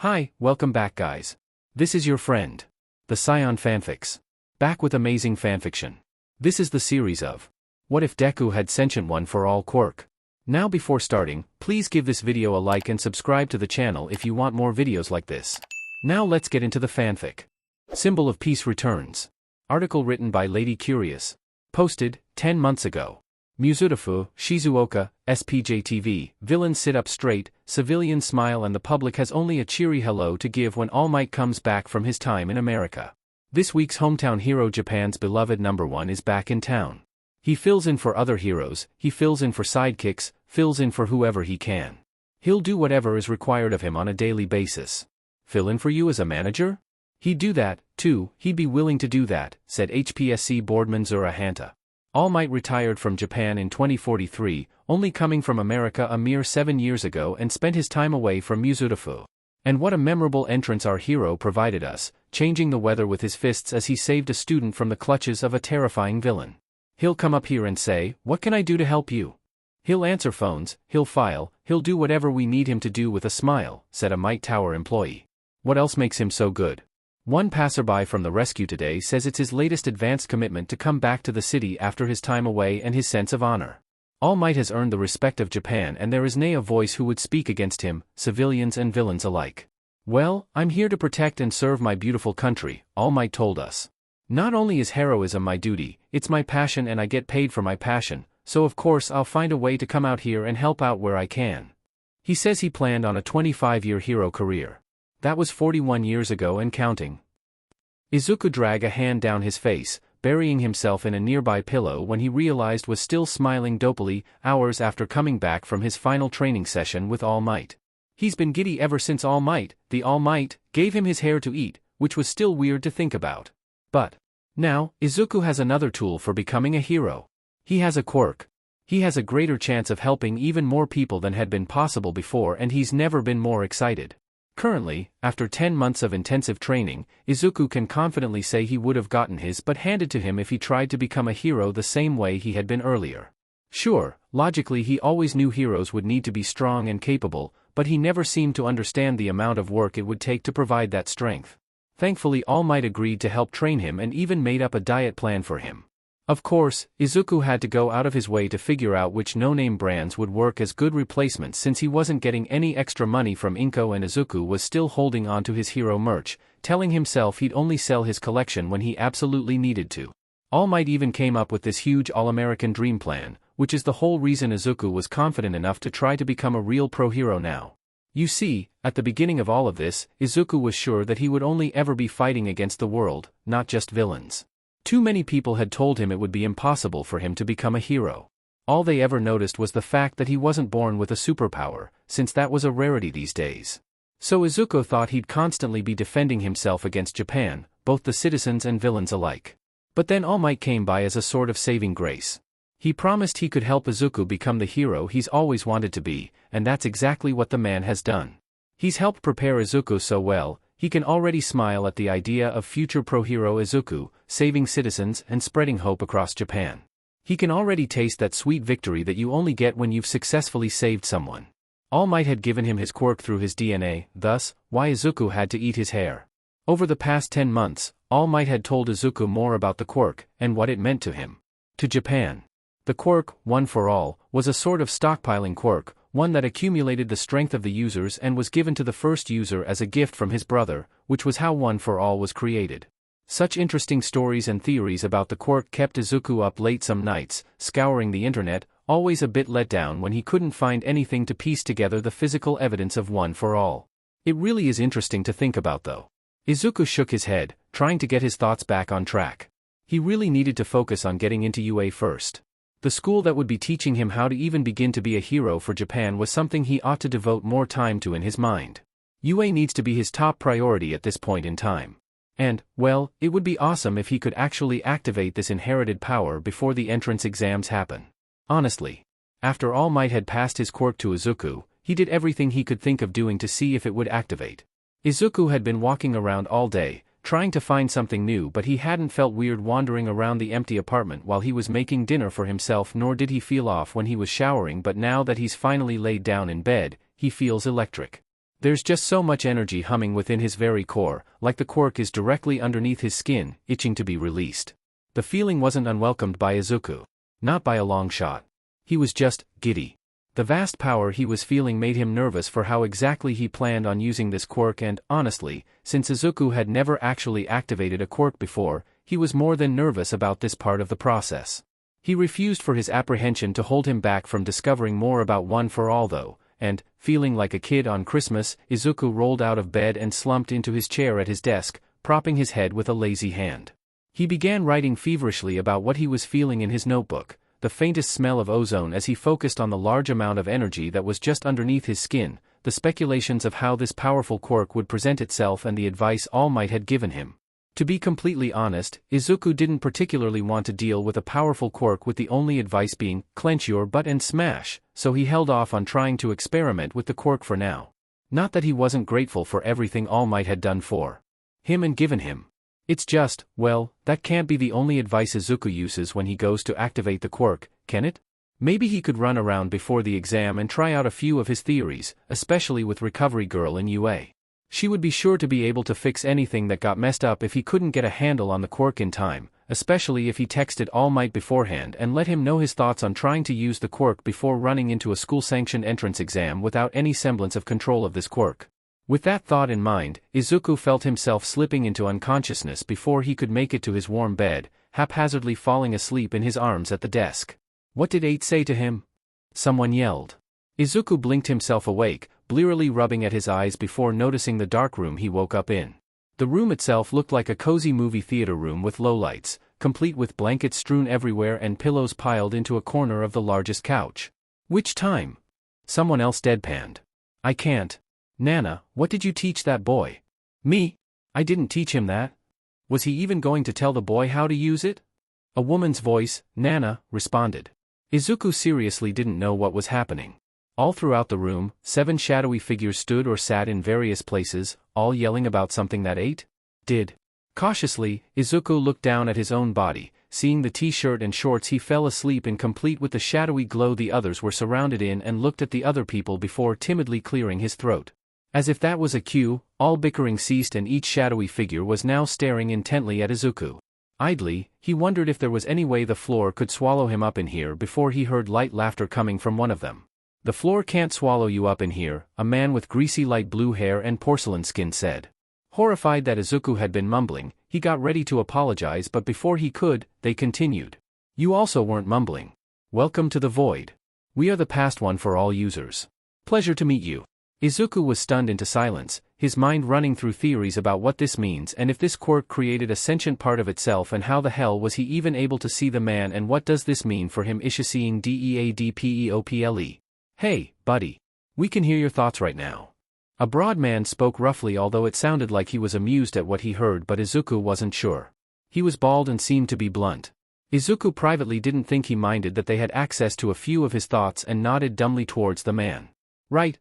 Hi, welcome back guys. This is your friend, the Scion Fanfics. Back with amazing fanfiction. This is the series of What If Deku Had Sentient One for All Quirk. Now before starting, please give this video a like and subscribe to the channel if you want more videos like this. Now let's get into the fanfic. Symbol of Peace returns. Article written by Lady Curious. Posted 10 months ago. Muzudafu, Shizuoka, SPJTV, villains sit up straight, civilians smile and the public has only a cheery hello to give when All Might comes back from his time in America. This week's hometown hero, Japan's beloved #1, is back in town. He fills in for other heroes, he fills in for sidekicks, fills in for whoever he can. He'll do whatever is required of him on a daily basis. Fill in for you as a manager? He'd do that, too, he'd be willing to do that, said HPSC boardman Zura Hanta. All Might retired from Japan in 2043, only coming from America a mere 7 years ago and spent his time away from Muzudafu. And what a memorable entrance our hero provided us, changing the weather with his fists as he saved a student from the clutches of a terrifying villain. He'll come up here and say, "What can I do to help you?" He'll answer phones, he'll file, he'll do whatever we need him to do with a smile, said a Might Tower employee. What else makes him so good? One passerby from the rescue today says it's his latest advanced commitment to come back to the city after his time away and his sense of honor. All Might has earned the respect of Japan and there is nay a voice who would speak against him, civilians and villains alike. Well, I'm here to protect and serve my beautiful country, All Might told us. Not only is heroism my duty, it's my passion and I get paid for my passion, so of course I'll find a way to come out here and help out where I can. He says he planned on a 25-year hero career. That was 41 years ago and counting. Izuku dragged a hand down his face, burying himself in a nearby pillow when he realized was still smiling dopily, hours after coming back from his final training session with All Might. He's been giddy ever since All Might, the All Might, gave him his hair to eat, which was still weird to think about. But now, Izuku has another tool for becoming a hero. He has a quirk. He has a greater chance of helping even more people than had been possible before and he's never been more excited. Currently, after 10 months of intensive training, Izuku can confidently say he would have gotten his butt handed to him if he tried to become a hero the same way he had been earlier. Sure, logically he always knew heroes would need to be strong and capable, but he never seemed to understand the amount of work it would take to provide that strength. Thankfully All Might agreed to help train him and even made up a diet plan for him. Of course, Izuku had to go out of his way to figure out which no-name brands would work as good replacements since he wasn't getting any extra money from Inko and Izuku was still holding on to his hero merch, telling himself he'd only sell his collection when he absolutely needed to. All Might even came up with this huge all-American dream plan, which is the whole reason Izuku was confident enough to try to become a real pro-hero now. You see, at the beginning of all of this, Izuku was sure that he would only ever be fighting against the world, not just villains. Too many people had told him it would be impossible for him to become a hero. All they ever noticed was the fact that he wasn't born with a superpower, since that was a rarity these days. So Izuku thought he'd constantly be defending himself against Japan, both the citizens and villains alike. But then All Might came by as a sort of saving grace. He promised he could help Izuku become the hero he's always wanted to be, and that's exactly what the man has done. He's helped prepare Izuku so well, he can already smile at the idea of future pro-hero Izuku, saving citizens and spreading hope across Japan. He can already taste that sweet victory that you only get when you've successfully saved someone. All Might had given him his quirk through his DNA, thus, why Izuku had to eat his hair. Over the past 10 months, All Might had told Izuku more about the quirk, and what it meant to him. To Japan. The quirk, One for All, was a sort of stockpiling quirk, one that accumulated the strength of the users and was given to the first user as a gift from his brother, which was how One for All was created. Such interesting stories and theories about the quirk kept Izuku up late some nights, scouring the internet, always a bit let down when he couldn't find anything to piece together the physical evidence of One for All. It really is interesting to think about though. Izuku shook his head, trying to get his thoughts back on track. He really needed to focus on getting into UA first. The school that would be teaching him how to even begin to be a hero for Japan was something he ought to devote more time to in his mind. UA needs to be his top priority at this point in time. And, well, it would be awesome if he could actually activate this inherited power before the entrance exams happen. Honestly. After All Might had passed his quirk to Izuku, he did everything he could think of doing to see if it would activate. Izuku had been walking around all day, trying to find something new, but he hadn't felt weird wandering around the empty apartment while he was making dinner for himself, nor did he feel off when he was showering, but now that he's finally laid down in bed, he feels electric. There's just so much energy humming within his very core, like the quirk is directly underneath his skin, itching to be released. The feeling wasn't unwelcomed by Izuku. Not by a long shot. He was just giddy. The vast power he was feeling made him nervous for how exactly he planned on using this quirk, and, honestly, since Izuku had never actually activated a quirk before, he was more than nervous about this part of the process. He refused for his apprehension to hold him back from discovering more about One for All though, and, feeling like a kid on Christmas, Izuku rolled out of bed and slumped into his chair at his desk, propping his head with a lazy hand. He began writing feverishly about what he was feeling in his notebook, the faintest smell of ozone as he focused on the large amount of energy that was just underneath his skin, the speculations of how this powerful quirk would present itself and the advice All Might had given him. To be completely honest, Izuku didn't particularly want to deal with a powerful quirk with the only advice being, clench your butt and smash, so he held off on trying to experiment with the quirk for now. Not that he wasn't grateful for everything All Might had done for him and given him. It's just, well, that can't be the only advice Izuku uses when he goes to activate the quirk, can it? Maybe he could run around before the exam and try out a few of his theories, especially with Recovery Girl in UA. She would be sure to be able to fix anything that got messed up if he couldn't get a handle on the quirk in time, especially if he texted All Might beforehand and let him know his thoughts on trying to use the quirk before running into a school-sanctioned entrance exam without any semblance of control of this quirk. With that thought in mind, Izuku felt himself slipping into unconsciousness before he could make it to his warm bed, haphazardly falling asleep in his arms at the desk. What did 8 say to him? Someone yelled. Izuku blinked himself awake, blearily rubbing at his eyes before noticing the dark room he woke up in. The room itself looked like a cozy movie theater room with low lights, complete with blankets strewn everywhere and pillows piled into a corner of the largest couch. Which time? Someone else deadpanned. I can't. Nana, what did you teach that boy? Me? I didn't teach him that. Was he even going to tell the boy how to use it? A woman's voice, Nana, responded. Izuku seriously didn't know what was happening. All throughout the room, 7 shadowy figures stood or sat in various places, all yelling about something that 8 did. Cautiously, Izuku looked down at his own body, seeing the t-shirt and shorts he fell asleep in complete with the shadowy glow the others were surrounded in, and looked at the other people before timidly clearing his throat. As if that was a cue, all bickering ceased and each shadowy figure was now staring intently at Izuku. Idly, he wondered if there was any way the floor could swallow him up in here before he heard light laughter coming from one of them. The floor can't swallow you up in here, a man with greasy light blue hair and porcelain skin said. Horrified that Izuku had been mumbling, he got ready to apologize, but before he could, they continued. You also weren't mumbling. Welcome to the void. We are the past One for All users. Pleasure to meet you. Izuku was stunned into silence, his mind running through theories about what this means and if this quirk created a sentient part of itself, and how the hell was he even able to see the man, and what does this mean for him? Seeing Deadpople. Hey, buddy. We can hear your thoughts right now. A broad man spoke roughly, although it sounded like he was amused at what he heard, but Izuku wasn't sure. He was bald and seemed to be blunt. Izuku privately didn't think he minded that they had access to a few of his thoughts and nodded dumbly towards the man. Right,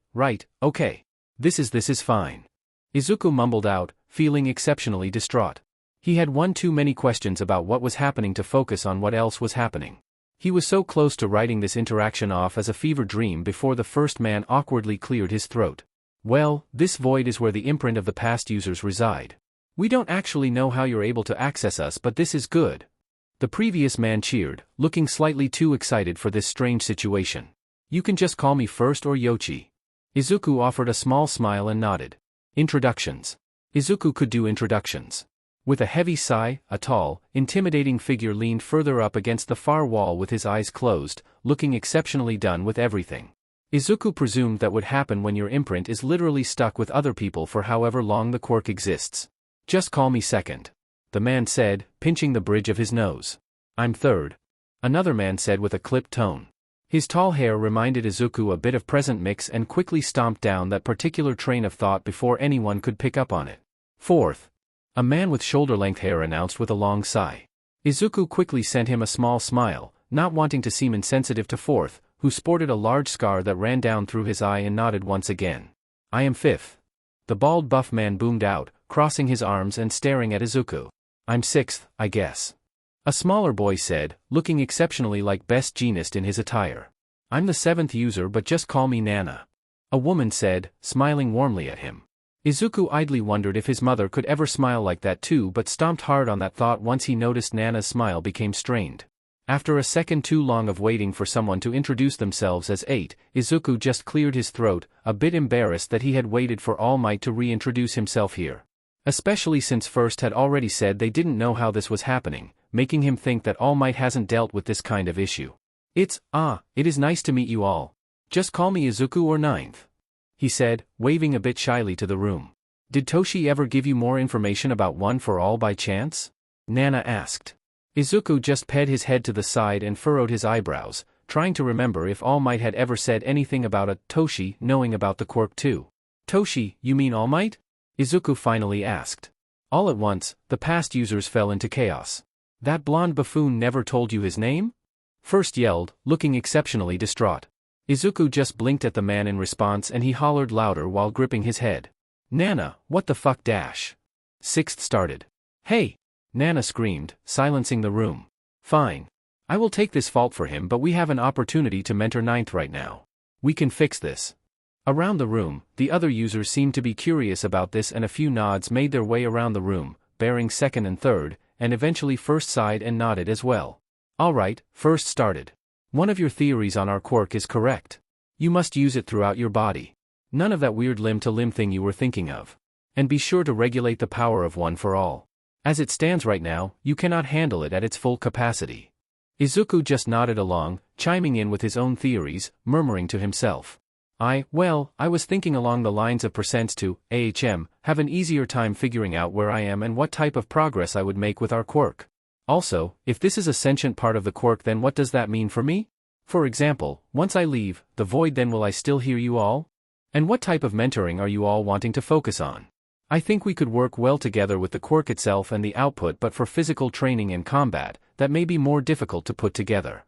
okay. This is fine. Izuku mumbled out, feeling exceptionally distraught. He had one too many questions about what was happening to focus on what else was happening. He was so close to writing this interaction off as a fever dream before the first man awkwardly cleared his throat. Well, this void is where the imprint of the past users reside. We don't actually know how you're able to access us, but this is good. The previous man cheered, looking slightly too excited for this strange situation. You can just call me first or Yoshi. Izuku offered a small smile and nodded. Introductions. Izuku could do introductions. With a heavy sigh, a tall, intimidating figure leaned further up against the far wall with his eyes closed, looking exceptionally done with everything. Izuku presumed that would happen when your imprint is literally stuck with other people for however long the quirk exists. Just call me second. The man said, pinching the bridge of his nose. I'm third. Another man said with a clipped tone. His tall hair reminded Izuku a bit of Present Mix and quickly stomped down that particular train of thought before anyone could pick up on it. Fourth. A man with shoulder-length hair announced with a long sigh. Izuku quickly sent him a small smile, not wanting to seem insensitive to Fourth, who sported a large scar that ran down through his eye, and nodded once again. I am fifth. The bald buff man boomed out, crossing his arms and staring at Izuku. I'm sixth, I guess. A smaller boy said, looking exceptionally like Best Jeanist in his attire. I'm the seventh user, but just call me Nana. a woman said, smiling warmly at him. Izuku idly wondered if his mother could ever smile like that too, but stomped hard on that thought once he noticed Nana's smile became strained. After a second too long of waiting for someone to introduce themselves as 8, Izuku just cleared his throat, a bit embarrassed that he had waited for All Might to reintroduce himself here. Especially since First had already said they didn't know how this was happening, making him think that All Might hasn't dealt with this kind of issue. It is nice to meet you all. Just call me Izuku or Ninth, he said, waving a bit shyly to the room. Did Toshi ever give you more information about One for All by chance? Nana asked. Izuku just ped his head to the side and furrowed his eyebrows, trying to remember if All Might had ever said anything about a Toshi knowing about the quirk too. Toshi, you mean All Might? Izuku finally asked. All at once, the past users fell into chaos. That blonde buffoon never told you his name? First yelled, looking exceptionally distraught. Izuku just blinked at the man in response and he hollered louder while gripping his head. Nana, what the fuck dash? Sixth started. Hey! Nana screamed, silencing the room. Fine. I will take this fault for him, but we have an opportunity to mentor Ninth right now. We can fix this. Around the room, the other users seemed to be curious about this and a few nods made their way around the room, bearing second and third, and eventually First sighed and nodded as well. Alright, First started. One of your theories on our quirk is correct. You must use it throughout your body. None of that weird limb-to-limb thing you were thinking of. And be sure to regulate the power of One for All. As it stands right now, you cannot handle it at its full capacity. Izuku just nodded along, chiming in with his own theories, murmuring to himself. I was thinking along the lines of percents to, have an easier time figuring out where I am and what type of progress I would make with our quirk. Also, if this is a sentient part of the quirk, then what does that mean for me? For example, once I leave the void, then will I still hear you all? And what type of mentoring are you all wanting to focus on? I think we could work well together with the quirk itself and the output, but for physical training and combat, that may be more difficult to put together.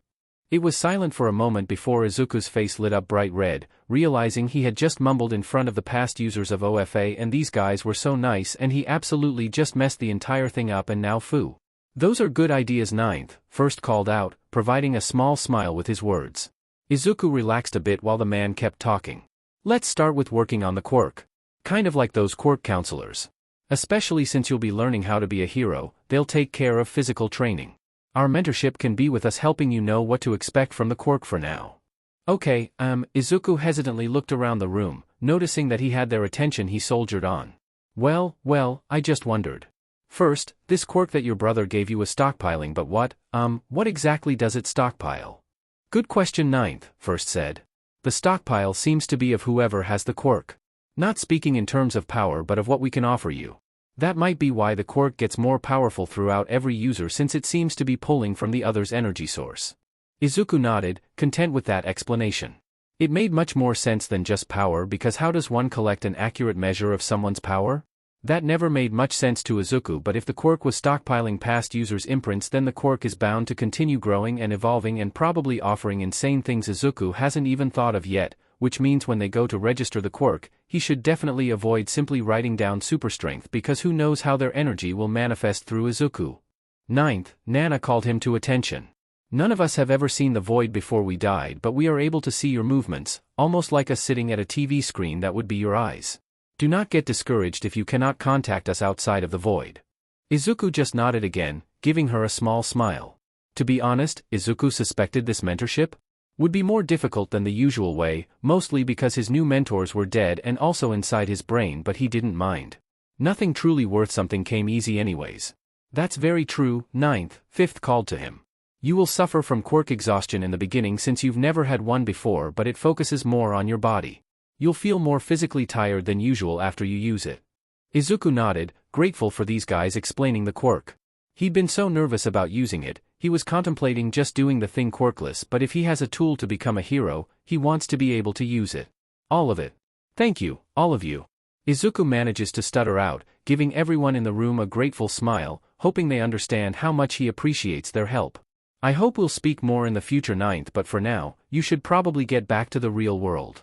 It was silent for a moment before Izuku's face lit up bright red, realizing he had just mumbled in front of the past users of OFA and these guys were so nice and he absolutely just messed the entire thing up and now foo. Those are good ideas, Ninth, First called out, providing a small smile with his words. Izuku relaxed a bit while the man kept talking. Let's start with working on the quirk. Kind of like those quirk counselors. Especially since you'll be learning how to be a hero, they'll take care of physical training. Our mentorship can be with us helping you know what to expect from the quirk for now. Okay, Izuku hesitantly looked around the room, noticing that he had their attention. He soldiered on. Well, I just wondered. First, this quirk that your brother gave you was stockpiling, but what exactly does it stockpile? Good question, Ninth, First said. The stockpile seems to be of whoever has the quirk. Not speaking in terms of power but of what we can offer you. That might be why the quirk gets more powerful throughout every user, since it seems to be pulling from the other's energy source. Izuku nodded, content with that explanation. It made much more sense than just power, because how does one collect an accurate measure of someone's power? That never made much sense to Izuku, but if the quirk was stockpiling past users' imprints, then the quirk is bound to continue growing and evolving and probably offering insane things Izuku hasn't even thought of yet, which means when they go to register the quirk, he should definitely avoid simply writing down super strength, because who knows how their energy will manifest through Izuku. Ninth, Nana called him to attention. None of us have ever seen the void before we died, but we are able to see your movements, almost like us sitting at a TV screen. That would be your eyes. Do not get discouraged if you cannot contact us outside of the void. Izuku just nodded again, giving her a small smile. To be honest, Izuku suspected this mentorship would be more difficult than the usual way, mostly because his new mentors were dead and also inside his brain, but he didn't mind. Nothing truly worth something came easy anyways. That's very true, Ninth, Fifth called to him. You will suffer from quirk exhaustion in the beginning since you've never had one before, but it focuses more on your body. You'll feel more physically tired than usual after you use it. Izuku nodded, grateful for these guys explaining the quirk. He'd been so nervous about using it, he was contemplating just doing the thing quirkless, but if he has a tool to become a hero, he wants to be able to use it. All of it. Thank you, all of you. Izuku manages to stutter out, giving everyone in the room a grateful smile, hoping they understand how much he appreciates their help. I hope we'll speak more in the future, Ninth, but for now, you should probably get back to the real world.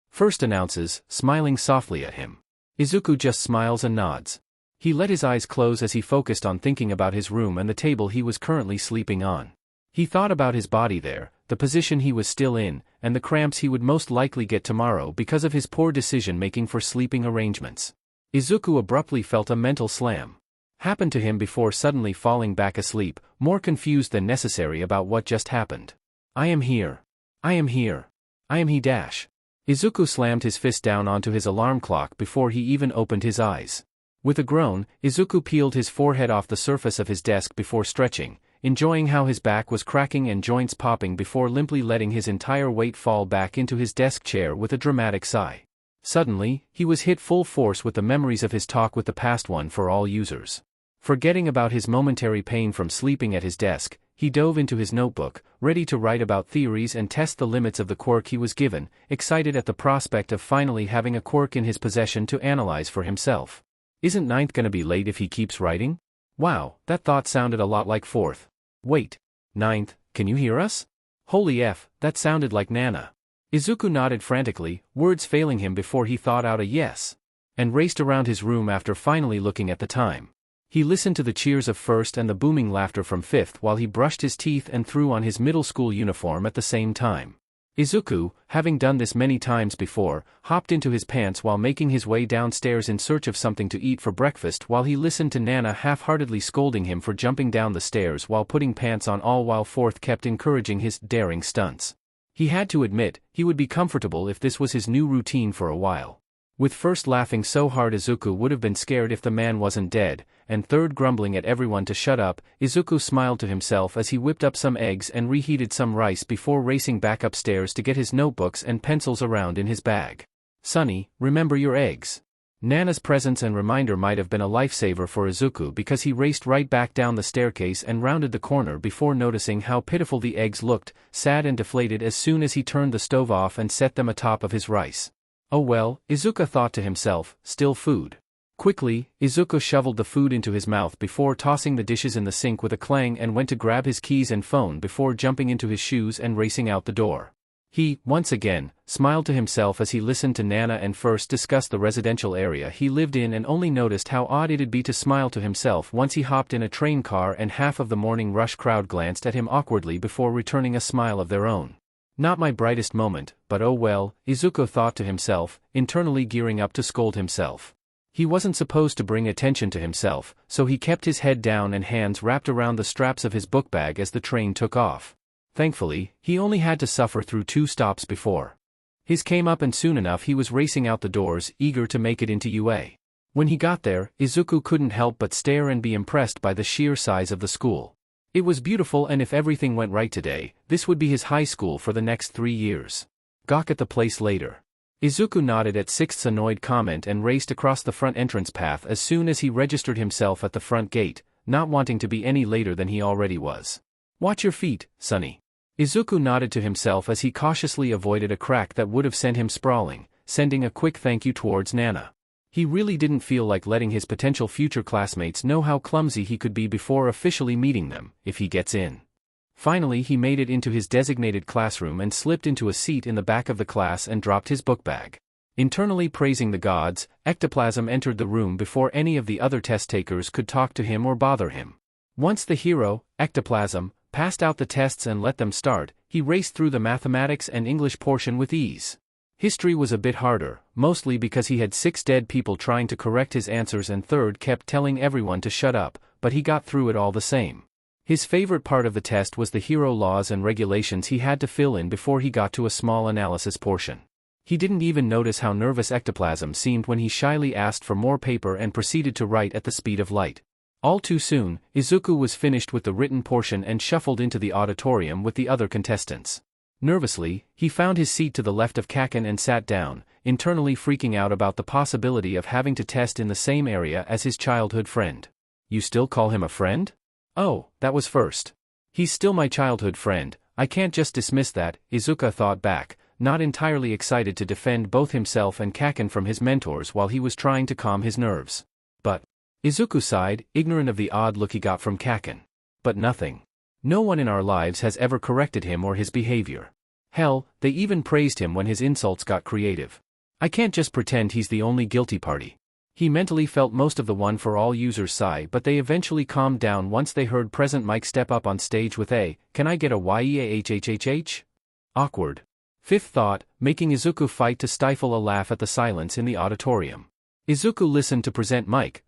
First announces, smiling softly at him. Izuku just smiles and nods. He let his eyes close as he focused on thinking about his room and the table he was currently sleeping on. He thought about his body there, the position he was still in, and the cramps he would most likely get tomorrow because of his poor decision-making for sleeping arrangements. Izuku abruptly felt a mental slam happen to him before suddenly falling back asleep, more confused than necessary about what just happened. I am here. I am here. I am he dash. Izuku slammed his fist down onto his alarm clock before he even opened his eyes. With a groan, Izuku peeled his forehead off the surface of his desk before stretching, enjoying how his back was cracking and joints popping before limply letting his entire weight fall back into his desk chair with a dramatic sigh. Suddenly, he was hit full force with the memories of his talk with the past one for all users. Forgetting about his momentary pain from sleeping at his desk, he dove into his notebook, ready to write about theories and test the limits of the quirk he was given, excited at the prospect of finally having a quirk in his possession to analyze for himself. Isn't Ninth gonna be late if he keeps writing? Wow, that thought sounded a lot like Fourth. Wait. Ninth, can you hear us? Holy F, that sounded like Nana. Izuku nodded frantically, words failing him before he thought out a yes, and raced around his room after finally looking at the time. He listened to the cheers of First and the booming laughter from Fifth while he brushed his teeth and threw on his middle school uniform at the same time. Izuku, having done this many times before, hopped into his pants while making his way downstairs in search of something to eat for breakfast while he listened to Nana half-heartedly scolding him for jumping down the stairs while putting pants on, all while Fourth kept encouraging his daring stunts. He had to admit, he would be comfortable if this was his new routine for a while. With First laughing so hard Izuku would have been scared if the man wasn't dead, and Third grumbling at everyone to shut up, Izuku smiled to himself as he whipped up some eggs and reheated some rice before racing back upstairs to get his notebooks and pencils around in his bag. Sonny, remember your eggs. Nana's presence and reminder might have been a lifesaver for Izuku because he raced right back down the staircase and rounded the corner before noticing how pitiful the eggs looked, sad and deflated as soon as he turned the stove off and set them atop of his rice. Oh well, Izuku thought to himself, still food. Quickly, Izuku shoveled the food into his mouth before tossing the dishes in the sink with a clang and went to grab his keys and phone before jumping into his shoes and racing out the door. He, once again, smiled to himself as he listened to Nana and First discuss the residential area he lived in and only noticed how odd it'd be to smile to himself once he hopped in a train car and half of the morning rush crowd glanced at him awkwardly before returning a smile of their own. Not my brightest moment, but oh well, Izuku thought to himself, internally gearing up to scold himself. He wasn't supposed to bring attention to himself, so he kept his head down and hands wrapped around the straps of his book bag as the train took off. Thankfully, he only had to suffer through 2 stops before his came up, and soon enough he was racing out the doors, eager to make it into UA. When he got there, Izuku couldn't help but stare and be impressed by the sheer size of the school. It was beautiful, and if everything went right today, this would be his high school for the next 3 years. Gawk at the place later. Izuku nodded at Sixth's annoyed comment and raced across the front entrance path as soon as he registered himself at the front gate, not wanting to be any later than he already was. Watch your feet, Sonny. Izuku nodded to himself as he cautiously avoided a crack that would have sent him sprawling, sending a quick thank you towards Nana. He really didn't feel like letting his potential future classmates know how clumsy he could be before officially meeting them, if he gets in. Finally he made it into his designated classroom and slipped into a seat in the back of the class and dropped his book bag. Internally praising the gods, Ectoplasm entered the room before any of the other test takers could talk to him or bother him. Once the hero, Ectoplasm, passed out the tests and let them start, he raced through the mathematics and English portion with ease. History was a bit harder, mostly because he had 6 dead people trying to correct his answers and Third kept telling everyone to shut up, but he got through it all the same. His favorite part of the test was the hero laws and regulations he had to fill in before he got to a small analysis portion. He didn't even notice how nervous Ectoplasm seemed when he shyly asked for more paper and proceeded to write at the speed of light. All too soon, Izuku was finished with the written portion and shuffled into the auditorium with the other contestants. Nervously, he found his seat to the left of Kaken and sat down, internally freaking out about the possibility of having to test in the same area as his childhood friend. You still call him a friend? Oh, that was First. He's still my childhood friend, I can't just dismiss that, Izuku thought back, not entirely excited to defend both himself and Kaken from his mentors while he was trying to calm his nerves. But Izuku sighed, ignorant of the odd look he got from Kaken. But nothing. No one in our lives has ever corrected him or his behavior. Hell, they even praised him when his insults got creative. I can't just pretend he's the only guilty party. He mentally felt most of the One for All users sigh, but they eventually calmed down once they heard Present Mike step up on stage with a, "Can I get a YEAHHHH?" Awkward. Fifth thought, making Izuku fight to stifle a laugh at the silence in the auditorium. Izuku listened to Present Mike.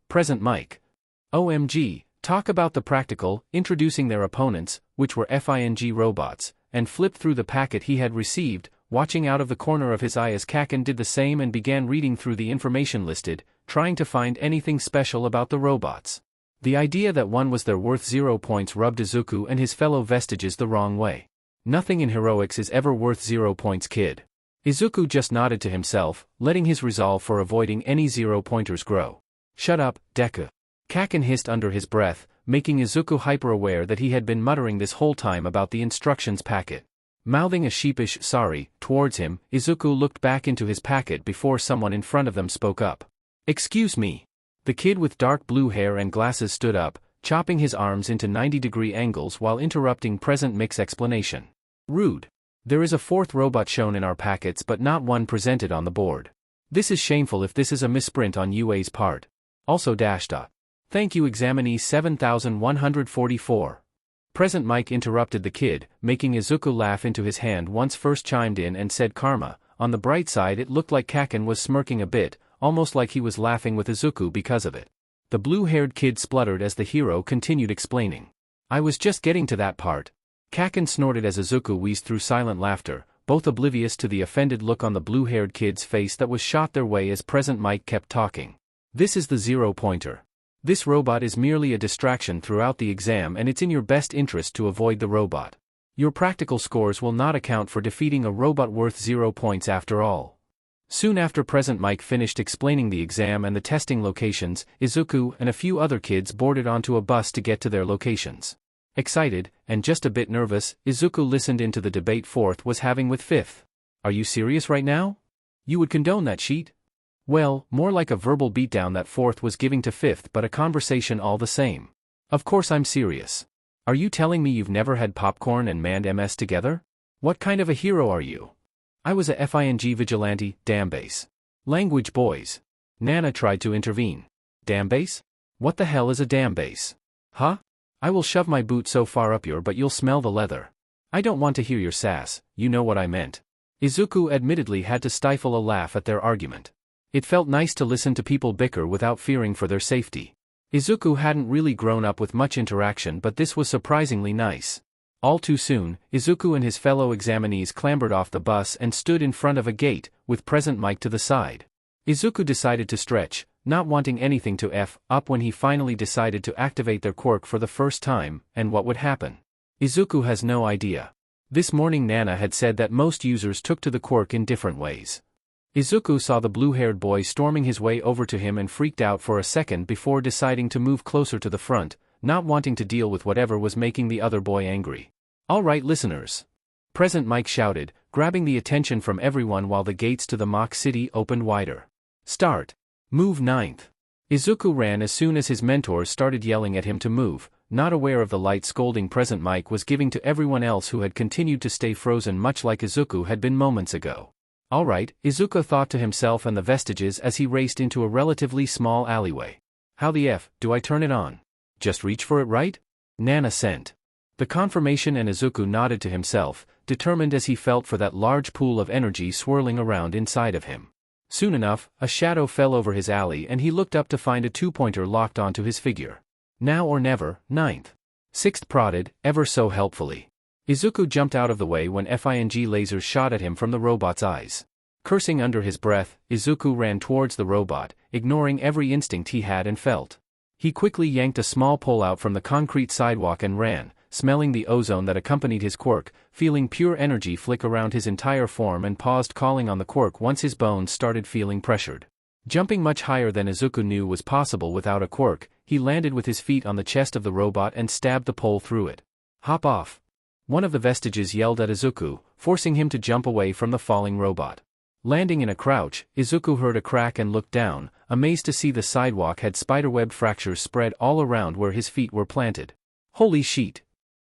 OMG, talk about the practical, introducing their opponents, which were FING robots, and flipped through the packet he had received, watching out of the corner of his eye as Kaken did the same and began reading through the information listed, trying to find anything special about the robots. The idea that one was their worth 0 points rubbed Izuku and his fellow vestiges the wrong way. Nothing in heroics is ever worth 0 points, kid. Izuku just nodded to himself, letting his resolve for avoiding any 0-pointers grow. Shut up, Deku. Kaken hissed under his breath, making Izuku hyper-aware that he had been muttering this whole time about the instructions packet. Mouthing a sheepish sorry towards him, Izuku looked back into his packet before someone in front of them spoke up. "Excuse me." The kid with dark blue hair and glasses stood up, chopping his arms into 90-degree angles while interrupting Present Mike's explanation. "Rude. There is a fourth robot shown in our packets but not one presented on the board. This is shameful if this is a misprint on UA's part. Also dash dot. Thank you examinee 7144. Present Mike interrupted the kid, making Izuku laugh into his hand once first chimed in and said karma. On the bright side it looked like Kaken was smirking a bit, almost like he was laughing with Izuku because of it. The blue-haired kid spluttered as the hero continued explaining. "I was just getting to that part." Kaken snorted as Izuku wheezed through silent laughter, both oblivious to the offended look on the blue-haired kid's face that was shot their way as Present Mike kept talking. "This is the 0-pointer. This robot is merely a distraction throughout the exam and it's in your best interest to avoid the robot. Your practical scores will not account for defeating a robot worth 0 points after all." Soon after Present Mike finished explaining the exam and the testing locations, Izuku and a few other kids boarded onto a bus to get to their locations. Excited, and just a bit nervous, Izuku listened into the debate Fourth was having with Fifth. "Are you serious right now? You would condone that sheet?" Well, more like a verbal beatdown that Fourth was giving to Fifth, but a conversation all the same. "Of course I'm serious. Are you telling me you've never had popcorn and manned MS together? What kind of a hero are you?" "I was a FING vigilante, dambase." "Language boys." Nana tried to intervene. "Dambase? What the hell is a dambase?" "Huh? I will shove my boot so far up your butt you'll smell the leather." "I don't want to hear your sass, you know what I meant." Izuku admittedly had to stifle a laugh at their argument. It felt nice to listen to people bicker without fearing for their safety. Izuku hadn't really grown up with much interaction, but this was surprisingly nice. All too soon, Izuku and his fellow examinees clambered off the bus and stood in front of a gate, with Present Mike to the side. Izuku decided to stretch, not wanting anything to F up when he finally decided to activate their quirk for the first time, and what would happen? Izuku has no idea. This morning Nana had said that most users took to the quirk in different ways. Izuku saw the blue-haired boy storming his way over to him and freaked out for a second before deciding to move closer to the front, not wanting to deal with whatever was making the other boy angry. "All right, listeners," Present Mike shouted, grabbing the attention from everyone while the gates to the mock city opened wider. "Start. Move 9th. Izuku ran as soon as his mentors started yelling at him to move, not aware of the light scolding Present Mike was giving to everyone else who had continued to stay frozen much like Izuku had been moments ago. "All right," Izuku thought to himself and the vestiges as he raced into a relatively small alleyway. "How the F do I turn it on? Just reach for it, right?" Nana sent the confirmation and Izuku nodded to himself, determined as he felt for that large pool of energy swirling around inside of him. Soon enough, a shadow fell over his alley and he looked up to find a 2-pointer locked onto his figure. "Now or never, 9th. 6th prodded, ever so helpfully. Izuku jumped out of the way when FING lasers shot at him from the robot's eyes. Cursing under his breath, Izuku ran towards the robot, ignoring every instinct he had and felt. He quickly yanked a small pole out from the concrete sidewalk and ran, smelling the ozone that accompanied his quirk, feeling pure energy flick around his entire form and paused calling on the quirk once his bones started feeling pressured. Jumping much higher than Izuku knew was possible without a quirk, he landed with his feet on the chest of the robot and stabbed the pole through it. "Hop off!" One of the vestiges yelled at Izuku, forcing him to jump away from the falling robot. Landing in a crouch, Izuku heard a crack and looked down, amazed to see the sidewalk had spiderweb fractures spread all around where his feet were planted. Holy shit!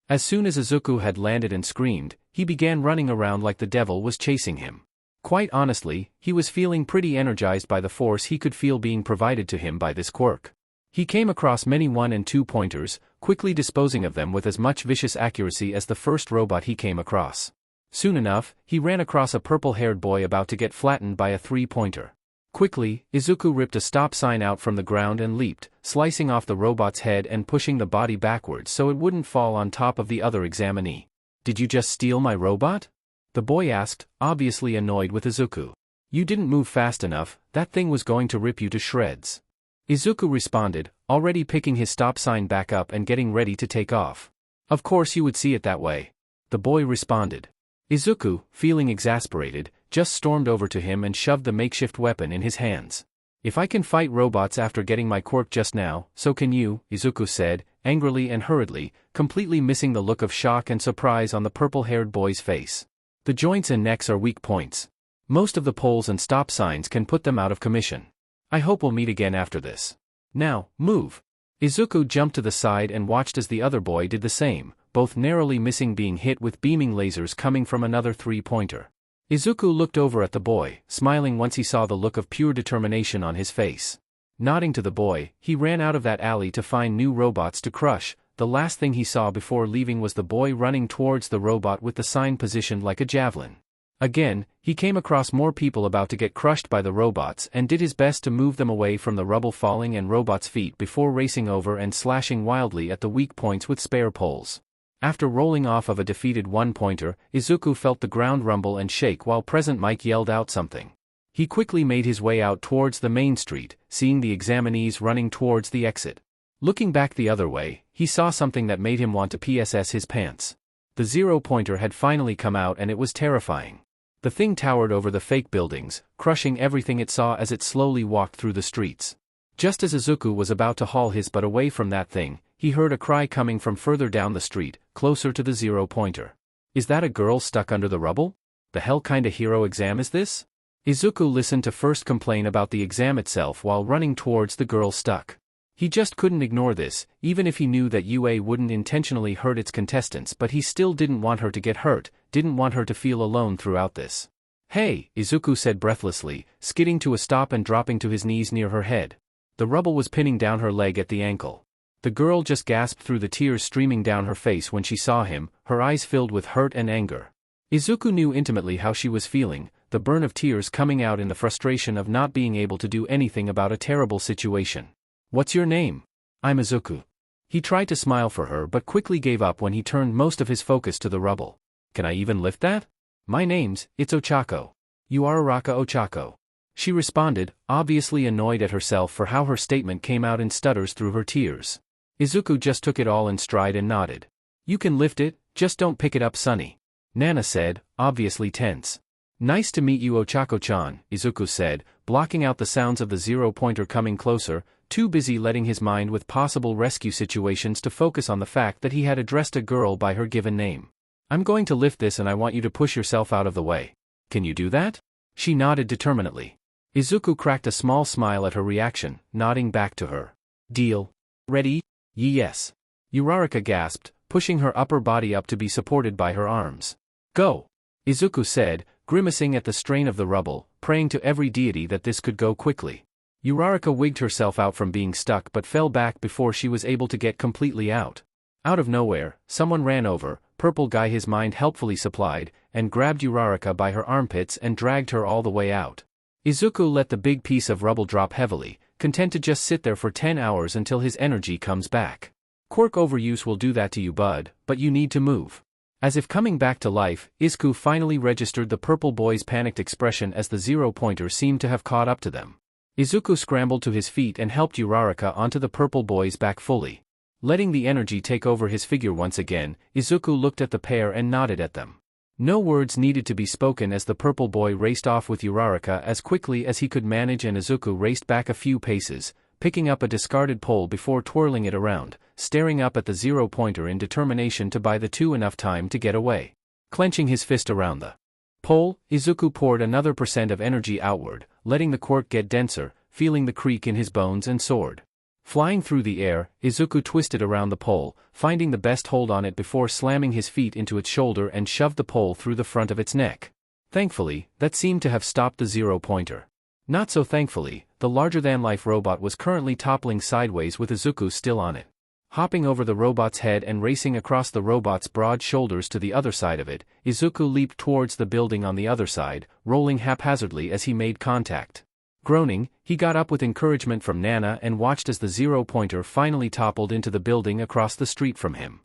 As soon as Izuku had landed and screamed, he began running around like the devil was chasing him. Quite honestly, he was feeling pretty energized by the force he could feel being provided to him by this quirk. He came across many 1 and 2 pointers, quickly disposing of them with as much vicious accuracy as the first robot he came across. Soon enough, he ran across a purple-haired boy about to get flattened by a 3-pointer. Quickly, Izuku ripped a stop sign out from the ground and leaped, slicing off the robot's head and pushing the body backwards so it wouldn't fall on top of the other examinee. "Did you just steal my robot?" the boy asked, obviously annoyed with Izuku. "You didn't move fast enough, that thing was going to rip you to shreds." Izuku responded, already picking his stop sign back up and getting ready to take off. "Of course you would see it that way," the boy responded. Izuku, feeling exasperated, just stormed over to him and shoved the makeshift weapon in his hands. "If I can fight robots after getting my quirk just now, so can you," Izuku said, angrily and hurriedly, completely missing the look of shock and surprise on the purple-haired boy's face. "The joints and necks are weak points. Most of the poles and stop signs can put them out of commission. I hope we'll meet again after this. Now, move." Izuku jumped to the side and watched as the other boy did the same, both narrowly missing being hit with beaming lasers coming from another 3-pointer. Izuku looked over at the boy, smiling once he saw the look of pure determination on his face. Nodding to the boy, he ran out of that alley to find new robots to crush. The last thing he saw before leaving was the boy running towards the robot with the sign positioned like a javelin. Again, he came across more people about to get crushed by the robots and did his best to move them away from the rubble falling and robots' feet before racing over and slashing wildly at the weak points with spare poles. After rolling off of a defeated 1-pointer, Izuku felt the ground rumble and shake while Present Mike yelled out something. He quickly made his way out towards the main street, seeing the examinees running towards the exit. Looking back the other way, he saw something that made him want to PSS his pants. The 0-pointer had finally come out and it was terrifying. The thing towered over the fake buildings, crushing everything it saw as it slowly walked through the streets. Just as Izuku was about to haul his butt away from that thing, he heard a cry coming from further down the street, closer to the 0-pointer. "Is that a girl stuck under the rubble? The hell kind of hero exam is this?" Izuku listened to first complain about the exam itself while running towards the girl stuck. He just couldn't ignore this, even if he knew that UA wouldn't intentionally hurt its contestants, but he still didn't want her to get hurt, didn't want her to feel alone throughout this. "Hey," Izuku said breathlessly, skidding to a stop and dropping to his knees near her head. The rubble was pinning down her leg at the ankle. The girl just gasped through the tears streaming down her face when she saw him, her eyes filled with hurt and anger. Izuku knew intimately how she was feeling, the burn of tears coming out in the frustration of not being able to do anything about a terrible situation. "What's your name?" "I'm Izuku." He tried to smile for her but quickly gave up when he turned most of his focus to the rubble. "Can I even lift that?" It's Ochako." "You are Araka Ochako." She responded, obviously annoyed at herself for how her statement came out in stutters through her tears. Izuku just took it all in stride and nodded. "You can lift it, just don't pick it up, sonny," Nana said, obviously tense. "Nice to meet you, Ochako-chan," Izuku said, blocking out the sounds of the 0-pointer coming closer, too busy letting his mind with possible rescue situations to focus on the fact that he had addressed a girl by her given name. "I'm going to lift this and I want you to push yourself out of the way. Can you do that?" She nodded determinedly. Izuku cracked a small smile at her reaction, nodding back to her. "Deal. Ready?" "Yes." Uraraka gasped, pushing her upper body up to be supported by her arms. "Go," Izuku said, grimacing at the strain of the rubble, praying to every deity that this could go quickly. Uraraka wigged herself out from being stuck but fell back before she was able to get completely out. Out of nowhere, someone ran over, purple guy his mind helpfully supplied, and grabbed Uraraka by her armpits and dragged her all the way out. Izuku let the big piece of rubble drop heavily, content to just sit there for 10 hours until his energy comes back. "Quirk overuse will do that to you, bud, but you need to move." As if coming back to life, Izuku finally registered the purple boy's panicked expression as the 0-pointer seemed to have caught up to them. Izuku scrambled to his feet and helped Uraraka onto the purple boy's back fully. Letting the energy take over his figure once again, Izuku looked at the pair and nodded at them. No words needed to be spoken as the purple boy raced off with Uraraka as quickly as he could manage, and Izuku raced back a few paces, picking up a discarded pole before twirling it around, staring up at the 0-pointer in determination to buy the two enough time to get away. Clenching his fist around the pole, Izuku poured another % of energy outward, letting the quirk get denser, feeling the creak in his bones and soared. Flying through the air, Izuku twisted around the pole, finding the best hold on it before slamming his feet into its shoulder and shoved the pole through the front of its neck. Thankfully, that seemed to have stopped the zero-pointer. Not so thankfully, the larger-than-life robot was currently toppling sideways with Izuku still on it. Hopping over the robot's head and racing across the robot's broad shoulders to the other side of it, Izuku leaped towards the building on the other side, rolling haphazardly as he made contact. Groaning, he got up with encouragement from Nana and watched as the zero-pointer finally toppled into the building across the street from him.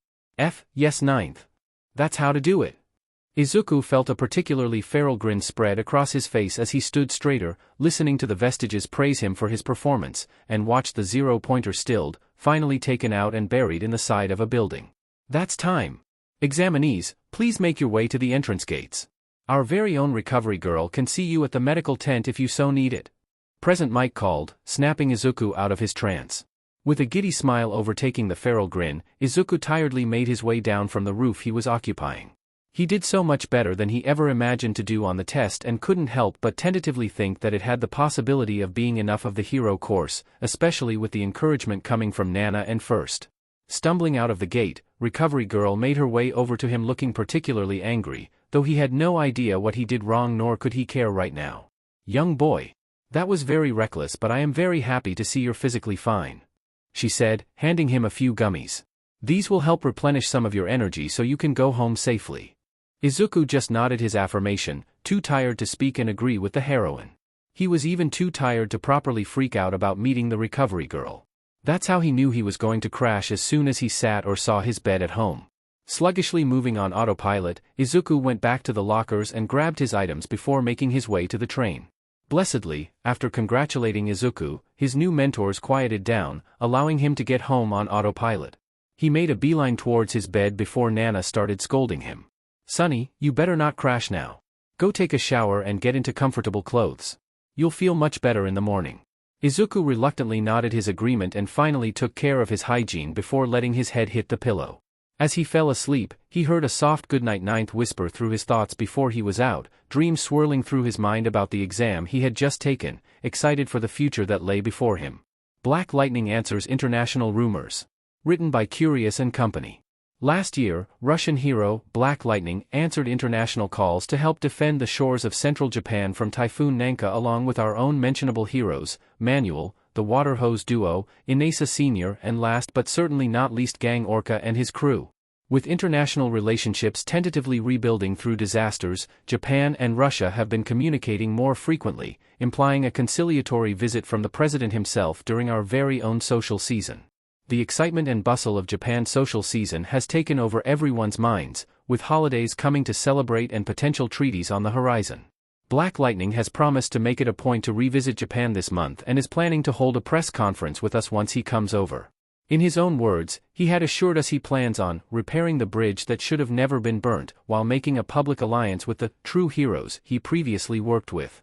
Yes, ninth. That's how to do it. Izuku felt a particularly feral grin spread across his face as he stood straighter, listening to the vestiges praise him for his performance, and watched the zero-pointer stilled, finally taken out and buried in the side of a building. That's time. Examinees, please make your way to the entrance gates. Our very own recovery girl can see you at the medical tent if you so need it. Present Mike called, snapping Izuku out of his trance. With a giddy smile overtaking the feral grin, Izuku tiredly made his way down from the roof he was occupying. He did so much better than he ever imagined to do on the test and couldn't help but tentatively think that it had the possibility of being enough of the hero course, especially with the encouragement coming from Nana and First. Stumbling out of the gate, Recovery Girl made her way over to him looking particularly angry, though he had no idea what he did wrong nor could he care right now. Young boy. That was very reckless, but I am very happy to see you're physically fine, she said, handing him a few gummies. These will help replenish some of your energy so you can go home safely. Izuku just nodded his affirmation, too tired to speak and agree with the heroine. He was even too tired to properly freak out about meeting the recovery girl. That's how he knew he was going to crash as soon as he sat or saw his bed at home. Sluggishly moving on autopilot, Izuku went back to the lockers and grabbed his items before making his way to the train. Blessedly, after congratulating Izuku, his new mentors quieted down, allowing him to get home on autopilot. He made a beeline towards his bed before Nana started scolding him. Sonny, you better not crash now. Go take a shower and get into comfortable clothes. You'll feel much better in the morning. Izuku reluctantly nodded his agreement and finally took care of his hygiene before letting his head hit the pillow. As he fell asleep, he heard a soft goodnight ninth whisper through his thoughts before he was out, dreams swirling through his mind about the exam he had just taken, excited for the future that lay before him. Black Lightning Answers International Rumors. Written by Curious and Company. Last year, Russian hero, Black Lightning, answered international calls to help defend the shores of central Japan from Typhoon Nanka along with our own mentionable heroes, Manuel, the Water Hose Duo, Inasa Sr. and last but certainly not least Gang Orca and his crew. With international relationships tentatively rebuilding through disasters, Japan and Russia have been communicating more frequently, implying a conciliatory visit from the president himself during our very own social season. The excitement and bustle of Japan's social season has taken over everyone's minds, with holidays coming to celebrate and potential treaties on the horizon. Black Lightning has promised to make it a point to revisit Japan this month and is planning to hold a press conference with us once he comes over. In his own words, he had assured us he plans on repairing the bridge that should have never been burnt, while making a public alliance with the true heroes he previously worked with.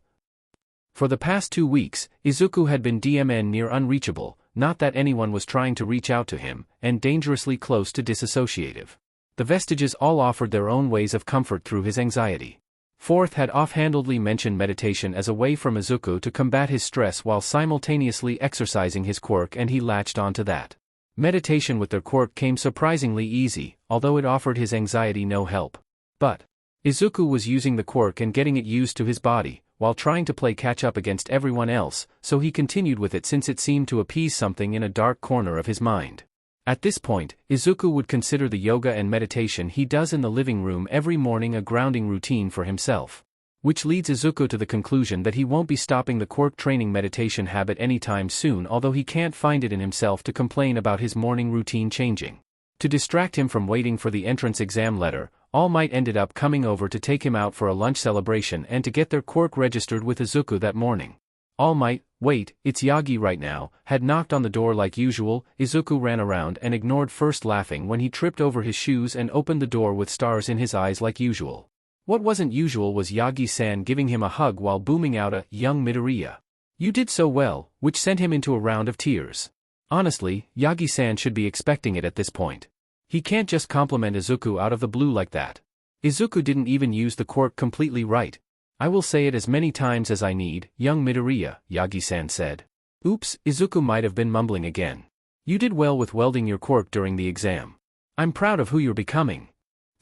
For the past 2 weeks, Izuku had been DMN near unreachable, not that anyone was trying to reach out to him, and dangerously close to disassociative. The vestiges all offered their own ways of comfort through his anxiety. Fourth had offhandedly mentioned meditation as a way for Izuku to combat his stress while simultaneously exercising his quirk, and he latched onto that. Meditation with their quirk came surprisingly easy, although it offered his anxiety no help. But Izuku was using the quirk and getting it used to his body, while trying to play catch-up against everyone else, so he continued with it since it seemed to appease something in a dark corner of his mind. At this point, Izuku would consider the yoga and meditation he does in the living room every morning a grounding routine for himself. Which leads Izuku to the conclusion that he won't be stopping the quirk training meditation habit anytime soon, although he can't find it in himself to complain about his morning routine changing. To distract him from waiting for the entrance exam letter, All Might ended up coming over to take him out for a lunch celebration and to get their quirk registered with Izuku that morning. All Might, wait, it's Yagi right now, had knocked on the door like usual. Izuku ran around and ignored First laughing when he tripped over his shoes and opened the door with stars in his eyes like usual. What wasn't usual was Yagi-san giving him a hug while booming out a young Midoriya. You did so well, which sent him into a round of tears. Honestly, Yagi-san should be expecting it at this point. He can't just compliment Izuku out of the blue like that. Izuku didn't even use the quirk completely right. I will say it as many times as I need, young Midoriya, Yagi-san said. Oops, Izuku might have been mumbling again. You did well with welding your quirk during the exam. I'm proud of who you're becoming.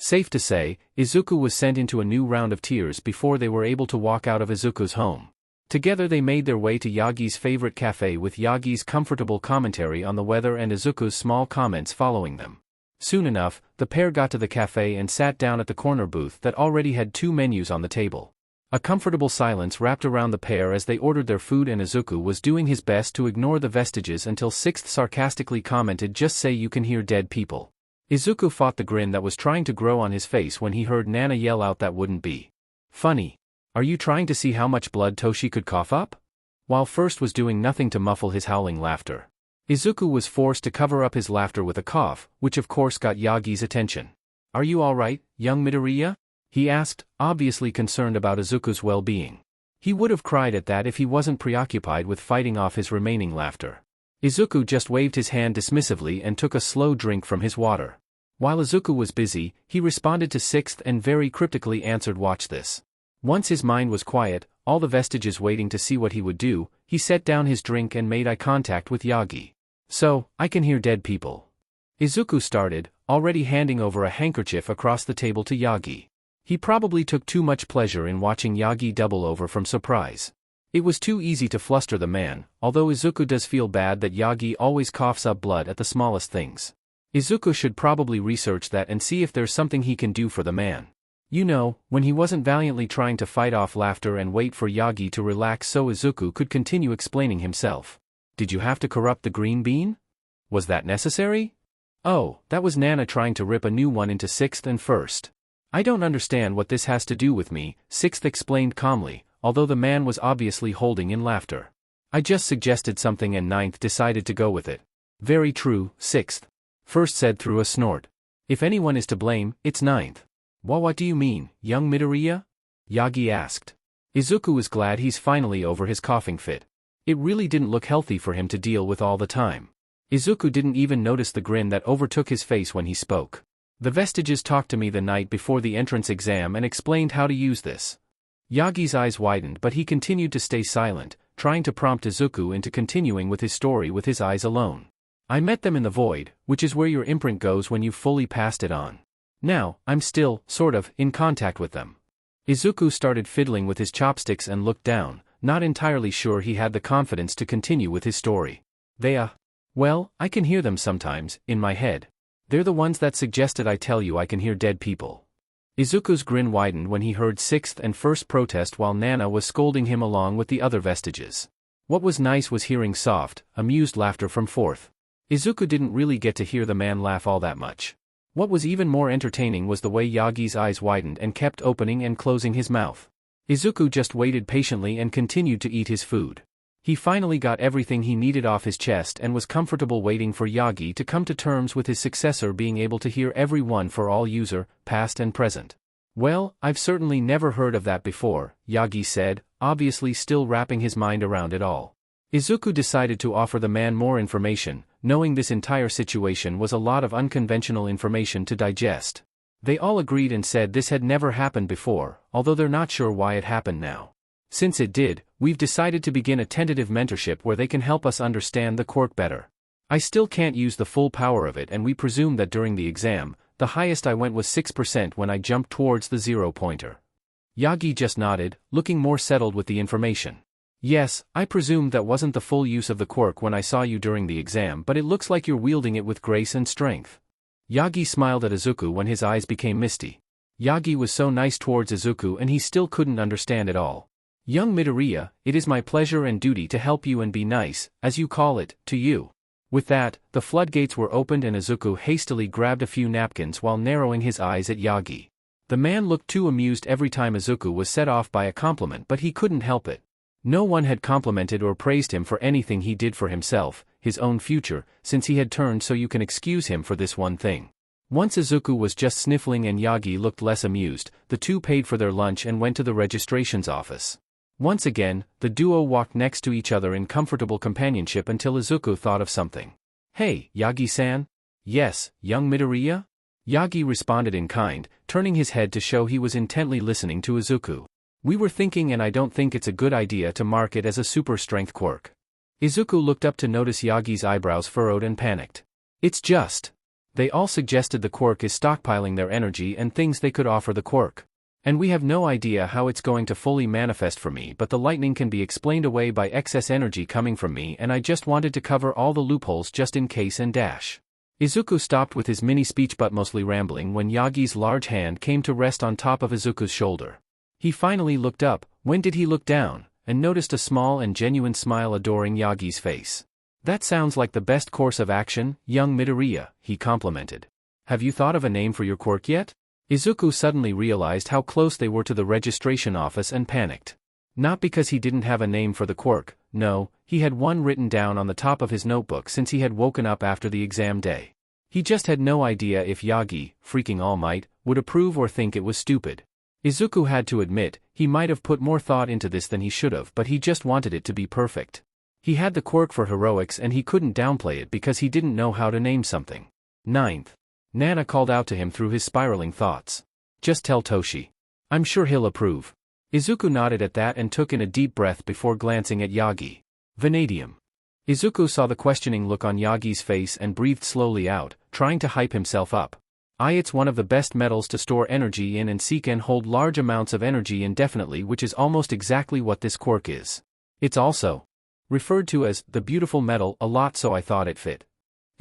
Safe to say, Izuku was sent into a new round of tears before they were able to walk out of Izuku's home. Together they made their way to Yagi's favorite cafe with Yagi's comfortable commentary on the weather and Izuku's small comments following them. Soon enough, the pair got to the cafe and sat down at the corner booth that already had 2 menus on the table. A comfortable silence wrapped around the pair as they ordered their food, and Izuku was doing his best to ignore the vestiges until Sixth sarcastically commented, "Just say you can hear dead people." Izuku fought the grin that was trying to grow on his face when he heard Nana yell out that wouldn't be funny. Are you trying to see how much blood Toshi could cough up? While First was doing nothing to muffle his howling laughter, Izuku was forced to cover up his laughter with a cough, which of course got Yagi's attention. "Are you alright, young Midoriya?" he asked, obviously concerned about Izuku's well-being. He would have cried at that if he wasn't preoccupied with fighting off his remaining laughter. Izuku just waved his hand dismissively and took a slow drink from his water. While Izuku was busy, he responded to Sixth and very cryptically answered, "Watch this." Once his mind was quiet, all the vestiges waiting to see what he would do, he set down his drink and made eye contact with Yagi. "So, I can hear dead people?" Izuku started, already handing over a handkerchief across the table to Yagi. He probably took too much pleasure in watching Yagi double over from surprise. It was too easy to fluster the man, although Izuku does feel bad that Yagi always coughs up blood at the smallest things. Izuku should probably research that and see if there's something he can do for the man. You know, when he wasn't valiantly trying to fight off laughter and wait for Yagi to relax so Izuku could continue explaining himself. "Did you have to corrupt the green bean? Was that necessary?" "Oh, that was Nana trying to rip a new one into Sixth and First." "I don't understand what this has to do with me," Sixth explained calmly, although the man was obviously holding in laughter. "I just suggested something and Ninth decided to go with it." "Very true, Sixth," First said through a snort. "If anyone is to blame, it's Ninth." What do you mean, young Midoriya?" Yagi asked. Izuku is glad he's finally over his coughing fit. It really didn't look healthy for him to deal with all the time. Izuku didn't even notice the grin that overtook his face when he spoke. "The vestiges talked to me the night before the entrance exam and explained how to use this." Yagi's eyes widened, but he continued to stay silent, trying to prompt Izuku into continuing with his story with his eyes alone. "I met them in the void, which is where your imprint goes when you've fully passed it on. Now, I'm still, sort of, in contact with them." Izuku started fiddling with his chopsticks and looked down, not entirely sure he had the confidence to continue with his story. Well, I can hear them sometimes, in my head. They're the ones that suggested I tell you I can hear dead people." Izuku's grin widened when he heard Sixth and First protest while Nana was scolding him along with the other vestiges. What was nice was hearing soft, amused laughter from Fourth. Izuku didn't really get to hear the man laugh all that much. What was even more entertaining was the way Yagi's eyes widened and kept opening and closing his mouth. Izuku just waited patiently and continued to eat his food. He finally got everything he needed off his chest and was comfortable waiting for Yagi to come to terms with his successor being able to hear every one for all user, past and present. "Well, I've certainly never heard of that before," Yagi said, obviously still wrapping his mind around it all. Izuku decided to offer the man more information, knowing this entire situation was a lot of unconventional information to digest. They all agreed and said this had never happened before, although they're not sure why it happened now. "Since it did, we've decided to begin a tentative mentorship where they can help us understand the quirk better. I still can't use the full power of it, and we presume that during the exam, the highest I went was 6% when I jumped towards the 0-pointer. Yagi just nodded, looking more settled with the information. "Yes, I presumed that wasn't the full use of the quirk when I saw you during the exam, but it looks like you're wielding it with grace and strength." Yagi smiled at Izuku when his eyes became misty. Yagi was so nice towards Izuku and he still couldn't understand it all. "Young Midoriya, it is my pleasure and duty to help you and be nice, as you call it, to you." With that, the floodgates were opened and Izuku hastily grabbed a few napkins while narrowing his eyes at Yagi. The man looked too amused every time Izuku was set off by a compliment, but he couldn't help it. No one had complimented or praised him for anything he did for himself, his own future, since he had turned, so you can excuse him for this one thing. Once Izuku was just sniffling and Yagi looked less amused, the two paid for their lunch and went to the registrations office. Once again, the duo walked next to each other in comfortable companionship until Izuku thought of something. "Hey, Yagi-san?" "Yes, young Midoriya?" Yagi responded in kind, turning his head to show he was intently listening to Izuku. "We were thinking, and I don't think it's a good idea to mark it as a super strength quirk." Izuku looked up to notice Yagi's eyebrows furrowed and panicked. "It's just..." They all suggested the quirk is stockpiling their energy and things they could offer the quirk. And we have no idea how it's going to fully manifest for me, but the lightning can be explained away by excess energy coming from me, and I just wanted to cover all the loopholes just in case and dash. Izuku stopped with his mini speech but mostly rambling when Yagi's large hand came to rest on top of Izuku's shoulder. He finally looked up. When did he look down? And noticed a small and genuine smile adoring Yagi's face. That sounds like the best course of action, young Midoriya, he complimented. Have you thought of a name for your quirk yet? Izuku suddenly realized how close they were to the registration office and panicked. Not because he didn't have a name for the quirk, no, he had one written down on the top of his notebook since he had woken up after the exam day. He just had no idea if Yagi, freaking All Might, would approve or think it was stupid. Izuku had to admit, he might have put more thought into this than he should have, but he just wanted it to be perfect. He had the quirk for heroics and he couldn't downplay it because he didn't know how to name something. 9th. Nana called out to him through his spiraling thoughts. Just tell Toshi. I'm sure he'll approve. Izuku nodded at that and took in a deep breath before glancing at Yagi. Vanadium. Izuku saw the questioning look on Yagi's face and breathed slowly out, trying to hype himself up. It's one of the best metals to store energy in and seek and hold large amounts of energy indefinitely, which is almost exactly what this quirk is. It's also referred to as the beautiful metal a lot, so I thought it fit.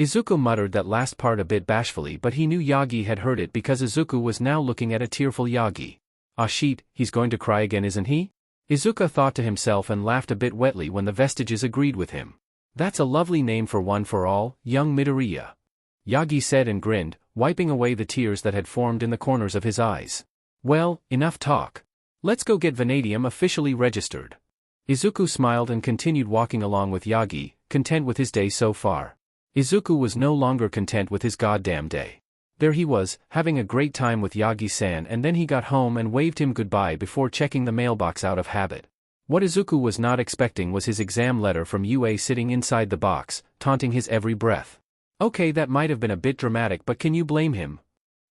Izuku muttered that last part a bit bashfully, but he knew Yagi had heard it because Izuku was now looking at a tearful Yagi. Ah shit, he's going to cry again, isn't he? Izuku thought to himself and laughed a bit wetly when the vestiges agreed with him. That's a lovely name for one for all, young Midoriya. Yagi said and grinned, wiping away the tears that had formed in the corners of his eyes. Well, enough talk. Let's go get Vanadium officially registered. Izuku smiled and continued walking along with Yagi, content with his day so far. Izuku was no longer content with his goddamn day. There he was, having a great time with Yagi-san, and then he got home and waved him goodbye before checking the mailbox out of habit. What Izuku was not expecting was his exam letter from UA sitting inside the box, taunting his every breath. Okay, that might have been a bit dramatic, but can you blame him?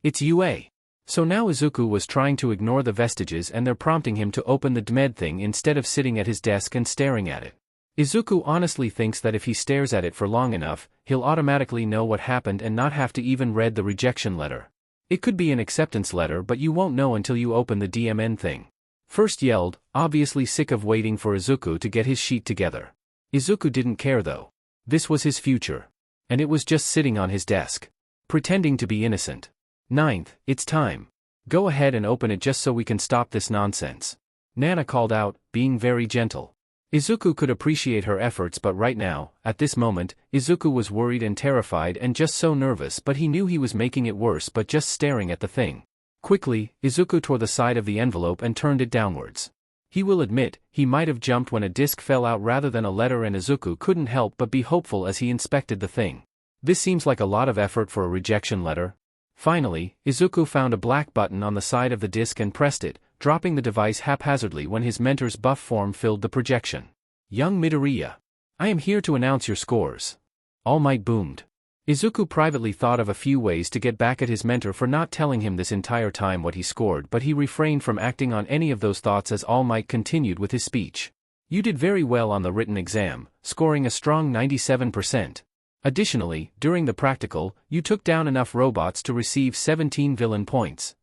It's UA. So now Izuku was trying to ignore the vestiges and they're prompting him to open the DMED thing instead of sitting at his desk and staring at it. Izuku honestly thinks that if he stares at it for long enough, he'll automatically know what happened and not have to even read the rejection letter. It could be an acceptance letter, but you won't know until you open the DMN thing. First yelled, obviously sick of waiting for Izuku to get his sheet together. Izuku didn't care though. This was his future. And it was just sitting on his desk. Pretending to be innocent. 9th, it's time. Go ahead and open it just so we can stop this nonsense. Nana called out, being very gentle. Izuku could appreciate her efforts, but right now, at this moment, Izuku was worried and terrified and just so nervous, but he knew he was making it worse but just staring at the thing. Quickly, Izuku tore the side of the envelope and turned it downwards. He will admit, he might have jumped when a disc fell out rather than a letter, and Izuku couldn't help but be hopeful as he inspected the thing. This seems like a lot of effort for a rejection letter. Finally, Izuku found a black button on the side of the disc and pressed it, dropping the device haphazardly when his mentor's buff form filled the projection. Young Midoriya. I am here to announce your scores. All Might boomed. Izuku privately thought of a few ways to get back at his mentor for not telling him this entire time what he scored, but he refrained from acting on any of those thoughts as All Might continued with his speech. You did very well on the written exam, scoring a strong 97%. Additionally, during the practical, you took down enough robots to receive 17 villain points.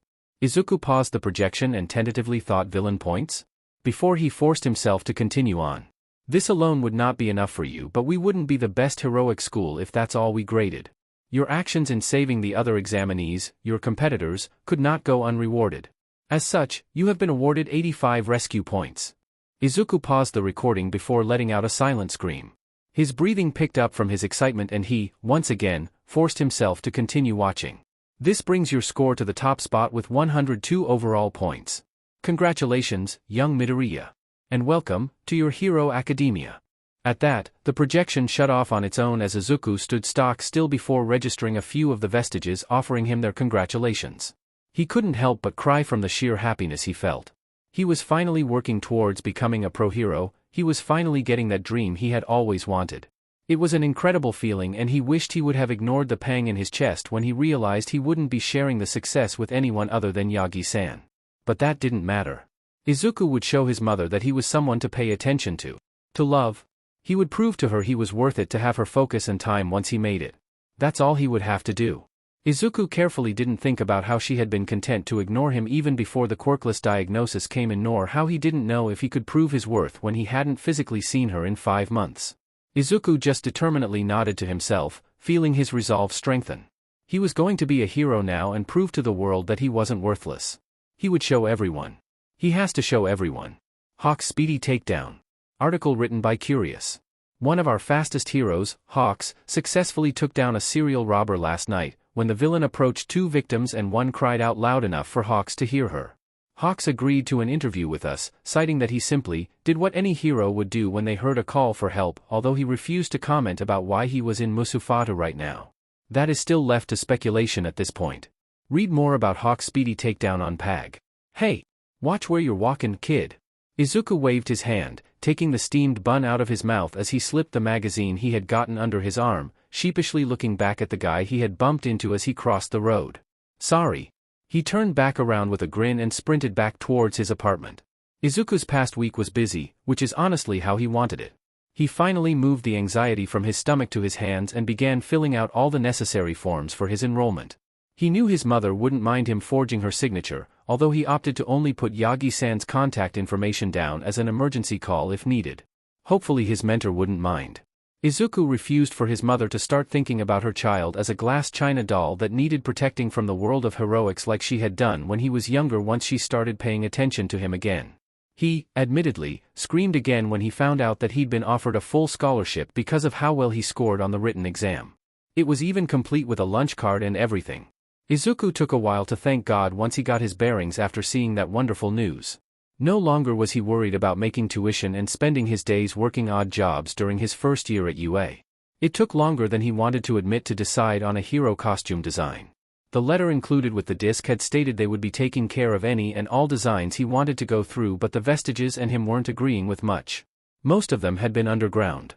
Izuku paused the projection and tentatively thought, villain points? Before he forced himself to continue on. This alone would not be enough for you, but we wouldn't be the best heroic school if that's all we graded. Your actions in saving the other examinees, your competitors, could not go unrewarded. As such, you have been awarded 85 rescue points. Izuku paused the recording before letting out a silent scream. His breathing picked up from his excitement and he, once again, forced himself to continue watching. This brings your score to the top spot with 102 overall points. Congratulations, young Midoriya. And welcome to your hero academia. At that, the projection shut off on its own as Izuku stood stock still before registering a few of the vestiges offering him their congratulations. He couldn't help but cry from the sheer happiness he felt. He was finally working towards becoming a pro hero, he was finally getting that dream he had always wanted. It was an incredible feeling and he wished he would have ignored the pang in his chest when he realized he wouldn't be sharing the success with anyone other than Yagi-san. But that didn't matter. Izuku would show his mother that he was someone to pay attention to love. He would prove to her he was worth it to have her focus and time once he made it. That's all he would have to do. Izuku carefully didn't think about how she had been content to ignore him even before the quirkless diagnosis came in, nor how he didn't know if he could prove his worth when he hadn't physically seen her in 5 months. Izuku just determinedly nodded to himself, feeling his resolve strengthen. He was going to be a hero now and prove to the world that he wasn't worthless. He would show everyone. He has to show everyone. Hawk's speedy takedown. Article written by Curious. One of our fastest heroes, Hawks, successfully took down a serial robber last night, when the villain approached 2 victims and one cried out loud enough for Hawks to hear her. Hawks agreed to an interview with us, citing that he simply did what any hero would do when they heard a call for help, although he refused to comment about why he was in Musufata right now. That is still left to speculation at this point. Read more about Hawk's speedy takedown on Pag. Hey! Watch where you're walking, kid. Izuku waved his hand, taking the steamed bun out of his mouth as he slipped the magazine he had gotten under his arm, sheepishly looking back at the guy he had bumped into as he crossed the road. Sorry. He turned back around with a grin and sprinted back towards his apartment. Izuku's past week was busy, which is honestly how he wanted it. He finally moved the anxiety from his stomach to his hands and began filling out all the necessary forms for his enrollment. He knew his mother wouldn't mind him forging her signature, although he opted to only put Yagi-san's contact information down as an emergency call if needed. Hopefully his mentor wouldn't mind. Izuku refused for his mother to start thinking about her child as a glass china doll that needed protecting from the world of heroics like she had done when he was younger once she started paying attention to him again. He, admittedly, screamed again when he found out that he'd been offered a full scholarship because of how well he scored on the written exam. It was even complete with a lunch card and everything. Izuku took a while to thank God once he got his bearings after seeing that wonderful news. No longer was he worried about making tuition and spending his days working odd jobs during his first year at UA. It took longer than he wanted to admit to decide on a hero costume design. The letter included with the disc had stated they would be taking care of any and all designs he wanted to go through, but the vestiges and him weren't agreeing with much. Most of them had been underground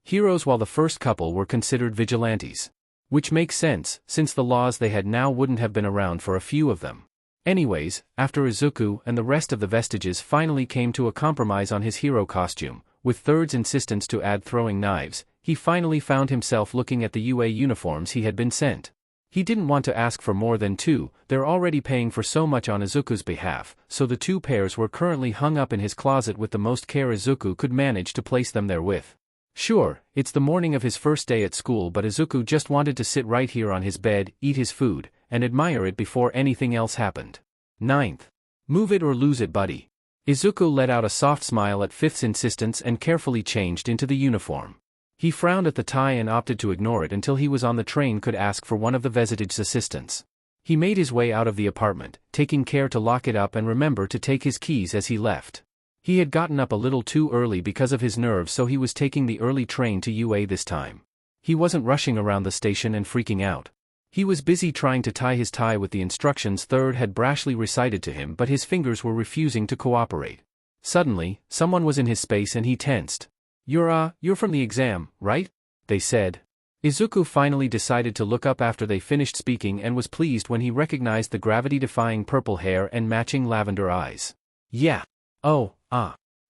heroes while the first couple were considered vigilantes. Which makes sense, since the laws they had now wouldn't have been around for a few of them. Anyways, after Izuku and the rest of the vestiges finally came to a compromise on his hero costume, with Third's insistence to add throwing knives, he finally found himself looking at the UA uniforms he had been sent. He didn't want to ask for more than 2, they're already paying for so much on Izuku's behalf, so the 2 pairs were currently hung up in his closet with the most care Izuku could manage to place them there with. Sure, it's the morning of his first day at school, but Izuku just wanted to sit right here on his bed, eat his food, and admire it before anything else happened. 9th. Move it or lose it, buddy. Izuku let out a soft smile at 5th's insistence and carefully changed into the uniform. He frowned at the tie and opted to ignore it until he was on the train could ask for one of the vestige's assistants. He made his way out of the apartment, taking care to lock it up and remember to take his keys as he left. He had gotten up a little too early because of his nerves, so he was taking the early train to UA this time. He wasn't rushing around the station and freaking out. He was busy trying to tie his tie with the instructions Third had brashly recited to him, but his fingers were refusing to cooperate. Suddenly, someone was in his space and he tensed. You're from the exam, right? They said. Izuku finally decided to look up after they finished speaking and was pleased when he recognized the gravity-defying purple hair and matching lavender eyes. Yeah. Oh,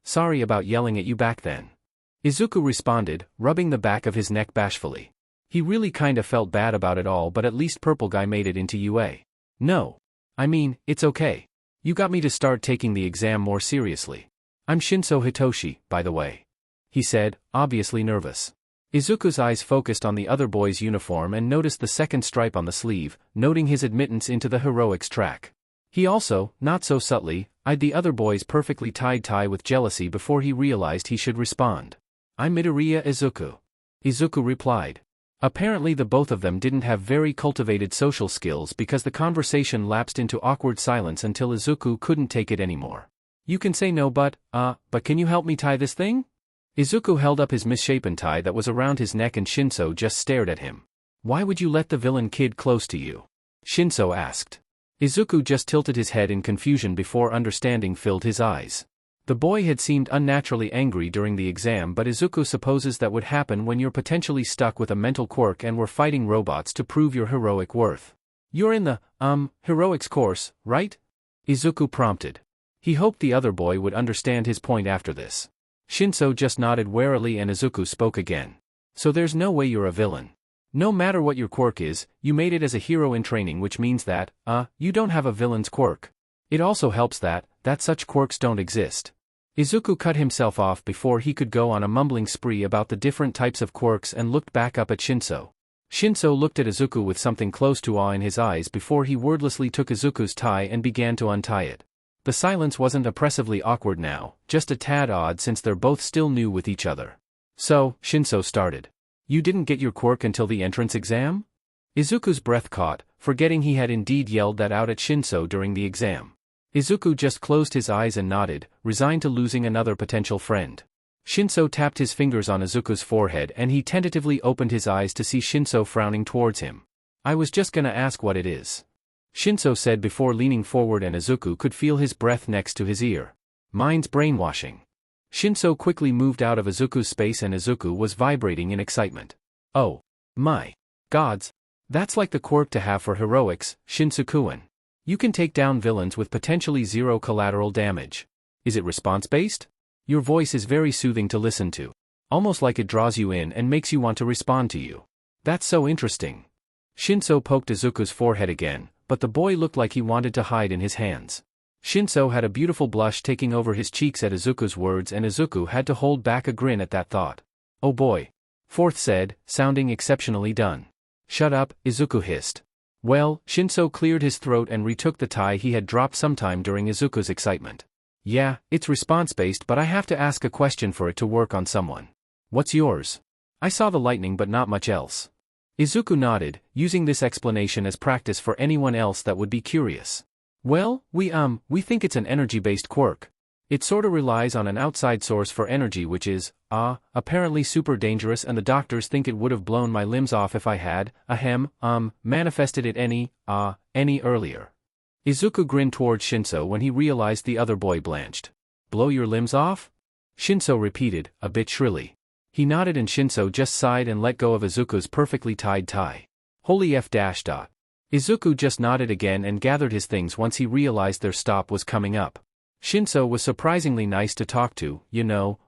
sorry about yelling at you back then. Izuku responded, rubbing the back of his neck bashfully. He really kinda felt bad about it all, but at least Purple Guy made it into UA. No. I mean, it's okay. You got me to start taking the exam more seriously. I'm Shinso Hitoshi, by the way. He said, obviously nervous. Izuku's eyes focused on the other boy's uniform and noticed the second stripe on the sleeve, noting his admittance into the heroics track. He also, not so subtly, eyed the other boy's perfectly tied tie with jealousy before he realized he should respond. I'm Midoriya Izuku. Izuku replied. Apparently the both of them didn't have very cultivated social skills because the conversation lapsed into awkward silence until Izuku couldn't take it anymore. You can say no but can you help me tie this thing? Izuku held up his misshapen tie that was around his neck and Shinso just stared at him. Why would you let the villain kid close to you? Shinso asked. Izuku just tilted his head in confusion before understanding filled his eyes. The boy had seemed unnaturally angry during the exam, but Izuku supposes that would happen when you're potentially stuck with a mental quirk and were fighting robots to prove your heroic worth. You're in the, heroics course, right? Izuku prompted. He hoped the other boy would understand his point after this. Shinso just nodded warily and Izuku spoke again. So there's no way you're a villain. No matter what your quirk is, you made it as a hero in training, which means that, you don't have a villain's quirk. It also helps that such quirks don't exist. Izuku cut himself off before he could go on a mumbling spree about the different types of quirks and looked back up at Shinso. Shinso looked at Izuku with something close to awe in his eyes before he wordlessly took Izuku's tie and began to untie it. The silence wasn't oppressively awkward now, just a tad odd since they're both still new with each other. So, Shinso started. You didn't get your quirk until the entrance exam? Izuku's breath caught, forgetting he had indeed yelled that out at Shinso during the exam. Izuku just closed his eyes and nodded, resigned to losing another potential friend. Shinso tapped his fingers on Izuku's forehead and he tentatively opened his eyes to see Shinso frowning towards him. I was just gonna ask what it is. Shinso said before leaning forward, and Izuku could feel his breath next to his ear. Mine's brainwashing. Shinso quickly moved out of Izuku's space and Izuku was vibrating in excitement. Oh my gods. That's like the quirk to have for heroics, Shinsukuin. You can take down villains with potentially zero collateral damage. Is it response-based? Your voice is very soothing to listen to. Almost like it draws you in and makes you want to respond to you. That's so interesting. Shinso poked Izuku's forehead again, but the boy looked like he wanted to hide in his hands. Shinso had a beautiful blush taking over his cheeks at Izuku's words, and Izuku had to hold back a grin at that thought. Oh boy. Fourth said, sounding exceptionally done. Shut up, Izuku hissed. Well, Shinso cleared his throat and retook the tie he had dropped sometime during Izuku's excitement. Yeah, it's response-based, but I have to ask a question for it to work on someone. What's yours? I saw the lightning but not much else. Izuku nodded, using this explanation as practice for anyone else that would be curious. Well, we think it's an energy-based quirk. It sorta relies on an outside source for energy, which is, apparently super dangerous, and the doctors think it would have blown my limbs off if I had, manifested it any earlier. Izuku grinned towards Shinso when he realized the other boy blanched. Blow your limbs off? Shinso repeated, a bit shrilly. He nodded and Shinso just sighed and let go of Izuku's perfectly tied tie. Holy F-. Izuku just nodded again and gathered his things once he realized their stop was coming up. Shinso was surprisingly nice to talk to,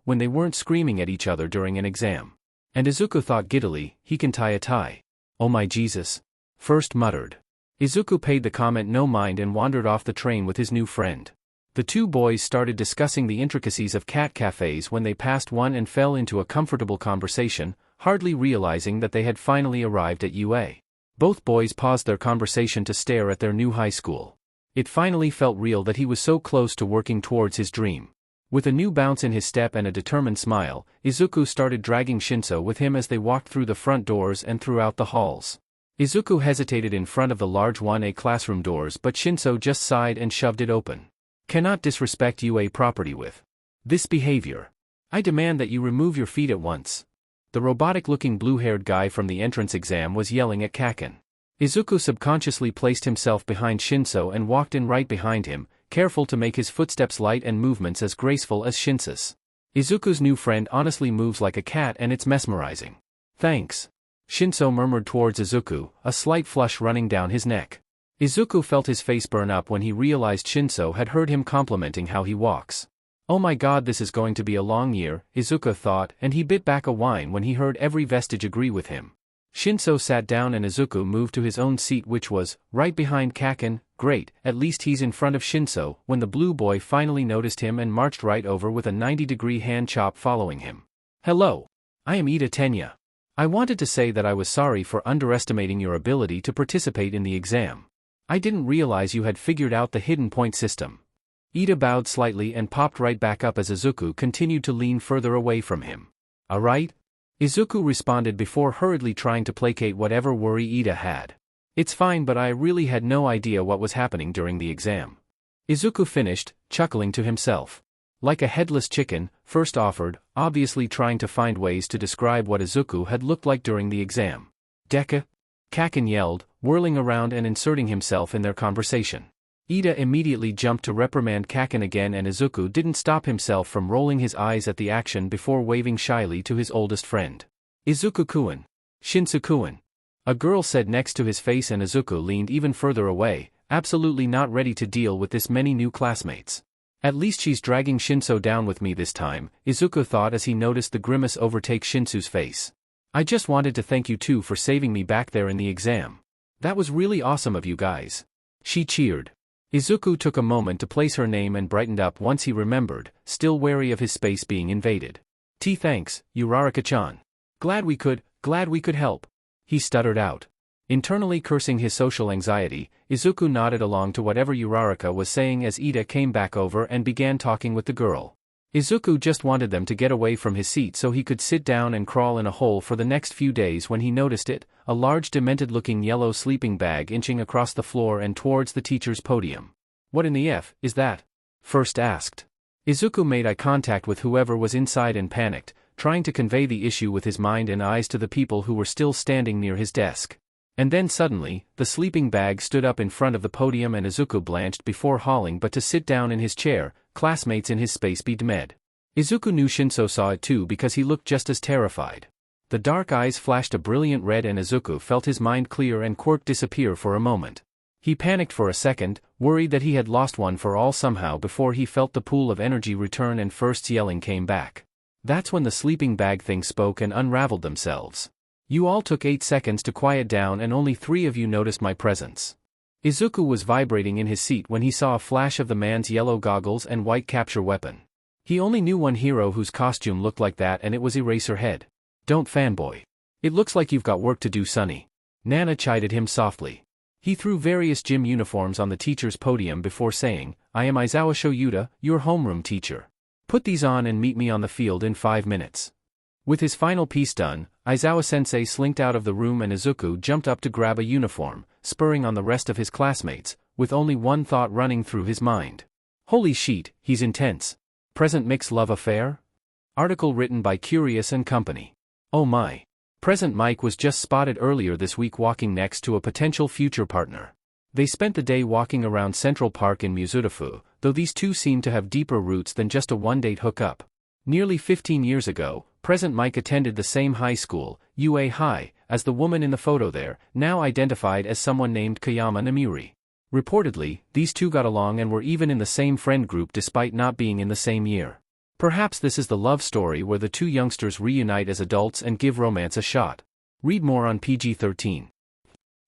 when they weren't screaming at each other during an exam. And Izuku thought giddily, he can tie a tie. Oh my Jesus. First muttered. Izuku paid the comment no mind and wandered off the train with his new friend. The two boys started discussing the intricacies of cat cafes when they passed one and fell into a comfortable conversation, hardly realizing that they had finally arrived at UA. Both boys paused their conversation to stare at their new high school. It finally felt real that he was so close to working towards his dream. With a new bounce in his step and a determined smile, Izuku started dragging Shinso with him as they walked through the front doors and throughout the halls. Izuku hesitated in front of the large 1A classroom doors, but Shinso just sighed and shoved it open. Cannot disrespect UA property with this behavior. I demand that you remove your feet at once. The robotic-looking blue-haired guy from the entrance exam was yelling at Kaken. Izuku subconsciously placed himself behind Shinso and walked in right behind him, careful to make his footsteps light and movements as graceful as Shinso's. Izuku's new friend honestly moves like a cat and it's mesmerizing. Thanks. Shinso murmured towards Izuku, a slight flush running down his neck. Izuku felt his face burn up when he realized Shinso had heard him complimenting how he walks. Oh my god, this is going to be a long year, Izuku thought, and he bit back a whine when he heard every vestige agree with him. Shinso sat down and Izuku moved to his own seat, which was right behind Kaken. Great, at least he's in front of Shinso, when the blue boy finally noticed him and marched right over with a 90-degree hand chop following him. Hello. I am Ida Tenya. I wanted to say that I was sorry for underestimating your ability to participate in the exam. I didn't realize you had figured out the hidden point system. Ida bowed slightly and popped right back up as Izuku continued to lean further away from him. Alright? Izuku responded before hurriedly trying to placate whatever worry Ida had. It's fine, but I really had no idea what was happening during the exam. Izuku finished, chuckling to himself. Like a headless chicken, first offered, obviously trying to find ways to describe what Izuku had looked like during the exam. Deku? Kaken yelled, whirling around and inserting himself in their conversation. Ida immediately jumped to reprimand Kaken again, and Izuku didn't stop himself from rolling his eyes at the action before waving shyly to his oldest friend. Izuku-kun. Shinsu-kun. A girl said next to his face, and Izuku leaned even further away, absolutely not ready to deal with this many new classmates. At least she's dragging Shinso down with me this time, Izuku thought as he noticed the grimace overtake Shinsu's face. I just wanted to thank you two for saving me back there in the exam. That was really awesome of you guys. She cheered. Izuku took a moment to place her name and brightened up once he remembered, still wary of his space being invaded. Thanks, Uraraka-chan. Glad we could help. He stuttered out. Internally cursing his social anxiety, Izuku nodded along to whatever Uraraka was saying as Ida came back over and began talking with the girl. Izuku just wanted them to get away from his seat so he could sit down and crawl in a hole for the next few days when he noticed it, a large demented-looking yellow sleeping bag inching across the floor and towards the teacher's podium. What in the F is that? First asked. Izuku made eye contact with whoever was inside and panicked, trying to convey the issue with his mind and eyes to the people who were still standing near his desk. And then suddenly, the sleeping bag stood up in front of the podium and Izuku blanched before hauling but to sit down in his chair, classmates in his space med. Izuku knew Shinso saw it too because he looked just as terrified. The dark eyes flashed a brilliant red and Izuku felt his mind clear and quirk disappear for a moment. He panicked for a second, worried that he had lost one for all somehow before he felt the pool of energy return and first yelling came back. That's when the sleeping bag thing spoke and unraveled themselves. You all took 8 seconds to quiet down and only 3 of you noticed my presence. Izuku was vibrating in his seat when he saw a flash of the man's yellow goggles and white capture weapon. He only knew one hero whose costume looked like that and it was Eraserhead. Don't fanboy. It looks like you've got work to do, Sonny. Nana chided him softly. He threw various gym uniforms on the teacher's podium before saying, I am Aizawa Shoyuta, your homeroom teacher. Put these on and meet me on the field in 5 minutes. With his final piece done, Aizawa-sensei slinked out of the room and Izuku jumped up to grab a uniform, spurring on the rest of his classmates, with only one thought running through his mind. Holy shit, he's intense. Present mixed love affair? Article written by Curious and Company. Oh my. Present Mike was just spotted earlier this week walking next to a potential future partner. They spent the day walking around Central Park in Muzurafu, though these two seemed to have deeper roots than just a one-date hookup. Nearly 15 years ago, Present Mike attended the same high school, UA High, as the woman in the photo there, now identified as someone named Kayama Namiri. Reportedly, these two got along and were even in the same friend group despite not being in the same year. Perhaps this is the love story where the two youngsters reunite as adults and give romance a shot. Read more on PG-13.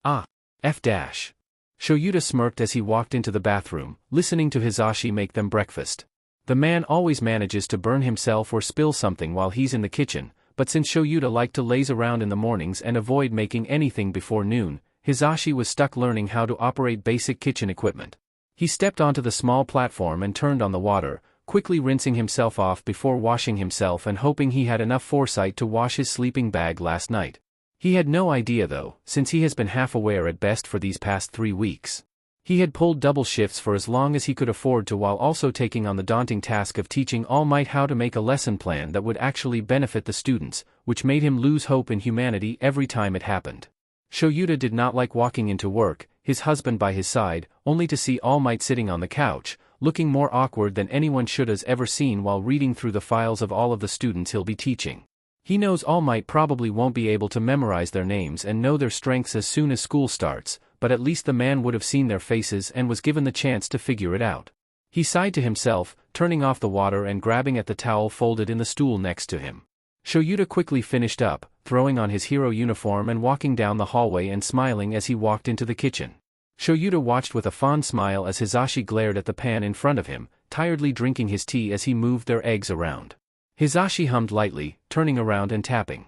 F-. Shoyuta smirked as he walked into the bathroom, listening to Hisashi make them breakfast. The man always manages to burn himself or spill something while he's in the kitchen, but since Shoyuta liked to laze around in the mornings and avoid making anything before noon, Hisashi was stuck learning how to operate basic kitchen equipment. He stepped onto the small platform and turned on the water, quickly rinsing himself off before washing himself and hoping he had enough foresight to wash his sleeping bag last night. He had no idea though, since he has been half aware at best for these past 3 weeks. He had pulled double shifts for as long as he could afford to while also taking on the daunting task of teaching All Might how to make a lesson plan that would actually benefit the students, which made him lose hope in humanity every time it happened. Shoyuta did not like walking into work, his husband by his side, only to see All Might sitting on the couch, looking more awkward than anyone should has ever seen while reading through the files of all of the students he'll be teaching. He knows All Might probably won't be able to memorize their names and know their strengths as soon as school starts, but at least the man would have seen their faces and was given the chance to figure it out. He sighed to himself, turning off the water and grabbing at the towel folded in the stool next to him. Shoyuta quickly finished up, throwing on his hero uniform and walking down the hallway and smiling as he walked into the kitchen. Shoyuta watched with a fond smile as Hisashi glared at the pan in front of him, tiredly drinking his tea as he moved their eggs around. Hisashi hummed lightly, turning around and tapping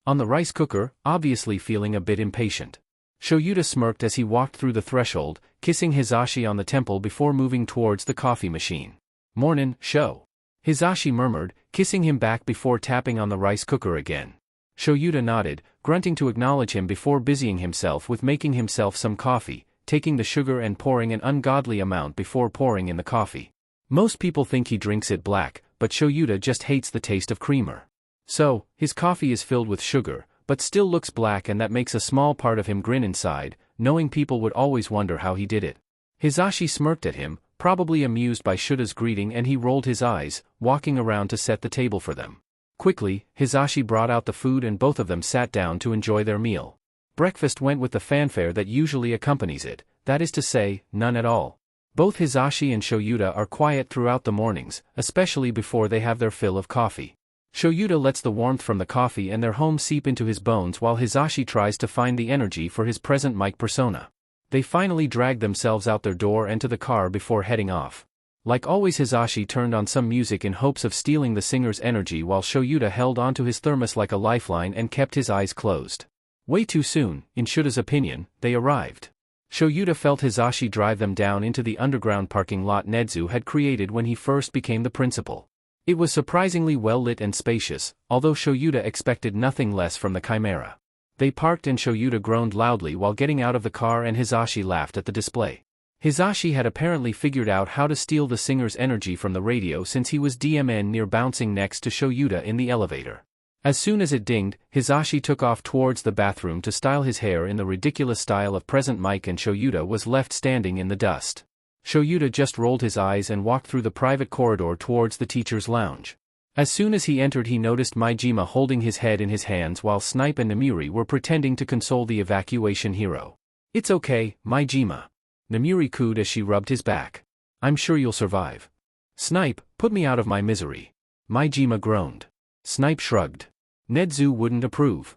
on the rice cooker, obviously feeling a bit impatient. Shoyuta smirked as he walked through the threshold, kissing Hisashi on the temple before moving towards the coffee machine. Mornin', Sho. Hisashi murmured, kissing him back before tapping on the rice cooker again. Shoyuta nodded, grunting to acknowledge him before busying himself with making himself some coffee, taking the sugar and pouring an ungodly amount before pouring in the coffee. Most people think he drinks it black, but Shoyuta just hates the taste of creamer. So, his coffee is filled with sugar, but still looks black, and that makes a small part of him grin inside, knowing people would always wonder how he did it. Hisashi smirked at him, probably amused by Shuta's greeting, and he rolled his eyes, walking around to set the table for them. Quickly, Hisashi brought out the food and both of them sat down to enjoy their meal. Breakfast went with the fanfare that usually accompanies it, that is to say, none at all. Both Hisashi and Shoyuta are quiet throughout the mornings, especially before they have their fill of coffee. Shoyuta lets the warmth from the coffee and their home seep into his bones while Hisashi tries to find the energy for his present Mike persona. They finally drag themselves out their door and to the car before heading off. Like always, Hisashi turned on some music in hopes of stealing the singer's energy while Shoyuta held onto his thermos like a lifeline and kept his eyes closed. Way too soon, in Shuta's opinion, they arrived. Shoyuta felt Hisashi drive them down into the underground parking lot Nedzu had created when he first became the principal. It was surprisingly well lit and spacious, although Shoyuta expected nothing less from the chimera. They parked and Shoyuta groaned loudly while getting out of the car and Hisashi laughed at the display. Hisashi had apparently figured out how to steal the singer's energy from the radio since he was DMN near bouncing next to Shoyuta in the elevator. As soon as it dinged, Hisashi took off towards the bathroom to style his hair in the ridiculous style of present Mike, and Shoyuta was left standing in the dust. Shoyuta just rolled his eyes and walked through the private corridor towards the teacher's lounge. As soon as he entered, he noticed Maijima holding his head in his hands while Snipe and Namiri were pretending to console the evacuation hero. "It's okay, Maijima." Namiri cooed as she rubbed his back. "I'm sure you'll survive." "Snipe, put me out of my misery." Maijima groaned. Snipe shrugged. Nedzu wouldn't approve.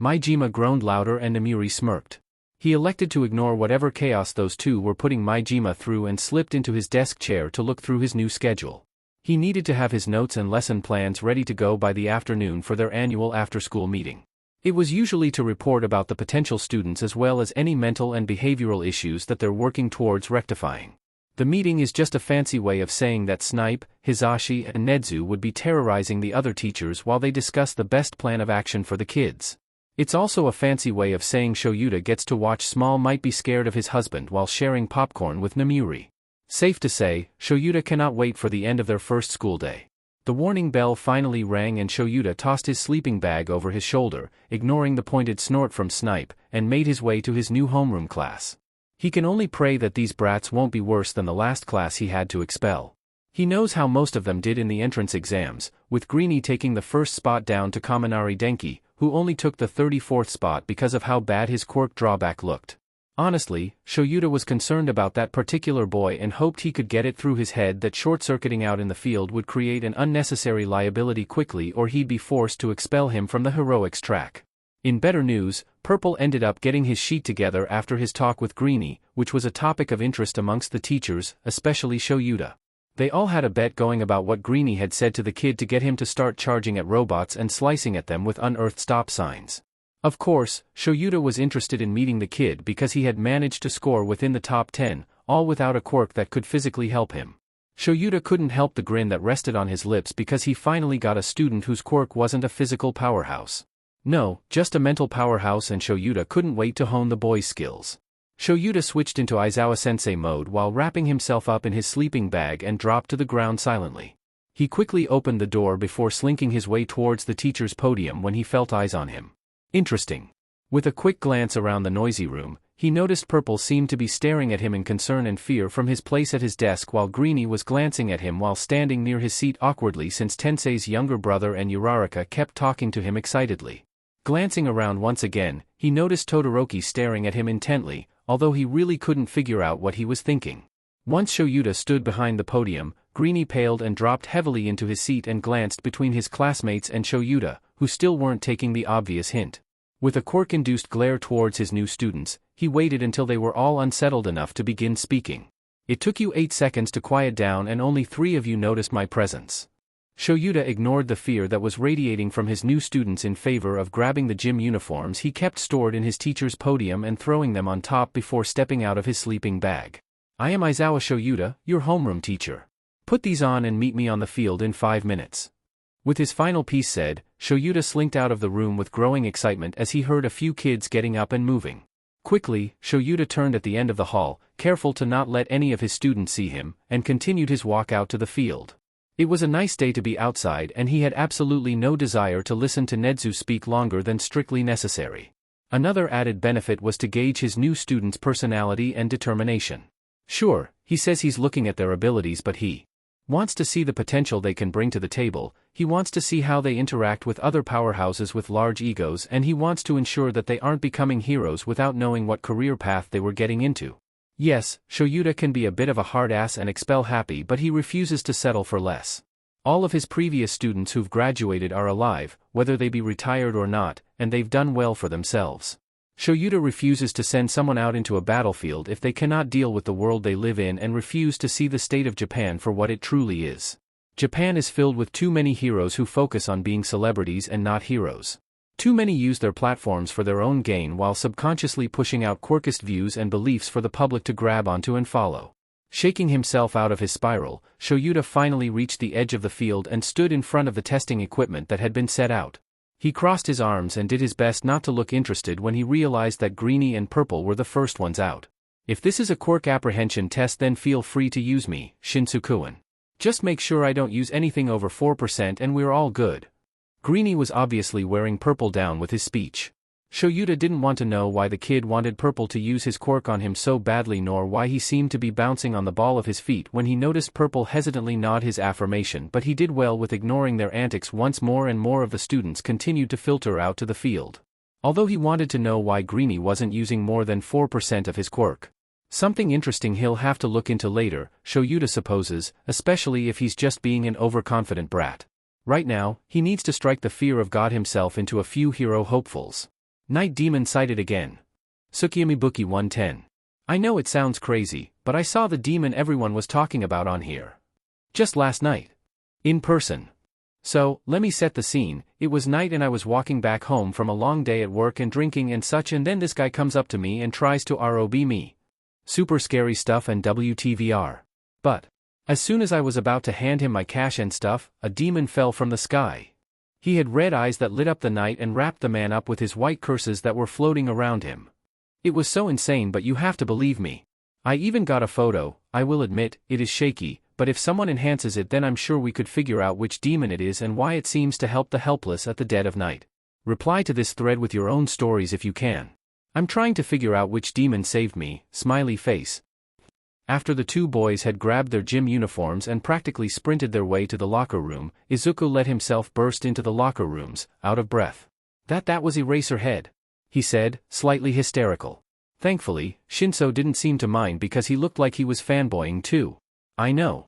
Maijima groaned louder and Namiri smirked. He elected to ignore whatever chaos those two were putting Maijima through and slipped into his desk chair to look through his new schedule. He needed to have his notes and lesson plans ready to go by the afternoon for their annual after-school meeting. It was usually to report about the potential students as well as any mental and behavioral issues that they're working towards rectifying. The meeting is just a fancy way of saying that Snipe, Hisashi, and Nedzu would be terrorizing the other teachers while they discuss the best plan of action for the kids. It's also a fancy way of saying Shoyuta gets to watch Small might be scared of his husband while sharing popcorn with Namiri. Safe to say, Shoyuta cannot wait for the end of their first school day. The warning bell finally rang and Shoyuta tossed his sleeping bag over his shoulder, ignoring the pointed snort from Snipe, and made his way to his new homeroom class. He can only pray that these brats won't be worse than the last class he had to expel. He knows how most of them did in the entrance exams, with Greenie taking the first spot down to Kaminari Denki, who only took the 34th spot because of how bad his quirk drawback looked. Honestly, Shoyuta was concerned about that particular boy and hoped he could get it through his head that short-circuiting out in the field would create an unnecessary liability quickly, or he'd be forced to expel him from the heroics track. In better news, Purple ended up getting his sheet together after his talk with Greenie, which was a topic of interest amongst the teachers, especially Shoyuta. They all had a bet going about what Greenie had said to the kid to get him to start charging at robots and slicing at them with unearthed stop signs. Of course, Shoyuta was interested in meeting the kid because he had managed to score within the top 10, all without a quirk that could physically help him. Shoyuta couldn't help the grin that rested on his lips because he finally got a student whose quirk wasn't a physical powerhouse. No, just a mental powerhouse, and Shoyuta couldn't wait to hone the boy's skills. Shoyuta switched into Aizawa-sensei mode while wrapping himself up in his sleeping bag and dropped to the ground silently. He quickly opened the door before slinking his way towards the teacher's podium when he felt eyes on him. Interesting. With a quick glance around the noisy room, he noticed Purple seemed to be staring at him in concern and fear from his place at his desk, while Greenie was glancing at him while standing near his seat awkwardly since Tensei's younger brother and Uraraka kept talking to him excitedly. Glancing around once again, he noticed Todoroki staring at him intently, although he really couldn't figure out what he was thinking. Once Shoyuta stood behind the podium, Greenie paled and dropped heavily into his seat and glanced between his classmates and Shoyuta, who still weren't taking the obvious hint. With a quirk-induced glare towards his new students, he waited until they were all unsettled enough to begin speaking. "It took you 8 seconds to quiet down and only 3 of you noticed my presence." Shoyuta ignored the fear that was radiating from his new students in favor of grabbing the gym uniforms he kept stored in his teacher's podium and throwing them on top before stepping out of his sleeping bag. "I am Aizawa Shoyuta, your homeroom teacher. Put these on and meet me on the field in 5 minutes. With his final piece said, Shoyuta slinked out of the room with growing excitement as he heard a few kids getting up and moving. Quickly, Shoyuta turned at the end of the hall, careful to not let any of his students see him, and continued his walk out to the field. It was a nice day to be outside and he had absolutely no desire to listen to Nedzu speak longer than strictly necessary. Another added benefit was to gauge his new students' personality and determination. Sure, he says he's looking at their abilities, but he wants to see the potential they can bring to the table, he wants to see how they interact with other powerhouses with large egos, and he wants to ensure that they aren't becoming heroes without knowing what career path they were getting into. Yes, Shoyuta can be a bit of a hard ass and expel happy, but he refuses to settle for less. All of his previous students who've graduated are alive, whether they be retired or not, and they've done well for themselves. Shoyuta refuses to send someone out into a battlefield if they cannot deal with the world they live in and refuse to see the state of Japan for what it truly is. Japan is filled with too many heroes who focus on being celebrities and not heroes. Too many use their platforms for their own gain while subconsciously pushing out quirkist views and beliefs for the public to grab onto and follow. Shaking himself out of his spiral, Shoyuta finally reached the edge of the field and stood in front of the testing equipment that had been set out. He crossed his arms and did his best not to look interested when he realized that Greeny and Purple were the first ones out. If this is a quirk apprehension test, then feel free to use me, Shinsu-kun. Just make sure I don't use anything over 4% and we're all good. Greeny was obviously wearing Purple down with his speech. Shoyuta didn't want to know why the kid wanted Purple to use his quirk on him so badly, nor why he seemed to be bouncing on the ball of his feet when he noticed Purple hesitantly nod his affirmation, but he did well with ignoring their antics once more and more of the students continued to filter out to the field. Although he wanted to know why Greeny wasn't using more than 4% of his quirk. Something interesting he'll have to look into later, Shoyuta supposes, especially if he's just being an overconfident brat. Right now, he needs to strike the fear of God himself into a few hero hopefuls. Night Demon sighted again. Tsukiyamibuki 110. I know it sounds crazy, but I saw the demon everyone was talking about on here. Just last night. In person. So, let me set the scene. It was night and I was walking back home from a long day at work and drinking and such, and then this guy comes up to me and tries to rob me. Super scary stuff and WTVR. But as soon as I was about to hand him my cash and stuff, a demon fell from the sky. He had red eyes that lit up the night and wrapped the man up with his white curses that were floating around him. It was so insane, but you have to believe me. I even got a photo. I will admit, it is shaky, but if someone enhances it then I'm sure we could figure out which demon it is and why it seems to help the helpless at the dead of night. Reply to this thread with your own stories if you can. I'm trying to figure out which demon saved me, smiley face. After the two boys had grabbed their gym uniforms and practically sprinted their way to the locker room, Izuku let himself burst into the locker rooms, out of breath. That was Eraserhead, he said, slightly hysterical. Thankfully, Shinso didn't seem to mind because he looked like he was fanboying too. I know,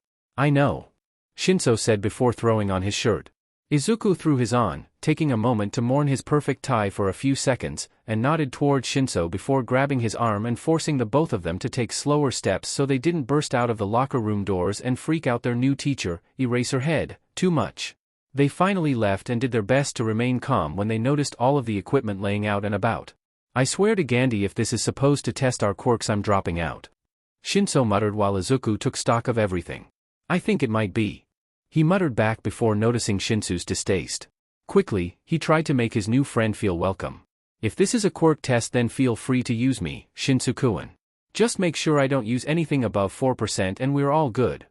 Shinso said before throwing on his shirt. Izuku threw his on, taking a moment to mourn his perfect tie for a few seconds, and nodded toward Shinso before grabbing his arm and forcing the both of them to take slower steps so they didn't burst out of the locker room doors and freak out their new teacher, Eraserhead, too much. They finally left and did their best to remain calm when they noticed all of the equipment laying out and about. I swear to Gandhi if this is supposed to test our quirks I'm dropping out. Shinso muttered while Izuku took stock of everything. I think it might be. He muttered back before noticing Shinsu's distaste. Quickly, he tried to make his new friend feel welcome. If this is a quirk test then feel free to use me, Shinsu-kun. Just make sure I don't use anything above 4% and we're all good.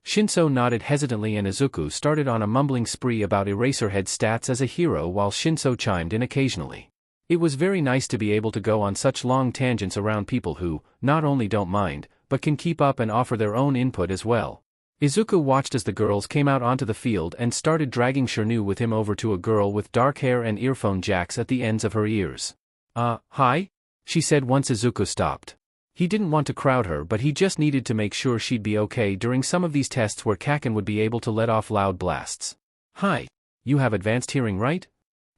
Shinso nodded hesitantly and Izuku started on a mumbling spree about Eraserhead's stats as a hero while Shinso chimed in occasionally. It was very nice to be able to go on such long tangents around people who, not only don't mind, but can keep up and offer their own input as well. Izuku watched as the girls came out onto the field and started dragging Shirnu with him over to a girl with dark hair and earphone jacks at the ends of her ears. Hi? She said once Izuku stopped. He didn't want to crowd her, but he just needed to make sure she'd be okay during some of these tests where Kaken would be able to let off loud blasts. Hi. You have advanced hearing, right?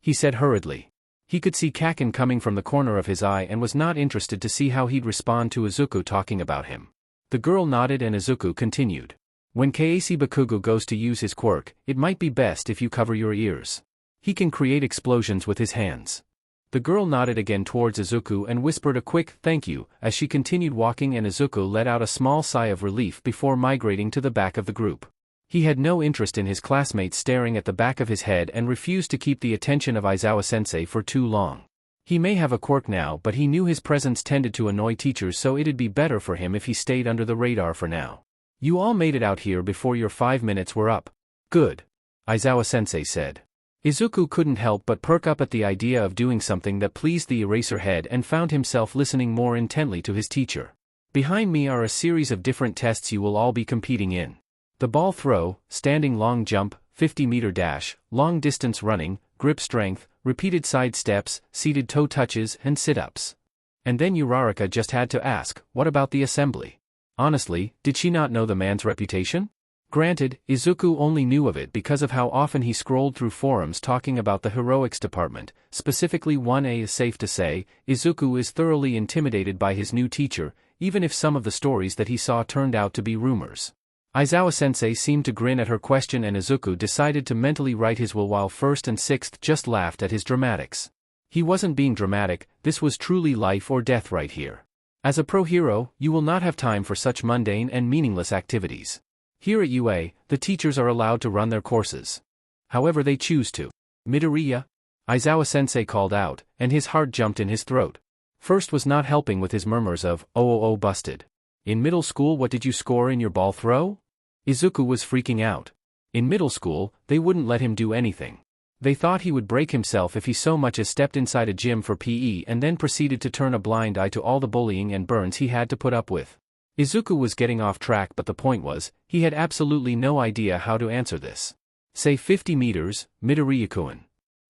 He said hurriedly. He could see Kaken coming from the corner of his eye and was not interested to see how he'd respond to Izuku talking about him. The girl nodded and Izuku continued. When Kaisi Bakugo goes to use his quirk, it might be best if you cover your ears. He can create explosions with his hands. The girl nodded again towards Izuku and whispered a quick thank you as she continued walking, and Izuku let out a small sigh of relief before migrating to the back of the group. He had no interest in his classmates staring at the back of his head and refused to keep the attention of Aizawa-sensei for too long. He may have a quirk now, but he knew his presence tended to annoy teachers, so it'd be better for him if he stayed under the radar for now. You all made it out here before your 5 minutes were up. Good. Aizawa-sensei said. Izuku couldn't help but perk up at the idea of doing something that pleased the Eraserhead and found himself listening more intently to his teacher. Behind me are a series of different tests you will all be competing in. The ball throw, standing long jump, 50-meter dash, long distance running, grip strength, repeated side steps, seated toe touches, and sit-ups. And then Uraraka just had to ask, what about the assembly? Honestly, did she not know the man's reputation? Granted, Izuku only knew of it because of how often he scrolled through forums talking about the heroics department, specifically 1A. Is safe to say, Izuku is thoroughly intimidated by his new teacher, even if some of the stories that he saw turned out to be rumors. Aizawa-sensei seemed to grin at her question and Izuku decided to mentally write his will while 1st and 6th just laughed at his dramatics. He wasn't being dramatic, this was truly life or death right here. As a pro hero, you will not have time for such mundane and meaningless activities. Here at UA, the teachers are allowed to run their courses. However they choose to. Midoriya? Aizawa-sensei called out, and his heart jumped in his throat. First was not helping with his murmurs of, oh busted. In middle school what did you score in your ball throw? Izuku was freaking out. In middle school, they wouldn't let him do anything. They thought he would break himself if he so much as stepped inside a gym for PE and then proceeded to turn a blind eye to all the bullying and burns he had to put up with. Izuku was getting off track but the point was, he had absolutely no idea how to answer this. Say 50 meters, Midoriya-kun.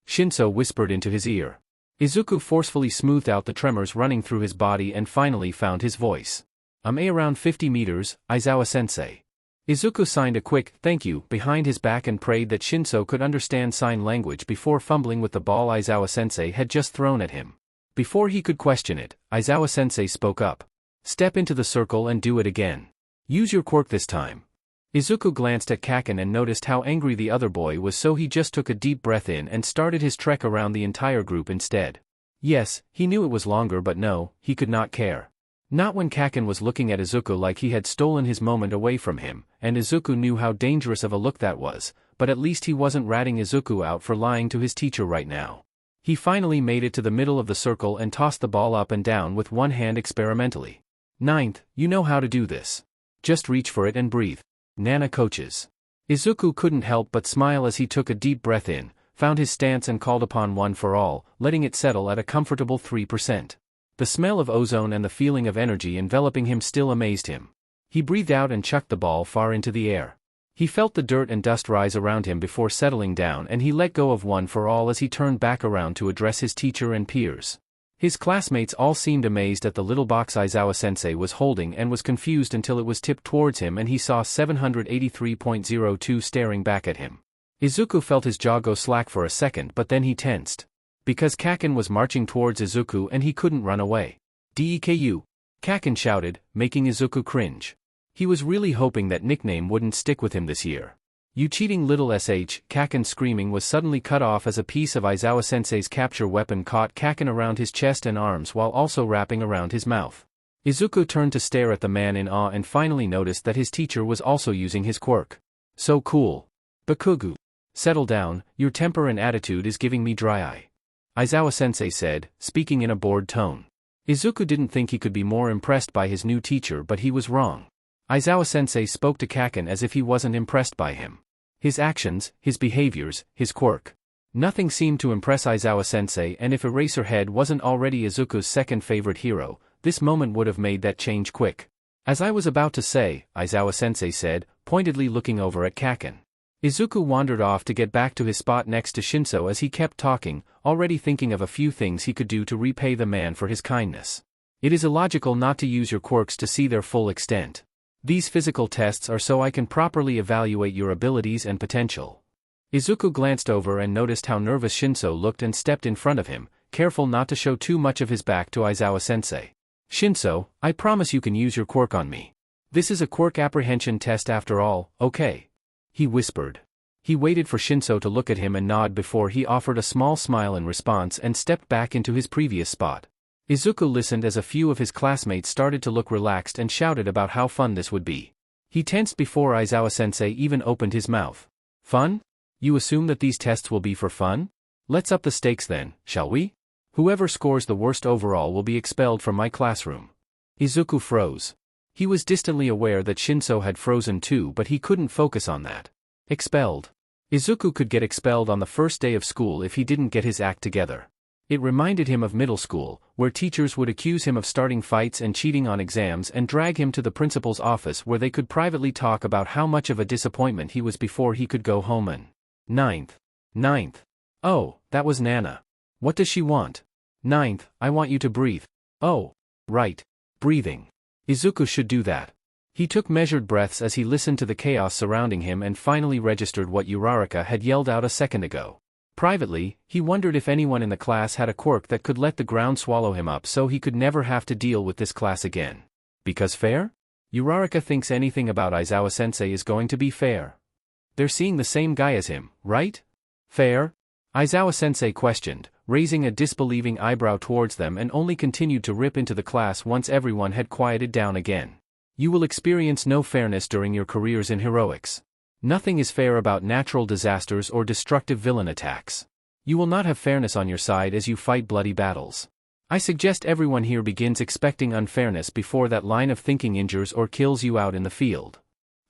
Shinso whispered into his ear. Izuku forcefully smoothed out the tremors running through his body and finally found his voice. Around 50 meters, Aizawa-sensei. Izuku signed a quick, thank you, behind his back and prayed that Shinso could understand sign language before fumbling with the ball Aizawa-sensei had just thrown at him. Before he could question it, Aizawa-sensei spoke up. Step into the circle and do it again. Use your quirk this time. Izuku glanced at Kaken and noticed how angry the other boy was, so he just took a deep breath in and started his trek around the entire group instead. Yes, he knew it was longer but no, he could not care. Not when Kaken was looking at Izuku like he had stolen his moment away from him, and Izuku knew how dangerous of a look that was, but at least he wasn't ratting Izuku out for lying to his teacher right now. He finally made it to the middle of the circle and tossed the ball up and down with one hand experimentally. Ninth, you know how to do this. Just reach for it and breathe. Nana coaches. Izuku couldn't help but smile as he took a deep breath in, found his stance and called upon one for all, letting it settle at a comfortable 3%. The smell of ozone and the feeling of energy enveloping him still amazed him. He breathed out and chucked the ball far into the air. He felt the dirt and dust rise around him before settling down and he let go of one for all as he turned back around to address his teacher and peers. His classmates all seemed amazed at the little box Aizawa-sensei was holding and was confused until it was tipped towards him and he saw 783.02 staring back at him. Izuku felt his jaw go slack for a second but then he tensed. Because Kaken was marching towards Izuku and he couldn't run away. Deku! Kaken shouted, making Izuku cringe. He was really hoping that nickname wouldn't stick with him this year. You cheating little sh, Kaken's screaming was suddenly cut off as a piece of Aizawa-sensei's capture weapon caught Kaken around his chest and arms while also wrapping around his mouth. Izuku turned to stare at the man in awe and finally noticed that his teacher was also using his quirk. So cool. Bakugu. Settle down, your temper and attitude is giving me dry eye. Aizawa-sensei said, speaking in a bored tone. Izuku didn't think he could be more impressed by his new teacher but he was wrong. Aizawa-sensei spoke to Kaken as if he wasn't impressed by him. His actions, his behaviors, his quirk. Nothing seemed to impress Aizawa-sensei and if Eraserhead wasn't already Izuku's second favorite hero, this moment would have made that change quick. As I was about to say, Aizawa-sensei said, pointedly looking over at Kaken. Izuku wandered off to get back to his spot next to Shinso as he kept talking, already thinking of a few things he could do to repay the man for his kindness. It is illogical not to use your quirks to see their full extent. These physical tests are so I can properly evaluate your abilities and potential. Izuku glanced over and noticed how nervous Shinso looked and stepped in front of him, careful not to show too much of his back to Aizawa-sensei. Shinso, I promise you can use your quirk on me. This is a quirk apprehension test after all, okay? He whispered. He waited for Shinso to look at him and nod before he offered a small smile in response and stepped back into his previous spot. Izuku listened as a few of his classmates started to look relaxed and shouted about how fun this would be. He tensed before Aizawa-sensei even opened his mouth. Fun? You assume that these tests will be for fun? Let's up the stakes then, shall we? Whoever scores the worst overall will be expelled from my classroom. Izuku froze. He was distantly aware that Shinso had frozen too but he couldn't focus on that. Expelled. Izuku could get expelled on the first day of school if he didn't get his act together. It reminded him of middle school, where teachers would accuse him of starting fights and cheating on exams and drag him to the principal's office where they could privately talk about how much of a disappointment he was before he could go home and... Ninth. Oh, that was Nana. What does she want? Ninth, I want you to breathe. Oh, right. Breathing. Izuku should do that. He took measured breaths as he listened to the chaos surrounding him and finally registered what Uraraka had yelled out a second ago. Privately, he wondered if anyone in the class had a quirk that could let the ground swallow him up so he could never have to deal with this class again. Because fair? Uraraka thinks anything about Aizawa-sensei is going to be fair. They're seeing the same guy as him, right? Fair? Aizawa-sensei questioned, raising a disbelieving eyebrow towards them, and only continued to rip into the class once everyone had quieted down again. You will experience no fairness during your careers in heroics. Nothing is fair about natural disasters or destructive villain attacks. You will not have fairness on your side as you fight bloody battles. I suggest everyone here begins expecting unfairness before that line of thinking injures or kills you out in the field.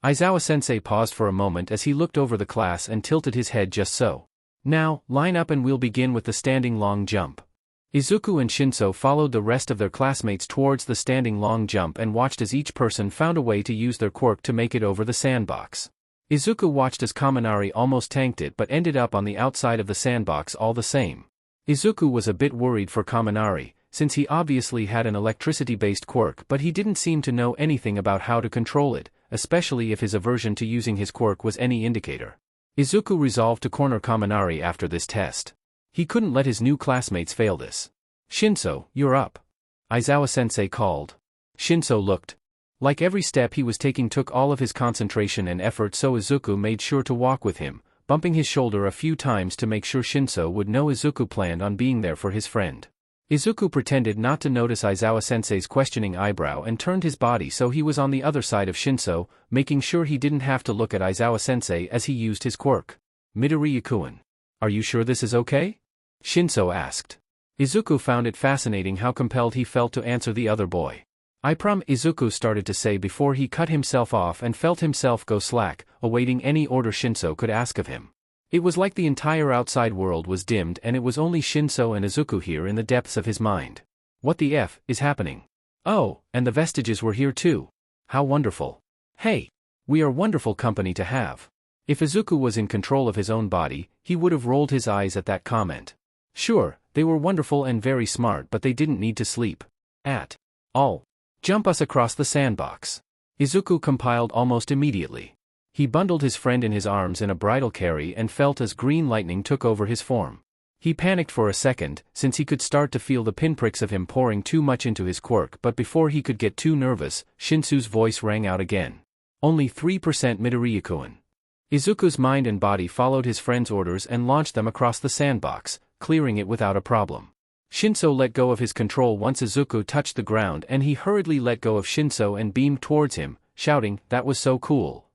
Aizawa-sensei paused for a moment as he looked over the class and tilted his head just so. Now, line up and we'll begin with the standing long jump. Izuku and Shinso followed the rest of their classmates towards the standing long jump and watched as each person found a way to use their quirk to make it over the sandbox. Izuku watched as Kaminari almost tanked it but ended up on the outside of the sandbox all the same. Izuku was a bit worried for Kaminari, since he obviously had an electricity-based quirk, but he didn't seem to know anything about how to control it, especially if his aversion to using his quirk was any indicator. Izuku resolved to corner Kaminari after this test. He couldn't let his new classmates fail this. Shinso, you're up. Aizawa-sensei called. Shinso looked. Like every step he was taking took all of his concentration and effort, so Izuku made sure to walk with him, bumping his shoulder a few times to make sure Shinso would know Izuku planned on being there for his friend. Izuku pretended not to notice Aizawa-sensei's questioning eyebrow and turned his body so he was on the other side of Shinso, making sure he didn't have to look at Aizawa-sensei as he used his quirk. Midoriya-kun. Are you sure this is okay? Shinso asked. Izuku found it fascinating how compelled he felt to answer the other boy. Izuku started to say before he cut himself off and felt himself go slack, awaiting any order Shinso could ask of him. It was like the entire outside world was dimmed and it was only Shinso and Izuku here in the depths of his mind. What the F is happening? Oh, and the vestiges were here too. How wonderful. Hey! We are wonderful company to have. If Izuku was in control of his own body, he would have rolled his eyes at that comment. Sure, they were wonderful and very smart, but they didn't need to sleep. At all. Jump us across the sandbox. Izuku compiled almost immediately. He bundled his friend in his arms in a bridal carry and felt as green lightning took over his form. He panicked for a second, since he could start to feel the pinpricks of him pouring too much into his quirk, but before he could get too nervous, Shinsu's voice rang out again. Only 3% Midoriya-kun. Izuku's mind and body followed his friend's orders and launched them across the sandbox, clearing it without a problem. Shinso let go of his control once Izuku touched the ground, and he hurriedly let go of Shinso and beamed towards him, shouting, "That was so cool."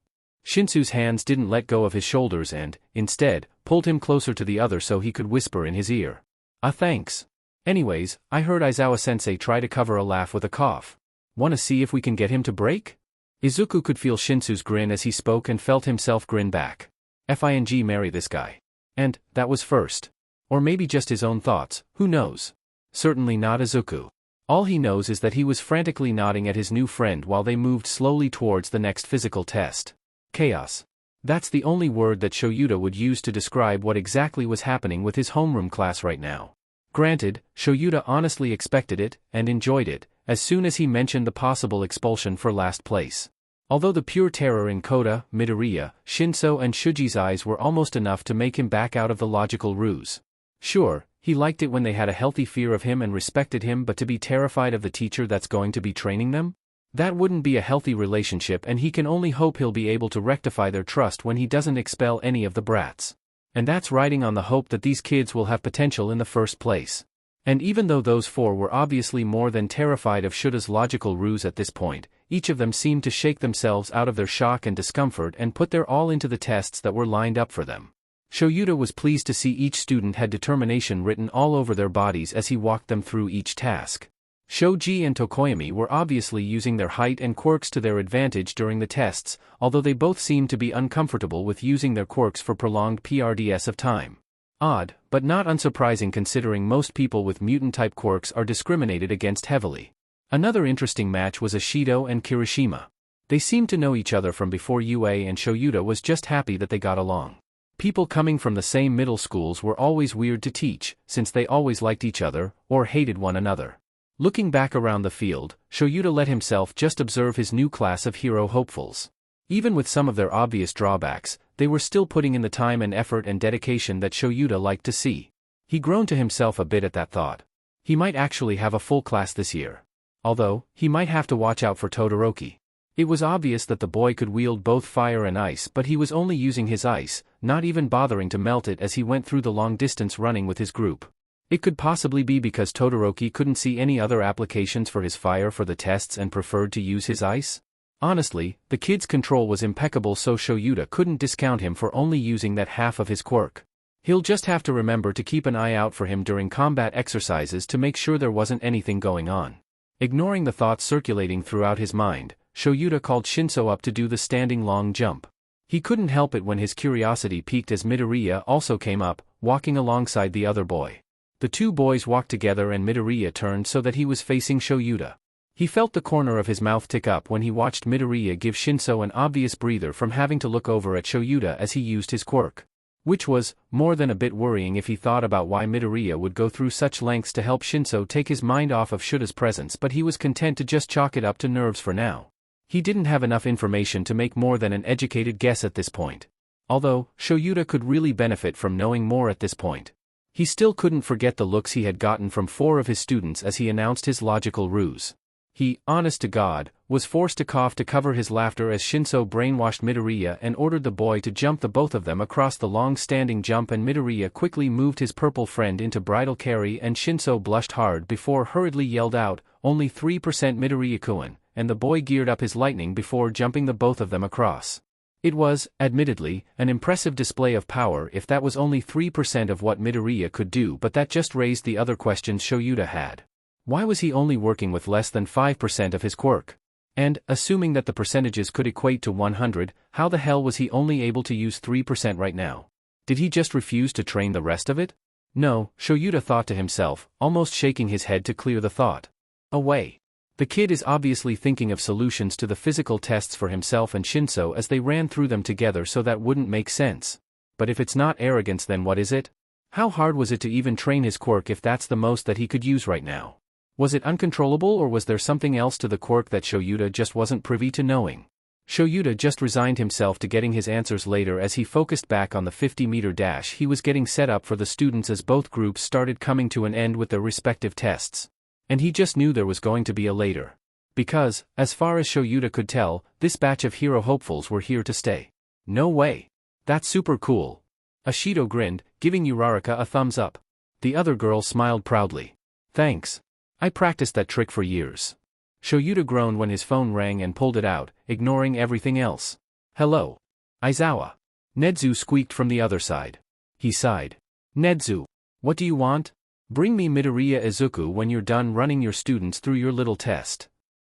Shinsu's hands didn't let go of his shoulders and, instead, pulled him closer to the other so he could whisper in his ear. Thanks. Anyways, I heard Aizawa-sensei try to cover a laugh with a cough. Wanna see if we can get him to break? Izuku could feel Shinsu's grin as he spoke and felt himself grin back. Fing marry this guy. And, that was first. Or maybe just his own thoughts, who knows? Certainly not Izuku. All he knows is that he was frantically nodding at his new friend while they moved slowly towards the next physical test. Chaos. That's the only word that Shoyuta would use to describe what exactly was happening with his homeroom class right now. Granted, Shoyuta honestly expected it, and enjoyed it, as soon as he mentioned the possible expulsion for last place. Although the pure terror in Kota, Midoriya, Shinso and Shuji's eyes were almost enough to make him back out of the logical ruse. Sure, he liked it when they had a healthy fear of him and respected him, but to be terrified of the teacher that's going to be training them? That wouldn't be a healthy relationship, and he can only hope he'll be able to rectify their trust when he doesn't expel any of the brats. And that's riding on the hope that these kids will have potential in the first place. And even though those four were obviously more than terrified of Shuta's logical ruse at this point, each of them seemed to shake themselves out of their shock and discomfort and put their all into the tests that were lined up for them. Shoyuta was pleased to see each student had determination written all over their bodies as he walked them through each task. Shoji and Tokoyami were obviously using their height and quirks to their advantage during the tests, although they both seemed to be uncomfortable with using their quirks for prolonged PRDS of time. Odd, but not unsurprising considering most people with mutant-type quirks are discriminated against heavily. Another interesting match was Ashido and Kirishima. They seemed to know each other from before UA, and Shoyuta was just happy that they got along. People coming from the same middle schools were always weird to teach, since they always liked each other, or hated one another. Looking back around the field, Shoyuta let himself just observe his new class of hero hopefuls. Even with some of their obvious drawbacks, they were still putting in the time and effort and dedication that Shoyuta liked to see. He groaned to himself a bit at that thought. He might actually have a full class this year. Although, he might have to watch out for Todoroki. It was obvious that the boy could wield both fire and ice, but he was only using his ice, not even bothering to melt it as he went through the long distance running with his group. It could possibly be because Todoroki couldn't see any other applications for his fire for the tests and preferred to use his ice? Honestly, the kid's control was impeccable, so Shoyuta couldn't discount him for only using that half of his quirk. He'll just have to remember to keep an eye out for him during combat exercises to make sure there wasn't anything going on. Ignoring the thoughts circulating throughout his mind, Shoyuta called Shinso up to do the standing long jump. He couldn't help it when his curiosity piqued as Midoriya also came up, walking alongside the other boy. The two boys walked together and Midoriya turned so that he was facing Shoyuta. He felt the corner of his mouth tick up when he watched Midoriya give Shinso an obvious breather from having to look over at Shoyuta as he used his quirk. Which was more than a bit worrying if he thought about why Midoriya would go through such lengths to help Shinso take his mind off of Shuta's presence, but he was content to just chalk it up to nerves for now. He didn't have enough information to make more than an educated guess at this point. Although, Shoyuta could really benefit from knowing more at this point. He still couldn't forget the looks he had gotten from 4 of his students as he announced his logical ruse. He, honest to God, was forced to cough to cover his laughter as Shinso brainwashed Midoriya and ordered the boy to jump the both of them across the long standing jump, and Midoriya quickly moved his purple friend into bridal carry and Shinso blushed hard before hurriedly yelled out, "Only 3% Midoriya-kun," and the boy geared up his lightning before jumping the both of them across. It was, admittedly, an impressive display of power if that was only 3% of what Midoriya could do, but that just raised the other questions Shoyuta had. Why was he only working with less than 5% of his quirk? And, assuming that the percentages could equate to 100, how the hell was he only able to use 3% right now? Did he just refuse to train the rest of it? No, Shoyuta thought to himself, almost shaking his head to clear the thought away. The kid is obviously thinking of solutions to the physical tests for himself and Shinso as they ran through them together, so that wouldn't make sense. But if it's not arrogance, then what is it? How hard was it to even train his quirk if that's the most that he could use right now? Was it uncontrollable, or was there something else to the quirk that Shoyuta just wasn't privy to knowing? Shoyuta just resigned himself to getting his answers later as he focused back on the 50-meter dash he was getting set up for the students as both groups started coming to an end with their respective tests. And he just knew there was going to be a later. Because, as far as Shoyuta could tell, this batch of hero hopefuls were here to stay. No way. That's super cool. Ashido grinned, giving Uraraka a thumbs up. The other girl smiled proudly. Thanks. I practiced that trick for years. Shoyuta groaned when his phone rang and pulled it out, ignoring everything else. Hello. Aizawa. Nedzu squeaked from the other side. He sighed. Nedzu. What do you want? Bring me Midoriya Izuku when you're done running your students through your little test.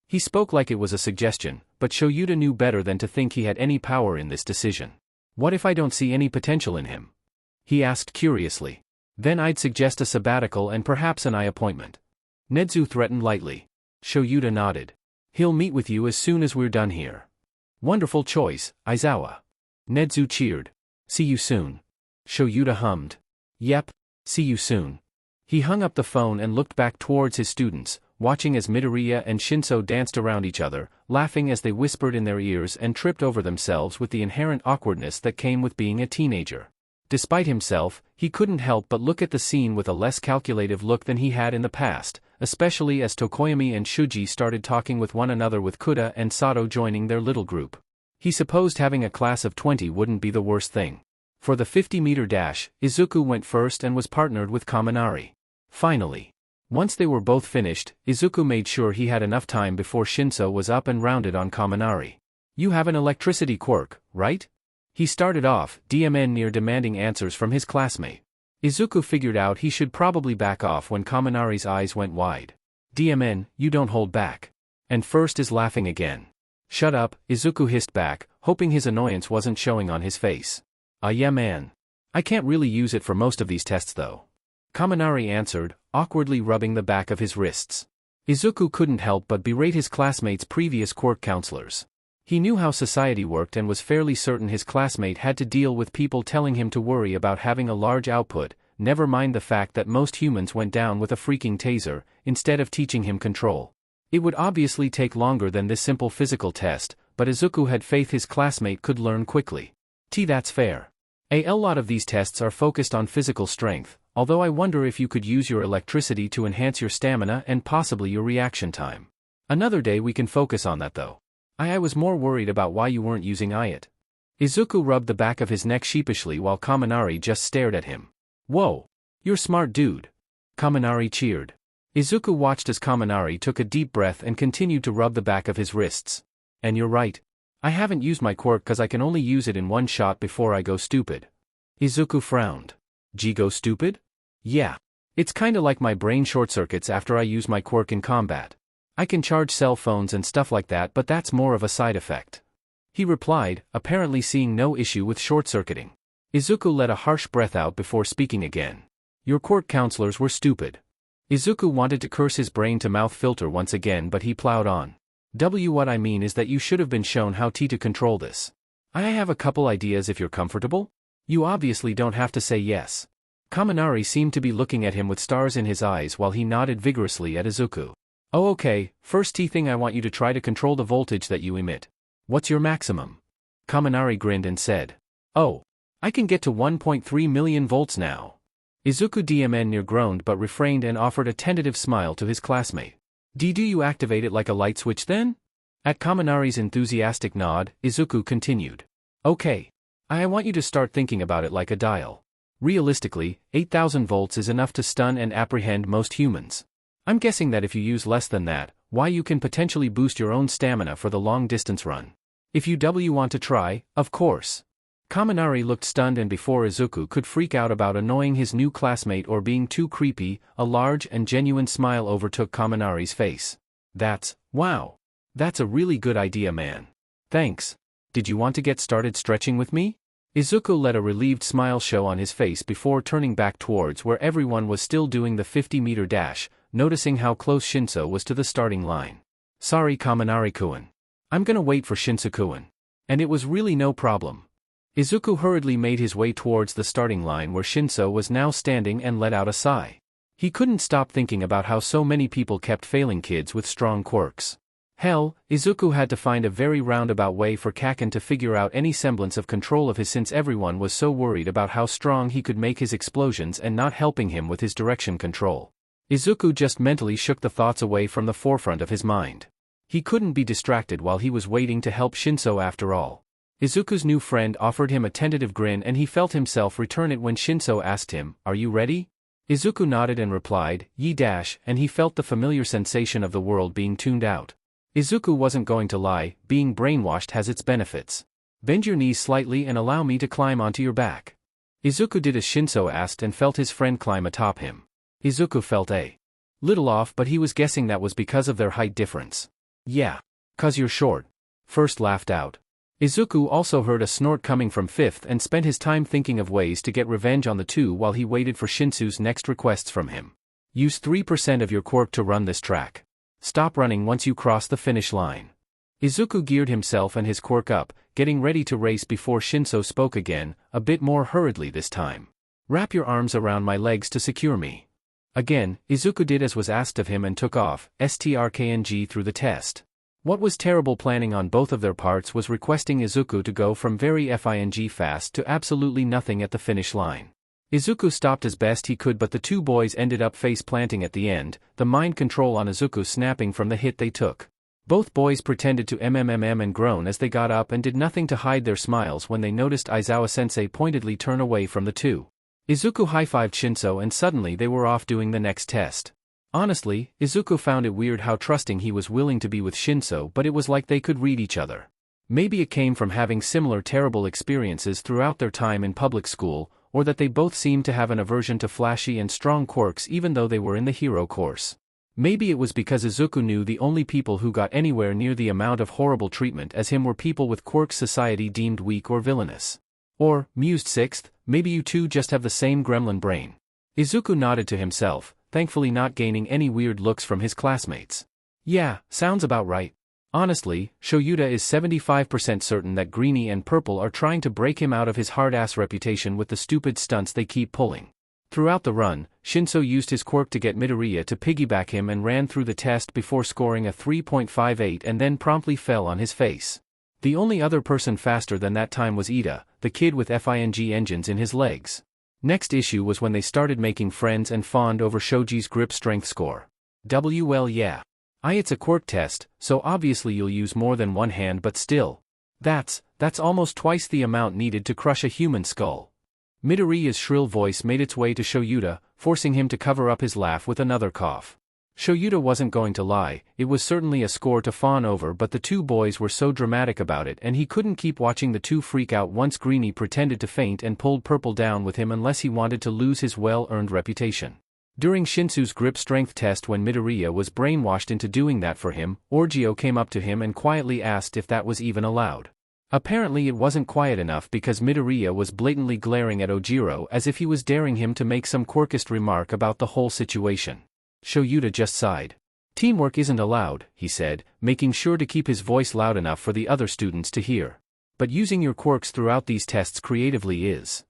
He spoke like it was a suggestion, but Shoyuta knew better than to think he had any power in this decision. What if I don't see any potential in him? He asked curiously. Then I'd suggest a sabbatical and perhaps an eye appointment. Nedzu threatened lightly. Shoyuta nodded. He'll meet with you as soon as we're done here. Wonderful choice, Aizawa. Nedzu cheered. See you soon. Shoyuta hummed. Yep, see you soon. He hung up the phone and looked back towards his students, watching as Midoriya and Shinso danced around each other, laughing as they whispered in their ears and tripped over themselves with the inherent awkwardness that came with being a teenager. Despite himself, he couldn't help but look at the scene with a less calculative look than he had in the past, especially as Tokoyami and Shuji started talking with one another, with Kuda and Sato joining their little group. He supposed having a class of 20 wouldn't be the worst thing. For the 50-meter dash, Izuku went first and was partnered with Kaminari. Finally. Once they were both finished, Izuku made sure he had enough time before Shinso was up and rounded on Kaminari. You have an electricity quirk, right? He started off, DMN near demanding answers from his classmate. Izuku figured out he should probably back off when Kaminari's eyes went wide. DMN, you don't hold back. And first is laughing again. Shut up, Izuku hissed back, hoping his annoyance wasn't showing on his face. Yeah man. I can't really use it for most of these tests though. Kaminari answered, awkwardly rubbing the back of his wrists. Izuku couldn't help but berate his classmate's previous quirk counselors. He knew how society worked and was fairly certain his classmate had to deal with people telling him to worry about having a large output, never mind the fact that most humans went down with a freaking taser, instead of teaching him control. It would obviously take longer than this simple physical test, but Izuku had faith his classmate could learn quickly. That's fair. A lot of these tests are focused on physical strength, although I wonder if you could use your electricity to enhance your stamina and possibly your reaction time. Another day we can focus on that though. I was more worried about why you weren't using it. Izuku rubbed the back of his neck sheepishly while Kaminari just stared at him. Whoa! You're smart dude. Kaminari cheered. Izuku watched as Kaminari took a deep breath and continued to rub the back of his wrists. And you're right. I haven't used my quirk cause I can only use it in one shot before I go stupid. Izuku frowned. Go stupid? Yeah. It's kinda like my brain short circuits after I use my quirk in combat. I can charge cell phones and stuff like that, but that's more of a side effect. He replied, apparently seeing no issue with short-circuiting. Izuku let a harsh breath out before speaking again. Your court counselors were stupid. Izuku wanted to curse his brain-to-mouth filter once again, but he plowed on. What I mean is that you should have been shown how to control this. I have a couple ideas if you're comfortable. You obviously don't have to say yes. Kaminari seemed to be looking at him with stars in his eyes while he nodded vigorously at Izuku. Oh okay, first thing I want you to try to control the voltage that you emit. What's your maximum? Kaminari grinned and said. Oh. I can get to 1.3 million volts now. Izuku near groaned but refrained and offered a tentative smile to his classmate. Do you activate it like a light switch then? At Kaminari's enthusiastic nod, Izuku continued. Okay. I want you to start thinking about it like a dial. Realistically, 8,000 volts is enough to stun and apprehend most humans. I'm guessing that if you use less than that, you can potentially boost your own stamina for the long-distance run. If you want to try, of course. Kaminari looked stunned, and before Izuku could freak out about annoying his new classmate or being too creepy, a large and genuine smile overtook Kaminari's face. Wow. That's a really good idea, man. Thanks. Did you want to get started stretching with me? Izuku let a relieved smile show on his face before turning back towards where everyone was still doing the 50-meter dash, noticing how close Shinso was to the starting line. Sorry Kaminari-kun. I'm gonna wait for Shinso-kun. And it was really no problem. Izuku hurriedly made his way towards the starting line where Shinso was now standing and let out a sigh. He couldn't stop thinking about how so many people kept failing kids with strong quirks. Hell, Izuku had to find a very roundabout way for Kaken to figure out any semblance of control of his, since everyone was so worried about how strong he could make his explosions and not helping him with his direction control. Izuku just mentally shook the thoughts away from the forefront of his mind. He couldn't be distracted while he was waiting to help Shinso after all. Izuku's new friend offered him a tentative grin and he felt himself return it when Shinso asked him, "Are you ready?" Izuku nodded and replied, and he felt the familiar sensation of the world being tuned out. Izuku wasn't going to lie, being brainwashed has its benefits. Bend your knees slightly and allow me to climb onto your back. Izuku did as Shinso asked and felt his friend climb atop him. Izuku felt a little off, but he was guessing that was because of their height difference. Yeah. 'Cause you're short. First laughed out. Izuku also heard a snort coming from Fifth and spent his time thinking of ways to get revenge on the two while he waited for Shinsu's next requests from him. Use 3% of your quirk to run this track. Stop running once you cross the finish line. Izuku geared himself and his quirk up, getting ready to race before Shinso spoke again, a bit more hurriedly this time. Wrap your arms around my legs to secure me. Again, Izuku did as was asked of him and took off, strkng through the test. What was terrible planning on both of their parts was requesting Izuku to go from very fast to absolutely nothing at the finish line. Izuku stopped as best he could, but the two boys ended up face-planting at the end, the mind control on Izuku snapping from the hit they took. Both boys pretended to and groan as they got up and did nothing to hide their smiles when they noticed Aizawa-sensei pointedly turn away from the two. Izuku high-fived Shinso and suddenly they were off doing the next test. Honestly, Izuku found it weird how trusting he was willing to be with Shinso, but it was like they could read each other. Maybe it came from having similar terrible experiences throughout their time in public school, or that they both seemed to have an aversion to flashy and strong quirks even though they were in the hero course. Maybe it was because Izuku knew the only people who got anywhere near the amount of horrible treatment as him were people with quirks society deemed weak or villainous. Or, mused Sixth, maybe you two just have the same gremlin brain. Izuku nodded to himself, thankfully not gaining any weird looks from his classmates. Yeah, sounds about right. Honestly, Shoyuta is 75% certain that Greenie and Purple are trying to break him out of his hard-ass reputation with the stupid stunts they keep pulling. Throughout the run, Shinso used his quirk to get Midoriya to piggyback him and ran through the test before scoring a 3.58 and then promptly fell on his face. The only other person faster than that time was Ida, the kid with FING engines in his legs. Next issue was when they started making friends and fawned over Shoji's grip strength score. Well yeah. It's a quirk test, so obviously you'll use more than one hand, but still. That's almost twice the amount needed to crush a human skull. Midoriya's shrill voice made its way to Shoyuta, forcing him to cover up his laugh with another cough. Shoyuta wasn't going to lie, it was certainly a score to fawn over, but the two boys were so dramatic about it and he couldn't keep watching the two freak out once Greenie pretended to faint and pulled Purple down with him unless he wanted to lose his well-earned reputation. During Shinsu's grip strength test, when Midoriya was brainwashed into doing that for him, Orgio came up to him and quietly asked if that was even allowed. Apparently it wasn't quiet enough because Midoriya was blatantly glaring at Ojiro as if he was daring him to make some quirkist remark about the whole situation. Shoyuta just sighed. Teamwork isn't allowed, he said, making sure to keep his voice loud enough for the other students to hear. But using your quirks throughout these tests creatively is.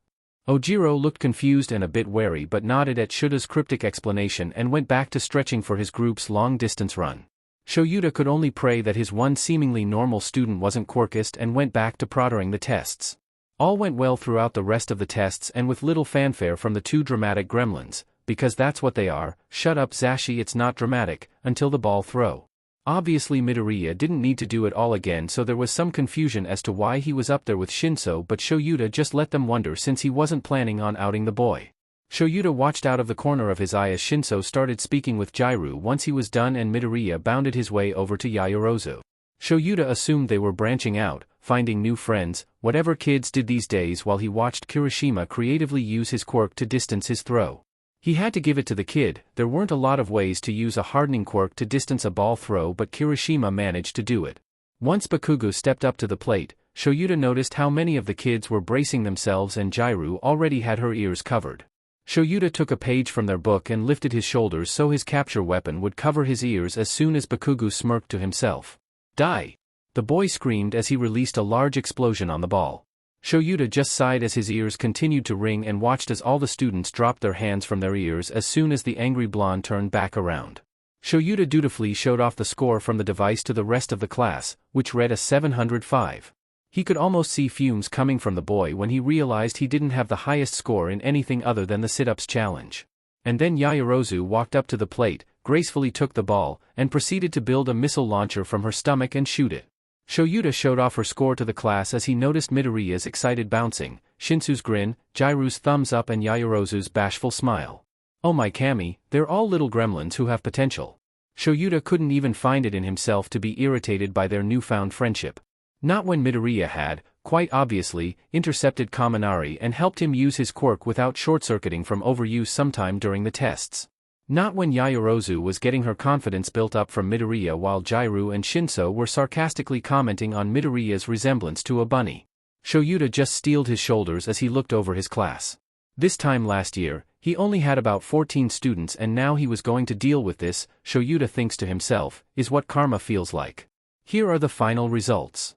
Ojiro looked confused and a bit wary but nodded at Shuta's cryptic explanation and went back to stretching for his group's long-distance run. Shoyuta could only pray that his one seemingly normal student wasn't quirkist and went back to proddering the tests. All went well throughout the rest of the tests and with little fanfare from the two dramatic gremlins, because that's what they are. Shut up Zashi, it's not dramatic, until the ball throw. Obviously Midoriya didn't need to do it all again, so there was some confusion as to why he was up there with Shinso, but Shoyuta just let them wonder since he wasn't planning on outing the boy. Shoyuta watched out of the corner of his eye as Shinso started speaking with Jairu once he was done and Midoriya bounded his way over to Yaoyorozu. Shoyuta assumed they were branching out, finding new friends, whatever kids did these days, while he watched Kirishima creatively use his quirk to distance his throw. He had to give it to the kid, there weren't a lot of ways to use a hardening quirk to distance a ball throw, but Kirishima managed to do it. Once Bakugo stepped up to the plate, Shoyuta noticed how many of the kids were bracing themselves and Jairu already had her ears covered. Shoyuta took a page from their book and lifted his shoulders so his capture weapon would cover his ears as soon as Bakugo smirked to himself. Die! The boy screamed as he released a large explosion on the ball. Shoyuta just sighed as his ears continued to ring and watched as all the students dropped their hands from their ears as soon as the angry blonde turned back around. Shoyuta dutifully showed off the score from the device to the rest of the class, which read a 705. He could almost see fumes coming from the boy when he realized he didn't have the highest score in anything other than the sit-ups challenge. And then Yaoyorozu walked up to the plate, gracefully took the ball, and proceeded to build a missile launcher from her stomach and shoot it. Shoyuta showed off her score to the class as he noticed Midoriya's excited bouncing, Shinsu's grin, Jairu's thumbs up and Yaoyorozu's bashful smile. Oh my Kami, they're all little gremlins who have potential. Shoyuta couldn't even find it in himself to be irritated by their newfound friendship. Not when Midoriya had, quite obviously, intercepted Kaminari and helped him use his quirk without short-circuiting from overuse sometime during the tests. Not when Yaoyorozu was getting her confidence built up from Midoriya while Jairu and Shinso were sarcastically commenting on Midoriya's resemblance to a bunny. Shoyuta just steeled his shoulders as he looked over his class. This time last year, he only had about 14 students and now he was going to deal with this, Shoyuta thinks to himself, is what karma feels like. Here are the final results.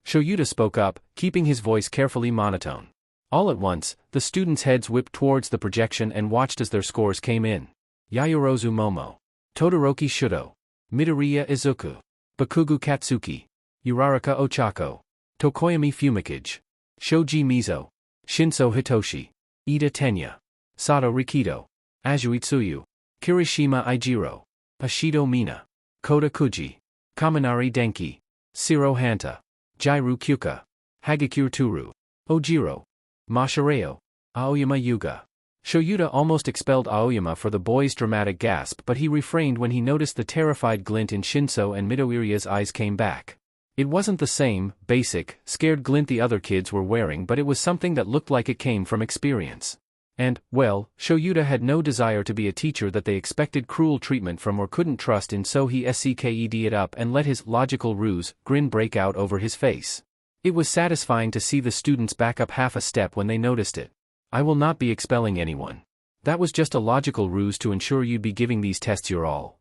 Shoyuta spoke up, keeping his voice carefully monotone. All at once, the students' heads whipped towards the projection and watched as their scores came in. Yaoyorozu Momo. Todoroki Shuto. Midoriya Izuku. Bakugo Katsuki. Uraraka Ochako. Tokoyami Fumikage. Shoji Mizo. Shinso Hitoshi. Ida Tenya. Sato Rikido. Azui Tsuyu. Kirishima Ijiro. Ashido Mina. Kota Kuji. Kaminari Denki. Shiro Hanta. Jairu Kyuka. Hagakure Turu. Ojiro. Mashireo. Aoyama Yuga. Shoyuta almost expelled Aoyama for the boy's dramatic gasp, but he refrained when he noticed the terrified glint in Shinso and Midoriya's eyes came back. It wasn't the same, basic, scared glint the other kids were wearing, but it was something that looked like it came from experience. And, well, Shoyuta had no desire to be a teacher that they expected cruel treatment from or couldn't trust in, so he scked it up and let his logical ruse grin break out over his face. It was satisfying to see the students back up half a step when they noticed it. I will not be expelling anyone. That was just a logical ruse to ensure you'd be giving these tests your all.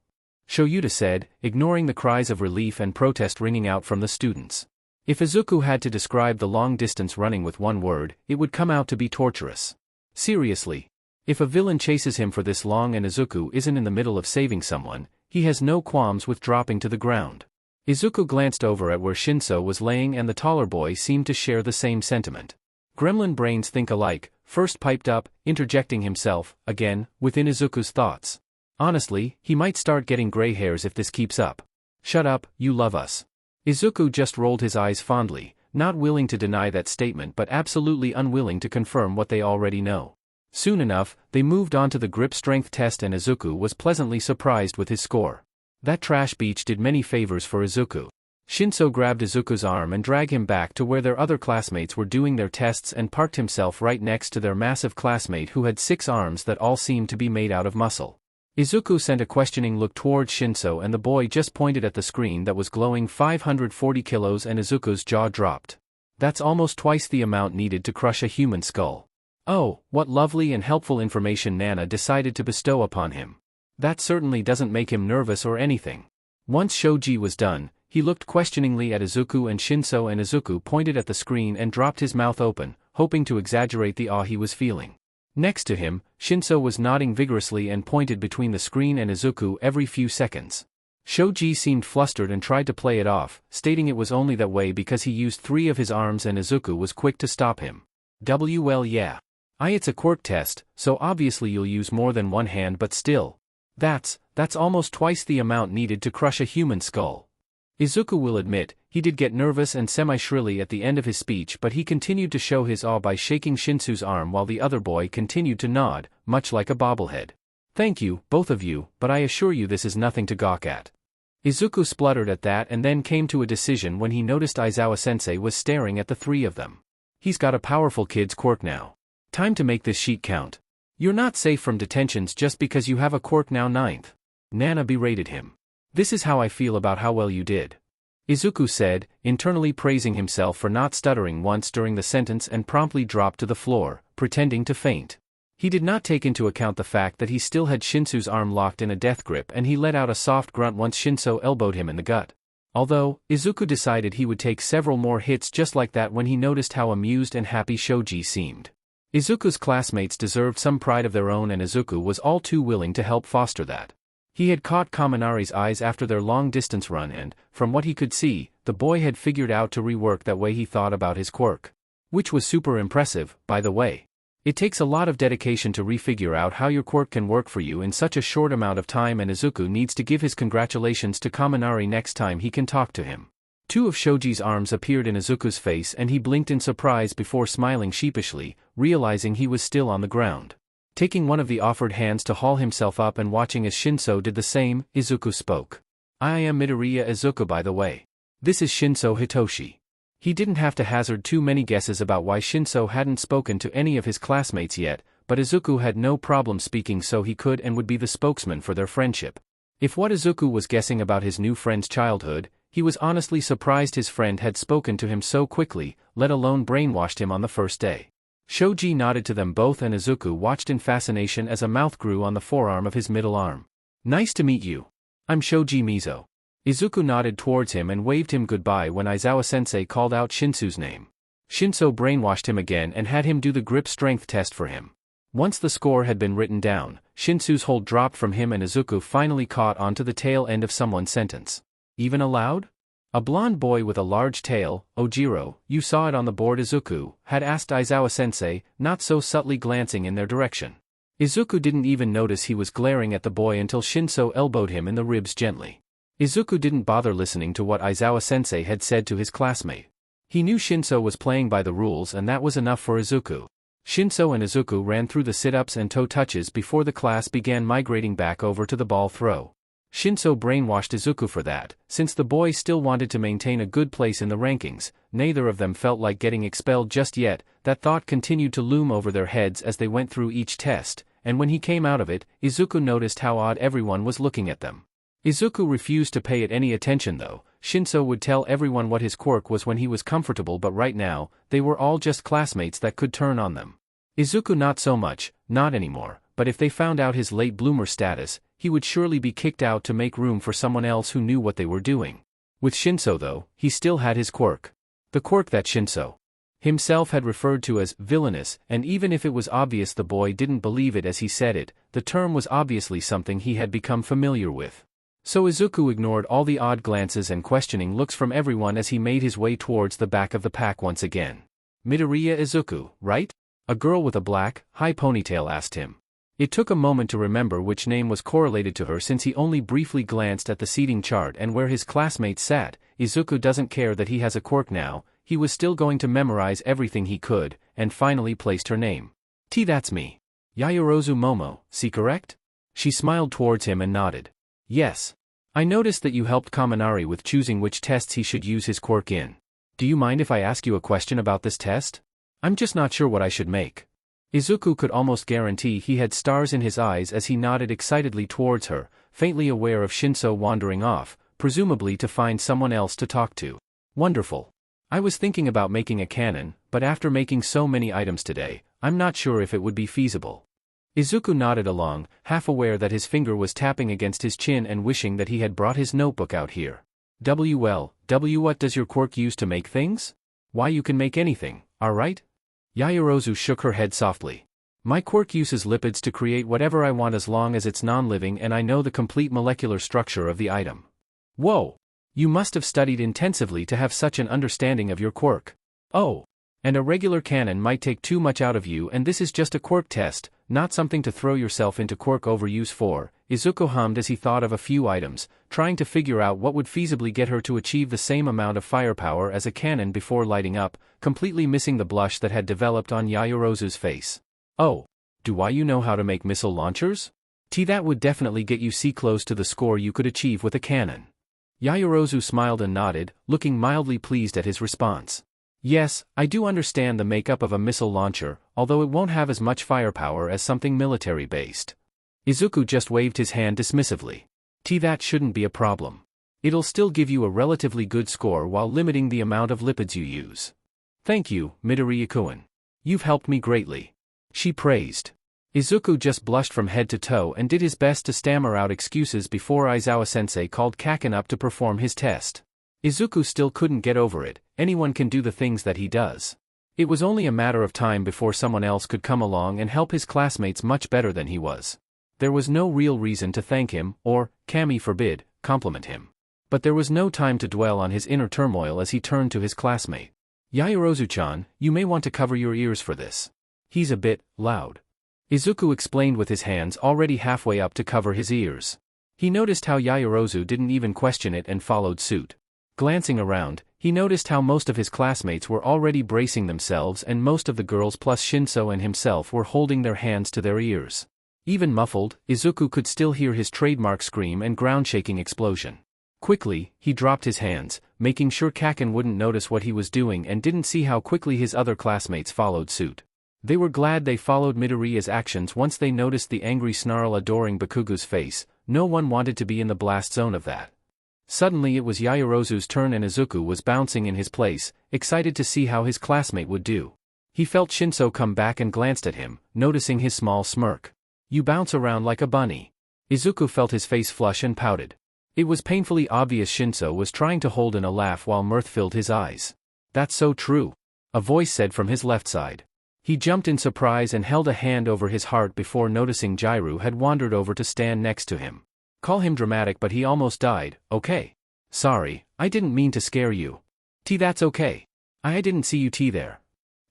Shoyuta said, ignoring the cries of relief and protest ringing out from the students. If Izuku had to describe the long-distance running with one word, it would come out to be torturous. Seriously. If a villain chases him for this long and Izuku isn't in the middle of saving someone, he has no qualms with dropping to the ground. Izuku glanced over at where Shinso was laying and the taller boy seemed to share the same sentiment. Gremlin brains think alike, first piped up, interjecting himself, again, within Izuku's thoughts. Honestly, he might start getting gray hairs if this keeps up. Shut up, you love us. Izuku just rolled his eyes fondly, not willing to deny that statement but absolutely unwilling to confirm what they already know. Soon enough, they moved on to the grip strength test and Izuku was pleasantly surprised with his score. That trash beach did many favors for Izuku. Shinso grabbed Izuku's arm and dragged him back to where their other classmates were doing their tests and parked himself right next to their massive classmate who had 6 arms that all seemed to be made out of muscle. Izuku sent a questioning look towards Shinso and the boy just pointed at the screen that was glowing 540 kilos and Izuku's jaw dropped. That's almost twice the amount needed to crush a human skull. Oh, what lovely and helpful information Nana decided to bestow upon him. That certainly doesn't make him nervous or anything. Once Shoji was done, he looked questioningly at Izuku and Izuku pointed at the screen and dropped his mouth open, hoping to exaggerate the awe he was feeling. Next to him, Shinso was nodding vigorously and pointed between the screen and Izuku every few seconds. Shoji seemed flustered and tried to play it off, stating it was only that way because he used 3 of his arms and Izuku was quick to stop him. Well yeah. It's a quirk test, so obviously you'll use more than one hand but still. That's almost twice the amount needed to crush a human skull. Izuku will admit, he did get nervous and semi-shrilly at the end of his speech but he continued to show his awe by shaking Shinsu's arm while the other boy continued to nod, much like a bobblehead. Thank you, both of you, but I assure you this is nothing to gawk at. Izuku spluttered at that and then came to a decision when he noticed Aizawa-sensei was staring at the 3 of them. He's got a powerful kid's quirk now. Time to make this sheet count. You're not safe from detentions just because you have a quirk now 9th. Nana berated him. This is how I feel about how well you did. Izuku said, internally praising himself for not stuttering once during the sentence and promptly dropped to the floor, pretending to faint. He did not take into account the fact that he still had Shinsu's arm locked in a death grip and he let out a soft grunt once Shinso elbowed him in the gut. Although, Izuku decided he would take several more hits just like that when he noticed how amused and happy Shoji seemed. Izuku's classmates deserved some pride of their own and Izuku was all too willing to help foster that. He had caught Kaminari's eyes after their long-distance run and, from what he could see, the boy had figured out to rework that way he thought about his quirk. Which was super impressive, by the way. It takes a lot of dedication to refigure out how your quirk can work for you in such a short amount of time and Izuku needs to give his congratulations to Kaminari next time he can talk to him. 2 of Shoji's arms appeared in Izuku's face and he blinked in surprise before smiling sheepishly, realizing he was still on the ground. Taking one of the offered hands to haul himself up and watching as Shinso did the same, Izuku spoke. I am Midoriya Izuku by the way. This is Shinso Hitoshi. He didn't have to hazard too many guesses about why Shinso hadn't spoken to any of his classmates yet, but Izuku had no problem speaking so he could and would be the spokesman for their friendship. If what Izuku was guessing about his new friend's childhood, he was honestly surprised his friend had spoken to him so quickly, let alone brainwashed him on the first day. Shoji nodded to them both and Izuku watched in fascination as a mouth grew on the forearm of his middle arm. Nice to meet you. I'm Shoji Mizo. Izuku nodded towards him and waved him goodbye when Aizawa-sensei called out Shinsu's name. Shinso brainwashed him again and had him do the grip strength test for him. Once the score had been written down, Shinsu's hold dropped from him and Izuku finally caught onto the tail end of someone's sentence. Even aloud? A blonde boy with a large tail, Ojiro, you saw it on the board Izuku, had asked Aizawa-sensei, not so subtly glancing in their direction. Izuku didn't even notice he was glaring at the boy until Shinso elbowed him in the ribs gently. Izuku didn't bother listening to what Aizawa-sensei had said to his classmate. He knew Shinso was playing by the rules and that was enough for Izuku. Shinso and Izuku ran through the sit-ups and toe touches before the class began migrating back over to the ball throw. Shinso brainwashed Izuku for that, since the boys still wanted to maintain a good place in the rankings, neither of them felt like getting expelled just yet. That thought continued to loom over their heads as they went through each test, and when he came out of it, Izuku noticed how odd everyone was looking at them. Izuku refused to pay it any attention though. Shinso would tell everyone what his quirk was when he was comfortable but right now, they were all just classmates that could turn on them. Izuku not so much, not anymore, but if they found out his late bloomer status, he would surely be kicked out to make room for someone else who knew what they were doing. With Shinso though, he still had his quirk. The quirk that Shinso himself had referred to as villainous, and even if it was obvious the boy didn't believe it as he said it, the term was obviously something he had become familiar with. So Izuku ignored all the odd glances and questioning looks from everyone as he made his way towards the back of the pack once again. Midoriya Izuku, right? A girl with a black, high ponytail asked him. It took a moment to remember which name was correlated to her since he only briefly glanced at the seating chart and where his classmates sat. Izuku doesn't care that he has a quirk now, he was still going to memorize everything he could, and finally placed her name. That's me. Yaoyorozu Momo, see correct? She smiled towards him and nodded. Yes. I noticed that you helped Kaminari with choosing which tests he should use his quirk in. Do you mind if I ask you a question about this test? I'm just not sure what I should make. Izuku could almost guarantee he had stars in his eyes as he nodded excitedly towards her, faintly aware of Shinso wandering off, presumably to find someone else to talk to. Wonderful. I was thinking about making a cannon, but after making so many items today, I'm not sure if it would be feasible. Izuku nodded along, half aware that his finger was tapping against his chin and wishing that he had brought his notebook out here. What does your quirk use to make things? Why, you can make anything, alright? Yaoyorozu shook her head softly. My quirk uses lipids to create whatever I want as long as it's non-living and I know the complete molecular structure of the item. Whoa! You must have studied intensively to have such an understanding of your quirk. Oh! And a regular cannon might take too much out of you, and this is just a quirk test, not something to throw yourself into quirk overuse for, Izuku hummed as he thought of a few items, trying to figure out what would feasibly get her to achieve the same amount of firepower as a cannon before lighting up, completely missing the blush that had developed on Yaoyorozu's face. Oh, do you know how to make missile launchers? That would definitely get you close to the score you could achieve with a cannon. Yaoyorozu smiled and nodded, looking mildly pleased at his response. Yes, I do understand the makeup of a missile launcher, although it won't have as much firepower as something military-based. Izuku just waved his hand dismissively. That shouldn't be a problem. It'll still give you a relatively good score while limiting the amount of lipids you use. Thank you, Midoriya-kun. You've helped me greatly. She praised. Izuku just blushed from head to toe and did his best to stammer out excuses before Aizawa-sensei called Kaken up to perform his test. Izuku still couldn't get over it, anyone can do the things that he does. It was only a matter of time before someone else could come along and help his classmates much better than he was. There was no real reason to thank him, or, kami forbid, compliment him. But there was no time to dwell on his inner turmoil as he turned to his classmate. Yaoyorozu-chan, you may want to cover your ears for this. He's a bit loud. Izuku explained with his hands already halfway up to cover his ears. He noticed how Yaoyorozu didn't even question it and followed suit. Glancing around, he noticed how most of his classmates were already bracing themselves and most of the girls plus Shinso and himself were holding their hands to their ears. Even muffled, Izuku could still hear his trademark scream and ground-shaking explosion. Quickly, he dropped his hands, making sure Kaken wouldn't notice what he was doing and didn't see how quickly his other classmates followed suit. They were glad they followed Midoriya's actions once they noticed the angry snarl adoring Bakugo's face. No one wanted to be in the blast zone of that. Suddenly it was Yaoyorozu's turn and Izuku was bouncing in his place, excited to see how his classmate would do. He felt Shinso come back and glanced at him, noticing his small smirk. You bounce around like a bunny. Izuku felt his face flush and pouted. It was painfully obvious Shinso was trying to hold in a laugh while mirth filled his eyes. That's so true. A voice said from his left side. He jumped in surprise and held a hand over his heart before noticing Jairu had wandered over to stand next to him. Call him dramatic, but he almost died, okay? Sorry, I didn't mean to scare you. That's okay. I didn't see you there.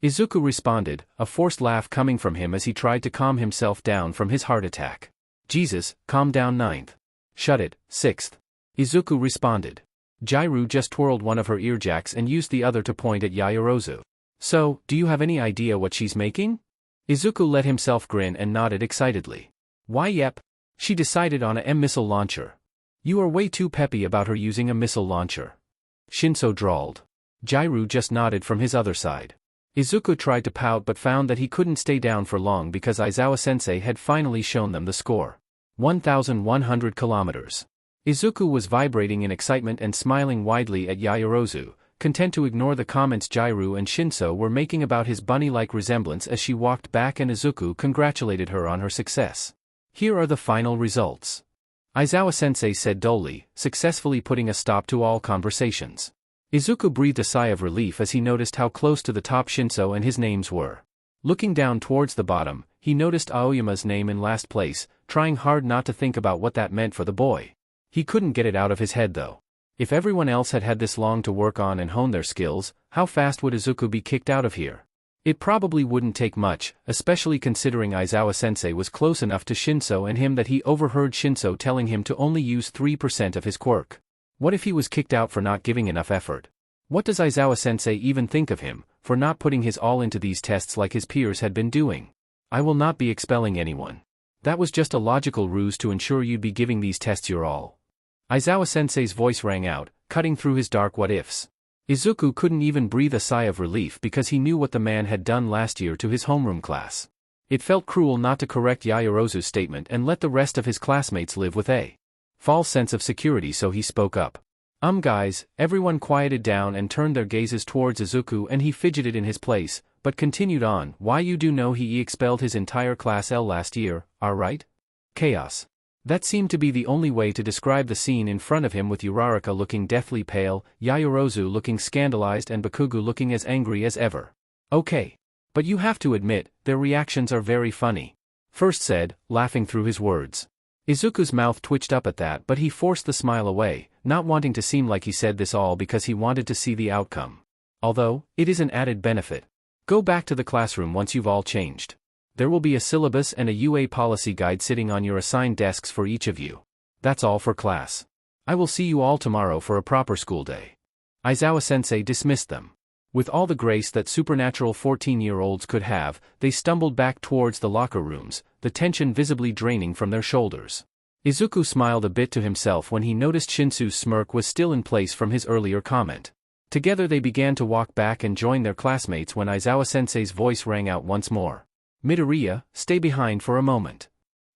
Izuku responded, a forced laugh coming from him as he tried to calm himself down from his heart attack. Jesus, calm down 9th. Shut it, 6th. Izuku responded. Jairu just twirled one of her earjacks and used the other to point at Yaoyorozu. So, do you have any idea what she's making? Izuku let himself grin and nodded excitedly. Why yep. She decided on a missile launcher. You are way too peppy about her using a missile launcher. Shinso drawled. Jairu just nodded from his other side. Izuku tried to pout but found that he couldn't stay down for long because Aizawa-sensei had finally shown them the score. 1,100 kilometers. Izuku was vibrating in excitement and smiling widely at Yaoyorozu, content to ignore the comments Jairu and Shinso were making about his bunny-like resemblance as she walked back and Izuku congratulated her on her success. Here are the final results. Aizawa-sensei said dully, successfully putting a stop to all conversations. Izuku breathed a sigh of relief as he noticed how close to the top Shinso and his names were. Looking down towards the bottom, he noticed Aoyama's name in last place, trying hard not to think about what that meant for the boy. He couldn't get it out of his head though. If everyone else had had this long to work on and hone their skills, how fast would Izuku be kicked out of here? It probably wouldn't take much, especially considering Aizawa-sensei was close enough to Shinso and him that he overheard Shinso telling him to only use 3% of his quirk. What if he was kicked out for not giving enough effort? What does Aizawa-sensei even think of him, for not putting his all into these tests like his peers had been doing? I will not be expelling anyone. That was just a logical ruse to ensure you'd be giving these tests your all. Aizawa-sensei's voice rang out, cutting through his dark what-ifs. Izuku couldn't even breathe a sigh of relief because he knew what the man had done last year to his homeroom class. It felt cruel not to correct Yaoyorozu's statement and let the rest of his classmates live with a false sense of security, so he spoke up. Guys, everyone quieted down and turned their gazes towards Izuku, and he fidgeted in his place, but continued on. Why, you do know he expelled his entire class L last year, right? Chaos. That seemed to be the only way to describe the scene in front of him, with Uraraka looking deathly pale, Yaoyorozu looking scandalized, and Bakugo looking as angry as ever. Okay. But you have to admit, their reactions are very funny. First said, laughing through his words. Izuku's mouth twitched up at that, but he forced the smile away, not wanting to seem like he said this all because he wanted to see the outcome. Although, it is an added benefit. Go back to the classroom once you've all changed. There will be a syllabus and a UA policy guide sitting on your assigned desks for each of you. That's all for class. I will see you all tomorrow for a proper school day. Aizawa-sensei dismissed them. With all the grace that supernatural 14-year-olds could have, they stumbled back towards the locker rooms, the tension visibly draining from their shoulders. Izuku smiled a bit to himself when he noticed Shinsu's smirk was still in place from his earlier comment. Together they began to walk back and join their classmates when Aizawa-sensei's voice rang out once more. Midoriya, stay behind for a moment.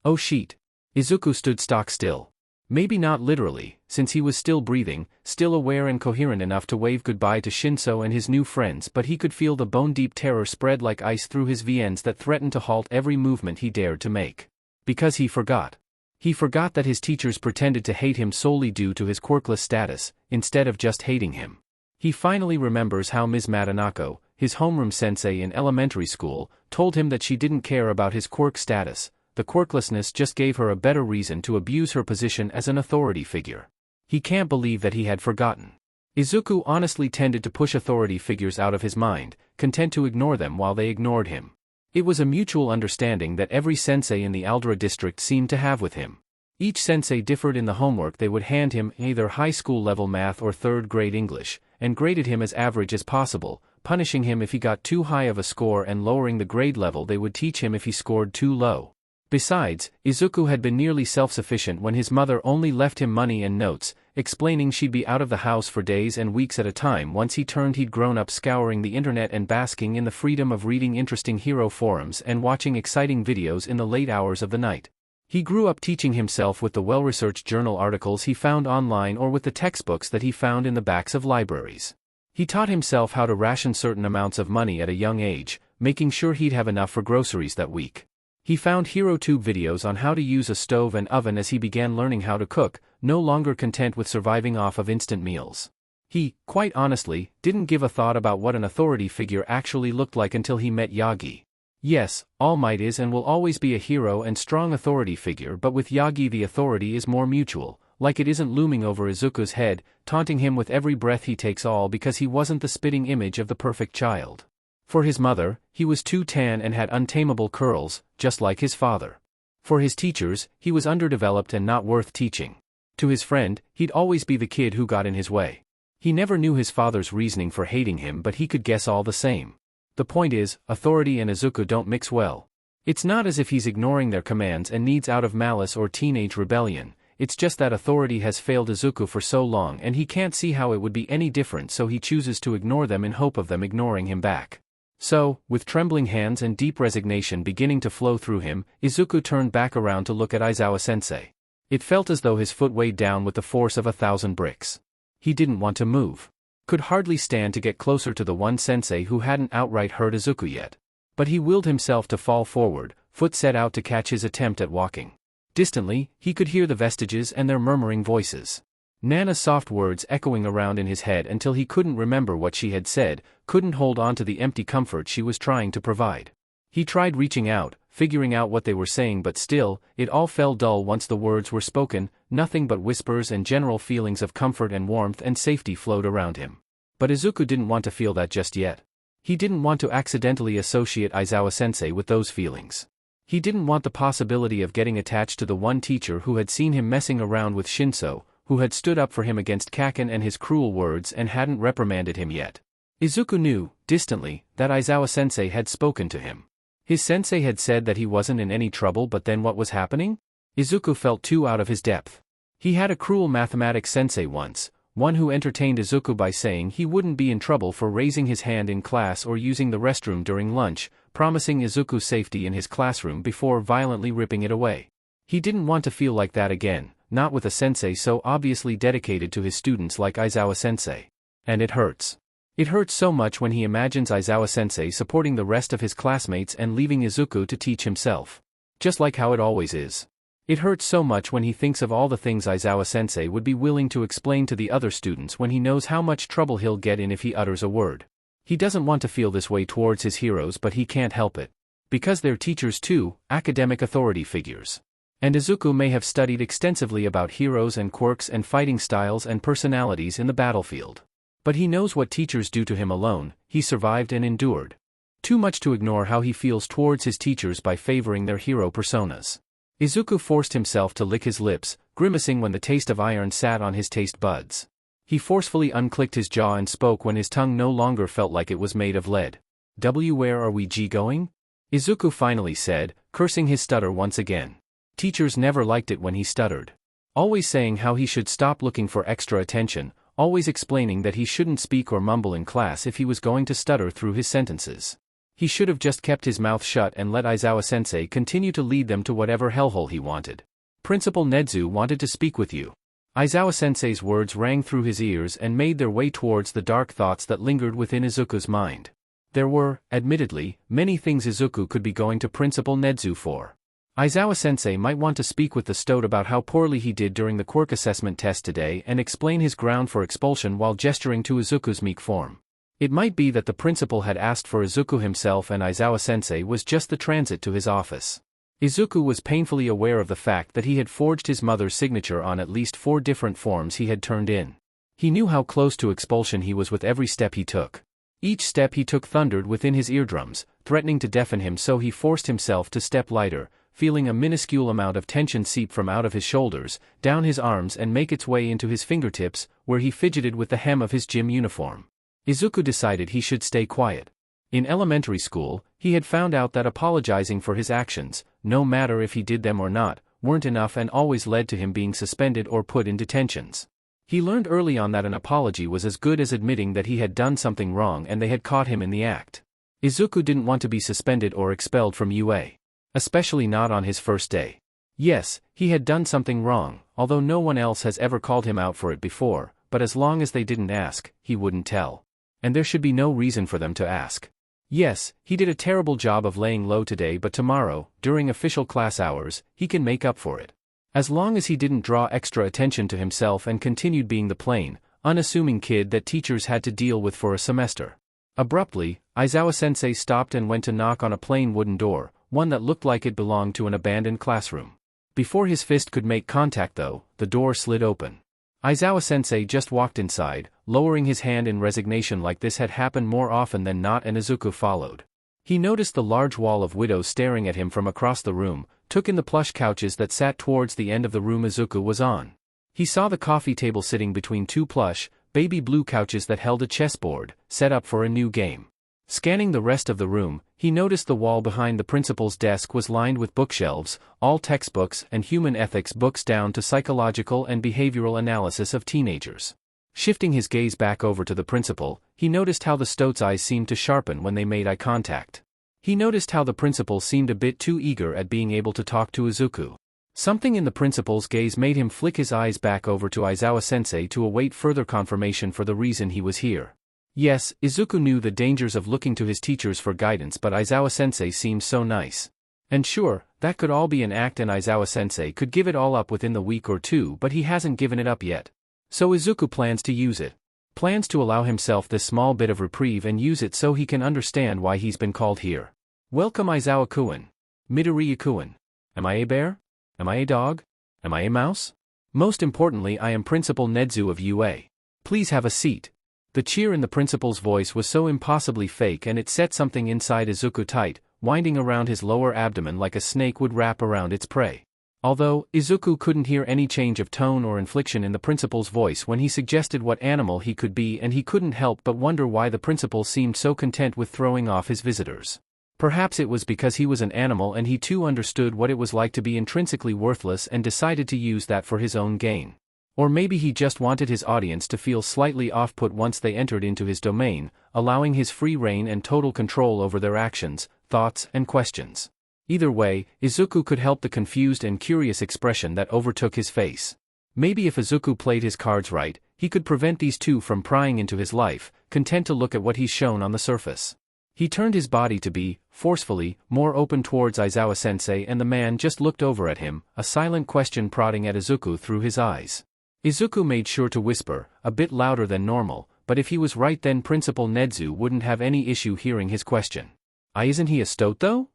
Oh shit. Izuku stood stock still. Maybe not literally, since he was still breathing, still aware and coherent enough to wave goodbye to Shinso and his new friends, but he could feel the bone-deep terror spread like ice through his veins that threatened to halt every movement he dared to make. Because he forgot. He forgot that his teachers pretended to hate him solely due to his quirkless status, instead of just hating him. He finally remembers how Ms. Madanako, his homeroom sensei in elementary school, told him that she didn't care about his quirk status. The quirklessness just gave her a better reason to abuse her position as an authority figure. He can't believe that he had forgotten. Izuku honestly tended to push authority figures out of his mind, content to ignore them while they ignored him. It was a mutual understanding that every sensei in the Aldera district seemed to have with him. Each sensei differed in the homework they would hand him, either high school level math or third grade English, and graded him as average as possible, punishing him if he got too high of a score and lowering the grade level they would teach him if he scored too low. Besides, Izuku had been nearly self-sufficient when his mother only left him money and notes, explaining she'd be out of the house for days and weeks at a time. Once he turned, he'd grown up scouring the internet and basking in the freedom of reading interesting hero forums and watching exciting videos in the late hours of the night. He grew up teaching himself with the well-researched journal articles he found online or with the textbooks that he found in the backs of libraries. He taught himself how to ration certain amounts of money at a young age, making sure he'd have enough for groceries that week. He found HeroTube videos on how to use a stove and oven as he began learning how to cook, no longer content with surviving off of instant meals. He, quite honestly, didn't give a thought about what an authority figure actually looked like until he met Yagi. Yes, All Might is and will always be a hero and strong authority figure, but with Yagi the authority is more mutual, like it isn't looming over Izuku's head, taunting him with every breath he takes, all because he wasn't the spitting image of the perfect child. For his mother, he was too tan and had untamable curls, just like his father. For his teachers, he was underdeveloped and not worth teaching. To his friend, he'd always be the kid who got in his way. He never knew his father's reasoning for hating him, but he could guess all the same. The point is, authority and Izuku don't mix well. It's not as if he's ignoring their commands and needs out of malice or teenage rebellion, it's just that authority has failed Izuku for so long and he can't see how it would be any different, so he chooses to ignore them in hope of them ignoring him back. So, with trembling hands and deep resignation beginning to flow through him, Izuku turned back around to look at Aizawa-sensei. It felt as though his foot weighed down with the force of 1,000 bricks. He didn't want to move. Could hardly stand to get closer to the one sensei who hadn't outright hurt Izuku yet. But he willed himself to fall forward, foot set out to catch his attempt at walking. Distantly, he could hear the vestiges and their murmuring voices. Nana's soft words echoing around in his head until he couldn't remember what she had said, couldn't hold on to the empty comfort she was trying to provide. He tried reaching out, figuring out what they were saying, but still, it all fell dull once the words were spoken. Nothing but whispers and general feelings of comfort and warmth and safety flowed around him. But Izuku didn't want to feel that just yet. He didn't want to accidentally associate Aizawa-sensei with those feelings. He didn't want the possibility of getting attached to the one teacher who had seen him messing around with Shinso, who had stood up for him against Kaken and his cruel words and hadn't reprimanded him yet. Izuku knew, distantly, that Aizawa-sensei had spoken to him. His sensei had said that he wasn't in any trouble, but then what was happening? Izuku felt too out of his depth. He had a cruel mathematics sensei once, one who entertained Izuku by saying he wouldn't be in trouble for raising his hand in class or using the restroom during lunch, promising Izuku safety in his classroom before violently ripping it away. He didn't want to feel like that again, not with a sensei so obviously dedicated to his students like Aizawa-sensei. And it hurts. It hurts so much when he imagines Aizawa-sensei supporting the rest of his classmates and leaving Izuku to teach himself. Just like how it always is. It hurts so much when he thinks of all the things Aizawa-sensei would be willing to explain to the other students when he knows how much trouble he'll get in if he utters a word. He doesn't want to feel this way towards his heroes, but he can't help it. Because they're teachers too, academic authority figures. And Izuku may have studied extensively about heroes and quirks and fighting styles and personalities in the battlefield. But he knows what teachers do to him alone. He survived and endured. Too much to ignore how he feels towards his teachers by favoring their hero personas. Izuku forced himself to lick his lips, grimacing when the taste of iron sat on his taste buds. He forcefully unclicked his jaw and spoke when his tongue no longer felt like it was made of lead. Where are we going? Izuku finally said, cursing his stutter once again. Teachers never liked it when he stuttered. Always saying how he should stop looking for extra attention, always explaining that he shouldn't speak or mumble in class if he was going to stutter through his sentences. He should have just kept his mouth shut and let Aizawa-sensei continue to lead them to whatever hellhole he wanted. Principal Nedzu wanted to speak with you. Aizawa-sensei's words rang through his ears and made their way towards the dark thoughts that lingered within Izuku's mind. There were, admittedly, many things Izuku could be going to Principal Nedzu for. Aizawa-sensei might want to speak with the stoat about how poorly he did during the quirk assessment test today and explain his ground for expulsion while gesturing to Izuku's meek form. It might be that the principal had asked for Izuku himself and Aizawa-sensei was just the transit to his office. Izuku was painfully aware of the fact that he had forged his mother's signature on at least 4 different forms he had turned in. He knew how close to expulsion he was with every step he took. Each step he took thundered within his eardrums, threatening to deafen him, so he forced himself to step lighter, feeling a minuscule amount of tension seep from out of his shoulders, down his arms and make its way into his fingertips, where he fidgeted with the hem of his gym uniform. Izuku decided he should stay quiet. In elementary school, he had found out that apologizing for his actions, no matter if he did them or not, weren't enough and always led to him being suspended or put in detentions. He learned early on that an apology was as good as admitting that he had done something wrong and they had caught him in the act. Izuku didn't want to be suspended or expelled from UA. Especially not on his first day. Yes, he had done something wrong, although no one else has ever called him out for it before, but as long as they didn't ask, he wouldn't tell. And there should be no reason for them to ask. Yes, he did a terrible job of laying low today, but tomorrow, during official class hours, he can make up for it. As long as he didn't draw extra attention to himself and continued being the plain, unassuming kid that teachers had to deal with for a semester. Abruptly, Aizawa-sensei stopped and went to knock on a plain wooden door, one that looked like it belonged to an abandoned classroom. Before his fist could make contact though, the door slid open. Aizawa-sensei just walked inside, lowering his hand in resignation like this had happened more often than not, and Izuku followed. He noticed the large wall of widows staring at him from across the room, took in the plush couches that sat towards the end of the room Izuku was on. He saw the coffee table sitting between 2 plush, baby blue couches that held a chessboard, set up for a new game. Scanning the rest of the room, he noticed the wall behind the principal's desk was lined with bookshelves, all textbooks and human ethics books down to psychological and behavioral analysis of teenagers. Shifting his gaze back over to the principal, he noticed how the stoat's eyes seemed to sharpen when they made eye contact. He noticed how the principal seemed a bit too eager at being able to talk to Izuku. Something in the principal's gaze made him flick his eyes back over to Aizawa-sensei to await further confirmation for the reason he was here. Yes, Izuku knew the dangers of looking to his teachers for guidance, but Aizawa-sensei seemed so nice. And sure, that could all be an act and Aizawa-sensei could give it all up within the week or two, but he hasn't given it up yet. So Izuku plans to use it. Plans to allow himself this small bit of reprieve and use it so he can understand why he's been called here. Welcome Aizawa-kun. Midoriya-kun. Am I a bear? Am I a dog? Am I a mouse? Most importantly, I am Principal Nedzu of UA. Please have a seat. The cheer in the principal's voice was so impossibly fake, and it set something inside Izuku tight, winding around his lower abdomen like a snake would wrap around its prey. Although, Izuku couldn't hear any change of tone or inflection in the principal's voice when he suggested what animal he could be, and he couldn't help but wonder why the principal seemed so content with throwing off his visitors. Perhaps it was because he was an animal and he too understood what it was like to be intrinsically worthless and decided to use that for his own gain. Or maybe he just wanted his audience to feel slightly off-put once they entered into his domain, allowing his free reign and total control over their actions, thoughts, and questions. Either way, Izuku could help the confused and curious expression that overtook his face. Maybe if Izuku played his cards right, he could prevent these two from prying into his life, content to look at what he's shown on the surface. He turned his body to be, forcefully, more open towards Aizawa-sensei, and the man just looked over at him, a silent question prodding at Izuku through his eyes. Izuku made sure to whisper, a bit louder than normal, but if he was right then Principal Nedzu wouldn't have any issue hearing his question. Isn't he a stoat though?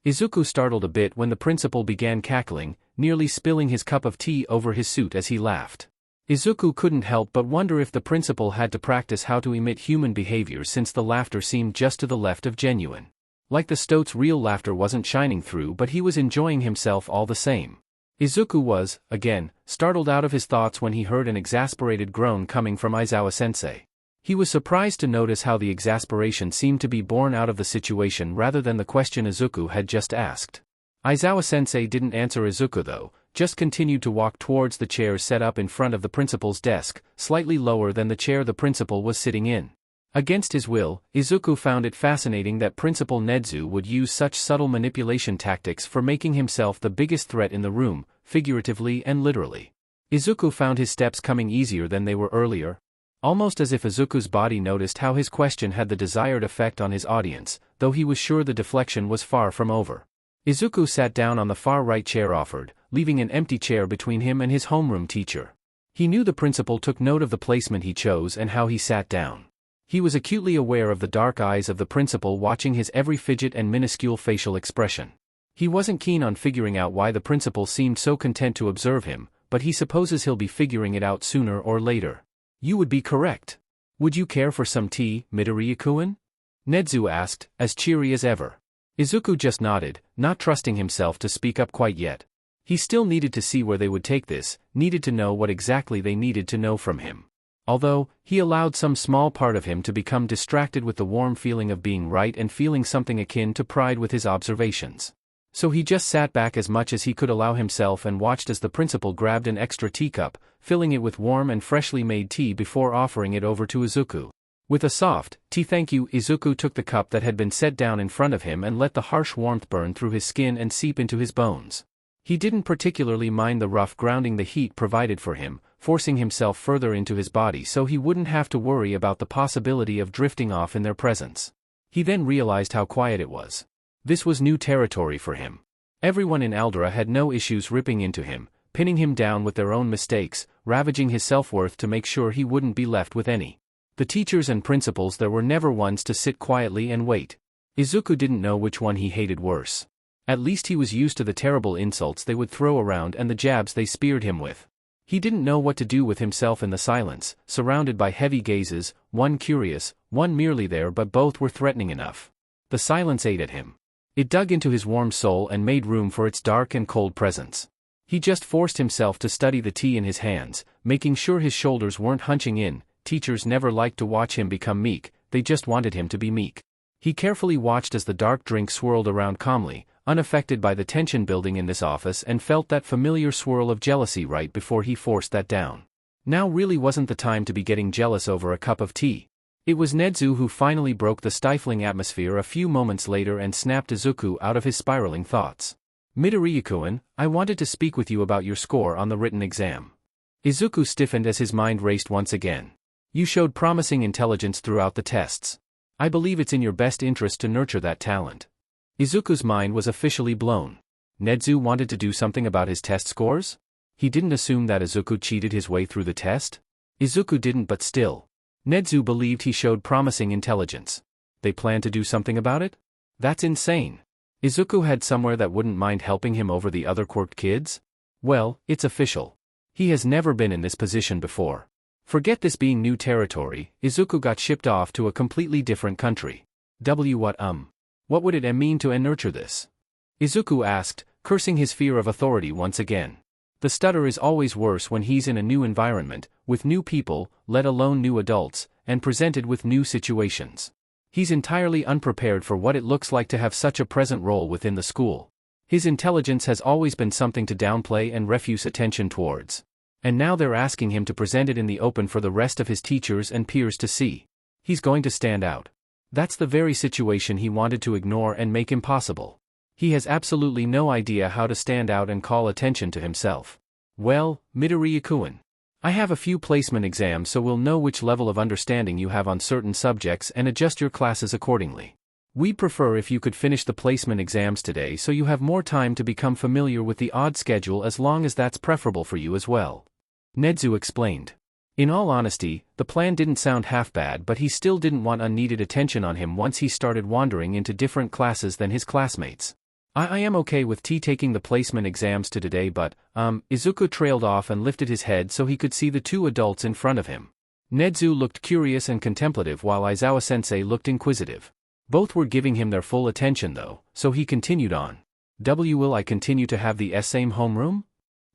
Izuku startled a bit when the principal began cackling, nearly spilling his cup of tea over his suit as he laughed. Izuku couldn't help but wonder if the principal had to practice how to emit human behavior, since the laughter seemed just to the left of genuine. Like the stoat's real laughter wasn't shining through, but he was enjoying himself all the same. Izuku was, again, startled out of his thoughts when he heard an exasperated groan coming from Aizawa-sensei. He was surprised to notice how the exasperation seemed to be born out of the situation rather than the question Izuku had just asked. Aizawa-sensei didn't answer Izuku though, just continued to walk towards the chairs set up in front of the principal's desk, slightly lower than the chair the principal was sitting in. Against his will, Izuku found it fascinating that Principal Nedzu would use such subtle manipulation tactics for making himself the biggest threat in the room, figuratively and literally. Izuku found his steps coming easier than they were earlier. Almost as if Izuku's body noticed how his question had the desired effect on his audience, though he was sure the deflection was far from over. Izuku sat down on the far right chair offered, leaving an empty chair between him and his homeroom teacher. He knew the principal took note of the placement he chose and how he sat down. He was acutely aware of the dark eyes of the principal watching his every fidget and minuscule facial expression. He wasn't keen on figuring out why the principal seemed so content to observe him, but he supposes he'll be figuring it out sooner or later. You would be correct. Would you care for some tea, Midoriya-kun? Nedzu asked, as cheery as ever. Izuku just nodded, not trusting himself to speak up quite yet. He still needed to see where they would take this, needed to know what exactly they needed to know from him. Although, he allowed some small part of him to become distracted with the warm feeling of being right and feeling something akin to pride with his observations. So he just sat back as much as he could allow himself and watched as the principal grabbed an extra teacup, filling it with warm and freshly made tea before offering it over to Izuku. With a soft, "Tea thank you," Izuku took the cup that had been set down in front of him and let the harsh warmth burn through his skin and seep into his bones. He didn't particularly mind the rough grounding the heat provided for him, forcing himself further into his body so he wouldn't have to worry about the possibility of drifting off in their presence. He then realized how quiet it was. This was new territory for him. Everyone in Aldera had no issues ripping into him, pinning him down with their own mistakes, ravaging his self-worth to make sure he wouldn't be left with any. The teachers and principals there were never ones to sit quietly and wait. Izuku didn't know which one he hated worse. At least he was used to the terrible insults they would throw around and the jabs they speared him with. He didn't know what to do with himself in the silence, surrounded by heavy gazes, one curious, one merely there, but both were threatening enough. The silence ate at him. It dug into his warm soul and made room for its dark and cold presence. He just forced himself to study the tea in his hands, making sure his shoulders weren't hunching in. Teachers never liked to watch him become meek, they just wanted him to be meek. He carefully watched as the dark drink swirled around calmly, unaffected by the tension building in this office, and felt that familiar swirl of jealousy right before he forced that down. Now really wasn't the time to be getting jealous over a cup of tea. It was Nedzu who finally broke the stifling atmosphere a few moments later and snapped Izuku out of his spiraling thoughts. Midoriya-kun, I wanted to speak with you about your score on the written exam. Izuku stiffened as his mind raced once again. You showed promising intelligence throughout the tests. I believe it's in your best interest to nurture that talent. Izuku's mind was officially blown. Nedzu wanted to do something about his test scores? He didn't assume that Izuku cheated his way through the test? Izuku didn't, but still. Nezu believed he showed promising intelligence. They plan to do something about it? That's insane. Izuku had somewhere that wouldn't mind helping him over the other quirked kids? Well, it's official. He has never been in this position before. Forget this being new territory, Izuku got shipped off to a completely different country. What would it mean to nurture this? Izuku asked, cursing his fear of authority once again. The stutter is always worse when he's in a new environment, with new people, let alone new adults, and presented with new situations. He's entirely unprepared for what it looks like to have such a present role within the school. His intelligence has always been something to downplay and refuse attention towards. And now they're asking him to present it in the open for the rest of his teachers and peers to see. He's going to stand out. That's the very situation he wanted to ignore and make impossible. He has absolutely no idea how to stand out and call attention to himself. Well, Midoriya-kun, I have a few placement exams, so we'll know which level of understanding you have on certain subjects and adjust your classes accordingly. We'd prefer if you could finish the placement exams today so you have more time to become familiar with the odd schedule, as long as that's preferable for you as well. Nezu explained. In all honesty, the plan didn't sound half bad, but he still didn't want unneeded attention on him once he started wandering into different classes than his classmates. I am okay with taking the placement exams today, but, Izuku trailed off and lifted his head so he could see the two adults in front of him. Nezu looked curious and contemplative while Aizawa-sensei looked inquisitive. Both were giving him their full attention though, so he continued on. Will I continue to have the same homeroom?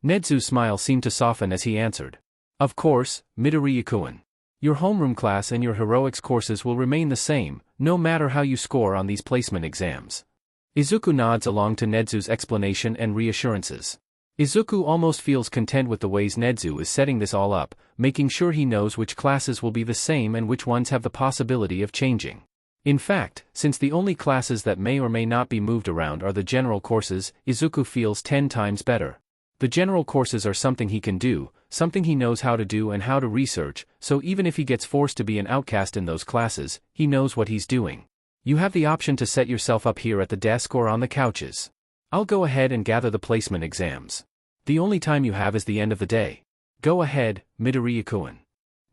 Nezu's smile seemed to soften as he answered. Of course, Midoriya-kun. Your homeroom class and your heroics courses will remain the same, no matter how you score on these placement exams. Izuku nods along to Nezu's explanation and reassurances. Izuku almost feels content with the ways Nezu is setting this all up, making sure he knows which classes will be the same and which ones have the possibility of changing. In fact, since the only classes that may or may not be moved around are the general courses, Izuku feels 10 times better. The general courses are something he can do, something he knows how to do and how to research, so even if he gets forced to be an outcast in those classes, he knows what he's doing. You have the option to set yourself up here at the desk or on the couches. I'll go ahead and gather the placement exams. The only time you have is the end of the day. Go ahead, Midoriya-kun.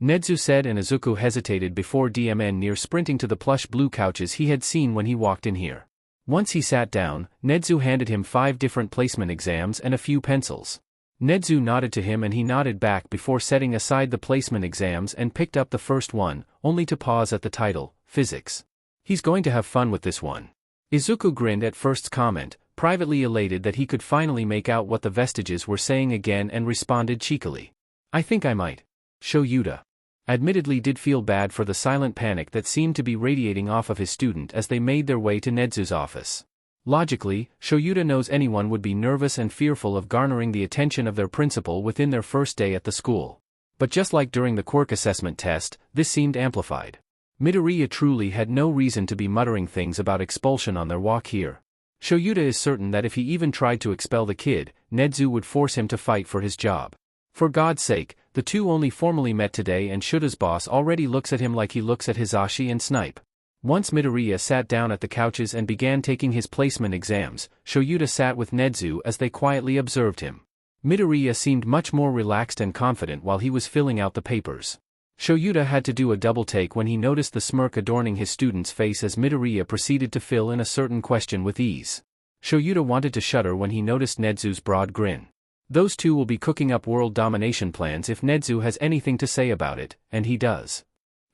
Nezu said, and Izuku hesitated before near sprinting to the plush blue couches he had seen when he walked in here. Once he sat down, Nezu handed him 5 different placement exams and a few pencils. Nezu nodded to him and he nodded back before setting aside the placement exams and picked up the first one, only to pause at the title, Physics. He's going to have fun with this one. Izuku grinned at first's comment, privately elated that he could finally make out what the vestiges were saying again, and responded cheekily. I think I might. Shoyuta admittedly did feel bad for the silent panic that seemed to be radiating off of his student as they made their way to Nezu's office. Logically, Shoyuta knows anyone would be nervous and fearful of garnering the attention of their principal within their first day at the school. But just like during the quirk assessment test, this seemed amplified. Midoriya truly had no reason to be muttering things about expulsion on their walk here. Shoyuta is certain that if he even tried to expel the kid, Nezu would force him to fight for his job. For God's sake, the two only formally met today and Shuta's boss already looks at him like he looks at Hisashi and Snipe. Once Midoriya sat down at the couches and began taking his placement exams, Shoyuta sat with Nezu as they quietly observed him. Midoriya seemed much more relaxed and confident while he was filling out the papers. Shoyuta had to do a double take when he noticed the smirk adorning his student's face as Midoriya proceeded to fill in a certain question with ease. Shoyuta wanted to shudder when he noticed Nezu's broad grin. Those two will be cooking up world domination plans if Nezu has anything to say about it, and he does.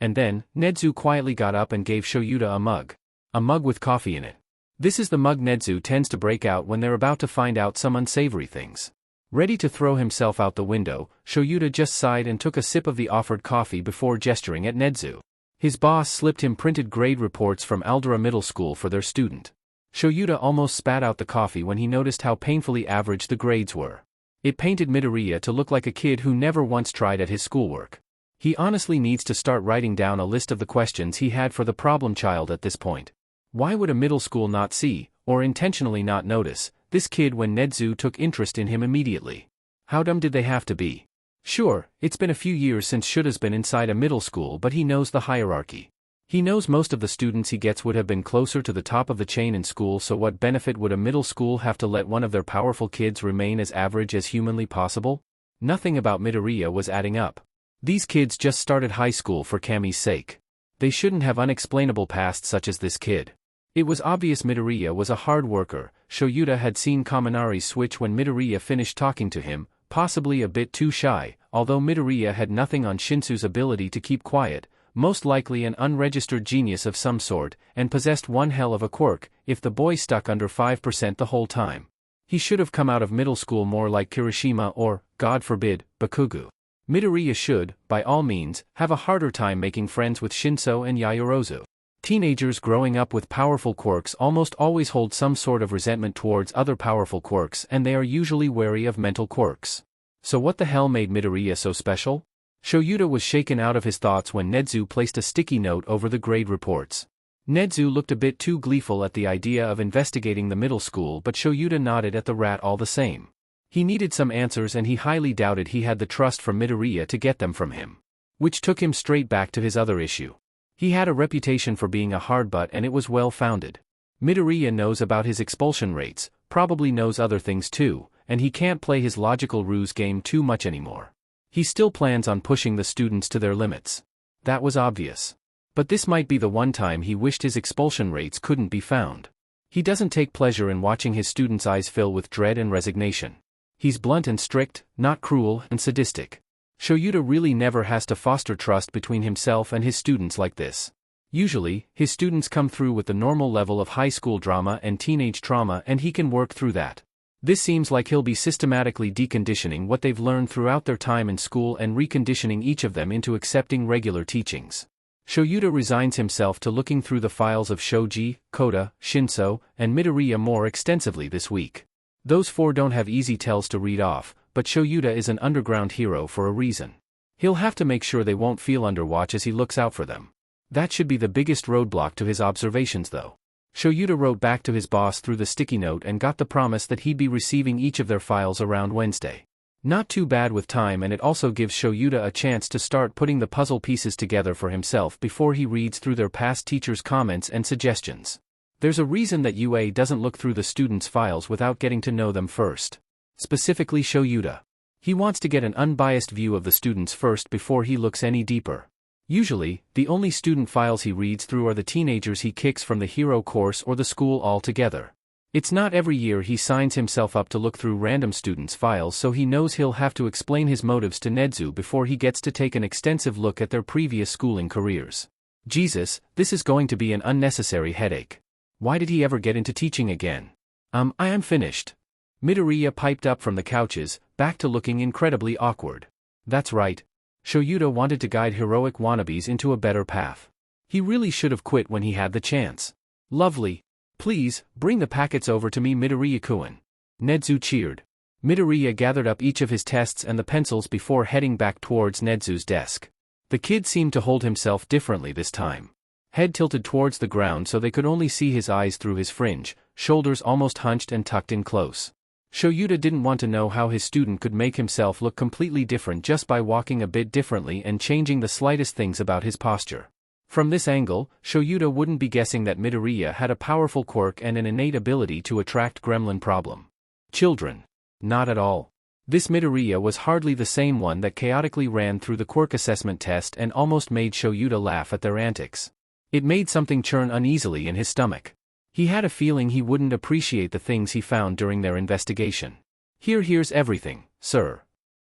And then, Nezu quietly got up and gave Shoyuta a mug. A mug with coffee in it. This is the mug Nezu tends to break out when they're about to find out some unsavory things. Ready to throw himself out the window, Shoyuta just sighed and took a sip of the offered coffee before gesturing at Nezu. His boss slipped him printed grade reports from Aldera Middle School for their student. Shoyuta almost spat out the coffee when he noticed how painfully average the grades were. It painted Midoriya to look like a kid who never once tried at his schoolwork. He honestly needs to start writing down a list of the questions he had for the problem child at this point. Why would a middle school not see, or intentionally not notice, this kid when Nezu took interest in him immediately? How dumb did they have to be? Sure, it's been a few years since Shuta's been inside a middle school, but he knows the hierarchy. He knows most of the students he gets would have been closer to the top of the chain in school, so what benefit would a middle school have to let one of their powerful kids remain as average as humanly possible? Nothing about Midoriya was adding up. These kids just started high school for Kami's sake. They shouldn't have unexplainable past such as this kid. It was obvious Midoriya was a hard worker. Shoyuta had seen Kaminari's switch when Midoriya finished talking to him, possibly a bit too shy, although Midoriya had nothing on Shinsu's ability to keep quiet, most likely an unregistered genius of some sort, and possessed one hell of a quirk, if the boy stuck under 5% the whole time. He should have come out of middle school more like Kirishima or, God forbid, Bakugo. Midoriya should, by all means, have a harder time making friends with Shinso and Yaoyorozu. Teenagers growing up with powerful quirks almost always hold some sort of resentment towards other powerful quirks, and they are usually wary of mental quirks. So what the hell made Midoriya so special? Shoyuta was shaken out of his thoughts when Nedzu placed a sticky note over the grade reports. Nedzu looked a bit too gleeful at the idea of investigating the middle school, but Shoyuta nodded at the rat all the same. He needed some answers and he highly doubted he had the trust from Midoriya to get them from him. Which took him straight back to his other issue. He had a reputation for being a hard butt and it was well founded. Midoriya knows about his expulsion rates, probably knows other things too, and he can't play his logical ruse game too much anymore. He still plans on pushing the students to their limits. That was obvious. But this might be the one time he wished his expulsion rates couldn't be found. He doesn't take pleasure in watching his students' eyes fill with dread and resignation. He's blunt and strict, not cruel and sadistic. Shoyuta really never has to foster trust between himself and his students like this. Usually, his students come through with the normal level of high school drama and teenage trauma and he can work through that. This seems like he'll be systematically deconditioning what they've learned throughout their time in school and reconditioning each of them into accepting regular teachings. Shoyuta resigns himself to looking through the files of Shoji, Kota, Shinso, and Midoriya more extensively this week. Those four don't have easy tells to read off, but Shoyuta is an underground hero for a reason. He'll have to make sure they won't feel under watch as he looks out for them. That should be the biggest roadblock to his observations though. Shoyuta wrote back to his boss through the sticky note and got the promise that he'd be receiving each of their files around Wednesday. Not too bad with time, and it also gives Shoyuta a chance to start putting the puzzle pieces together for himself before he reads through their past teachers' comments and suggestions. There's a reason that UA doesn't look through the students' files without getting to know them first. Specifically Shoyuta. He wants to get an unbiased view of the students first before he looks any deeper. Usually, the only student files he reads through are the teenagers he kicks from the hero course or the school altogether. It's not every year he signs himself up to look through random students' files, so he knows he'll have to explain his motives to Nedzu before he gets to take an extensive look at their previous schooling careers. Jesus, this is going to be an unnecessary headache. Why did he ever get into teaching again? I am finished. Midoriya piped up from the couches, back to looking incredibly awkward. That's right. Shoyuta wanted to guide heroic wannabes into a better path. He really should have quit when he had the chance. Lovely. Please, bring the packets over to me, Midoriya-kun. Nedzu cheered. Midoriya gathered up each of his tests and the pencils before heading back towards Nedzu's desk. The kid seemed to hold himself differently this time. Head tilted towards the ground so they could only see his eyes through his fringe, shoulders almost hunched and tucked in close. Shoyuta didn't want to know how his student could make himself look completely different just by walking a bit differently and changing the slightest things about his posture. From this angle, Shoyuta wouldn't be guessing that Midoriya had a powerful quirk and an innate ability to attract gremlin problem. Children. Not at all. This Midoriya was hardly the same one that chaotically ran through the quirk assessment test and almost made Shoyuta laugh at their antics. It made something churn uneasily in his stomach. He had a feeling he wouldn't appreciate the things he found during their investigation. Here's everything, sir.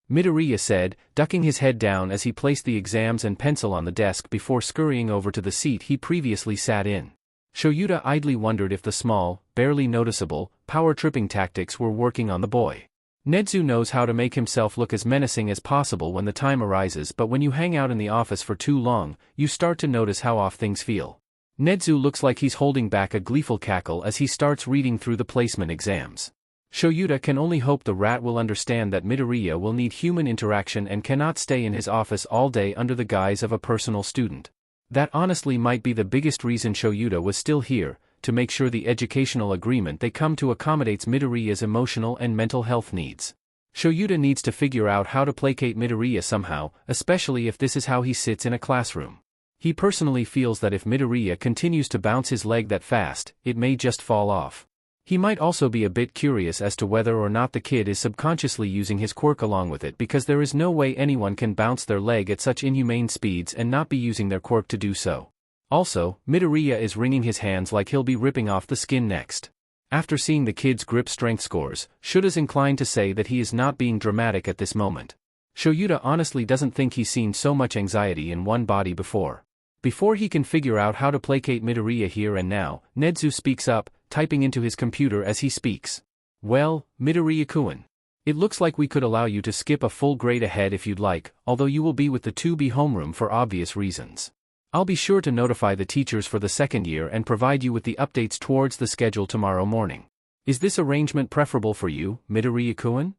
Midoriya said, ducking his head down as he placed the exams and pencil on the desk before scurrying over to the seat he previously sat in. Shoyuta idly wondered if the small, barely noticeable, power-tripping tactics were working on the boy. Nedzu knows how to make himself look as menacing as possible when the time arises, but when you hang out in the office for too long, you start to notice how off things feel. Nedzu looks like he's holding back a gleeful cackle as he starts reading through the placement exams. Shoyuta can only hope the rat will understand that Midoriya will need human interaction and cannot stay in his office all day under the guise of a personal student. That honestly might be the biggest reason Shoyuta was still here, to make sure the educational agreement they come to accommodates Midoriya's emotional and mental health needs. Shoyuta needs to figure out how to placate Midoriya somehow, especially if this is how he sits in a classroom. He personally feels that if Midoriya continues to bounce his leg that fast, it may just fall off. He might also be a bit curious as to whether or not the kid is subconsciously using his quirk along with it, because there is no way anyone can bounce their leg at such inhumane speeds and not be using their quirk to do so. Also, Midoriya is wringing his hands like he'll be ripping off the skin next. After seeing the kid's grip strength scores, Shura's inclined to say that he is not being dramatic at this moment. Shoyuta honestly doesn't think he's seen so much anxiety in one body before. Before he can figure out how to placate Midoriya here and now, Nezu speaks up, typing into his computer as he speaks. Well, Midoriya-kun. It looks like we could allow you to skip a full grade ahead if you'd like, although you will be with the 2B homeroom for obvious reasons. I'll be sure to notify the teachers for the second year and provide you with the updates towards the schedule tomorrow morning. Is this arrangement preferable for you, Midoriya-kun?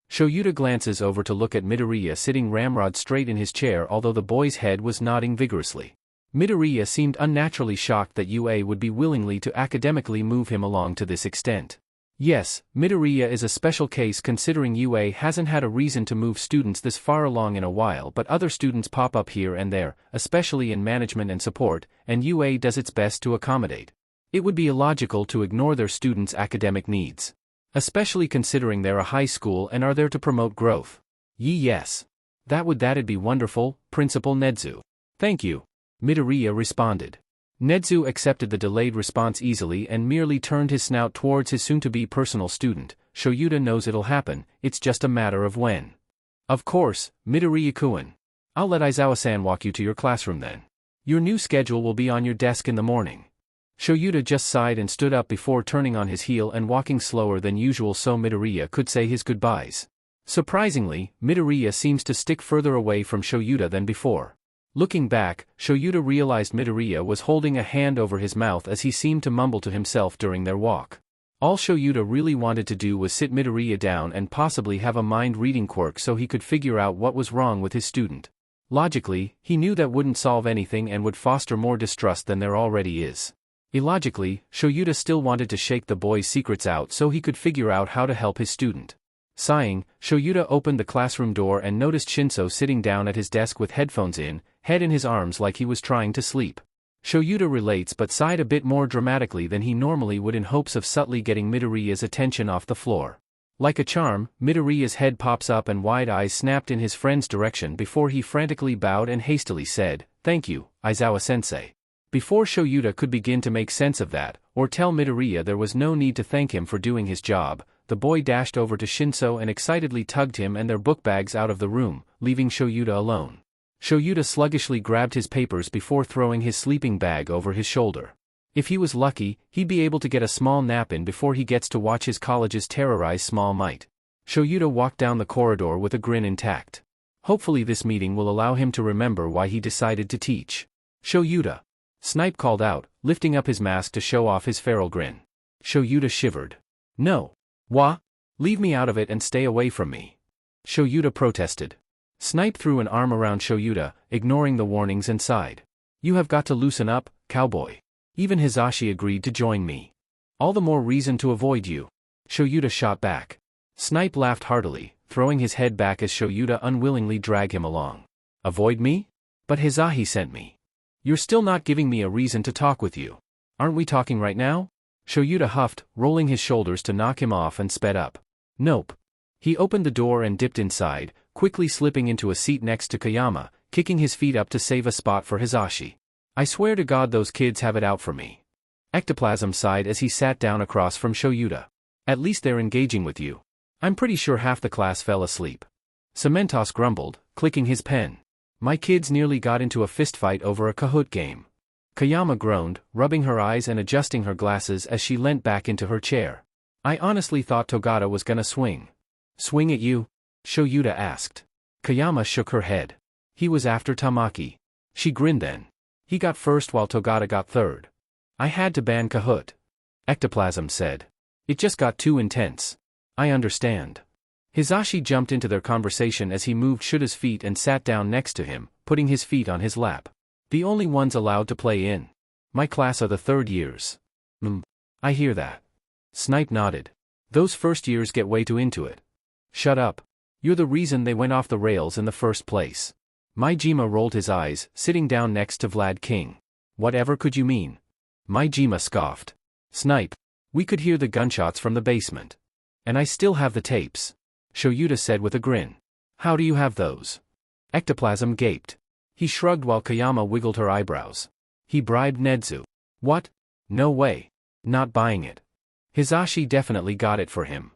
Shoyuta glances over to look at Midoriya sitting ramrod straight in his chair, although the boy's head was nodding vigorously. Midoriya seemed unnaturally shocked that UA would be willingly to academically move him along to this extent. Yes, Midoriya is a special case considering UA hasn't had a reason to move students this far along in a while, but other students pop up here and there, especially in management and support, and UA does its best to accommodate. It would be illogical to ignore their students' academic needs. Especially considering they're a high school and are there to promote growth. Yes. That'd be wonderful, Principal Nezu. Thank you. Midoriya responded. Nezu accepted the delayed response easily and merely turned his snout towards his soon-to-be personal student. Shoyuta knows it'll happen, it's just a matter of when. Of course, Midoriya-kun. I'll let Aizawa-san walk you to your classroom then. Your new schedule will be on your desk in the morning. Shoyuta just sighed and stood up before turning on his heel and walking slower than usual so Midoriya could say his goodbyes. Surprisingly, Midoriya seems to stick further away from Shoyuta than before. Looking back, Shoyuta realized Midoriya was holding a hand over his mouth as he seemed to mumble to himself during their walk. All Shoyuta really wanted to do was sit Midoriya down and possibly have a mind-reading quirk so he could figure out what was wrong with his student. Logically, he knew that wouldn't solve anything and would foster more distrust than there already is. Illogically, Shoyuta still wanted to shake the boy's secrets out so he could figure out how to help his student. Sighing, Shoyuta opened the classroom door and noticed Shinso sitting down at his desk with headphones in, head in his arms like he was trying to sleep. Shoyuta relates but sighed a bit more dramatically than he normally would in hopes of subtly getting Midoriya's attention off the floor. Like a charm, Midoriya's head pops up and wide eyes snapped in his friend's direction before he frantically bowed and hastily said, "Thank you, Aizawa-sensei." Before Shoyuta could begin to make sense of that, or tell Midoriya there was no need to thank him for doing his job, the boy dashed over to Shinso and excitedly tugged him and their book bags out of the room, leaving Shoyuta alone. Shoyuta sluggishly grabbed his papers before throwing his sleeping bag over his shoulder. If he was lucky, he'd be able to get a small nap in before he gets to watch his colleges terrorize Small Might. Shoyuta walked down the corridor with a grin intact. Hopefully this meeting will allow him to remember why he decided to teach. Shoyuta. Snipe called out, lifting up his mask to show off his feral grin. Shoyuta shivered. No. Leave me out of it and stay away from me. Shoyuta protested. Snipe threw an arm around Shoyuta, ignoring the warnings and sighed. You have got to loosen up, cowboy. Even Hizashi agreed to join me. All the more reason to avoid you. Shoyuta shot back. Snipe laughed heartily, throwing his head back as Shoyuta unwillingly dragged him along. Avoid me? But Hizashi sent me. You're still not giving me a reason to talk with you. Aren't we talking right now? Shoyuta huffed, rolling his shoulders to knock him off and sped up. Nope. He opened the door and dipped inside, quickly slipping into a seat next to Kayama, kicking his feet up to save a spot for Hizashi. I swear to God those kids have it out for me. Ectoplasm sighed as he sat down across from Shoyuta. At least they're engaging with you. I'm pretty sure half the class fell asleep. Cementos grumbled, clicking his pen. My kids nearly got into a fistfight over a Kahoot game. Kayama groaned, rubbing her eyes and adjusting her glasses as she leant back into her chair. I honestly thought Togata was gonna swing. Swing at you? Shoyuta asked. Kayama shook her head. He was after Tamaki. She grinned then. He got first while Togata got third. I had to ban Kahoot. Ectoplasm said. It just got too intense. I understand. Hizashi jumped into their conversation as he moved Shuta's feet and sat down next to him, putting his feet on his lap. The only ones allowed to play in my class are the third years. I hear that. Snipe nodded. Those first years get way too into it. Shut up. You're the reason they went off the rails in the first place. Maijima rolled his eyes, sitting down next to Vlad King. Whatever could you mean? Maijima scoffed. Snipe. We could hear the gunshots from the basement. And I still have the tapes. Shoyuta said with a grin. How do you have those? Ectoplasm gaped. He shrugged while Kayama wiggled her eyebrows. He bribed Nedzu. What? No way. Not buying it. Hisashi definitely got it for him.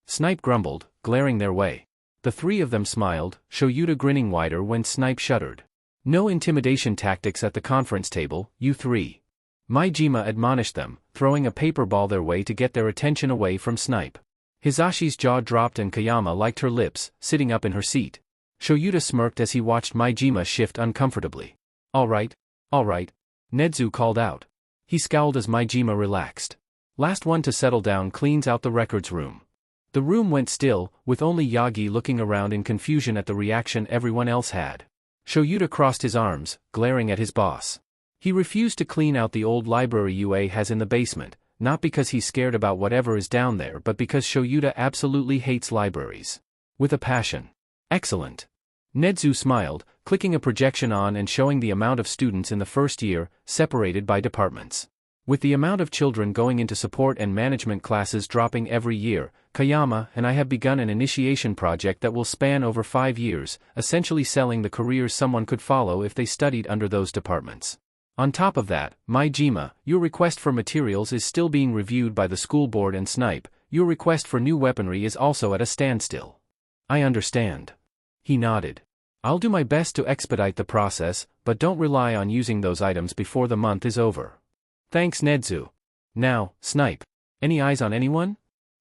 Snipe grumbled, glaring their way. The three of them smiled, Shoyuta grinning wider when Snipe shuddered. No intimidation tactics at the conference table, you three. Maijima admonished them, throwing a paper ball their way to get their attention away from Snipe. Hisashi's jaw dropped and Kayama liked her lips, sitting up in her seat. Shoyuta smirked as he watched Maijima shift uncomfortably. All right. Nedzu called out. He scowled as Maijima relaxed. Last one to settle down cleans out the records room. The room went still, with only Yagi looking around in confusion at the reaction everyone else had. Shoyuta crossed his arms, glaring at his boss. He refused to clean out the old library UA has in the basement, not because he's scared about whatever is down there but because Shoyuta absolutely hates libraries. With a passion. Excellent. Nedzu smiled, clicking a projection on and showing the amount of students in the first year, separated by departments. With the amount of children going into support and management classes dropping every year, Kayama and I have begun an initiation project that will span over 5 years, essentially selling the careers someone could follow if they studied under those departments. On top of that, Maijima, your request for materials is still being reviewed by the school board and Snipe, your request for new weaponry is also at a standstill. I understand. He nodded. I'll do my best to expedite the process, but don't rely on using those items before the month is over. Thanks Nedzu. Now, Snipe. Any eyes on anyone?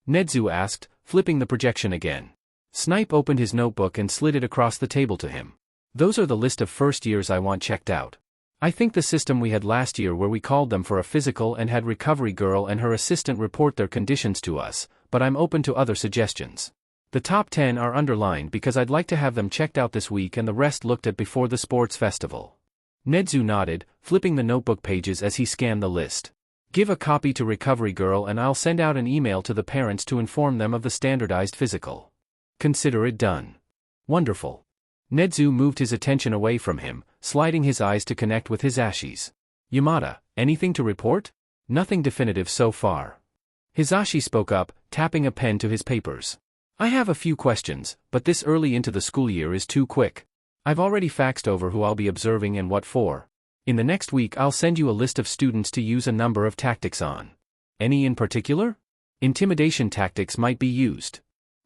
Nedzu asked, flipping the projection again. Snipe opened his notebook and slid it across the table to him. Those are the list of first years I want checked out. I think the system we had last year where we called them for a physical and had Recovery Girl and her assistant report their conditions to us, but I'm open to other suggestions. The top 10 are underlined because I'd like to have them checked out this week and the rest looked at before the sports festival. Nedzu nodded, flipping the notebook pages as he scanned the list. Give a copy to Recovery Girl and I'll send out an email to the parents to inform them of the standardized physical. Consider it done. Wonderful. Nedzu moved his attention away from him, sliding his eyes to connect with Hisashi's. Yamada, anything to report? Nothing definitive so far. Hisashi spoke up, tapping a pen to his papers. I have a few questions, but this early into the school year is too quick. I've already faxed over who I'll be observing and what for. In the next week I'll send you a list of students to use a number of tactics on. Any in particular? Intimidation tactics might be used.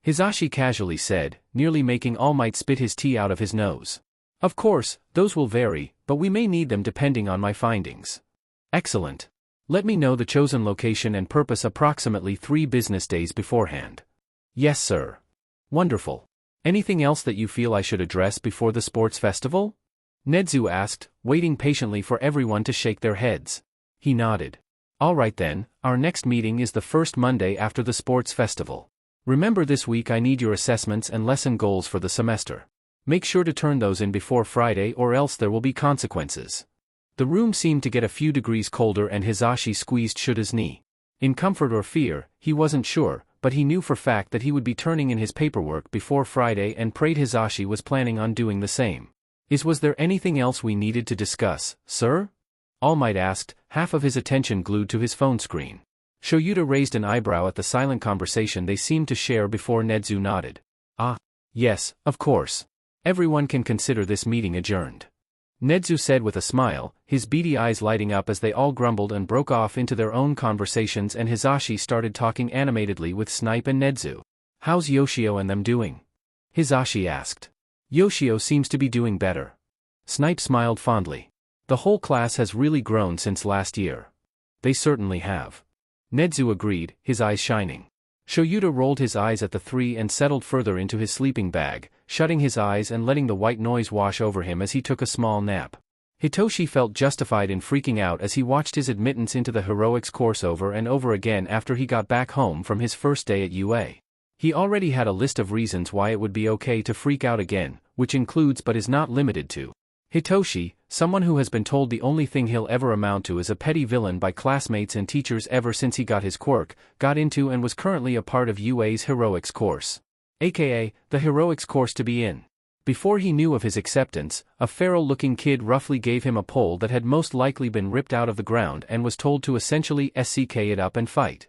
Hisashi casually said, nearly making All Might spit his tea out of his nose. Of course, those will vary, but we may need them depending on my findings. Excellent. Let me know the chosen location and purpose approximately 3 business days beforehand. Yes sir. Wonderful. Anything else that you feel I should address before the sports festival? Nedzu asked, waiting patiently for everyone to shake their heads. He nodded. All right then, our next meeting is the first Monday after the sports festival. Remember this week I need your assessments and lesson goals for the semester. Make sure to turn those in before Friday or else there will be consequences. The room seemed to get a few degrees colder and Hisashi squeezed Shuta's knee. In comfort or fear, he wasn't sure, but he knew for fact that he would be turning in his paperwork before Friday and prayed Hisashi was planning on doing the same. Was there anything else we needed to discuss, sir? All Might asked, half of his attention glued to his phone screen. Shoyuta raised an eyebrow at the silent conversation they seemed to share before Nedzu nodded. Ah, yes, of course. Everyone can consider this meeting adjourned. Nedzu said with a smile, his beady eyes lighting up as they all grumbled and broke off into their own conversations and Hisashi started talking animatedly with Snipe and Nedzu. How's Yoshio and them doing? Hisashi asked. Yoshio seems to be doing better. Snipe smiled fondly. The whole class has really grown since last year. They certainly have. Nedzu agreed, his eyes shining. Shoyuta rolled his eyes at the three and settled further into his sleeping bag, shutting his eyes and letting the white noise wash over him as he took a small nap. Hitoshi felt justified in freaking out as he watched his admittance into the heroics course over and over again after he got back home from his first day at UA. He already had a list of reasons why it would be okay to freak out again, which includes but is not limited to Hitoshi, someone who has been told the only thing he'll ever amount to is a petty villain by classmates and teachers ever since he got his quirk, got into and was currently a part of UA's heroics course. AKA, the heroics course to be in. Before he knew of his acceptance, a feral-looking kid roughly gave him a pole that had most likely been ripped out of the ground and was told to essentially SCK it up and fight.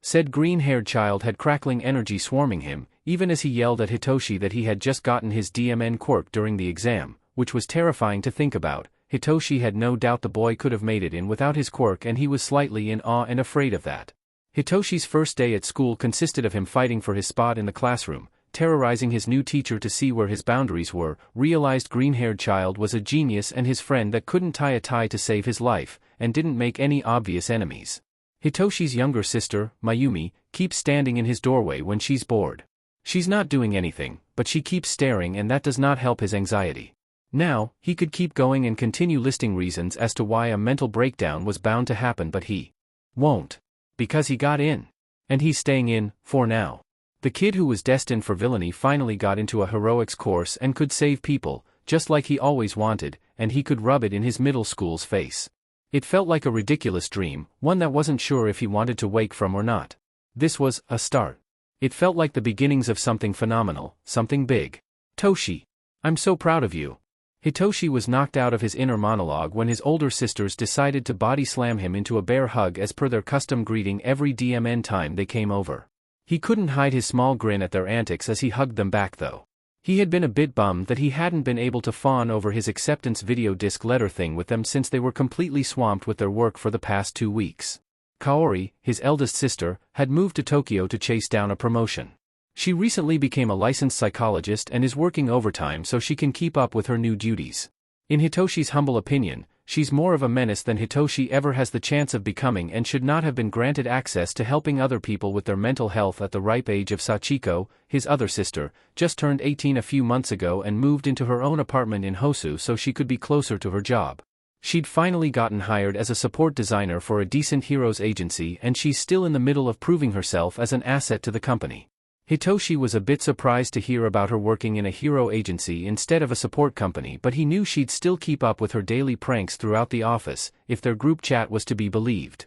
Said green-haired child had crackling energy swarming him, even as he yelled at Hitoshi that he had just gotten his DMN quirk during the exam, which was terrifying to think about. Hitoshi had no doubt the boy could have made it in without his quirk, and he was slightly in awe and afraid of that. Hitoshi's first day at school consisted of him fighting for his spot in the classroom, terrorizing his new teacher to see where his boundaries were. Realized green-haired child was a genius and his friend that couldn't tie a tie to save his life, and didn't make any obvious enemies. Hitoshi's younger sister, Mayumi, keeps standing in his doorway when she's bored. She's not doing anything, but she keeps staring, and that does not help his anxiety. Now, he could keep going and continue listing reasons as to why a mental breakdown was bound to happen, but he won't. Because he got in. And he's staying in, for now. The kid who was destined for villainy finally got into a heroics course and could save people, just like he always wanted, and he could rub it in his middle school's face. It felt like a ridiculous dream, one that wasn't sure if he wanted to wake from or not. This was a start. It felt like the beginnings of something phenomenal, something big. Toshi. I'm so proud of you. Hitoshi was knocked out of his inner monologue when his older sisters decided to body slam him into a bear hug as per their custom greeting every DMN time they came over. He couldn't hide his small grin at their antics as he hugged them back though. He had been a bit bummed that he hadn't been able to fawn over his acceptance video disc letter thing with them since they were completely swamped with their work for the past 2 weeks. Kaori, his eldest sister, had moved to Tokyo to chase down a promotion. She recently became a licensed psychologist and is working overtime so she can keep up with her new duties. In Hitoshi's humble opinion, she's more of a menace than Hitoshi ever has the chance of becoming and should not have been granted access to helping other people with their mental health at the ripe age of Sachiko, his other sister, just turned 18 a few months ago and moved into her own apartment in Hosu so she could be closer to her job. She'd finally gotten hired as a support designer for a decent heroes agency, and she's still in the middle of proving herself as an asset to the company. Hitoshi was a bit surprised to hear about her working in a hero agency instead of a support company, but he knew she'd still keep up with her daily pranks throughout the office, if their group chat was to be believed.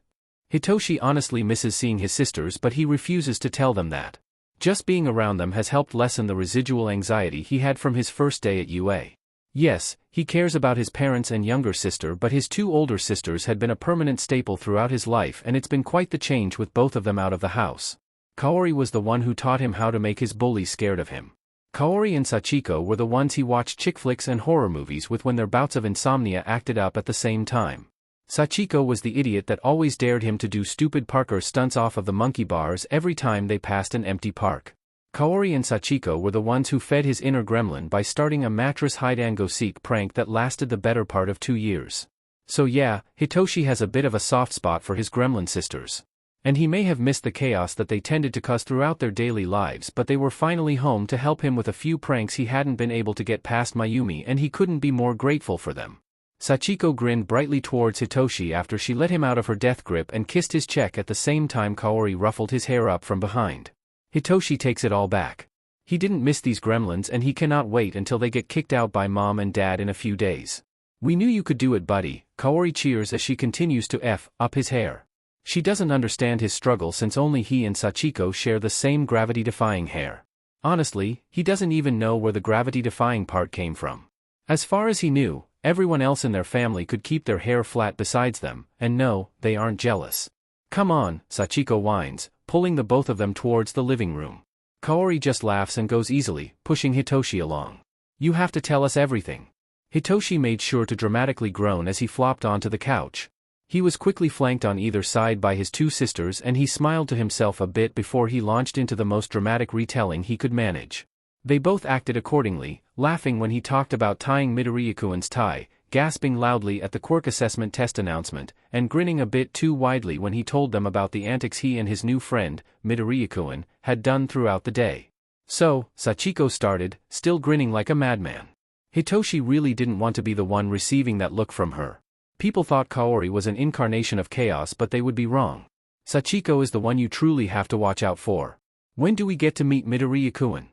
Hitoshi honestly misses seeing his sisters, but he refuses to tell them that. Just being around them has helped lessen the residual anxiety he had from his first day at UA. Yes, he cares about his parents and younger sister, but his 2 older sisters had been a permanent staple throughout his life, and it's been quite the change with both of them out of the house. Kaori was the one who taught him how to make his bullies scared of him. Kaori and Sachiko were the ones he watched chick flicks and horror movies with when their bouts of insomnia acted up at the same time. Sachiko was the idiot that always dared him to do stupid parkour stunts off of the monkey bars every time they passed an empty park. Kaori and Sachiko were the ones who fed his inner gremlin by starting a mattress hide-and-go-seek prank that lasted the better part of 2 years. So yeah, Hitoshi has a bit of a soft spot for his gremlin sisters. And he may have missed the chaos that they tended to cause throughout their daily lives, but they were finally home to help him with a few pranks he hadn't been able to get past Mayumi, and he couldn't be more grateful for them. Sachiko grinned brightly towards Hitoshi after she let him out of her death grip and kissed his cheek at the same time Kaori ruffled his hair up from behind. Hitoshi takes it all back. He didn't miss these gremlins and he cannot wait until they get kicked out by mom and dad in a few days. We knew you could do it, buddy, Kaori cheers as she continues to F up his hair. She doesn't understand his struggle since only he and Sachiko share the same gravity-defying hair. Honestly, he doesn't even know where the gravity-defying part came from. As far as he knew, everyone else in their family could keep their hair flat besides them, and no, they aren't jealous. Come on, Sachiko whines, pulling the both of them towards the living room. Kaori just laughs and goes easily, pushing Hitoshi along. You have to tell us everything. Hitoshi made sure to dramatically groan as he flopped onto the couch. He was quickly flanked on either side by his 2 sisters, and he smiled to himself a bit before he launched into the most dramatic retelling he could manage. They both acted accordingly, laughing when he talked about tying Midoriya-kun's tie, gasping loudly at the quirk assessment test announcement, and grinning a bit too widely when he told them about the antics he and his new friend, Midoriya-kun, had done throughout the day. So, Sachiko started, still grinning like a madman. Hitoshi really didn't want to be the one receiving that look from her. People thought Kaori was an incarnation of chaos, but they would be wrong. Sachiko is the one you truly have to watch out for. When do we get to meet Midoriya-kun?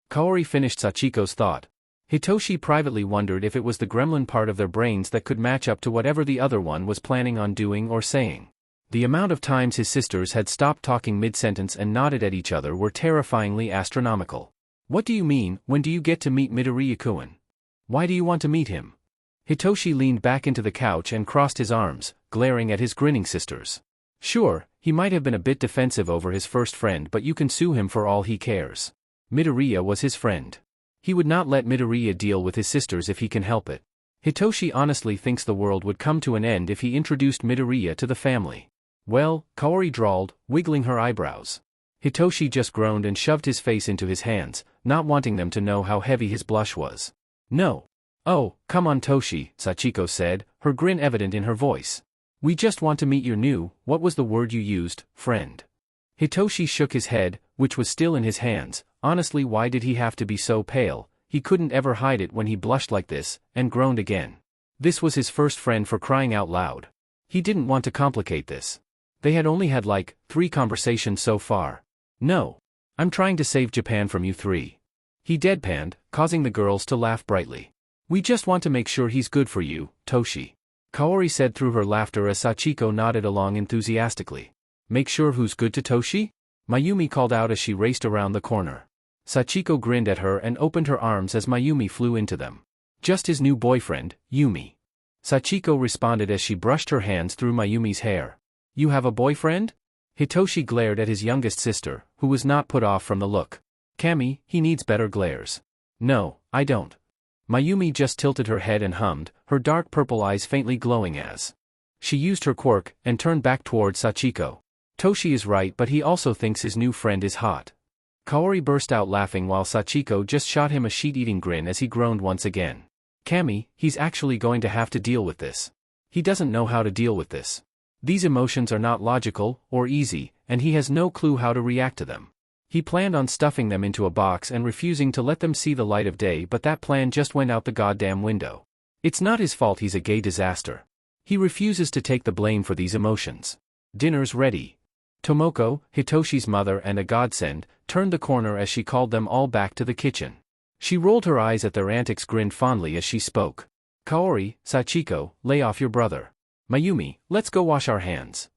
Kaori finished Sachiko's thought. Hitoshi privately wondered if it was the gremlin part of their brains that could match up to whatever the other one was planning on doing or saying. The amount of times his sisters had stopped talking mid-sentence and nodded at each other were terrifyingly astronomical. What do you mean, when do you get to meet Midoriya-kun? Why do you want to meet him? Hitoshi leaned back into the couch and crossed his arms, glaring at his grinning sisters. Sure, he might have been a bit defensive over his first friend, but you can sue him for all he cares. Midoriya was his friend. He would not let Midoriya deal with his sisters if he can help it. Hitoshi honestly thinks the world would come to an end if he introduced Midoriya to the family. Well, Kaori drawled, wiggling her eyebrows. Hitoshi just groaned and shoved his face into his hands, not wanting them to know how heavy his blush was. No. Oh, come on Toshi, Sachiko said, her grin evident in her voice. We just want to meet your new, what was the word you used, friend? Hitoshi shook his head, which was still in his hands. Honestly, why did he have to be so pale? He couldn't ever hide it when he blushed like this, and groaned again. This was his first friend, for crying out loud. He didn't want to complicate this. They had only had 3 conversations so far. No. I'm trying to save Japan from you 3. He deadpanned, causing the girls to laugh brightly. We just want to make sure he's good for you, Toshi. Kaori said through her laughter as Sachiko nodded along enthusiastically. Make sure who's good to Toshi? Mayumi called out as she raced around the corner. Sachiko grinned at her and opened her arms as Mayumi flew into them. Just his new boyfriend, Yumi. Sachiko responded as she brushed her hands through Mayumi's hair. You have a boyfriend? Hitoshi glared at his youngest sister, who was not put off from the look. Kami, he needs better glares. No, I don't. Mayumi just tilted her head and hummed, her dark purple eyes faintly glowing as she used her quirk and turned back towards Sachiko. Toshi is right, but he also thinks his new friend is hot. Kaori burst out laughing while Sachiko just shot him a sheet-eating grin as he groaned once again. Kami, he's actually going to have to deal with this. He doesn't know how to deal with this. These emotions are not logical or easy, and he has no clue how to react to them. He planned on stuffing them into a box and refusing to let them see the light of day, but that plan just went out the goddamn window. It's not his fault he's a gay disaster. He refuses to take the blame for these emotions. Dinner's ready. Tomoko, Hitoshi's mother and a godsend, turned the corner as she called them all back to the kitchen. She rolled her eyes at their antics, grinned fondly as she spoke. Kaori, Sachiko, lay off your brother. Mayumi, let's go wash our hands.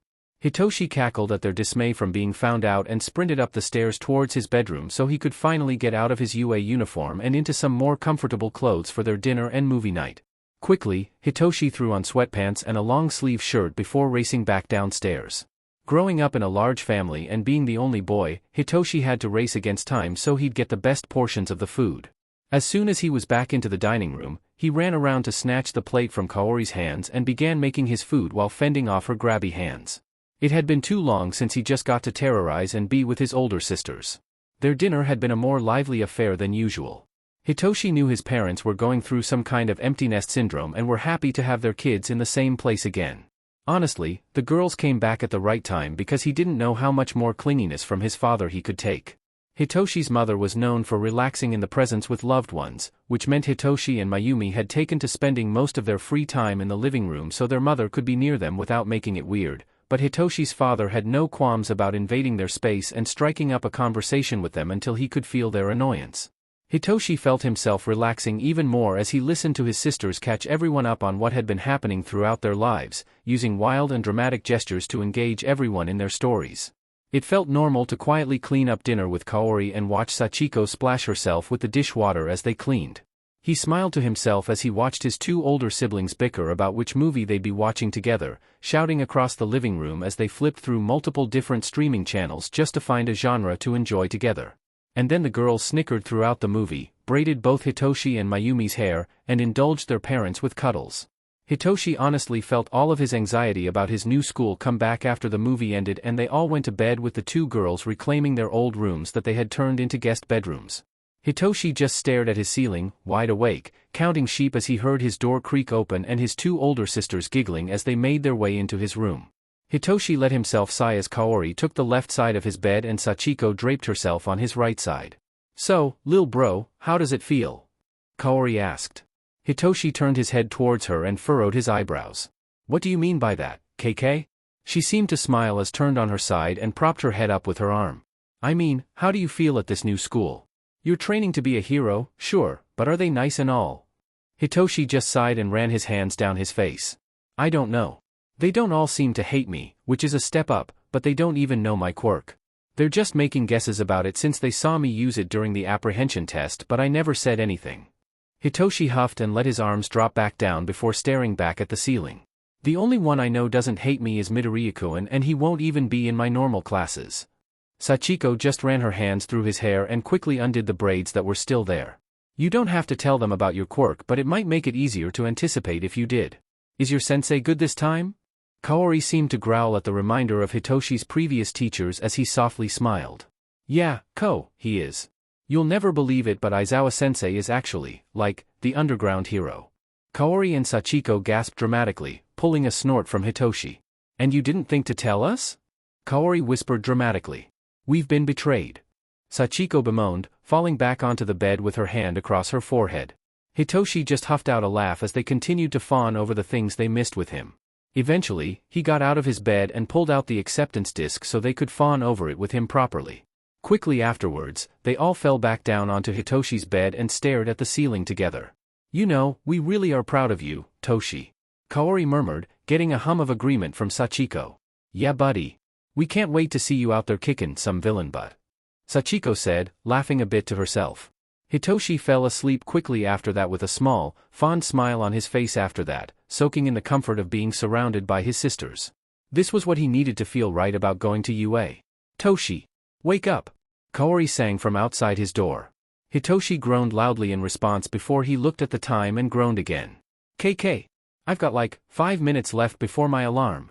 Hitoshi cackled at their dismay from being found out and sprinted up the stairs towards his bedroom so he could finally get out of his UA uniform and into some more comfortable clothes for their dinner and movie night. Quickly, Hitoshi threw on sweatpants and a long-sleeve shirt before racing back downstairs. Growing up in a large family and being the only boy, Hitoshi had to race against time so he'd get the best portions of the food. As soon as he was back into the dining room, he ran around to snatch the plate from Kaori's hands and began making his food while fending off her grabby hands. It had been too long since he just got to terrorize and be with his older sisters. Their dinner had been a more lively affair than usual. Hitoshi knew his parents were going through some kind of empty nest syndrome and were happy to have their kids in the same place again. Honestly, the girls came back at the right time because he didn't know how much more clinginess from his father he could take. Hitoshi's mother was known for relaxing in the presence with loved ones, which meant Hitoshi and Mayumi had taken to spending most of their free time in the living room so their mother could be near them without making it weird. But Hitoshi's father had no qualms about invading their space and striking up a conversation with them until he could feel their annoyance. Hitoshi felt himself relaxing even more as he listened to his sisters catch everyone up on what had been happening throughout their lives, using wild and dramatic gestures to engage everyone in their stories. It felt normal to quietly clean up dinner with Kaori and watch Sachiko splash herself with the dishwater as they cleaned. He smiled to himself as he watched his 2 older siblings bicker about which movie they'd be watching together, shouting across the living room as they flipped through multiple different streaming channels just to find a genre to enjoy together. And then the girls snickered throughout the movie, braided both Hitoshi and Mayumi's hair, and indulged their parents with cuddles. Hitoshi honestly felt all of his anxiety about his new school come back after the movie ended, and they all went to bed with the 2 girls reclaiming their old rooms that they had turned into guest bedrooms. Hitoshi just stared at his ceiling, wide awake, counting sheep as he heard his door creak open and his 2 older sisters giggling as they made their way into his room. Hitoshi let himself sigh as Kaori took the left side of his bed and Sachiko draped herself on his right side. So, lil bro, how does it feel? Kaori asked. Hitoshi turned his head towards her and furrowed his eyebrows. What do you mean by that, KK? She seemed to smile as turned on her side and propped her head up with her arm. I mean, how do you feel at this new school? You're training to be a hero, sure, but are they nice and all? Hitoshi just sighed and ran his hands down his face. I don't know. They don't all seem to hate me, which is a step up, but they don't even know my quirk. They're just making guesses about it since they saw me use it during the apprehension test, but I never said anything. Hitoshi huffed and let his arms drop back down before staring back at the ceiling. The only one I know doesn't hate me is Midoriya-kun, and he won't even be in my normal classes. Sachiko just ran her hands through his hair and quickly undid the braids that were still there. You don't have to tell them about your quirk, but it might make it easier to anticipate if you did. Is your sensei good this time? Kaori seemed to growl at the reminder of Hitoshi's previous teachers as he softly smiled. Yeah, he is. You'll never believe it, but Aizawa-sensei is actually, like, the underground hero. Kaori and Sachiko gasped dramatically, pulling a snort from Hitoshi. And you didn't think to tell us? Kaori whispered dramatically. We've been betrayed. Sachiko bemoaned, falling back onto the bed with her hand across her forehead. Hitoshi just huffed out a laugh as they continued to fawn over the things they missed with him. Eventually, he got out of his bed and pulled out the acceptance disc so they could fawn over it with him properly. Quickly afterwards, they all fell back down onto Hitoshi's bed and stared at the ceiling together. You know, we really are proud of you, Toshi. Kaori murmured, getting a hum of agreement from Sachiko. Yeah buddy. We can't wait to see you out there kicking some villain butt. Sachiko said, laughing a bit to herself. Hitoshi fell asleep quickly after that with a small, fond smile on his face after that, soaking in the comfort of being surrounded by his sisters. This was what he needed to feel right about going to UA. Toshi! Wake up! Kaori sang from outside his door. Hitoshi groaned loudly in response before he looked at the time and groaned again. KK! I've got like 5 minutes left before my alarm.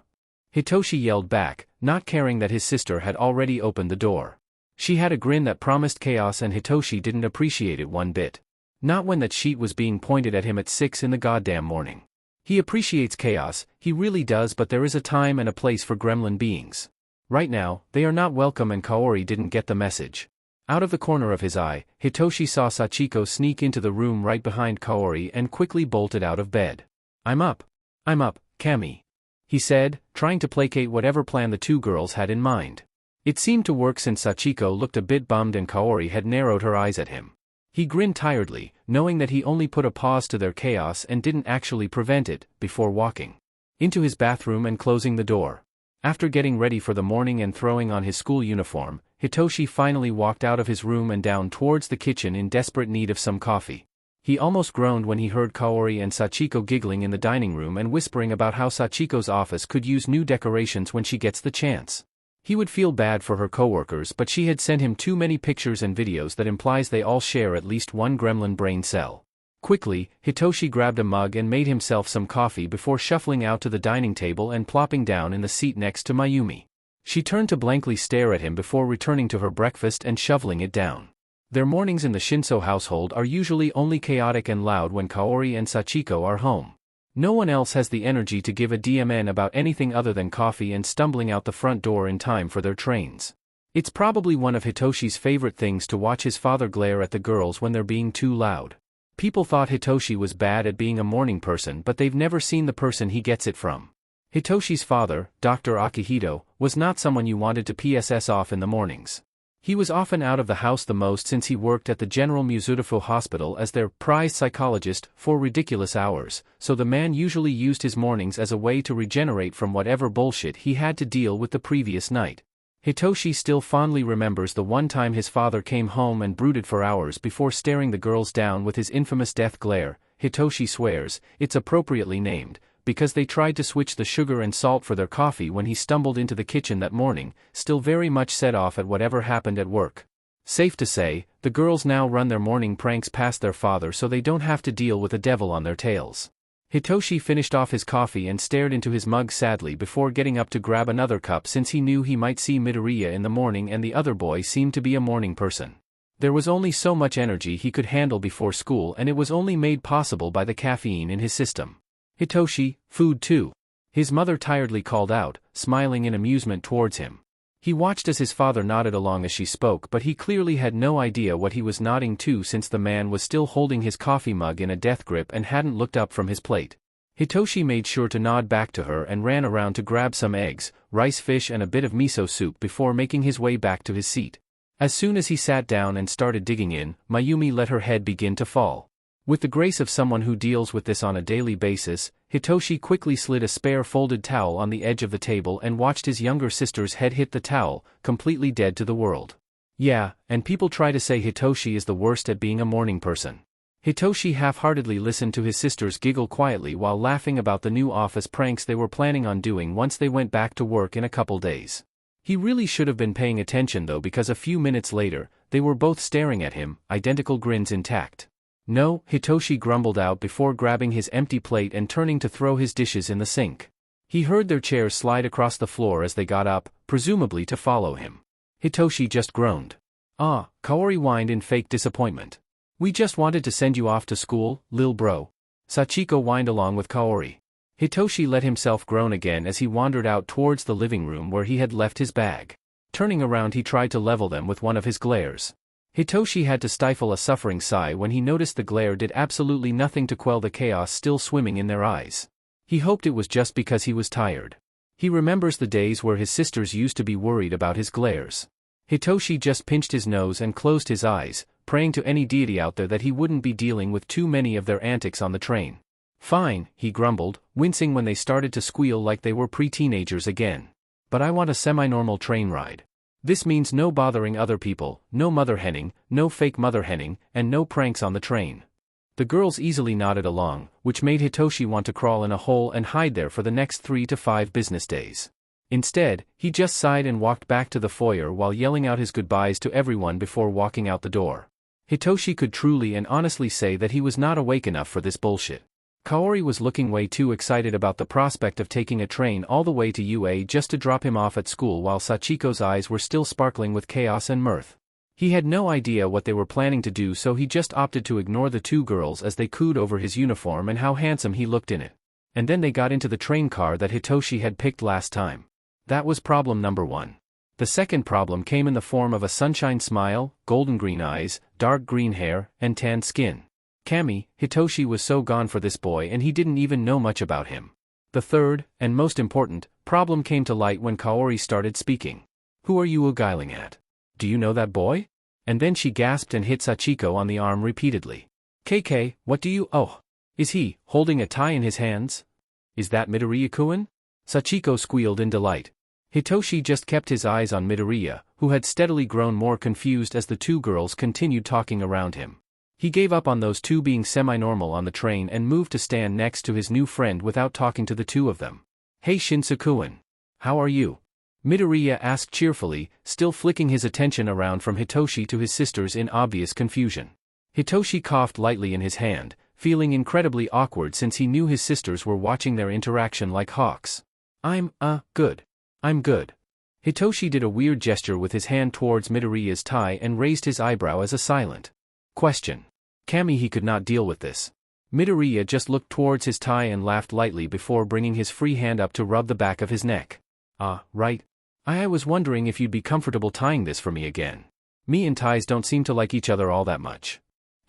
Hitoshi yelled back, not caring that his sister had already opened the door. She had a grin that promised chaos and Hitoshi didn't appreciate it one bit. Not when that sheet was being pointed at him at 6 in the goddamn morning. He appreciates chaos, he really does, but there is a time and a place for gremlin beings. Right now, they are not welcome and Kaori didn't get the message. Out of the corner of his eye, Hitoshi saw Sachiko sneak into the room right behind Kaori and quickly bolted out of bed. I'm up, Kami. He said, trying to placate whatever plan the two girls had in mind. It seemed to work since Sachiko looked a bit bummed and Kaori had narrowed her eyes at him. He grinned tiredly, knowing that he only put a pause to their chaos and didn't actually prevent it, before walking into his bathroom and closing the door. After getting ready for the morning and throwing on his school uniform, Hitoshi finally walked out of his room and down towards the kitchen in desperate need of some coffee. He almost groaned when he heard Kaori and Sachiko giggling in the dining room and whispering about how Sachiko's office could use new decorations when she gets the chance. He would feel bad for her coworkers, but she had sent him too many pictures and videos that implies they all share at least one gremlin brain cell. Quickly, Hitoshi grabbed a mug and made himself some coffee before shuffling out to the dining table and plopping down in the seat next to Mayumi. She turned to blankly stare at him before returning to her breakfast and shoveling it down. Their mornings in the Shinso household are usually only chaotic and loud when Kaori and Sachiko are home. No one else has the energy to give a DMN about anything other than coffee and stumbling out the front door in time for their trains. It's probably one of Hitoshi's favorite things to watch his father glare at the girls when they're being too loud. People thought Hitoshi was bad at being a morning person, but they've never seen the person he gets it from. Hitoshi's father, Dr. Akihito, was not someone you wanted to PSS off in the mornings. He was often out of the house the most since he worked at the General Musutifo Hospital as their prized psychologist for ridiculous hours, so the man usually used his mornings as a way to regenerate from whatever bullshit he had to deal with the previous night. Hitoshi still fondly remembers the one time his father came home and brooded for hours before staring the girls down with his infamous death glare. Hitoshi swears, it's appropriately named, because they tried to switch the sugar and salt for their coffee when he stumbled into the kitchen that morning, still very much set off at whatever happened at work. Safe to say, the girls now run their morning pranks past their father so they don't have to deal with a devil on their tails. Hitoshi finished off his coffee and stared into his mug sadly before getting up to grab another cup since he knew he might see Midoriya in the morning and the other boy seemed to be a morning person. There was only so much energy he could handle before school and it was only made possible by the caffeine in his system. Hitoshi, food too. His mother tiredly called out, smiling in amusement towards him. He watched as his father nodded along as she spoke, but he clearly had no idea what he was nodding to since the man was still holding his coffee mug in a death grip and hadn't looked up from his plate. Hitoshi made sure to nod back to her and ran around to grab some eggs, rice fish and a bit of miso soup before making his way back to his seat. As soon as he sat down and started digging in, Mayumi let her head begin to fall. With the grace of someone who deals with this on a daily basis, Hitoshi quickly slid a spare folded towel on the edge of the table and watched his younger sister's head hit the towel, completely dead to the world. Yeah, and people try to say Hitoshi is the worst at being a morning person. Hitoshi half-heartedly listened to his sisters giggle quietly while laughing about the new office pranks they were planning on doing once they went back to work in a couple days. He really should have been paying attention though, because a few minutes later, they were both staring at him, identical grins intact. No, Hitoshi grumbled out before grabbing his empty plate and turning to throw his dishes in the sink. He heard their chairs slide across the floor as they got up, presumably to follow him. Hitoshi just groaned. "Ah," Kaori whined in fake disappointment. "We just wanted to send you off to school, lil bro." Sachiko whined along with Kaori. Hitoshi let himself groan again as he wandered out towards the living room where he had left his bag. Turning around, he tried to level them with one of his glares. Hitoshi had to stifle a suffering sigh when he noticed the glare did absolutely nothing to quell the chaos still swimming in their eyes. He hoped it was just because he was tired. He remembers the days where his sisters used to be worried about his glares. Hitoshi just pinched his nose and closed his eyes, praying to any deity out there that he wouldn't be dealing with too many of their antics on the train. "Fine," he grumbled, wincing when they started to squeal like they were pre-teenagers again. "But I want a semi-normal train ride. This means no bothering other people, no mother henning, no fake mother henning, and no pranks on the train." The girls easily nodded along, which made Hitoshi want to crawl in a hole and hide there for the next 3 to 5 business days. Instead, he just sighed and walked back to the foyer while yelling out his goodbyes to everyone before walking out the door. Hitoshi could truly and honestly say that he was not awake enough for this bullshit. Kaori was looking way too excited about the prospect of taking a train all the way to UA just to drop him off at school, while Sachiko's eyes were still sparkling with chaos and mirth. He had no idea what they were planning to do, so he just opted to ignore the two girls as they cooed over his uniform and how handsome he looked in it. And then they got into the train car that Hitoshi had picked last time. That was problem number 1. The second problem came in the form of a sunshine smile, golden green eyes, dark green hair, and tan skin. Kami, Hitoshi was so gone for this boy and he didn't even know much about him. The third, and most important, problem came to light when Kaori started speaking. "Who are you giggling at? Do you know that boy?" And then she gasped and hit Sachiko on the arm repeatedly. "KK, what do you— oh, is he holding a tie in his hands? Is that Midoriya-kun?" Sachiko squealed in delight. Hitoshi just kept his eyes on Midoriya, who had steadily grown more confused as the two girls continued talking around him. He gave up on those two being semi-normal on the train and moved to stand next to his new friend without talking to the two of them. "Hey Shinsu-kun. How are you?" Midoriya asked cheerfully, still flicking his attention around from Hitoshi to his sisters in obvious confusion. Hitoshi coughed lightly in his hand, feeling incredibly awkward since he knew his sisters were watching their interaction like hawks. I'm good. I'm good." Hitoshi did a weird gesture with his hand towards Midoriya's tie and raised his eyebrow as a silent question. Kami, he could not deal with this. Midoriya just looked towards his tie and laughed lightly before bringing his free hand up to rub the back of his neck. Right. I was wondering if you'd be comfortable tying this for me again. Me and ties don't seem to like each other all that much."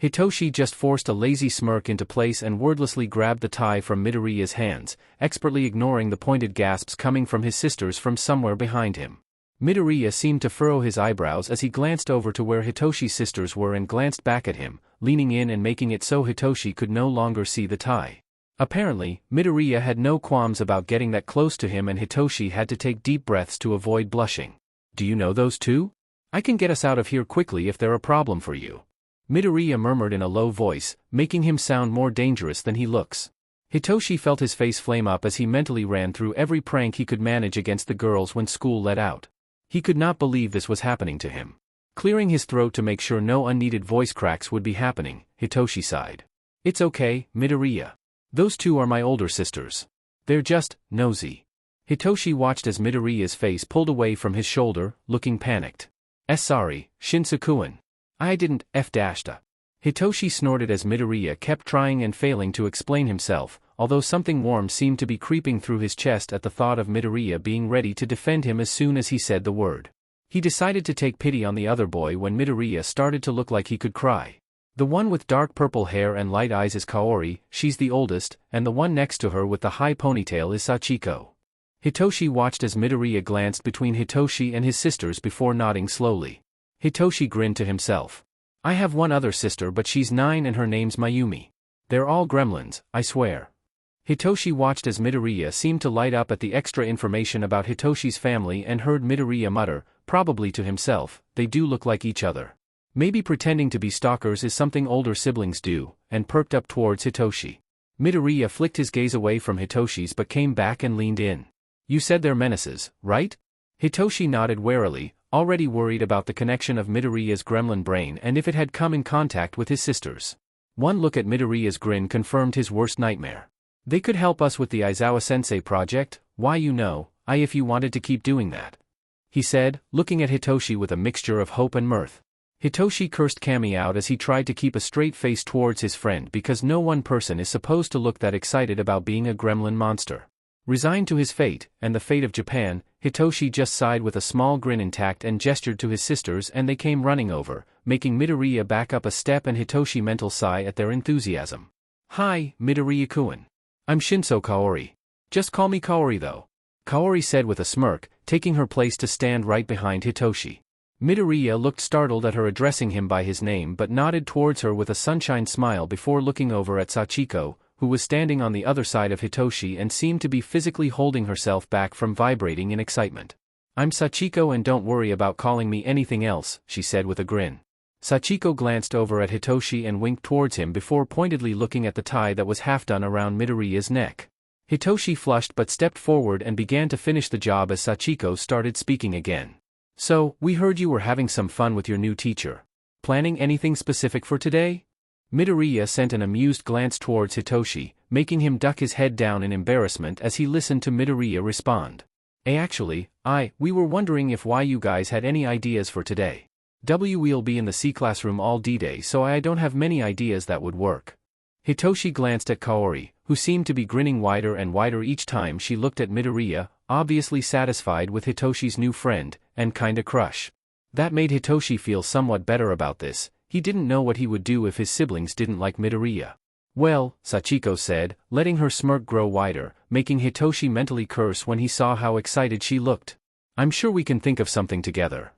Hitoshi just forced a lazy smirk into place and wordlessly grabbed the tie from Midoriya's hands, expertly ignoring the pointed gasps coming from his sisters from somewhere behind him. Midoriya seemed to furrow his eyebrows as he glanced over to where Hitoshi's sisters were and glanced back at him, leaning in and making it so Hitoshi could no longer see the tie. Apparently, Midoriya had no qualms about getting that close to him, and Hitoshi had to take deep breaths to avoid blushing. "Do you know those two? I can get us out of here quickly if they're a problem for you." Midoriya murmured in a low voice, making him sound more dangerous than he looks. Hitoshi felt his face flame up as he mentally ran through every prank he could manage against the girls when school let out. He could not believe this was happening to him. Clearing his throat to make sure no unneeded voice cracks would be happening, Hitoshi sighed. "It's okay, Midoriya. Those two are my older sisters. They're just nosy." Hitoshi watched as Midoriya's face pulled away from his shoulder, looking panicked. Sorry, Shinsu-kun. I didn't F-dashed. Hitoshi snorted as Midoriya kept trying and failing to explain himself, although something warm seemed to be creeping through his chest at the thought of Midoriya being ready to defend him as soon as he said the word. He decided to take pity on the other boy when Midoriya started to look like he could cry. The one with dark purple hair and light eyes is Kaori, she's the oldest, and the one next to her with the high ponytail is Sachiko. Hitoshi watched as Midoriya glanced between Hitoshi and his sisters before nodding slowly. Hitoshi grinned to himself. "I have one other sister, but she's 9 and her name's Mayumi. They're all gremlins, I swear." Hitoshi watched as Midoriya seemed to light up at the extra information about Hitoshi's family and heard Midoriya mutter, probably to himself, "They do look like each other." Maybe pretending to be stalkers is something older siblings do, and perked up towards Hitoshi. Midoriya flicked his gaze away from Hitoshi's but came back and leaned in. You said they're menaces, right? Hitoshi nodded warily, already worried about the connection of Midoriya's gremlin brain and if it had come in contact with his sisters. One look at Midoriya's grin confirmed his worst nightmare. They could help us with the Aizawa-sensei project, why if you wanted to keep doing that. He said, looking at Hitoshi with a mixture of hope and mirth. Hitoshi cursed Kami out as he tried to keep a straight face towards his friend because no one person is supposed to look that excited about being a gremlin monster. Resigned to his fate, and the fate of Japan, Hitoshi just sighed with a small grin intact and gestured to his sisters and they came running over, making Midoriya back up a step and Hitoshi mental sigh at their enthusiasm. Hi, Midoriya-kun. I'm Shinso Kaori. Just call me Kaori though. Kaori said with a smirk, taking her place to stand right behind Hitoshi. Midoriya looked startled at her addressing him by his name but nodded towards her with a sunshine smile before looking over at Sachiko, who was standing on the other side of Hitoshi and seemed to be physically holding herself back from vibrating in excitement. I'm Sachiko and don't worry about calling me anything else, she said with a grin. Sachiko glanced over at Hitoshi and winked towards him before pointedly looking at the tie that was half done around Midoriya's neck. Hitoshi flushed but stepped forward and began to finish the job as Sachiko started speaking again. So, we heard you were having some fun with your new teacher. Planning anything specific for today? Midoriya sent an amused glance towards Hitoshi, making him duck his head down in embarrassment as he listened to Midoriya respond. We were wondering if you guys had any ideas for today. We'll be in the C classroom all D-Day so I don't have many ideas that would work. Hitoshi glanced at Kaori, who seemed to be grinning wider and wider each time she looked at Midoriya, obviously satisfied with Hitoshi's new friend, and kinda crush. That made Hitoshi feel somewhat better about this. He didn't know what he would do if his siblings didn't like Midoriya. Well, Sachiko said, letting her smirk grow wider, making Hitoshi mentally curse when he saw how excited she looked. I'm sure we can think of something together.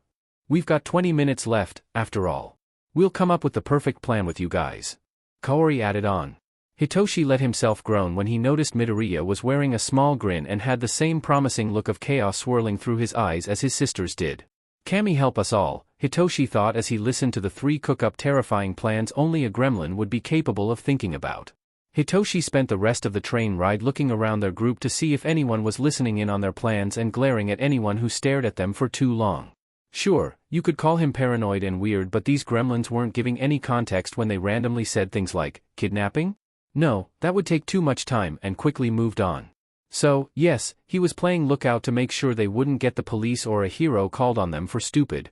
We've got 20 minutes left, after all. We'll come up with the perfect plan with you guys. Kaori added on. Hitoshi let himself groan when he noticed Midoriya was wearing a small grin and had the same promising look of chaos swirling through his eyes as his sisters did. Kami help us all, Hitoshi thought as he listened to the three cook-up terrifying plans only a gremlin would be capable of thinking about. Hitoshi spent the rest of the train ride looking around their group to see if anyone was listening in on their plans and glaring at anyone who stared at them for too long. Sure, you could call him paranoid and weird but these gremlins weren't giving any context when they randomly said things like, kidnapping? No, that would take too much time and quickly moved on. So, yes, he was playing lookout to make sure they wouldn't get the police or a hero called on them for stupid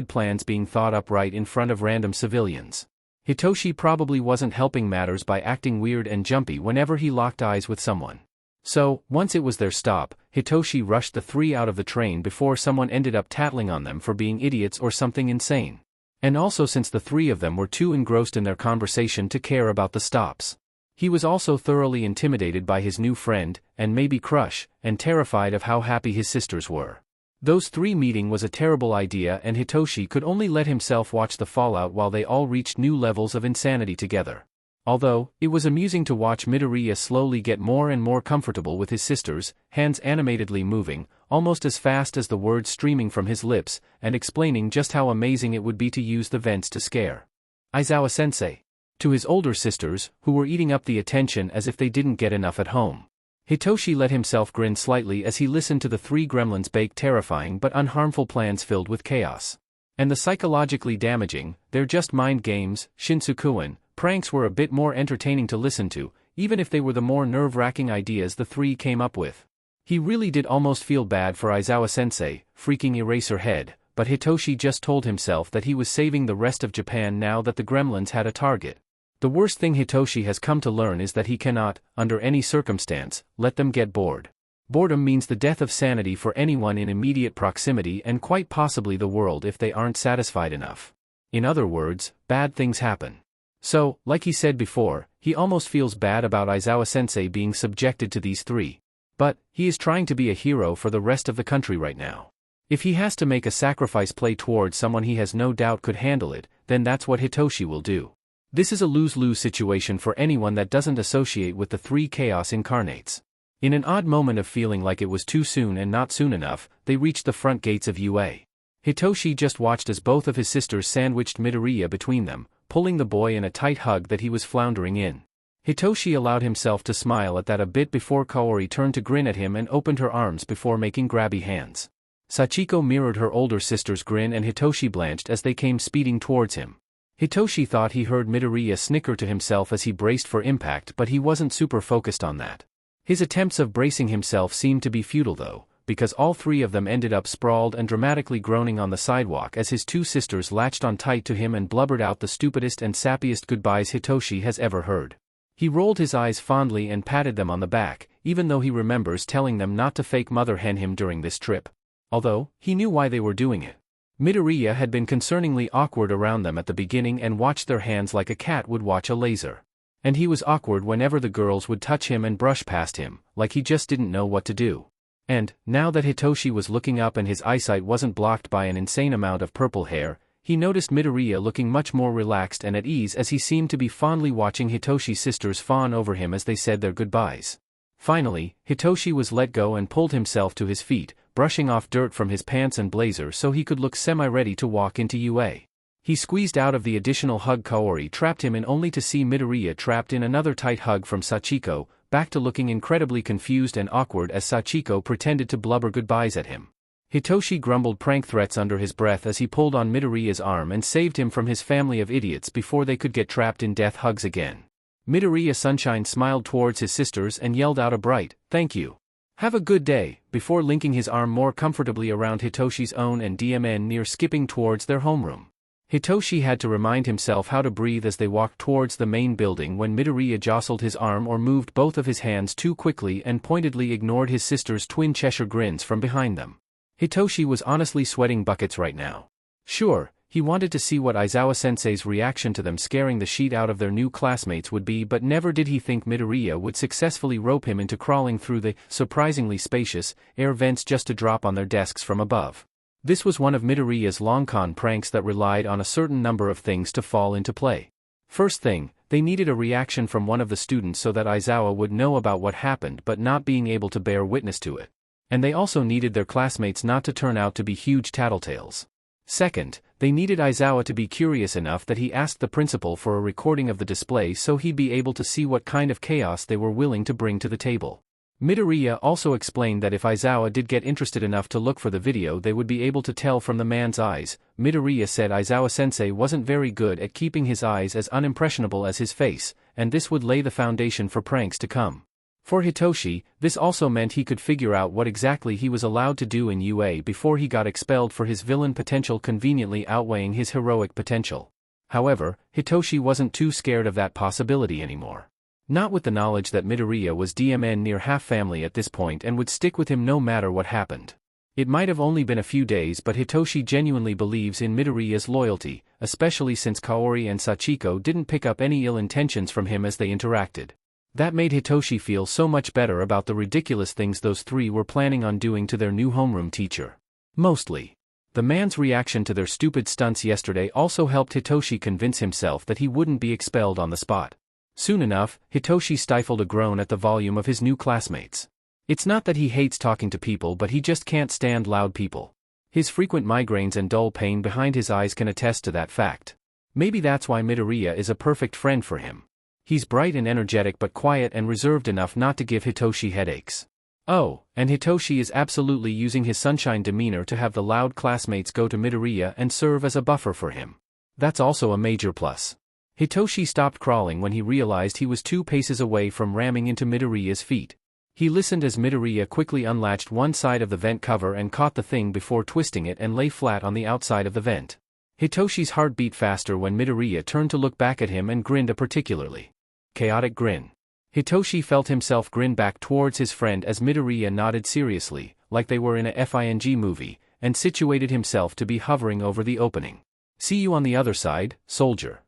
plans being thought up right in front of random civilians. Hitoshi probably wasn't helping matters by acting weird and jumpy whenever he locked eyes with someone. So, once it was their stop, Hitoshi rushed the three out of the train before someone ended up tattling on them for being idiots or something insane. And also since the three of them were too engrossed in their conversation to care about the stops. He was also thoroughly intimidated by his new friend, and maybe crush, and terrified of how happy his sisters were. Those three meeting was a terrible idea and Hitoshi could only let himself watch the fallout while they all reached new levels of insanity together. Although, it was amusing to watch Midoriya slowly get more and more comfortable with his sisters, hands animatedly moving, almost as fast as the words streaming from his lips, and explaining just how amazing it would be to use the vents to scare Aizawa-sensei. To his older sisters, who were eating up the attention as if they didn't get enough at home. Hitoshi let himself grin slightly as he listened to the three gremlins bake terrifying but unharmful plans filled with chaos. And the psychologically damaging, they're just mind games, Shinsukuin, pranks were a bit more entertaining to listen to, even if they were the more nerve-wracking ideas the three came up with. He really did almost feel bad for Aizawa-sensei, freaking eraser head, but Hitoshi just told himself that he was saving the rest of Japan now that the gremlins had a target. The worst thing Hitoshi has come to learn is that he cannot, under any circumstance, let them get bored. Boredom means the death of sanity for anyone in immediate proximity and quite possibly the world if they aren't satisfied enough. In other words, bad things happen. So, like he said before, he almost feels bad about Aizawa-sensei being subjected to these three. But, he is trying to be a hero for the rest of the country right now. If he has to make a sacrifice play towards someone he has no doubt could handle it, then that's what Hitoshi will do. This is a lose-lose situation for anyone that doesn't associate with the three chaos incarnates. In an odd moment of feeling like it was too soon and not soon enough, they reached the front gates of UA. Hitoshi just watched as both of his sisters sandwiched Midoriya between them, pulling the boy in a tight hug that he was floundering in. Hitoshi allowed himself to smile at that a bit before Kaori turned to grin at him and opened her arms before making grabby hands. Sachiko mirrored her older sister's grin and Hitoshi blanched as they came speeding towards him. Hitoshi thought he heard Midoriya snicker to himself as he braced for impact, but he wasn't super focused on that. His attempts of bracing himself seemed to be futile though, because all three of them ended up sprawled and dramatically groaning on the sidewalk as his two sisters latched on tight to him and blubbered out the stupidest and sappiest goodbyes Hitoshi has ever heard. He rolled his eyes fondly and patted them on the back, even though he remembers telling them not to fake mother hen him during this trip. Although, he knew why they were doing it. Midoriya had been concerningly awkward around them at the beginning and watched their hands like a cat would watch a laser. And he was awkward whenever the girls would touch him and brush past him, like he just didn't know what to do. And, now that Hitoshi was looking up and his eyesight wasn't blocked by an insane amount of purple hair, he noticed Midoriya looking much more relaxed and at ease as he seemed to be fondly watching Hitoshi's sisters fawn over him as they said their goodbyes. Finally, Hitoshi was let go and pulled himself to his feet, brushing off dirt from his pants and blazer so he could look semi-ready to walk into UA. He squeezed out of the additional hug Kaori trapped him in only to see Midoriya trapped in another tight hug from Sachiko, back to looking incredibly confused and awkward as Sachiko pretended to blubber goodbyes at him. Hitoshi grumbled prank threats under his breath as he pulled on Midoriya's arm and saved him from his family of idiots before they could get trapped in death hugs again. Midoriya Sunshine smiled towards his sisters and yelled out a bright, "Thank you. Have a good day," before linking his arm more comfortably around Hitoshi's own and DMN near skipping towards their homeroom. Hitoshi had to remind himself how to breathe as they walked towards the main building when Midoriya jostled his arm or moved both of his hands too quickly and pointedly ignored his sister's twin Cheshire grins from behind them. Hitoshi was honestly sweating buckets right now. Sure, he wanted to see what Aizawa-sensei's reaction to them scaring the shit out of their new classmates would be, but never did he think Midoriya would successfully rope him into crawling through the, surprisingly spacious, air vents just to drop on their desks from above. This was one of Midoriya's long-con pranks that relied on a certain number of things to fall into play. First thing, they needed a reaction from one of the students so that Aizawa would know about what happened but not being able to bear witness to it. And they also needed their classmates not to turn out to be huge tattletales. Second, they needed Aizawa to be curious enough that he asked the principal for a recording of the display so he'd be able to see what kind of chaos they were willing to bring to the table. Midoriya also explained that if Aizawa did get interested enough to look for the video they would be able to tell from the man's eyes. Midoriya said Aizawa-sensei wasn't very good at keeping his eyes as unimpressionable as his face, and this would lay the foundation for pranks to come. For Hitoshi, this also meant he could figure out what exactly he was allowed to do in UA before he got expelled for his villain potential conveniently outweighing his heroic potential. However, Hitoshi wasn't too scared of that possibility anymore. Not with the knowledge that Midoriya was DMN near half family at this point and would stick with him no matter what happened. It might have only been a few days, but Hitoshi genuinely believes in Midoriya's loyalty, especially since Kaori and Sachiko didn't pick up any ill intentions from him as they interacted. That made Hitoshi feel so much better about the ridiculous things those three were planning on doing to their new homeroom teacher. Mostly. The man's reaction to their stupid stunts yesterday also helped Hitoshi convince himself that he wouldn't be expelled on the spot. Soon enough, Hitoshi stifled a groan at the volume of his new classmates. It's not that he hates talking to people, but he just can't stand loud people. His frequent migraines and dull pain behind his eyes can attest to that fact. Maybe that's why Midoriya is a perfect friend for him. He's bright and energetic but quiet and reserved enough not to give Hitoshi headaches. Oh, and Hitoshi is absolutely using his sunshine demeanor to have the loud classmates go to Midoriya and serve as a buffer for him. That's also a major plus. Hitoshi stopped crawling when he realized he was 2 paces away from ramming into Midoriya's feet. He listened as Midoriya quickly unlatched one side of the vent cover and caught the thing before twisting it and lay flat on the outside of the vent. Hitoshi's heart beat faster when Midoriya turned to look back at him and grinned a particularly chaotic grin. Hitoshi felt himself grin back towards his friend as Midoriya nodded seriously, like they were in a FING movie, and situated himself to be hovering over the opening. "See you on the other side, soldier,"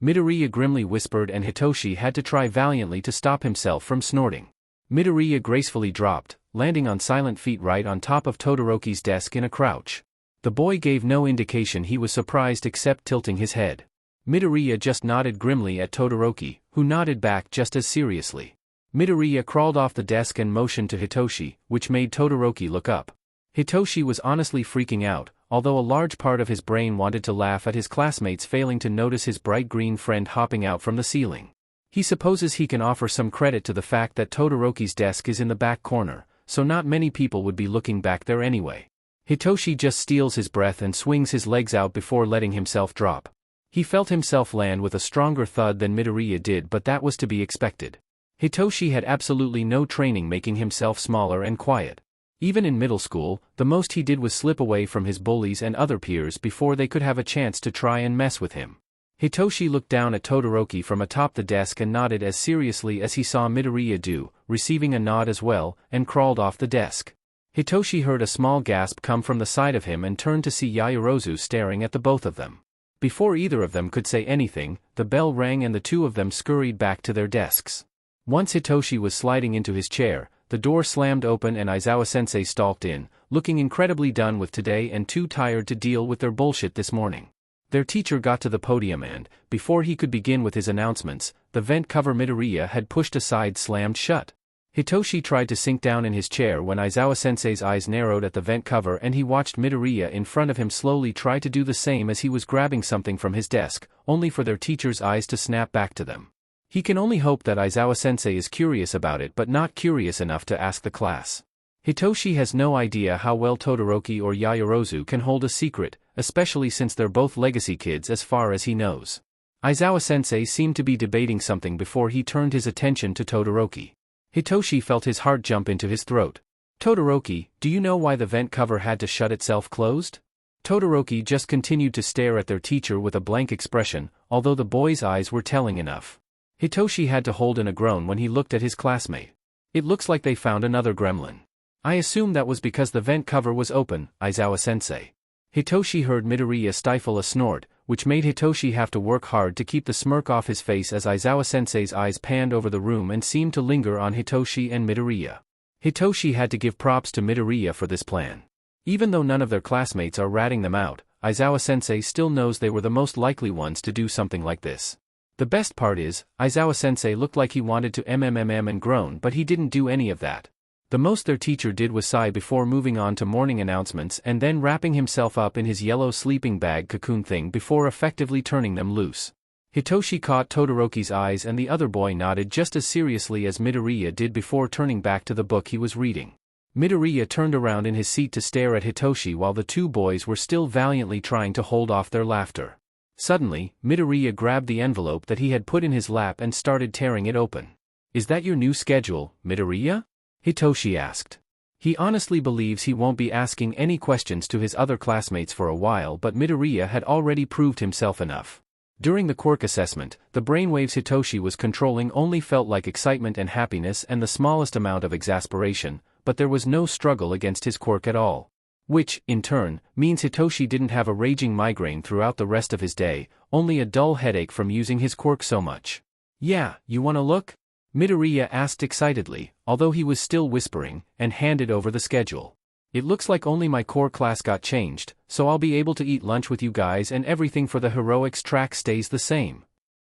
Midoriya grimly whispered, and Hitoshi had to try valiantly to stop himself from snorting. Midoriya gracefully dropped, landing on silent feet right on top of Todoroki's desk in a crouch. The boy gave no indication he was surprised except tilting his head. Midoriya just nodded grimly at Todoroki, who nodded back just as seriously. Midoriya crawled off the desk and motioned to Hitoshi, which made Todoroki look up. Hitoshi was honestly freaking out, although a large part of his brain wanted to laugh at his classmates failing to notice his bright green friend hopping out from the ceiling. He supposes he can offer some credit to the fact that Todoroki's desk is in the back corner, so not many people would be looking back there anyway. Hitoshi just steals his breath and swings his legs out before letting himself drop. He felt himself land with a stronger thud than Midoriya did, but that was to be expected. Hitoshi had absolutely no training making himself smaller and quiet. Even in middle school, the most he did was slip away from his bullies and other peers before they could have a chance to try and mess with him. Hitoshi looked down at Todoroki from atop the desk and nodded as seriously as he saw Midoriya do, receiving a nod as well, and crawled off the desk. Hitoshi heard a small gasp come from the side of him and turned to see Yaoyorozu staring at the both of them. Before either of them could say anything, the bell rang and the two of them scurried back to their desks. Once Hitoshi was sliding into his chair, the door slammed open and Aizawa-sensei stalked in, looking incredibly done with today and too tired to deal with their bullshit this morning. Their teacher got to the podium and, before he could begin with his announcements, the vent cover Midoriya had pushed aside slammed shut. Hitoshi tried to sink down in his chair when Aizawa-sensei's eyes narrowed at the vent cover and he watched Midoriya in front of him slowly try to do the same as he was grabbing something from his desk, only for their teacher's eyes to snap back to them. He can only hope that Aizawa-sensei is curious about it but not curious enough to ask the class. Hitoshi has no idea how well Todoroki or Yaoyorozu can hold a secret, especially since they're both legacy kids as far as he knows. Aizawa-sensei seemed to be debating something before he turned his attention to Todoroki. Hitoshi felt his heart jump into his throat. Todoroki, do you know why the vent cover had to shut itself closed? Todoroki just continued to stare at their teacher with a blank expression, although the boy's eyes were telling enough. Hitoshi had to hold in a groan when he looked at his classmate. It looks like they found another gremlin. I assume that was because the vent cover was open, Aizawa-sensei. Hitoshi heard Midoriya stifle a snort, which made Hitoshi have to work hard to keep the smirk off his face as Aizawa-sensei's eyes panned over the room and seemed to linger on Hitoshi and Midoriya. Hitoshi had to give props to Midoriya for this plan. Even though none of their classmates are ratting them out, Aizawa-sensei still knows they were the most likely ones to do something like this. The best part is, Aizawa-sensei looked like he wanted to and groan, but he didn't do any of that. The most their teacher did was sigh before moving on to morning announcements and then wrapping himself up in his yellow sleeping bag cocoon thing before effectively turning them loose. Hitoshi caught Todoroki's eyes and the other boy nodded just as seriously as Midoriya did before turning back to the book he was reading. Midoriya turned around in his seat to stare at Hitoshi while the two boys were still valiantly trying to hold off their laughter. Suddenly, Midoriya grabbed the envelope that he had put in his lap and started tearing it open. Is that your new schedule, Midoriya? Hitoshi asked. He honestly believes he won't be asking any questions to his other classmates for a while, but Midoriya had already proved himself enough. During the quirk assessment, the brainwaves Hitoshi was controlling only felt like excitement and happiness and the smallest amount of exasperation, but there was no struggle against his quirk at all. Which, in turn, means Hitoshi didn't have a raging migraine throughout the rest of his day, only a dull headache from using his quirk so much. Yeah, you wanna look? Midoriya asked excitedly, although he was still whispering, and handed over the schedule. It looks like only my core class got changed, so I'll be able to eat lunch with you guys and everything for the heroics track stays the same.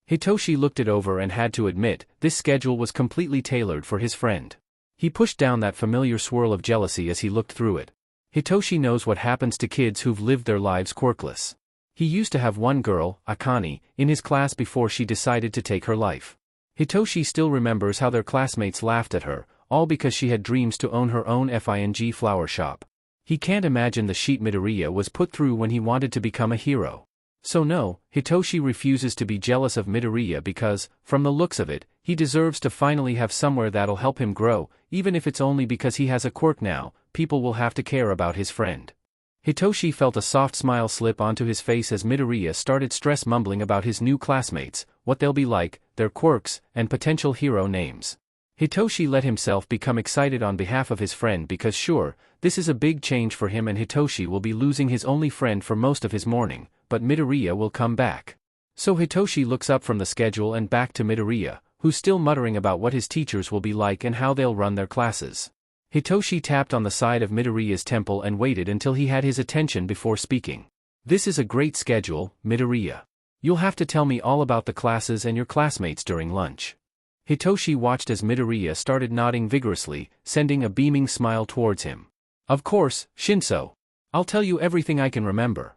Hitoshi looked it over and had to admit, this schedule was completely tailored for his friend. He pushed down that familiar swirl of jealousy as he looked through it. Hitoshi knows what happens to kids who've lived their lives quirkless. He used to have one girl, Akane, in his class before she decided to take her life. Hitoshi still remembers how their classmates laughed at her, all because she had dreams to own her own flower shop. He can't imagine the shit Midoriya was put through when he wanted to become a hero. So no, Hitoshi refuses to be jealous of Midoriya because, from the looks of it, he deserves to finally have somewhere that'll help him grow, even if it's only because he has a quirk now. People will have to care about his friend. Hitoshi felt a soft smile slip onto his face as Midoriya started stress mumbling about his new classmates, what they'll be like, their quirks, and potential hero names. Hitoshi let himself become excited on behalf of his friend because sure, this is a big change for him and Hitoshi will be losing his only friend for most of his morning, but Midoriya will come back. So Hitoshi looks up from the schedule and back to Midoriya, who's still muttering about what his teachers will be like and how they'll run their classes. Hitoshi tapped on the side of Midoriya's temple and waited until he had his attention before speaking. This is a great schedule, Midoriya. You'll have to tell me all about the classes and your classmates during lunch. Hitoshi watched as Midoriya started nodding vigorously, sending a beaming smile towards him. Of course, Shinso. I'll tell you everything I can remember.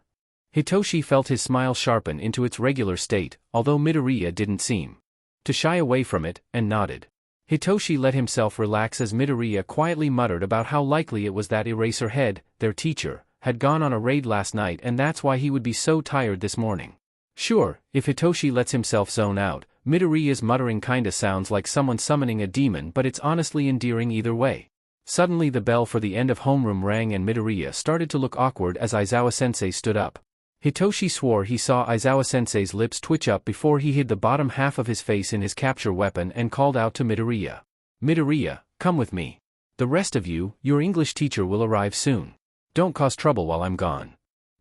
Hitoshi felt his smile sharpen into its regular state, although Midoriya didn't seem to shy away from it, and nodded. Hitoshi let himself relax as Midoriya quietly muttered about how likely it was that Eraserhead, their teacher, had gone on a raid last night and that's why he would be so tired this morning. Sure, if Hitoshi lets himself zone out, Midoriya's muttering kinda sounds like someone summoning a demon, but it's honestly endearing either way. Suddenly the bell for the end of homeroom rang and Midoriya started to look awkward as Aizawa-sensei stood up. Hitoshi swore he saw Aizawa-sensei's lips twitch up before he hid the bottom half of his face in his capture weapon and called out to Midoriya. Midoriya, come with me. The rest of you, your English teacher will arrive soon. Don't cause trouble while I'm gone.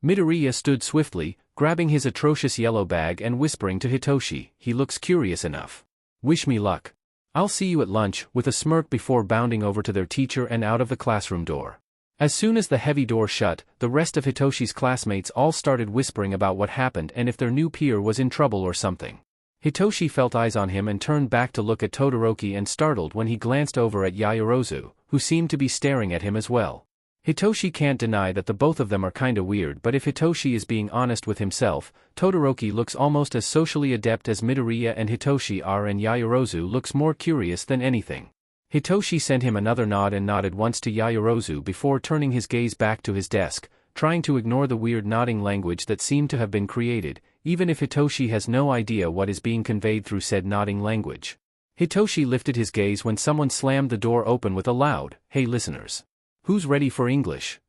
Midoriya stood swiftly, grabbing his atrocious yellow bag and whispering to Hitoshi, he looks curious enough. Wish me luck. I'll see you at lunch, with a smirk before bounding over to their teacher and out of the classroom door. As soon as the heavy door shut, the rest of Hitoshi's classmates all started whispering about what happened and if their new peer was in trouble or something. Hitoshi felt eyes on him and turned back to look at Todoroki and startled when he glanced over at Yaoyorozu, who seemed to be staring at him as well. Hitoshi can't deny that the both of them are kinda weird, but if Hitoshi is being honest with himself, Todoroki looks almost as socially adept as Midoriya and Hitoshi are, and Yaoyorozu looks more curious than anything. Hitoshi sent him another nod and nodded once to Yaoyorozu before turning his gaze back to his desk, trying to ignore the weird nodding language that seemed to have been created, even if Hitoshi has no idea what is being conveyed through said nodding language. Hitoshi lifted his gaze when someone slammed the door open with a loud, "Hey listeners. Who's ready for English?"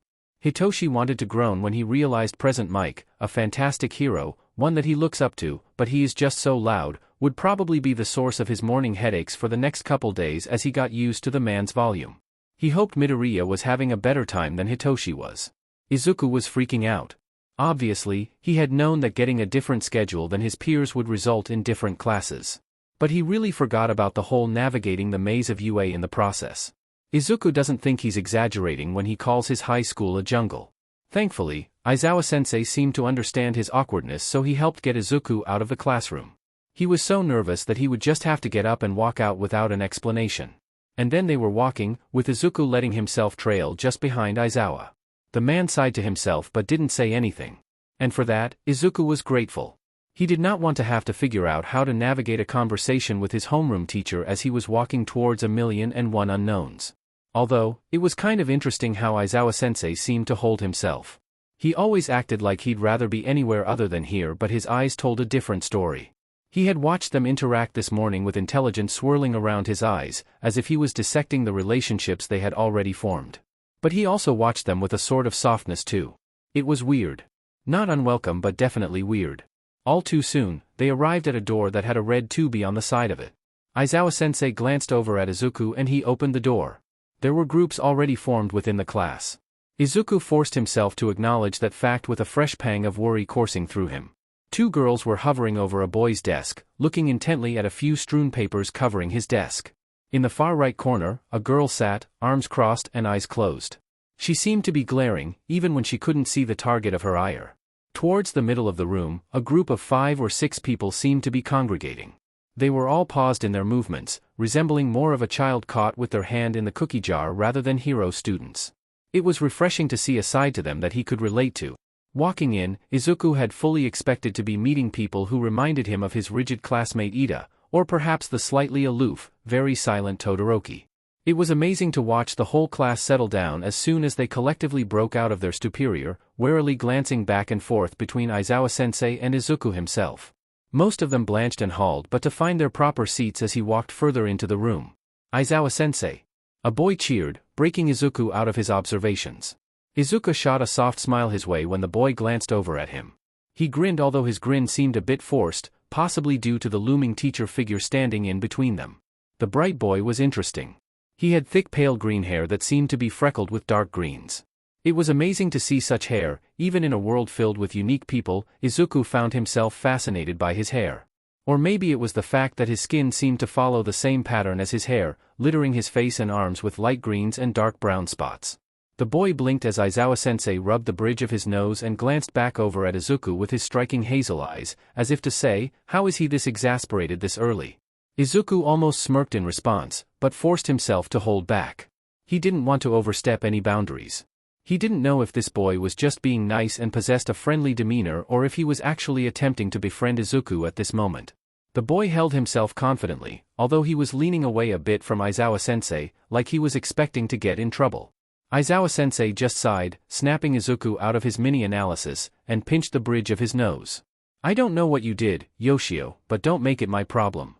Hitoshi wanted to groan when he realized Present Mike, a fantastic hero, one that he looks up to, but he is just so loud, would probably be the source of his morning headaches for the next couple days as he got used to the man's volume. He hoped Midoriya was having a better time than Hitoshi was. Izuku was freaking out. Obviously, he had known that getting a different schedule than his peers would result in different classes. But he really forgot about the whole navigating the maze of UA in the process. Izuku doesn't think he's exaggerating when he calls his high school a jungle. Thankfully, Aizawa-sensei seemed to understand his awkwardness, so he helped get Izuku out of the classroom. He was so nervous that he would just have to get up and walk out without an explanation. And then they were walking, with Izuku letting himself trail just behind Aizawa. The man sighed to himself but didn't say anything. And for that, Izuku was grateful. He did not want to have to figure out how to navigate a conversation with his homeroom teacher as he was walking towards 1,000,001 unknowns. Although, it was kind of interesting how Aizawa-sensei seemed to hold himself. He always acted like he'd rather be anywhere other than here, but his eyes told a different story. He had watched them interact this morning with intelligence swirling around his eyes, as if he was dissecting the relationships they had already formed. But he also watched them with a sort of softness too. It was weird. Not unwelcome but definitely weird. All too soon, they arrived at a door that had a red tubey on the side of it. Aizawa-sensei glanced over at Izuku and he opened the door. There were groups already formed within the class. Izuku forced himself to acknowledge that fact with a fresh pang of worry coursing through him. Two girls were hovering over a boy's desk, looking intently at a few strewn papers covering his desk. In the far right corner, a girl sat, arms crossed and eyes closed. She seemed to be glaring, even when she couldn't see the target of her ire. Towards the middle of the room, a group of 5 or 6 people seemed to be congregating. They were all paused in their movements, resembling more of a child caught with their hand in the cookie jar rather than hero students. It was refreshing to see a side to them that he could relate to. Walking in, Izuku had fully expected to be meeting people who reminded him of his rigid classmate Ida, or perhaps the slightly aloof, very silent Todoroki. It was amazing to watch the whole class settle down as soon as they collectively broke out of their stupor, warily glancing back and forth between Aizawa-sensei and Izuku himself. Most of them blanched and hauled but to find their proper seats as he walked further into the room. "Aizawa-sensei!" A boy cheered, breaking Izuku out of his observations. Izuku shot a soft smile his way when the boy glanced over at him. He grinned, although his grin seemed a bit forced, possibly due to the looming teacher figure standing in between them. The bright boy was interesting. He had thick pale green hair that seemed to be freckled with dark greens. It was amazing to see such hair, even in a world filled with unique people. Izuku found himself fascinated by his hair. Or maybe it was the fact that his skin seemed to follow the same pattern as his hair, littering his face and arms with light greens and dark brown spots. The boy blinked as Aizawa-sensei rubbed the bridge of his nose and glanced back over at Izuku with his striking hazel eyes, as if to say, "How is he this exasperated this early?" Izuku almost smirked in response, but forced himself to hold back. He didn't want to overstep any boundaries. He didn't know if this boy was just being nice and possessed a friendly demeanor or if he was actually attempting to befriend Izuku at this moment. The boy held himself confidently, although he was leaning away a bit from Aizawa-sensei, like he was expecting to get in trouble. Aizawa-sensei just sighed, snapping Izuku out of his mini-analysis, and pinched the bridge of his nose. "I don't know what you did, Yoshio, but don't make it my problem."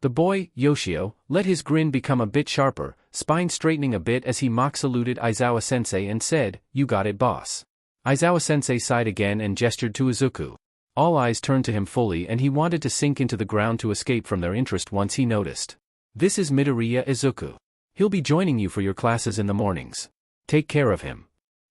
The boy, Yoshio, let his grin become a bit sharper, spine straightening a bit as he mock-saluted Aizawa-sensei and said, "You got it, boss." Aizawa-sensei sighed again and gestured to Izuku. All eyes turned to him fully and he wanted to sink into the ground to escape from their interest once he noticed. "This is Midoriya Izuku. He'll be joining you for your classes in the mornings. Take care of him."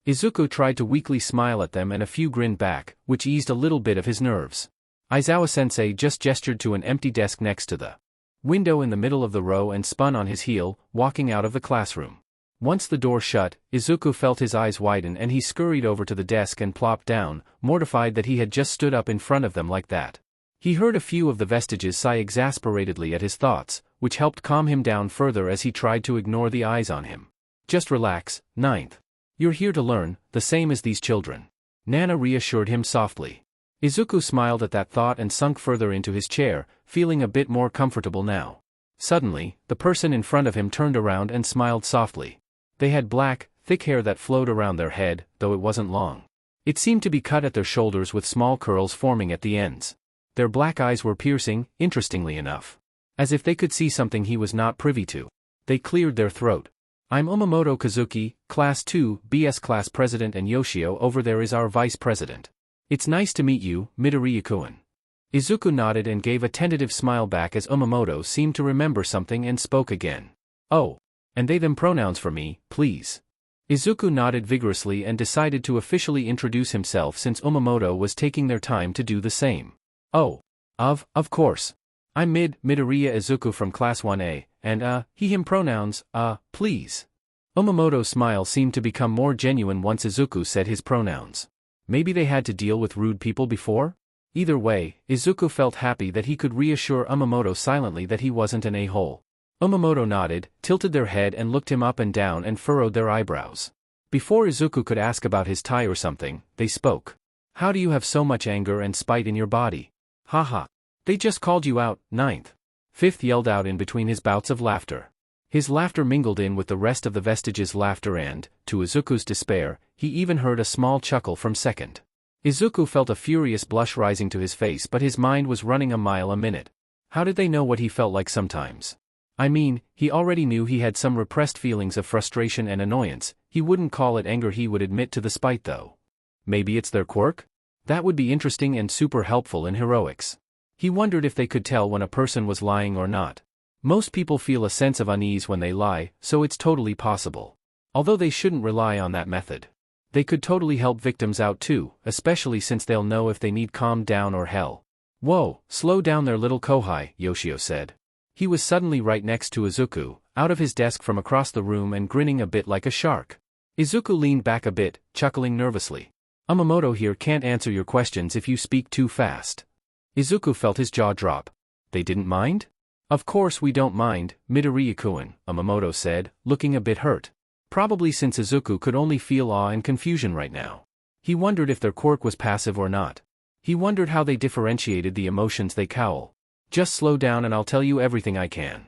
Izuku tried to weakly smile at them and a few grinned back, which eased a little bit of his nerves. Aizawa-sensei just gestured to an empty desk next to the window in the middle of the row and spun on his heel, walking out of the classroom. Once the door shut, Izuku felt his eyes widen and he scurried over to the desk and plopped down, mortified that he had just stood up in front of them like that. He heard a few of the vestiges sigh exasperatedly at his thoughts, which helped calm him down further as he tried to ignore the eyes on him. "Just relax, Ninth. You're here to learn, the same as these children," Nana reassured him softly. Izuku smiled at that thought and sunk further into his chair, feeling a bit more comfortable now. Suddenly, the person in front of him turned around and smiled softly. They had black, thick hair that flowed around their head, though it wasn't long. It seemed to be cut at their shoulders with small curls forming at the ends. Their black eyes were piercing, interestingly enough. As if they could see something he was not privy to. They cleared their throat. "I'm Umamoto Kazuki, Class 2, BS Class President, and Yoshio over there is our Vice President. It's nice to meet you, Midoriya-kun." Izuku nodded and gave a tentative smile back as Umamoto seemed to remember something and spoke again. "Oh. And they them pronouns for me, please." Izuku nodded vigorously and decided to officially introduce himself since Umamoto was taking their time to do the same. "Oh. Of course. I'm Midoriya Izuku from Class 1A, and he him pronouns, please." Umamoto's smile seemed to become more genuine once Izuku said his pronouns. Maybe they had to deal with rude people before? Either way, Izuku felt happy that he could reassure Umamoto silently that he wasn't an a-hole. Umamoto nodded, tilted their head and looked him up and down and furrowed their eyebrows. Before Izuku could ask about his tie or something, they spoke. "How do you have so much anger and spite in your body? Haha. They just called you out, Ninth." Fifth yelled out in between his bouts of laughter. His laughter mingled in with the rest of the vestiges' laughter and, to Izuku's despair, he even heard a small chuckle from Second. Izuku felt a furious blush rising to his face but his mind was running a mile a minute. How did they know what he felt like sometimes? I mean, he already knew he had some repressed feelings of frustration and annoyance. He wouldn't call it anger, he would admit to the spite though. Maybe it's their quirk? That would be interesting and super helpful in heroics. He wondered if they could tell when a person was lying or not. Most people feel a sense of unease when they lie, so it's totally possible. Although they shouldn't rely on that method. They could totally help victims out too, especially since they'll know if they need calmed down or hell. "Whoa, slow down there little Kohai," Yoshio said. He was suddenly right next to Izuku, out of his desk from across the room and grinning a bit like a shark. Izuku leaned back a bit, chuckling nervously. "Umamoto here can't answer your questions if you speak too fast." Izuku felt his jaw drop. "They didn't mind?" "Of course we don't mind, Midoriya-kun," Umamoto said, looking a bit hurt. Probably since Izuku could only feel awe and confusion right now. He wondered if their quirk was passive or not. He wondered how they differentiated the emotions they cowl. "Just slow down and I'll tell you everything I can."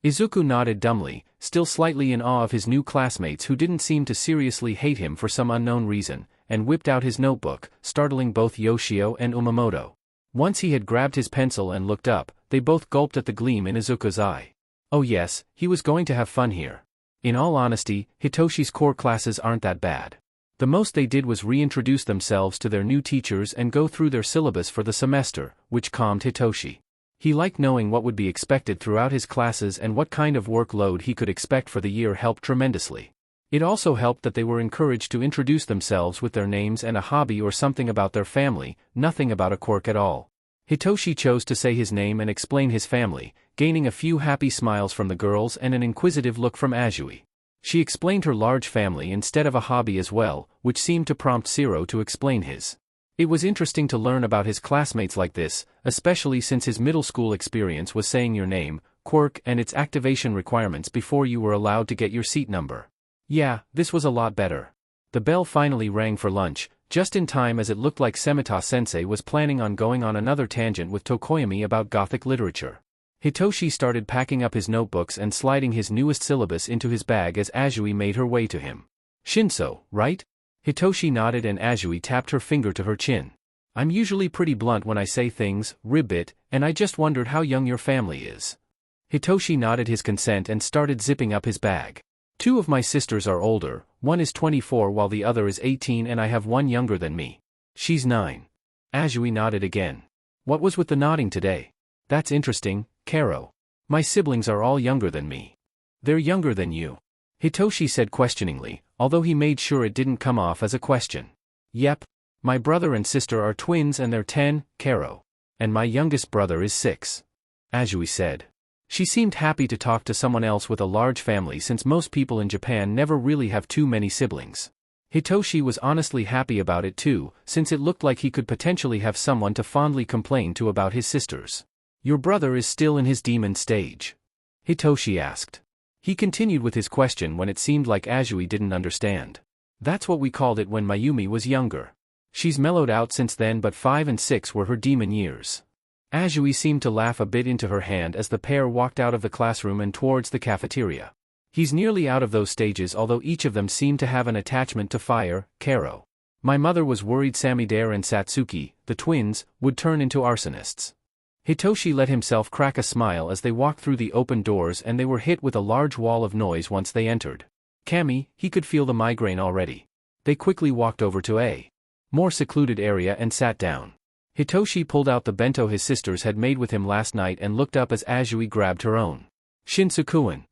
Izuku nodded dumbly, still slightly in awe of his new classmates who didn't seem to seriously hate him for some unknown reason, and whipped out his notebook, startling both Yoshio and Umamoto. Once he had grabbed his pencil and looked up, they both gulped at the gleam in Izuku's eye. Oh yes, he was going to have fun here. In all honesty, Hitoshi's core classes aren't that bad. The most they did was reintroduce themselves to their new teachers and go through their syllabus for the semester, which calmed Hitoshi. He liked knowing what would be expected throughout his classes and what kind of workload he could expect for the year helped tremendously. It also helped that they were encouraged to introduce themselves with their names and a hobby or something about their family, nothing about a quirk at all. Hitoshi chose to say his name and explain his family, gaining a few happy smiles from the girls and an inquisitive look from Azui. She explained her large family instead of a hobby as well, which seemed to prompt Zero to explain his. It was interesting to learn about his classmates like this, especially since his middle school experience was saying your name, quirk and its activation requirements before you were allowed to get your seat number. Yeah, this was a lot better. The bell finally rang for lunch, just in time as it looked like Semita-sensei was planning on going on another tangent with Tokoyami about Gothic literature. Hitoshi started packing up his notebooks and sliding his newest syllabus into his bag as Azui made her way to him. "Shinso, right?" Hitoshi nodded and Azui tapped her finger to her chin. "I'm usually pretty blunt when I say things, ribbit, and I just wondered how young your family is." Hitoshi nodded his consent and started zipping up his bag. "Two of my sisters are older, one is 24 while the other is 18 and I have one younger than me. She's 9. Azui nodded again. "What was with the nodding today?" "That's interesting, Karo. My siblings are all younger than me." "They're younger than you?" Hitoshi said questioningly, although he made sure it didn't come off as a question. "Yep. My brother and sister are twins and they're 10, Karo. And my youngest brother is 6. Azui said. She seemed happy to talk to someone else with a large family since most people in Japan never really have too many siblings. Hitoshi was honestly happy about it too, since it looked like he could potentially have someone to fondly complain to about his sisters. "Your brother is still in his demon stage?" Hitoshi asked. He continued with his question when it seemed like Azui didn't understand. "That's what we called it when Mayumi was younger. She's mellowed out since then, but 5 and 6 were her demon years." Azui seemed to laugh a bit into her hand as the pair walked out of the classroom and towards the cafeteria. "He's nearly out of those stages, although each of them seemed to have an attachment to fire, Karo. My mother was worried Samidare and Satsuki, the twins, would turn into arsonists." Hitoshi let himself crack a smile as they walked through the open doors and they were hit with a large wall of noise once they entered. Kami, he could feel the migraine already. They quickly walked over to a more secluded area and sat down. Hitoshi pulled out the bento his sisters had made with him last night and looked up as Azui grabbed her own. "Shinsukuin!"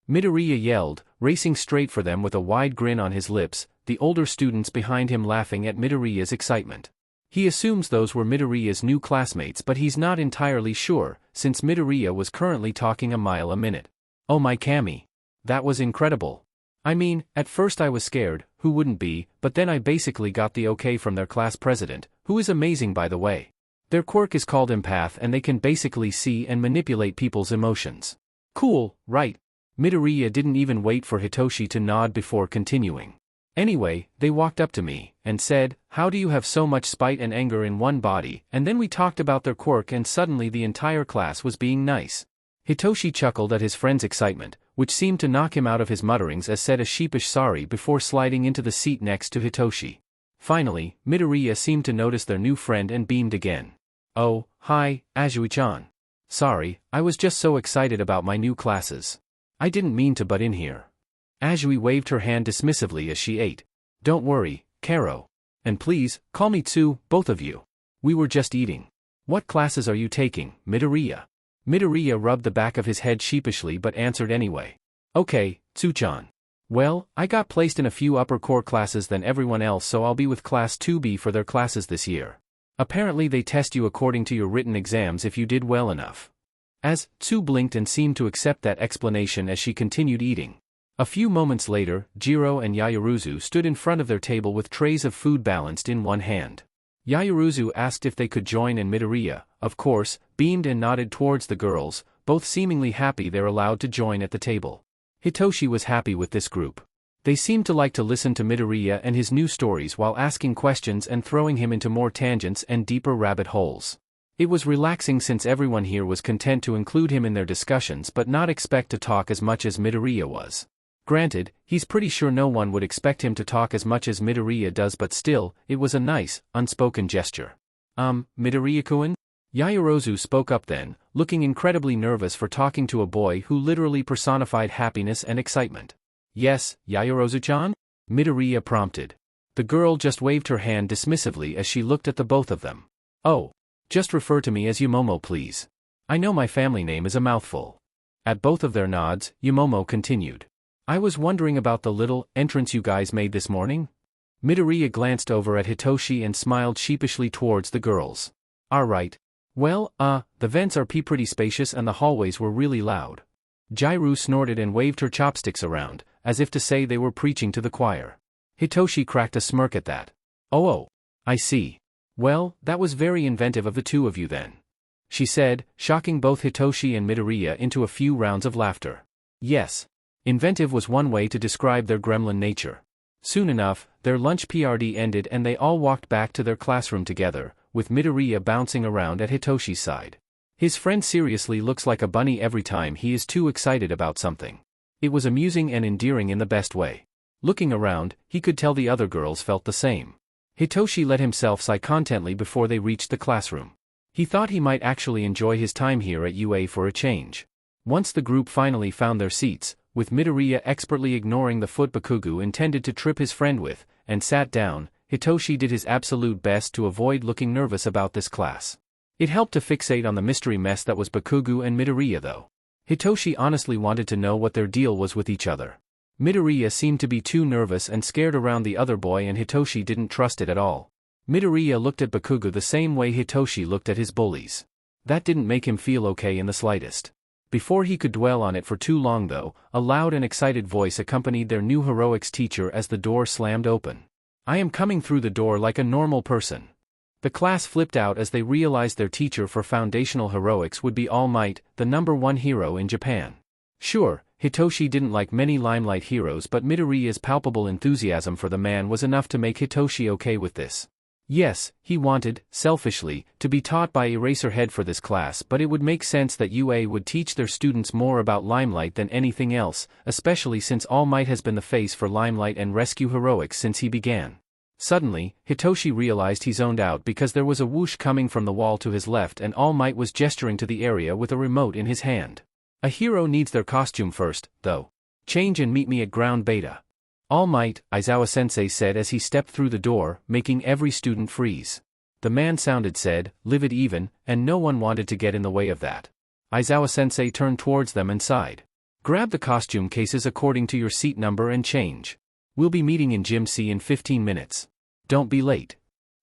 Midoriya yelled, racing straight for them with a wide grin on his lips, the older students behind him laughing at Midoriya's excitement. He assumes those were Midoriya's new classmates, but he's not entirely sure, since Midoriya was currently talking a mile a minute. "Oh my Kami! That was incredible. I mean, at first I was scared, who wouldn't be, but then I basically got the okay from their class president, who is amazing by the way. Their quirk is called empath and they can basically see and manipulate people's emotions." "Cool, right?" Midoriya didn't even wait for Hitoshi to nod before continuing. "Anyway, they walked up to me and said, 'How do you have so much spite and anger in one body?' And then we talked about their quirk and suddenly the entire class was being nice." Hitoshi chuckled at his friend's excitement, which seemed to knock him out of his mutterings as said a sheepish sorry before sliding into the seat next to Hitoshi. Finally, Midoriya seemed to notice their new friend and beamed again. "Oh, hi, Azui-chan. Sorry, I was just so excited about my new classes. I didn't mean to butt in here." Azui waved her hand dismissively as she ate. "Don't worry, Karo. And please, call me Tsu, both of you. We were just eating." "What classes are you taking, Midoriya?" Midoriya rubbed the back of his head sheepishly but answered anyway. "Okay, Tsu-chan. Well, I got placed in a few upper core classes than everyone else, so I'll be with Class 2B for their classes this year. Apparently they test you according to your written exams if you did well enough." As Tsu blinked and seemed to accept that explanation as she continued eating. A few moments later, Jiro and Yaoyorozu stood in front of their table with trays of food balanced in one hand. Yaoyorozu asked if they could join and Midoriya, of course, beamed and nodded towards the girls, both seemingly happy they're allowed to join at the table. Hitoshi was happy with this group. They seemed to like to listen to Midoriya and his new stories while asking questions and throwing him into more tangents and deeper rabbit holes. It was relaxing since everyone here was content to include him in their discussions but not expect to talk as much as Midoriya was. Granted, he's pretty sure no one would expect him to talk as much as Midoriya does, but still, it was a nice, unspoken gesture. Midoriya-kun?" Yaoyorozu spoke up then, looking incredibly nervous for talking to a boy who literally personified happiness and excitement. "Yes, Yaoyorozu-chan?" Midoriya prompted. The girl just waved her hand dismissively as she looked at the both of them. "Oh. Just refer to me as Yumomo please. I know my family name is a mouthful." At both of their nods, Yumomo continued. "I was wondering about the little entrance you guys made this morning?" Midoriya glanced over at Hitoshi and smiled sheepishly towards the girls. "Alright. Well, the vents are pretty spacious and the hallways were really loud." Jiro snorted and waved her chopsticks around, as if to say they were preaching to the choir. Hitoshi cracked a smirk at that. Oh, I see. Well, that was very inventive of the two of you then," she said, shocking both Hitoshi and Midoriya into a few rounds of laughter. Yes. Inventive was one way to describe their gremlin nature. Soon enough, their lunch PRD ended and they all walked back to their classroom together, with Midoriya bouncing around at Hitoshi's side. His friend seriously looks like a bunny every time he is too excited about something. It was amusing and endearing in the best way. Looking around, he could tell the other girls felt the same. Hitoshi let himself sigh contentedly before they reached the classroom. He thought he might actually enjoy his time here at UA for a change. Once the group finally found their seats, with Midoriya expertly ignoring the foot Bakugo intended to trip his friend with, and sat down, Hitoshi did his absolute best to avoid looking nervous about this class. It helped to fixate on the mystery mess that was Bakugo and Midoriya though. Hitoshi honestly wanted to know what their deal was with each other. Midoriya seemed to be too nervous and scared around the other boy and Hitoshi didn't trust it at all. Midoriya looked at Bakugo the same way Hitoshi looked at his bullies. That didn't make him feel okay in the slightest. Before he could dwell on it for too long though, a loud and excited voice accompanied their new heroics teacher as the door slammed open. "I am coming through the door like a normal person." The class flipped out as they realized their teacher for foundational heroics would be All Might, the #1 hero in Japan. Sure, Hitoshi didn't like many limelight heroes but Midoriya's palpable enthusiasm for the man was enough to make Hitoshi okay with this. Yes, he wanted, selfishly, to be taught by Eraserhead for this class but it would make sense that UA would teach their students more about Limelight than anything else, especially since All Might has been the face for Limelight and Rescue Heroics since he began. Suddenly, Hitoshi realized he zoned out because there was a whoosh coming from the wall to his left and All Might was gesturing to the area with a remote in his hand. A hero needs their costume first, though. Change and meet me at ground beta. All Might, Aizawa-sensei said as he stepped through the door, making every student freeze. The man sounded sad, livid even, and no one wanted to get in the way of that. Aizawa-sensei turned towards them and sighed. "Grab the costume cases according to your seat number and change. We'll be meeting in Gym C in 15 minutes. Don't be late."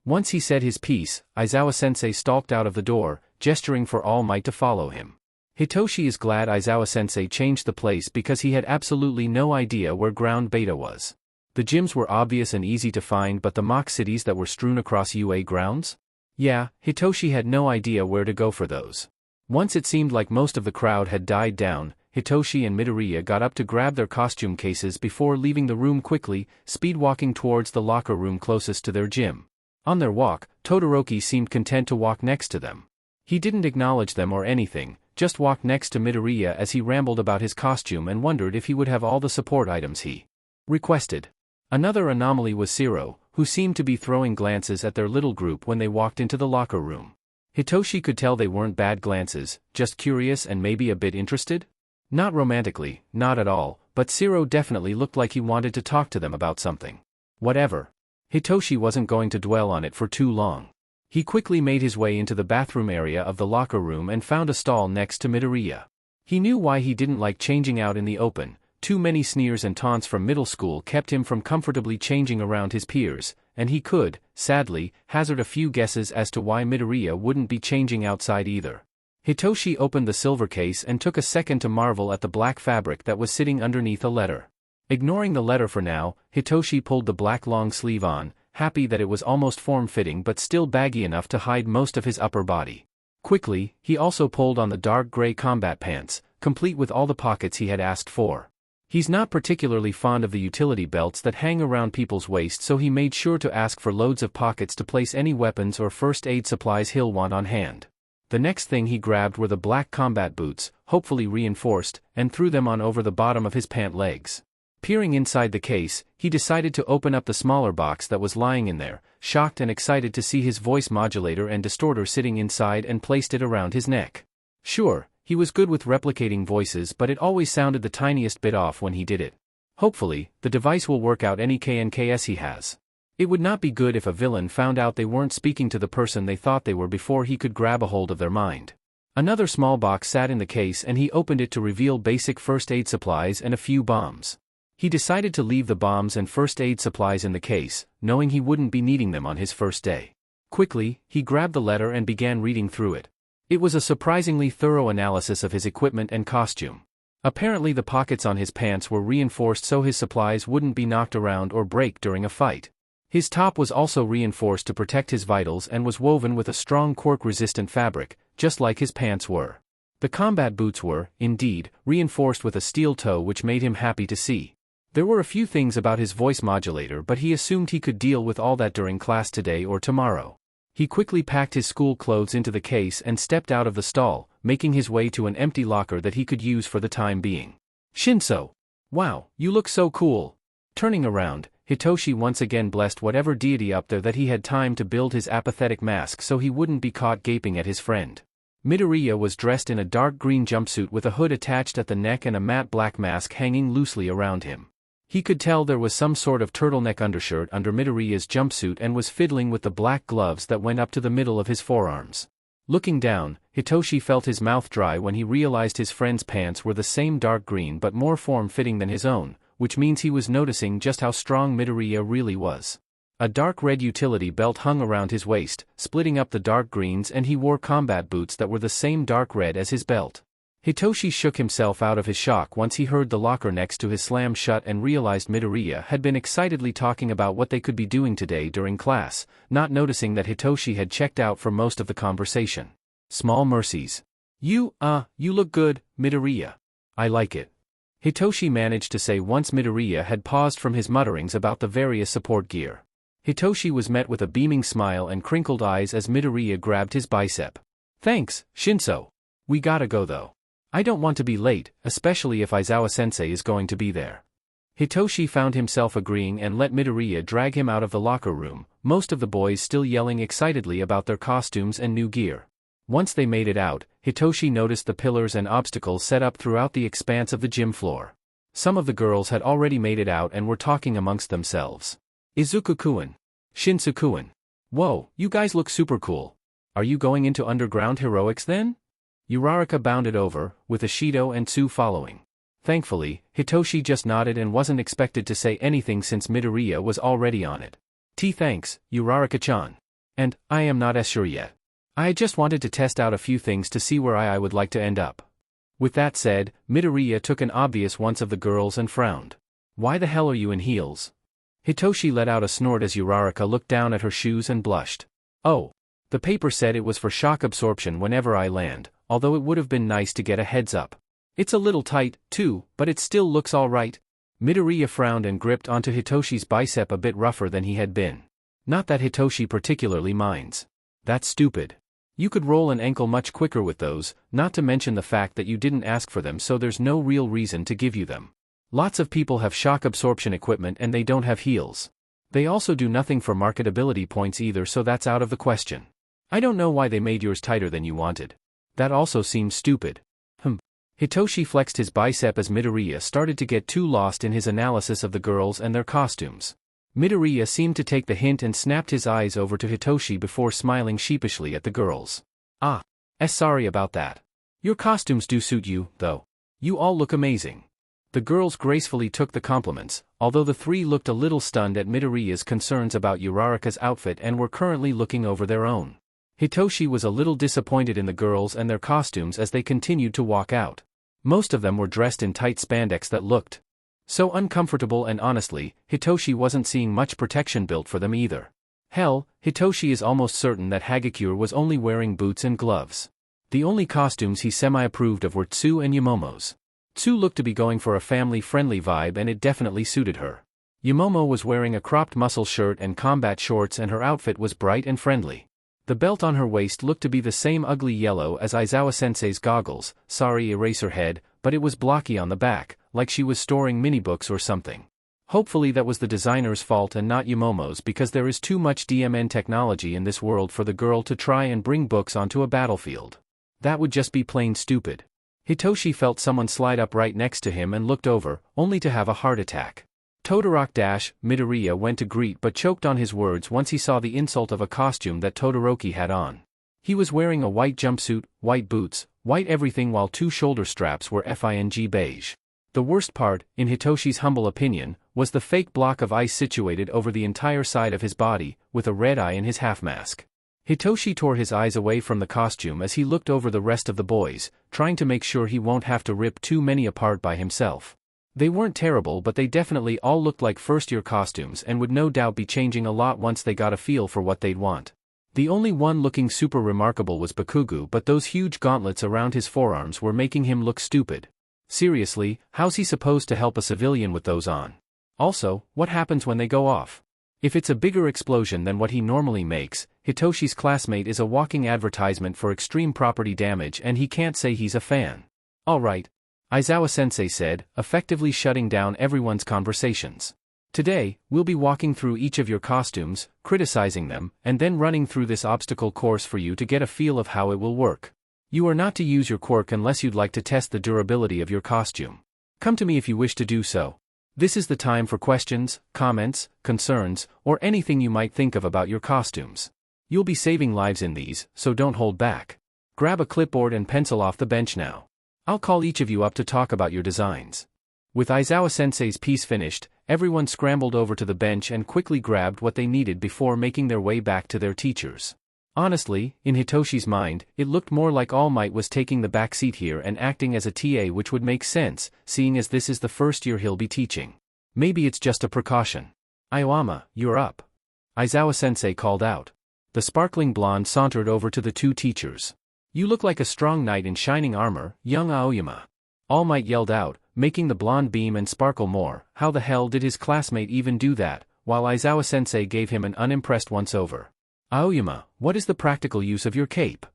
Once he said his piece, Aizawa-sensei stalked out of the door, gesturing for All Might to follow him. Hitoshi is glad Aizawa-sensei changed the place because he had absolutely no idea where ground beta was. The gyms were obvious and easy to find but the mock cities that were strewn across UA grounds? Yeah, Hitoshi had no idea where to go for those. Once it seemed like most of the crowd had died down, Hitoshi and Midoriya got up to grab their costume cases before leaving the room quickly, speed-walking towards the locker room closest to their gym. On their walk, Todoroki seemed content to walk next to them. He didn't acknowledge them or anything, just walked next to Midoriya as he rambled about his costume and wondered if he would have all the support items he requested. Another anomaly was Zero, who seemed to be throwing glances at their little group when they walked into the locker room. Hitoshi could tell they weren't bad glances, just curious and maybe a bit interested? Not romantically, not at all, but Zero definitely looked like he wanted to talk to them about something. Whatever. Hitoshi wasn't going to dwell on it for too long. He quickly made his way into the bathroom area of the locker room and found a stall next to Midoriya. He knew why he didn't like changing out in the open. Too many sneers and taunts from middle school kept him from comfortably changing around his peers, and he could, sadly, hazard a few guesses as to why Midoriya wouldn't be changing outside either. Hitoshi opened the silver case and took a second to marvel at the black fabric that was sitting underneath a letter. Ignoring the letter for now, Hitoshi pulled the black long sleeve on, happy that it was almost form-fitting but still baggy enough to hide most of his upper body. Quickly, he also pulled on the dark gray combat pants, complete with all the pockets he had asked for. He's not particularly fond of the utility belts that hang around people's waists so he made sure to ask for loads of pockets to place any weapons or first aid supplies he'll want on hand. The next thing he grabbed were the black combat boots, hopefully reinforced, and threw them on over the bottom of his pant legs. Peering inside the case, he decided to open up the smaller box that was lying in there, shocked and excited to see his voice modulator and distorter sitting inside and placed it around his neck. Sure, he was good with replicating voices but it always sounded the tiniest bit off when he did it. Hopefully, the device will work out any KNKS he has. It would not be good if a villain found out they weren't speaking to the person they thought they were before he could grab a hold of their mind. Another small box sat in the case and he opened it to reveal basic first aid supplies and a few bombs. He decided to leave the bombs and first aid supplies in the case, knowing he wouldn't be needing them on his first day. Quickly, he grabbed the letter and began reading through it. It was a surprisingly thorough analysis of his equipment and costume. Apparently the pockets on his pants were reinforced so his supplies wouldn't be knocked around or break during a fight. His top was also reinforced to protect his vitals and was woven with a strong quirk-resistant fabric, just like his pants were. The combat boots were, indeed, reinforced with a steel toe which made him happy to see. There were a few things about his voice modulator, but he assumed he could deal with all that during class today or tomorrow. He quickly packed his school clothes into the case and stepped out of the stall, making his way to an empty locker that he could use for the time being. Shinso! Wow, you look so cool! Turning around, Hitoshi once again blessed whatever deity up there that he had time to build his apathetic mask so he wouldn't be caught gaping at his friend. Midoriya was dressed in a dark green jumpsuit with a hood attached at the neck and a matte black mask hanging loosely around him. He could tell there was some sort of turtleneck undershirt under Midoriya's jumpsuit and was fiddling with the black gloves that went up to the middle of his forearms. Looking down, Hitoshi felt his mouth dry when he realized his friend's pants were the same dark green but more form-fitting than his own, which means he was noticing just how strong Midoriya really was. A dark red utility belt hung around his waist, splitting up the dark greens, and he wore combat boots that were the same dark red as his belt. Hitoshi shook himself out of his shock once he heard the locker next to his slam shut and realized Midoriya had been excitedly talking about what they could be doing today during class, not noticing that Hitoshi had checked out for most of the conversation. Small mercies. You look good, Midoriya. I like it. Hitoshi managed to say once Midoriya had paused from his mutterings about the various support gear. Hitoshi was met with a beaming smile and crinkled eyes as Midoriya grabbed his bicep. Thanks, Shinso. We gotta go though. I don't want to be late, especially if Aizawa-sensei is going to be there. Hitoshi found himself agreeing and let Midoriya drag him out of the locker room, most of the boys still yelling excitedly about their costumes and new gear. Once they made it out, Hitoshi noticed the pillars and obstacles set up throughout the expanse of the gym floor. Some of the girls had already made it out and were talking amongst themselves. Izuku-kun. Shinsu-kun. Whoa, you guys look super cool. Are you going into underground heroics then? Uraraka bounded over, with Ishido and Tsu following. Thankfully, Hitoshi just nodded and wasn't expected to say anything since Midoriya was already on it. Thanks, Uraraka-chan. And, I am not as sure yet. I just wanted to test out a few things to see where I would like to end up. With that said, Midoriya took an obvious once of the girls and frowned. Why the hell are you in heels? Hitoshi let out a snort as Uraraka looked down at her shoes and blushed. Oh. The paper said it was for shock absorption whenever I land, although it would have been nice to get a heads up. It's a little tight, too, but it still looks alright. Midoriya frowned and gripped onto Hitoshi's bicep a bit rougher than he had been. Not that Hitoshi particularly minds. That's stupid. You could roll an ankle much quicker with those, not to mention the fact that you didn't ask for them, so there's no real reason to give you them. Lots of people have shock absorption equipment and they don't have heels. They also do nothing for marketability points either, so that's out of the question. I don't know why they made yours tighter than you wanted. That also seems stupid. Hitoshi flexed his bicep as Midoriya started to get too lost in his analysis of the girls and their costumes. Midoriya seemed to take the hint and snapped his eyes over to Hitoshi before smiling sheepishly at the girls. Sorry about that. Your costumes do suit you, though. You all look amazing. The girls gracefully took the compliments, although the three looked a little stunned at Midoriya's concerns about Uraraka's outfit and were currently looking over their own. Hitoshi was a little disappointed in the girls and their costumes as they continued to walk out. Most of them were dressed in tight spandex that looked so uncomfortable, and honestly, Hitoshi wasn't seeing much protection built for them either. Hell, Hitoshi is almost certain that Hagakure was only wearing boots and gloves. The only costumes he semi-approved of were Tsu and Yamomo's. Tsu looked to be going for a family-friendly vibe and it definitely suited her. Yamomo was wearing a cropped muscle shirt and combat shorts and her outfit was bright and friendly. The belt on her waist looked to be the same ugly yellow as Aizawa-sensei's goggles, sorry Eraserhead, but it was blocky on the back, like she was storing mini-books or something. Hopefully that was the designer's fault and not Yamomo's, because there is too much DMN technology in this world for the girl to try and bring books onto a battlefield. That would just be plain stupid. Hitoshi felt someone slide up right next to him and looked over, only to have a heart attack. Midoriya went to greet but choked on his words once he saw the insult of a costume that Todoroki had on. He was wearing a white jumpsuit, white boots, white everything, while two shoulder straps were fing beige. The worst part, in Hitoshi's humble opinion, was the fake block of ice situated over the entire side of his body, with a red eye in his half-mask. Hitoshi tore his eyes away from the costume as he looked over the rest of the boys, trying to make sure he won't have to rip too many apart by himself. They weren't terrible, but they definitely all looked like first-year costumes and would no doubt be changing a lot once they got a feel for what they'd want. The only one looking super remarkable was Bakugo, but those huge gauntlets around his forearms were making him look stupid. Seriously, how's he supposed to help a civilian with those on? Also, what happens when they go off? If it's a bigger explosion than what he normally makes, Hitoshi's classmate is a walking advertisement for extreme property damage and he can't say he's a fan. Alright, Aizawa-sensei said, effectively shutting down everyone's conversations. Today, we'll be walking through each of your costumes, criticizing them, and then running through this obstacle course for you to get a feel of how it will work. You are not to use your quirk unless you'd like to test the durability of your costume. Come to me if you wish to do so. This is the time for questions, comments, concerns, or anything you might think of about your costumes. You'll be saving lives in these, so don't hold back. Grab a clipboard and pencil off the bench now. I'll call each of you up to talk about your designs. With Aizawa-sensei's piece finished, everyone scrambled over to the bench and quickly grabbed what they needed before making their way back to their teachers. Honestly, in Hitoshi's mind, it looked more like All Might was taking the back seat here and acting as a TA, which would make sense, seeing as this is the first year he'll be teaching. Maybe it's just a precaution. Aoyama, you're up. Aizawa-sensei called out. The sparkling blonde sauntered over to the two teachers. You look like a strong knight in shining armor, young Aoyama. All Might yelled out, making the blonde beam and sparkle more. How the hell did his classmate even do that? While Aizawa-sensei gave him an unimpressed once-over. Aoyama, what is the practical use of your cape?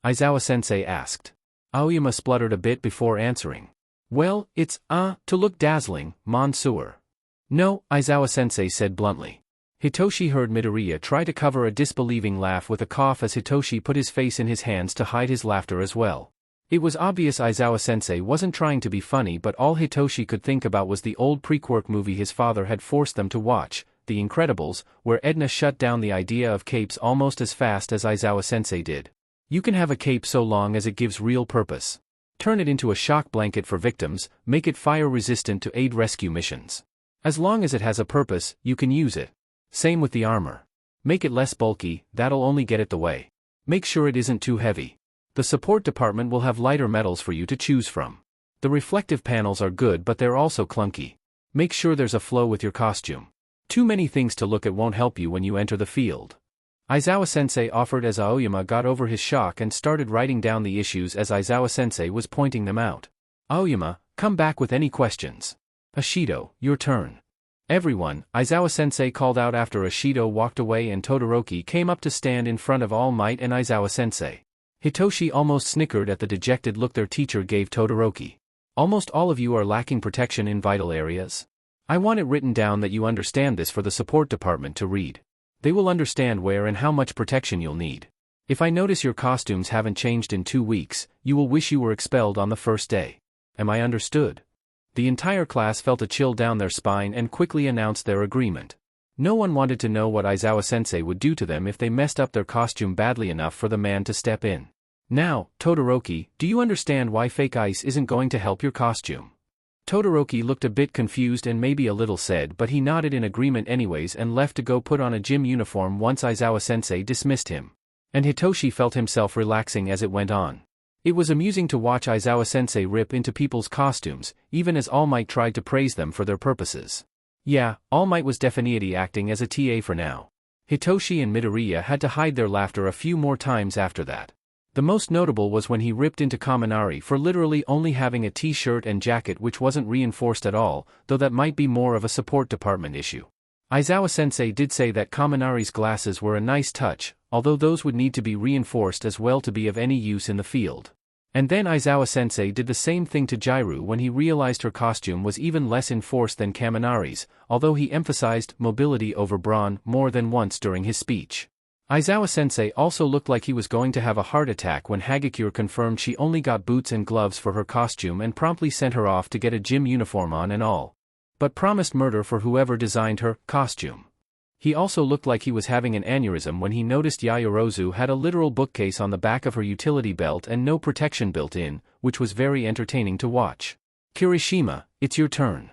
Aizawa-sensei asked. Aoyama spluttered a bit before answering. Well, it's, to look dazzling, Monsieur. No, Aizawa-sensei said bluntly. Hitoshi heard Midoriya try to cover a disbelieving laugh with a cough as Hitoshi put his face in his hands to hide his laughter as well. It was obvious Aizawa-sensei wasn't trying to be funny, but all Hitoshi could think about was the old pre-Quirk movie his father had forced them to watch, The Incredibles, where Edna shut down the idea of capes almost as fast as Aizawa-sensei did. You can have a cape so long as it gives real purpose. Turn it into a shock blanket for victims, make it fire-resistant to aid rescue missions. As long as it has a purpose, you can use it. Same with the armor. Make it less bulky, that'll only get it the way. Make sure it isn't too heavy. The support department will have lighter metals for you to choose from. The reflective panels are good, but they're also clunky. Make sure there's a flow with your costume. Too many things to look at won't help you when you enter the field. Aizawa-sensei offered as Aoyama got over his shock and started writing down the issues as Aizawa-sensei was pointing them out. Aoyama, come back with any questions. Ashido, your turn. Everyone, Aizawa-sensei called out after Ashido walked away and Todoroki came up to stand in front of All Might and Aizawa-sensei. Hitoshi almost snickered at the dejected look their teacher gave Todoroki. Almost all of you are lacking protection in vital areas. I want it written down that you understand this for the support department to read. They will understand where and how much protection you'll need. If I notice your costumes haven't changed in 2 weeks, you will wish you were expelled on the first day. Am I understood? The entire class felt a chill down their spine and quickly announced their agreement. No one wanted to know what Aizawa-sensei would do to them if they messed up their costume badly enough for the man to step in. Now, Todoroki, do you understand why fake ice isn't going to help your costume? Todoroki looked a bit confused and maybe a little sad, but he nodded in agreement anyways and left to go put on a gym uniform once Aizawa-sensei dismissed him. And Hitoshi felt himself relaxing as it went on. It was amusing to watch Aizawa-sensei rip into people's costumes, even as All Might tried to praise them for their purposes. Yeah, All Might was definitely acting as a TA for now. Hitoshi and Midoriya had to hide their laughter a few more times after that. The most notable was when he ripped into Kaminari for literally only having a t-shirt and jacket which wasn't reinforced at all, though that might be more of a support department issue. Aizawa-sensei did say that Kaminari's glasses were a nice touch, although those would need to be reinforced as well to be of any use in the field. And then Aizawa-sensei did the same thing to Jairu when he realized her costume was even less enforced than Kaminari's, although he emphasized mobility over brawn more than once during his speech. Aizawa-sensei also looked like he was going to have a heart attack when Hagakure confirmed she only got boots and gloves for her costume and promptly sent her off to get a gym uniform on and all. But promised murder for whoever designed her costume. He also looked like he was having an aneurysm when he noticed Yayorozu had a literal bookcase on the back of her utility belt and no protection built in, which was very entertaining to watch. Kirishima, it's your turn.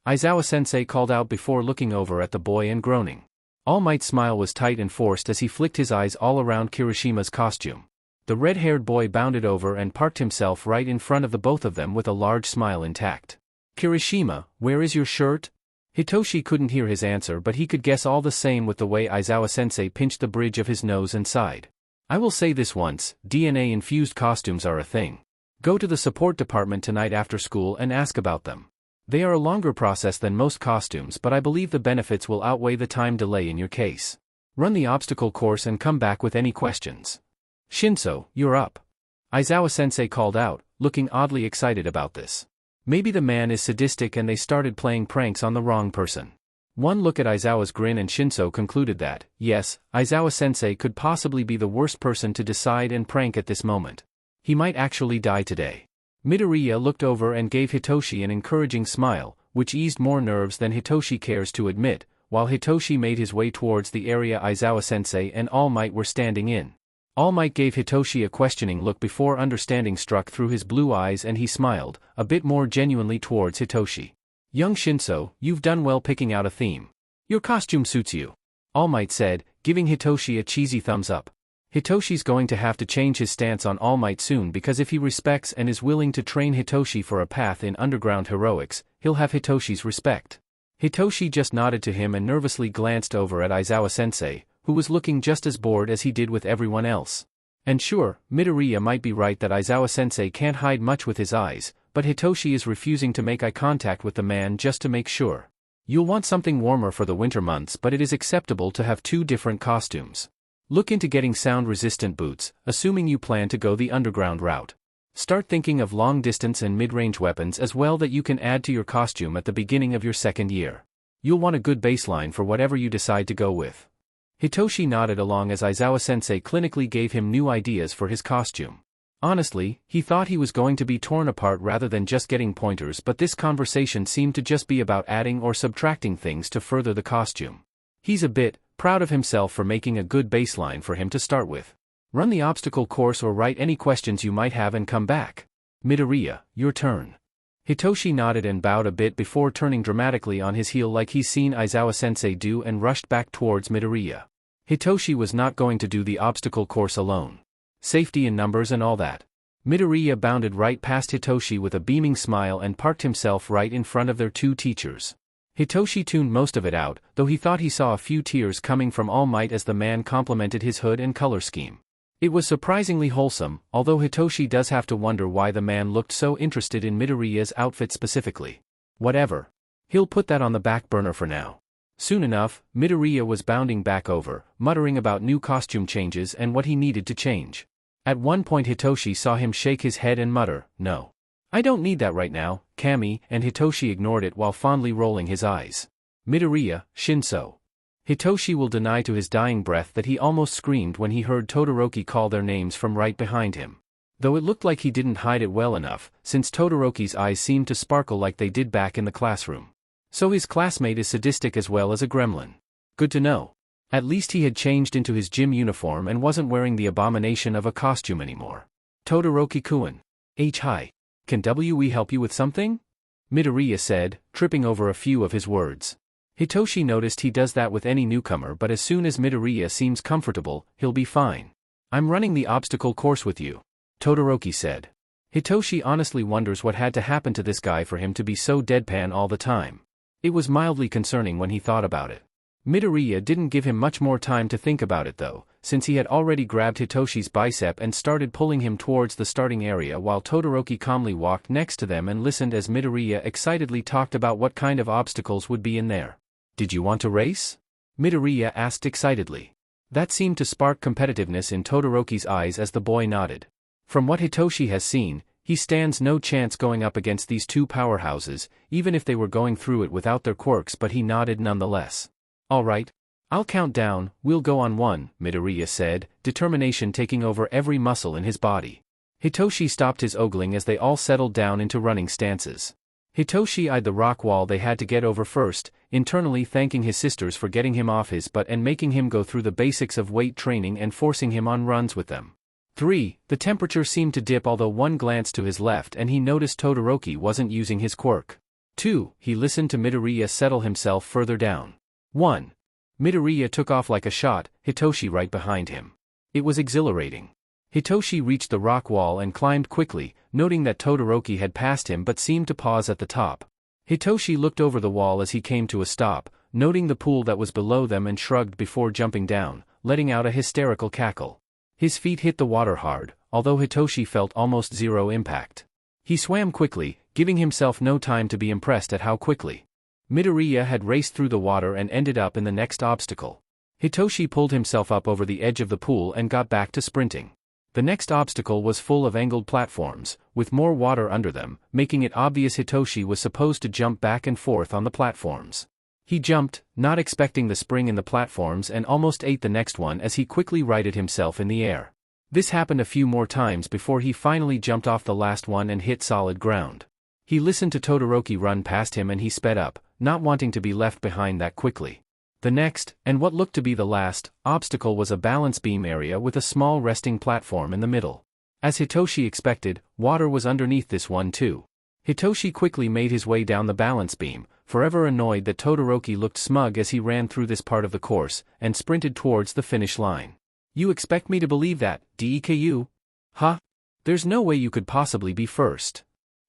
Aizawa-sensei called out before looking over at the boy and groaning. All Might's smile was tight and forced as he flicked his eyes all around Kirishima's costume. The red-haired boy bounded over and parked himself right in front of the both of them with a large smile intact. Kirishima, where is your shirt? Hitoshi couldn't hear his answer, but he could guess all the same with the way Aizawa-sensei pinched the bridge of his nose and sighed. I will say this once, DNA-infused costumes are a thing. Go to the support department tonight after school and ask about them. They are a longer process than most costumes, but I believe the benefits will outweigh the time delay in your case. Run the obstacle course and come back with any questions. Shinso, you're up. Aizawa-sensei called out, looking oddly excited about this. Maybe the man is sadistic and they started playing pranks on the wrong person. One look at Aizawa's grin and Shinso concluded that, yes, Aizawa-sensei could possibly be the worst person to decide and prank at this moment. He might actually die today. Midoriya looked over and gave Hitoshi an encouraging smile, which eased more nerves than Hitoshi cares to admit, while Hitoshi made his way towards the area Aizawa-sensei and All Might were standing in. All Might gave Hitoshi a questioning look before understanding struck through his blue eyes and he smiled, a bit more genuinely towards Hitoshi. Young Shinso, you've done well picking out a theme. Your costume suits you. All Might said, giving Hitoshi a cheesy thumbs up. Hitoshi's going to have to change his stance on All Might soon because if he respects and is willing to train Hitoshi for a path in underground heroics, he'll have Hitoshi's respect. Hitoshi just nodded to him and nervously glanced over at Aizawa-sensei, who was looking just as bored as he did with everyone else. And sure, Midoriya might be right that Aizawa-sensei can't hide much with his eyes, but Hitoshi is refusing to make eye contact with the man just to make sure. You'll want something warmer for the winter months, but it is acceptable to have two different costumes. Look into getting sound-resistant boots, assuming you plan to go the underground route. Start thinking of long-distance and mid-range weapons as well that you can add to your costume at the beginning of your second year. You'll want a good baseline for whatever you decide to go with. Hitoshi nodded along as Aizawa-sensei clinically gave him new ideas for his costume. Honestly, he thought he was going to be torn apart rather than just getting pointers, but this conversation seemed to just be about adding or subtracting things to further the costume. He's a bit proud of himself for making a good baseline for him to start with. Run the obstacle course or write any questions you might have and come back. Midoriya, your turn. Hitoshi nodded and bowed a bit before turning dramatically on his heel like he's seen Aizawa-sensei do and rushed back towards Midoriya. Hitoshi was not going to do the obstacle course alone. Safety in numbers and all that. Midoriya bounded right past Hitoshi with a beaming smile and parked himself right in front of their two teachers. Hitoshi tuned most of it out, though he thought he saw a few tears coming from All Might as the man complimented his hood and color scheme. It was surprisingly wholesome, although Hitoshi does have to wonder why the man looked so interested in Midoriya's outfit specifically. Whatever. He'll put that on the back burner for now. Soon enough, Midoriya was bounding back over, muttering about new costume changes and what he needed to change. At one point Hitoshi saw him shake his head and mutter, "No. I don't need that right now, Kami," and Hitoshi ignored it while fondly rolling his eyes. Midoriya, Shinso. Hitoshi will deny to his dying breath that he almost screamed when he heard Todoroki call their names from right behind him. Though it looked like he didn't hide it well enough, since Todoroki's eyes seemed to sparkle like they did back in the classroom. So his classmate is sadistic as well as a gremlin. Good to know. At least he had changed into his gym uniform and wasn't wearing the abomination of a costume anymore. Todoroki-kun. Hi. Can we help you with something? Midoriya said, tripping over a few of his words. Hitoshi noticed he does that with any newcomer, but as soon as Midoriya seems comfortable, he'll be fine. I'm running the obstacle course with you, Todoroki said. Hitoshi honestly wonders what had to happen to this guy for him to be so deadpan all the time. It was mildly concerning when he thought about it. Midoriya didn't give him much more time to think about it though, since he had already grabbed Hitoshi's bicep and started pulling him towards the starting area while Todoroki calmly walked next to them and listened as Midoriya excitedly talked about what kind of obstacles would be in there. Did you want to race? Midoriya asked excitedly. That seemed to spark competitiveness in Todoroki's eyes as the boy nodded. From what Hitoshi has seen, he stands no chance going up against these two powerhouses, even if they were going through it without their quirks, but he nodded nonetheless. All right. I'll count down, we'll go on one, Midoriya said, determination taking over every muscle in his body. Hitoshi stopped his ogling as they all settled down into running stances. Hitoshi eyed the rock wall they had to get over first, internally thanking his sisters for getting him off his butt and making him go through the basics of weight training and forcing him on runs with them. 3. The temperature seemed to dip, although one glance to his left and he noticed Todoroki wasn't using his quirk. 2. He listened to Midoriya settle himself further down. 1. Midoriya took off like a shot, Hitoshi right behind him. It was exhilarating. Hitoshi reached the rock wall and climbed quickly, noting that Todoroki had passed him but seemed to pause at the top. Hitoshi looked over the wall as he came to a stop, noting the pool that was below them and shrugged before jumping down, letting out a hysterical cackle. His feet hit the water hard, although Hitoshi felt almost zero impact. He swam quickly, giving himself no time to be impressed at how quickly Midoriya had raced through the water and ended up in the next obstacle. Hitoshi pulled himself up over the edge of the pool and got back to sprinting. The next obstacle was full of angled platforms, with more water under them, making it obvious Hitoshi was supposed to jump back and forth on the platforms. He jumped, not expecting the spring in the platforms, and almost ate the next one as he quickly righted himself in the air. This happened a few more times before he finally jumped off the last one and hit solid ground. He listened to Todoroki run past him and he sped up, not wanting to be left behind that quickly. The next, and what looked to be the last, obstacle was a balance beam area with a small resting platform in the middle. As Hitoshi expected, water was underneath this one too. Hitoshi quickly made his way down the balance beam, forever annoyed that Todoroki looked smug as he ran through this part of the course, and sprinted towards the finish line. "You expect me to believe that, Deku? Huh? There's no way you could possibly be first."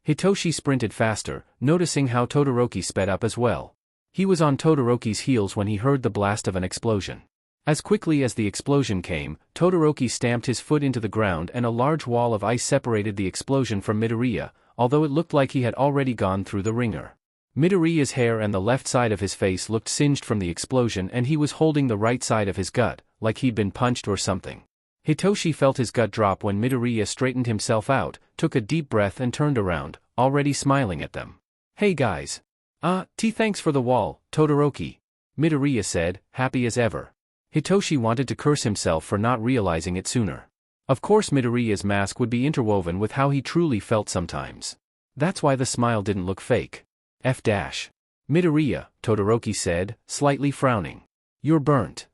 Hitoshi sprinted faster, noticing how Todoroki sped up as well. He was on Todoroki's heels when he heard the blast of an explosion. As quickly as the explosion came, Todoroki stamped his foot into the ground and a large wall of ice separated the explosion from Midoriya, although it looked like he had already gone through the ringer. Midoriya's hair and the left side of his face looked singed from the explosion and he was holding the right side of his gut, like he'd been punched or something. Hitoshi felt his gut drop when Midoriya straightened himself out, took a deep breath and turned around, already smiling at them. "Hey guys. Thanks for the wall, Todoroki," Midoriya said, happy as ever. Hitoshi wanted to curse himself for not realizing it sooner. Of course Midoriya's mask would be interwoven with how he truly felt sometimes. That's why the smile didn't look fake. Midoriya, Todoroki said, slightly frowning. "You're burnt."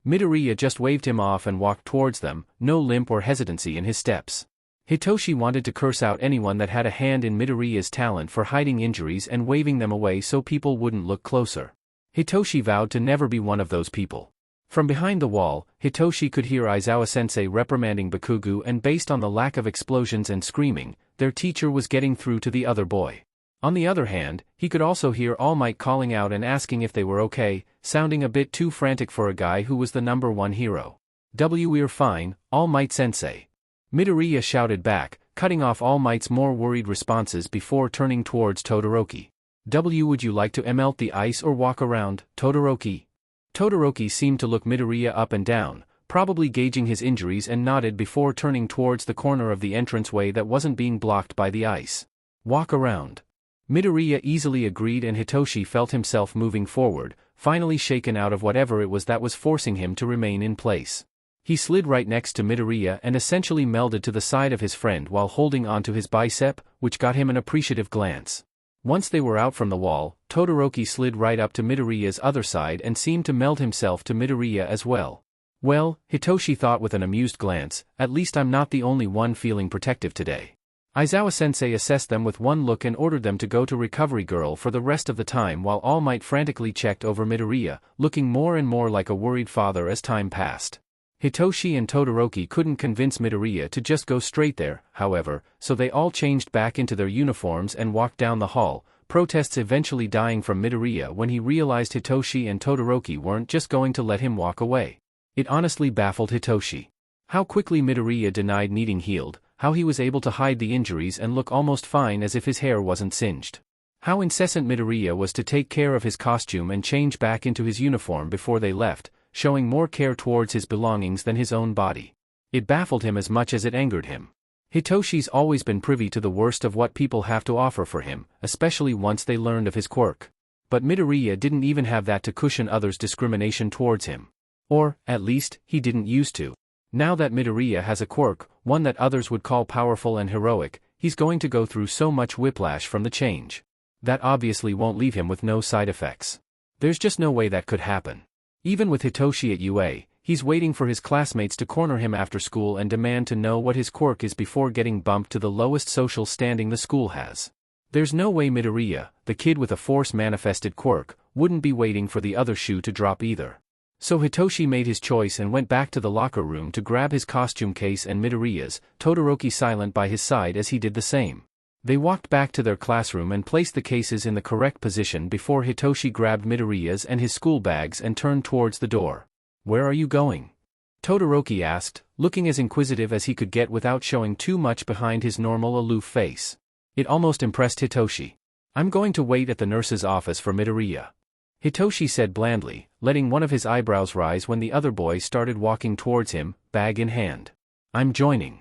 Midoriya just waved him off and walked towards them, no limp or hesitancy in his steps. Hitoshi wanted to curse out anyone that had a hand in Midoriya's talent for hiding injuries and waving them away so people wouldn't look closer. Hitoshi vowed to never be one of those people. From behind the wall, Hitoshi could hear Aizawa-sensei reprimanding Bakugo, and based on the lack of explosions and screaming, their teacher was getting through to the other boy. On the other hand, he could also hear All Might calling out and asking if they were okay, sounding a bit too frantic for a guy who was the #1 hero. "We're fine, All Might-sensei," Midoriya shouted back, cutting off All Might's more worried responses before turning towards Todoroki. Would you like to melt the ice or walk around, Todoroki?" Todoroki seemed to look Midoriya up and down, probably gauging his injuries, and nodded before turning towards the corner of the entranceway that wasn't being blocked by the ice. "Walk around." Midoriya easily agreed, and Hitoshi felt himself moving forward, finally shaken out of whatever it was that was forcing him to remain in place. He slid right next to Midoriya and essentially melded to the side of his friend while holding onto his bicep, which got him an appreciative glance. Once they were out from the wall, Todoroki slid right up to Midoriya's other side and seemed to meld himself to Midoriya as well. "Well," Hitoshi thought with an amused glance, "at least I'm not the only one feeling protective today." Aizawa-sensei assessed them with one look and ordered them to go to Recovery Girl for the rest of the time, while All Might frantically checked over Midoriya, looking more and more like a worried father as time passed. Hitoshi and Todoroki couldn't convince Midoriya to just go straight there, however, so they all changed back into their uniforms and walked down the hall, protests eventually dying from Midoriya when he realized Hitoshi and Todoroki weren't just going to let him walk away. It honestly baffled Hitoshi. How quickly Midoriya denied needing healed, how he was able to hide the injuries and look almost fine as if his hair wasn't singed. How incessant Midoriya was to take care of his costume and change back into his uniform before they left, showing more care towards his belongings than his own body. It baffled him as much as it angered him. Hitoshi's always been privy to the worst of what people have to offer for him, especially once they learned of his quirk. But Midoriya didn't even have that to cushion others' discrimination towards him. Or, at least, he didn't used to. Now that Midoriya has a quirk, one that others would call powerful and heroic, he's going to go through so much whiplash from the change. That obviously won't leave him with no side effects. There's just no way that could happen. Even with Hitoshi at UA, he's waiting for his classmates to corner him after school and demand to know what his quirk is before getting bumped to the lowest social standing the school has. There's no way Midoriya, the kid with a force-manifested quirk, wouldn't be waiting for the other shoe to drop either. So Hitoshi made his choice and went back to the locker room to grab his costume case and Midoriya's, Todoroki silent by his side as he did the same. They walked back to their classroom and placed the cases in the correct position before Hitoshi grabbed Midoriya's and his school bags and turned towards the door. "Where are you going?" Todoroki asked, looking as inquisitive as he could get without showing too much behind his normal aloof face. It almost impressed Hitoshi. "I'm going to wait at the nurse's office for Midoriya," Hitoshi said blandly, letting one of his eyebrows rise when the other boy started walking towards him, bag in hand. "I'm joining,"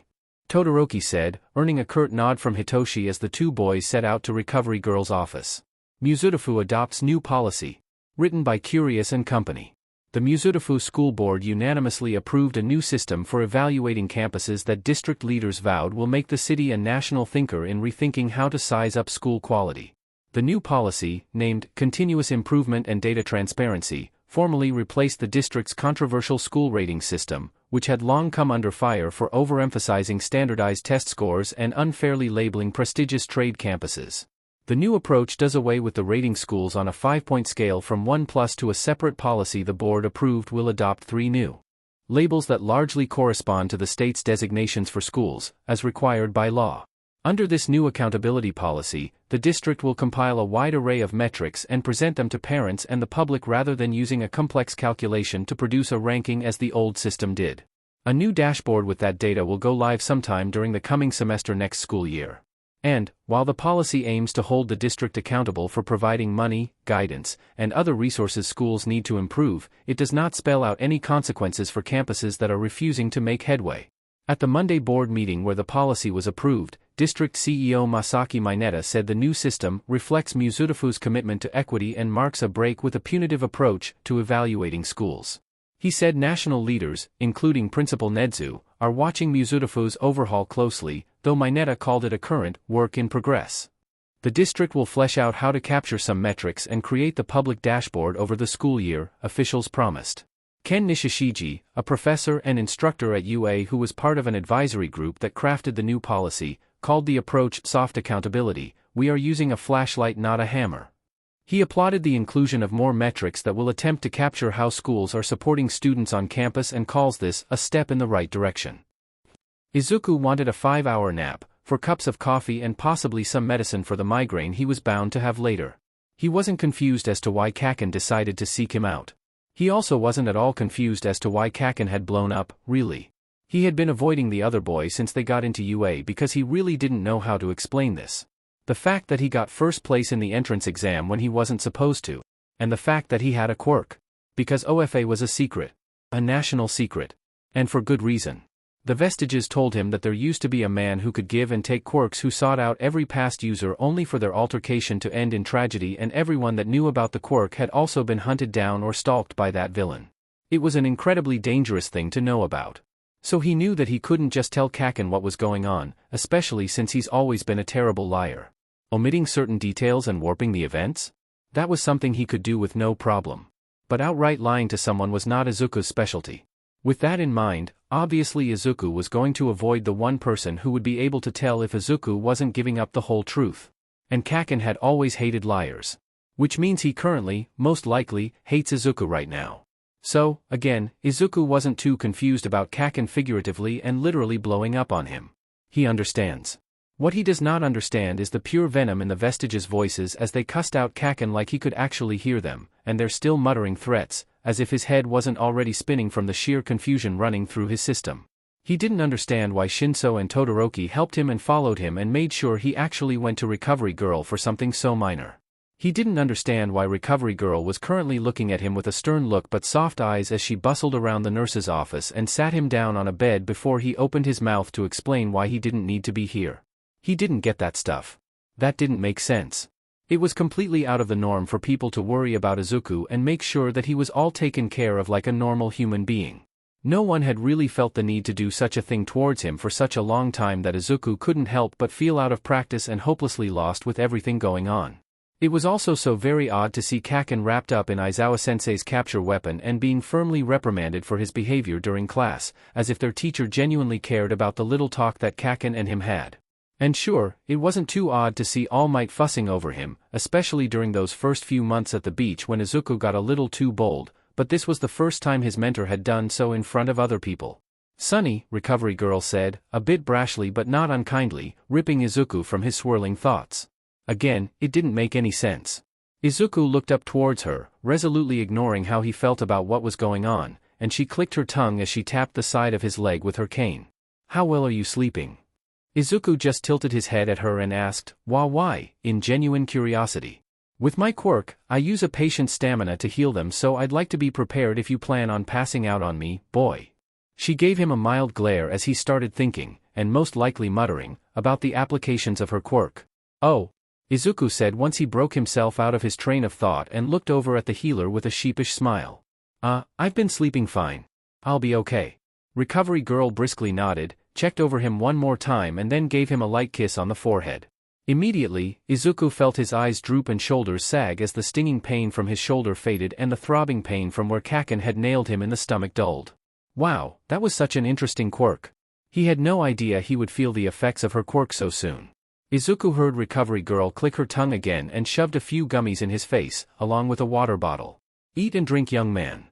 Todoroki said, earning a curt nod from Hitoshi as the two boys set out to Recovery Girl's office. Muzutafu adopts new policy. Written by Curious and Company. The Muzutafu School Board unanimously approved a new system for evaluating campuses that district leaders vowed will make the city a national thinker in rethinking how to size up school quality. The new policy, named Continuous Improvement and Data Transparency, formally replaced the district's controversial school rating system, which had long come under fire for overemphasizing standardized test scores and unfairly labeling prestigious trade campuses. The new approach does away with the rating schools on a 5-point scale from 1+ to a separate policy the board approved will adopt 3 new labels that largely correspond to the state's designations for schools, as required by law. Under this new accountability policy, the district will compile a wide array of metrics and present them to parents and the public rather than using a complex calculation to produce a ranking as the old system did. A new dashboard with that data will go live sometime during the coming semester next school year. And, while the policy aims to hold the district accountable for providing money, guidance, and other resources schools need to improve, it does not spell out any consequences for campuses that are refusing to make headway. At the Monday board meeting where the policy was approved, District CEO Masaki Mineta said the new system reflects Muzutafu's commitment to equity and marks a break with a punitive approach to evaluating schools. He said national leaders, including Principal Nedzu, are watching Muzutafu's overhaul closely, though Mineta called it a current work in progress. The district will flesh out how to capture some metrics and create the public dashboard over the school year, officials promised. Ken Nishishiji, a professor and instructor at UA who was part of an advisory group that crafted the new policy, called the approach soft accountability. "We are using a flashlight, not a hammer." He applauded the inclusion of more metrics that will attempt to capture how schools are supporting students on campus and calls this a step in the right direction. Izuku wanted a 5-hour nap, 4 cups of coffee and possibly some medicine for the migraine he was bound to have later. He wasn't confused as to why Kaken decided to seek him out. He also wasn't at all confused as to why Kaken had blown up, really. He had been avoiding the other boy since they got into UA because he really didn't know how to explain this. The fact that he got first place in the entrance exam when he wasn't supposed to. And the fact that he had a quirk. Because OFA was a secret. A national secret. And for good reason. The vestiges told him that there used to be a man who could give and take quirks who sought out every past user only for their altercation to end in tragedy, and everyone that knew about the quirk had also been hunted down or stalked by that villain. It was an incredibly dangerous thing to know about. So he knew that he couldn't just tell Kaken what was going on, especially since he's always been a terrible liar. Omitting certain details and warping the events? That was something he could do with no problem. But outright lying to someone was not Izuku's specialty. With that in mind, obviously Izuku was going to avoid the one person who would be able to tell if Izuku wasn't giving up the whole truth. And Kaken had always hated liars. Which means he currently, most likely, hates Izuku right now. So, again, Izuku wasn't too confused about Kaken figuratively and literally blowing up on him. He understands. What he does not understand is the pure venom in the vestiges' voices as they cussed out Kaken like he could actually hear them, and they're still muttering threats, as if his head wasn't already spinning from the sheer confusion running through his system. He didn't understand why Shinso and Todoroki helped him and followed him and made sure he actually went to Recovery Girl for something so minor. He didn't understand why Recovery Girl was currently looking at him with a stern look but soft eyes as she bustled around the nurse's office and sat him down on a bed before he opened his mouth to explain why he didn't need to be here. He didn't get that stuff. That didn't make sense. It was completely out of the norm for people to worry about Izuku and make sure that he was all taken care of like a normal human being. No one had really felt the need to do such a thing towards him for such a long time that Izuku couldn't help but feel out of practice and hopelessly lost with everything going on. It was also so very odd to see Kaken wrapped up in Aizawa-sensei's capture weapon and being firmly reprimanded for his behavior during class, as if their teacher genuinely cared about the little talk that Kaken and him had. And sure, it wasn't too odd to see All Might fussing over him, especially during those first few months at the beach when Izuku got a little too bold, but this was the first time his mentor had done so in front of other people. "Sonny," Recovery Girl said, a bit brashly but not unkindly, ripping Izuku from his swirling thoughts. Again, it didn't make any sense. Izuku looked up towards her, resolutely ignoring how he felt about what was going on, and she clicked her tongue as she tapped the side of his leg with her cane. "How well are you sleeping?" Izuku just tilted his head at her and asked, why, in genuine curiosity. With my quirk, I use a patient's stamina to heal them, so I'd like to be prepared if you plan on passing out on me, boy. She gave him a mild glare as he started thinking, and most likely muttering, about the applications of her quirk. Oh, Izuku said once he broke himself out of his train of thought and looked over at the healer with a sheepish smile. I've been sleeping fine. I'll be okay. Recovery girl briskly nodded, checked over him one more time and then gave him a light kiss on the forehead. Immediately, Izuku felt his eyes droop and shoulders sag as the stinging pain from his shoulder faded and the throbbing pain from where Kaken had nailed him in the stomach dulled. Wow, that was such an interesting quirk. He had no idea he would feel the effects of her quirk so soon. Izuku heard Recovery Girl click her tongue again and shoved a few gummies in his face, along with a water bottle. Eat and drink, young man,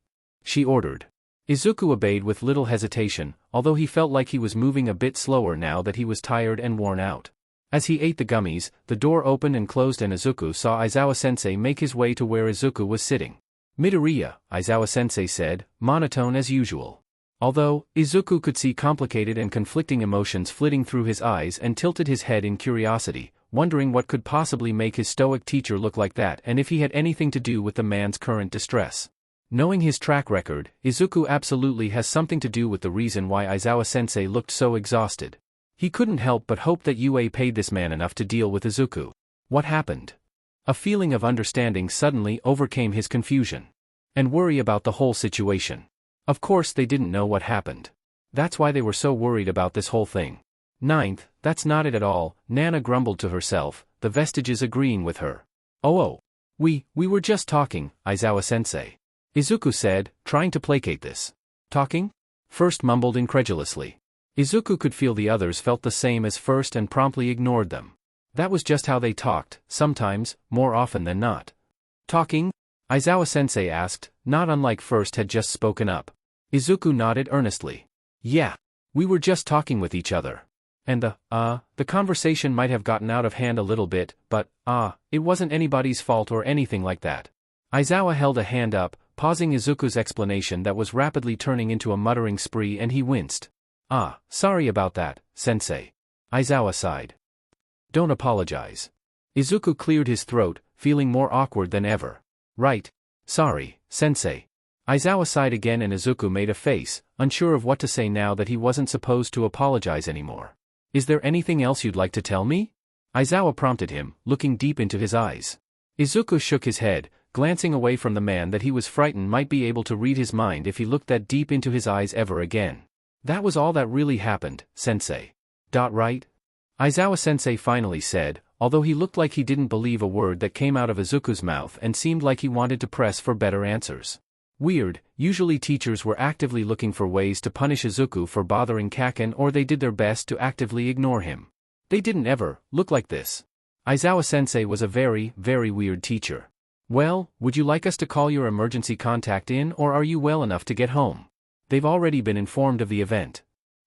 she ordered. Izuku obeyed with little hesitation, although he felt like he was moving a bit slower now that he was tired and worn out. As he ate the gummies, the door opened and closed and Izuku saw Aizawa-sensei make his way to where Izuku was sitting. Midoriya, Aizawa-sensei said, monotone as usual. Although, Izuku could see complicated and conflicting emotions flitting through his eyes and tilted his head in curiosity, wondering what could possibly make his stoic teacher look like that and if he had anything to do with the man's current distress. Knowing his track record, Izuku absolutely has something to do with the reason why Aizawa-sensei looked so exhausted. He couldn't help but hope that UA paid this man enough to deal with Izuku. What happened? A feeling of understanding suddenly overcame his confusion and worry about the whole situation. Of course they didn't know what happened. That's why they were so worried about this whole thing. Ninth, that's not it at all, Nana grumbled to herself, the vestiges agreeing with her. Oh, we were just talking, Aizawa-sensei. Izuku said, trying to placate this. Talking? First mumbled incredulously. Izuku could feel the others felt the same as First and promptly ignored them. That was just how they talked, sometimes, more often than not. Talking? Aizawa-sensei asked, not unlike First had just spoken up. Izuku nodded earnestly. Yeah. We were just talking with each other. And the conversation might have gotten out of hand a little bit, but, it wasn't anybody's fault or anything like that. Aizawa held a hand up, pausing Izuku's explanation that was rapidly turning into a muttering spree, and he winced. Sorry about that, sensei. Aizawa sighed. Don't apologize. Izuku cleared his throat, feeling more awkward than ever. Right. Sorry, sensei. Aizawa sighed again and Izuku made a face, unsure of what to say now that he wasn't supposed to apologize anymore. Is there anything else you'd like to tell me? Aizawa prompted him, looking deep into his eyes. Izuku shook his head, glancing away from the man that he was frightened might be able to read his mind if he looked that deep into his eyes ever again. That was all that really happened, sensei. Right? Aizawa-sensei finally said, although he looked like he didn't believe a word that came out of Izuku's mouth and seemed like he wanted to press for better answers. Weird, usually teachers were actively looking for ways to punish Izuku for bothering Kaken, or they did their best to actively ignore him. They didn't ever look like this. Aizawa-sensei was a very, very weird teacher. Well, would you like us to call your emergency contact in, or are you well enough to get home? They've already been informed of the event.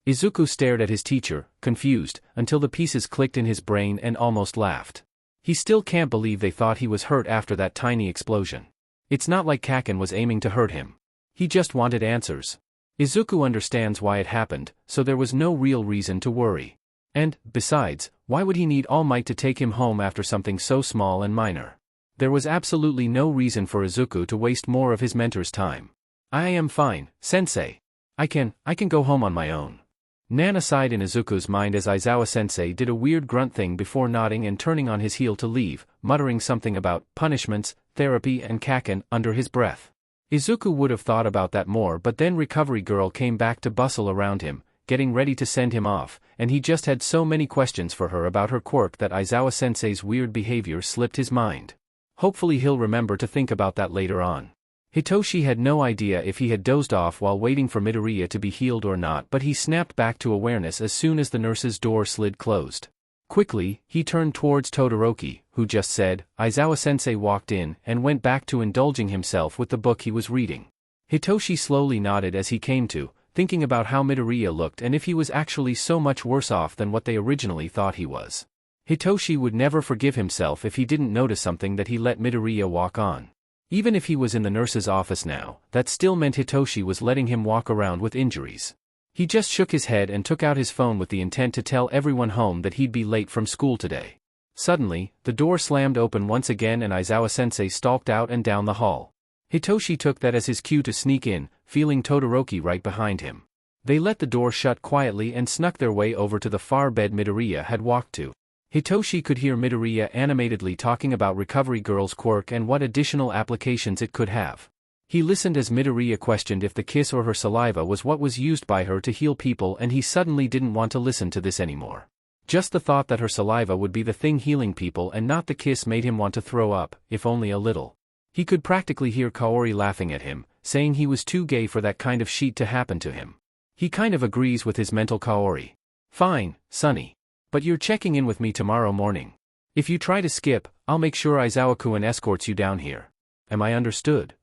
Izuku stared at his teacher, confused, until the pieces clicked in his brain and almost laughed. He still can't believe they thought he was hurt after that tiny explosion. It's not like Kaken was aiming to hurt him. He just wanted answers. Izuku understands why it happened, so there was no real reason to worry. And, besides, why would he need All Might to take him home after something so small and minor? There was absolutely no reason for Izuku to waste more of his mentor's time. I am fine, sensei. I can go home on my own. Nana sighed in Izuku's mind as Aizawa-sensei did a weird grunt thing before nodding and turning on his heel to leave, muttering something about punishments, therapy and Kaken under his breath. Izuku would have thought about that more, but then Recovery Girl came back to bustle around him, getting ready to send him off, and he just had so many questions for her about her quirk that Aizawa-sensei's weird behavior slipped his mind. Hopefully he'll remember to think about that later on. Hitoshi had no idea if he had dozed off while waiting for Midoriya to be healed or not, but he snapped back to awareness as soon as the nurse's door slid closed. Quickly, he turned towards Todoroki, who just said, Aizawa-sensei walked in and went back to indulging himself with the book he was reading. Hitoshi slowly nodded as he came to, thinking about how Midoriya looked and if he was actually so much worse off than what they originally thought he was. Hitoshi would never forgive himself if he didn't notice something that he let Midoriya walk on. Even if he was in the nurse's office now, that still meant Hitoshi was letting him walk around with injuries. He just shook his head and took out his phone with the intent to tell everyone home that he'd be late from school today. Suddenly, the door slammed open once again and Aizawa-sensei stalked out and down the hall. Hitoshi took that as his cue to sneak in, feeling Todoroki right behind him. They let the door shut quietly and snuck their way over to the far bed Midoriya had walked to. Hitoshi could hear Midoriya animatedly talking about Recovery Girl's quirk and what additional applications it could have. He listened as Midoriya questioned if the kiss or her saliva was what was used by her to heal people, and he suddenly didn't want to listen to this anymore. Just the thought that her saliva would be the thing healing people and not the kiss made him want to throw up, if only a little. He could practically hear Kaori laughing at him, saying he was too gay for that kind of shit to happen to him. He kind of agrees with his mental Kaori. Fine, Sonny. But you're checking in with me tomorrow morning. If you try to skip, I'll make sure Aizawa-kun escorts you down here. Am I understood?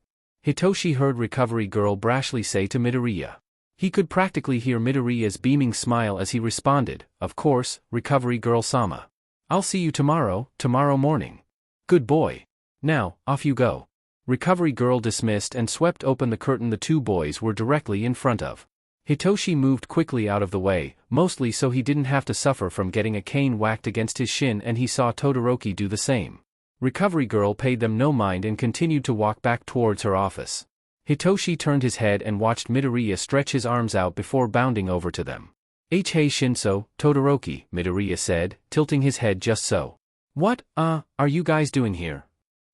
Hitoshi heard Recovery Girl brashly say to Midoriya. He could practically hear Midoriya's beaming smile as he responded, of course, Recovery Girl-sama. I'll see you tomorrow morning. Good boy. Now, off you go. Recovery Girl dismissed and swept open the curtain the two boys were directly in front of. Hitoshi moved quickly out of the way, mostly so he didn't have to suffer from getting a cane whacked against his shin, and he saw Todoroki do the same. Recovery Girl paid them no mind and continued to walk back towards her office. Hitoshi turned his head and watched Midoriya stretch his arms out before bounding over to them. Hey Shinso, Todoroki, Midoriya said, tilting his head just so. What, are you guys doing here?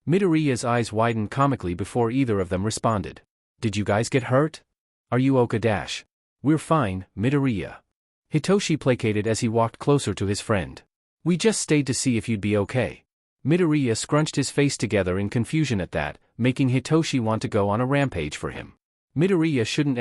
Midoriya's eyes widened comically before either of them responded. Did you guys get hurt? Are you okay? We're fine, Midoriya. Hitoshi placated as he walked closer to his friend. We just stayed to see if you'd be okay. Midoriya scrunched his face together in confusion at that, making Hitoshi want to go on a rampage for him. Midoriya shouldn't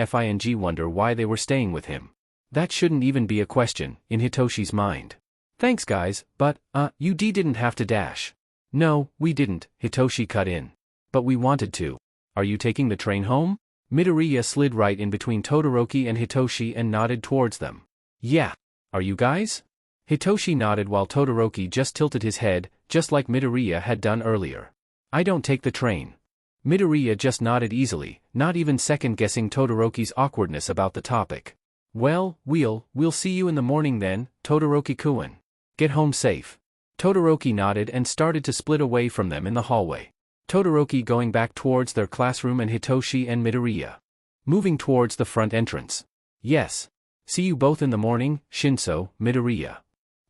wonder why they were staying with him. That shouldn't even be a question, in Hitoshi's mind. Thanks guys, but, you didn't have to dash. No, we didn't, Hitoshi cut in. But we wanted to. Are you taking the train home? Midoriya slid right in between Todoroki and Hitoshi and nodded towards them. Yeah. Are you guys? Hitoshi nodded while Todoroki just tilted his head, just like Midoriya had done earlier. I don't take the train. Midoriya just nodded easily, not even second-guessing Todoroki's awkwardness about the topic. Well, we'll see you in the morning then, Todoroki-kun. Get home safe. Todoroki nodded and started to split away from them in the hallway. Todoroki going back towards their classroom and Hitoshi and Midoriya moving towards the front entrance. Yes. See you both in the morning, Shinso, Midoriya.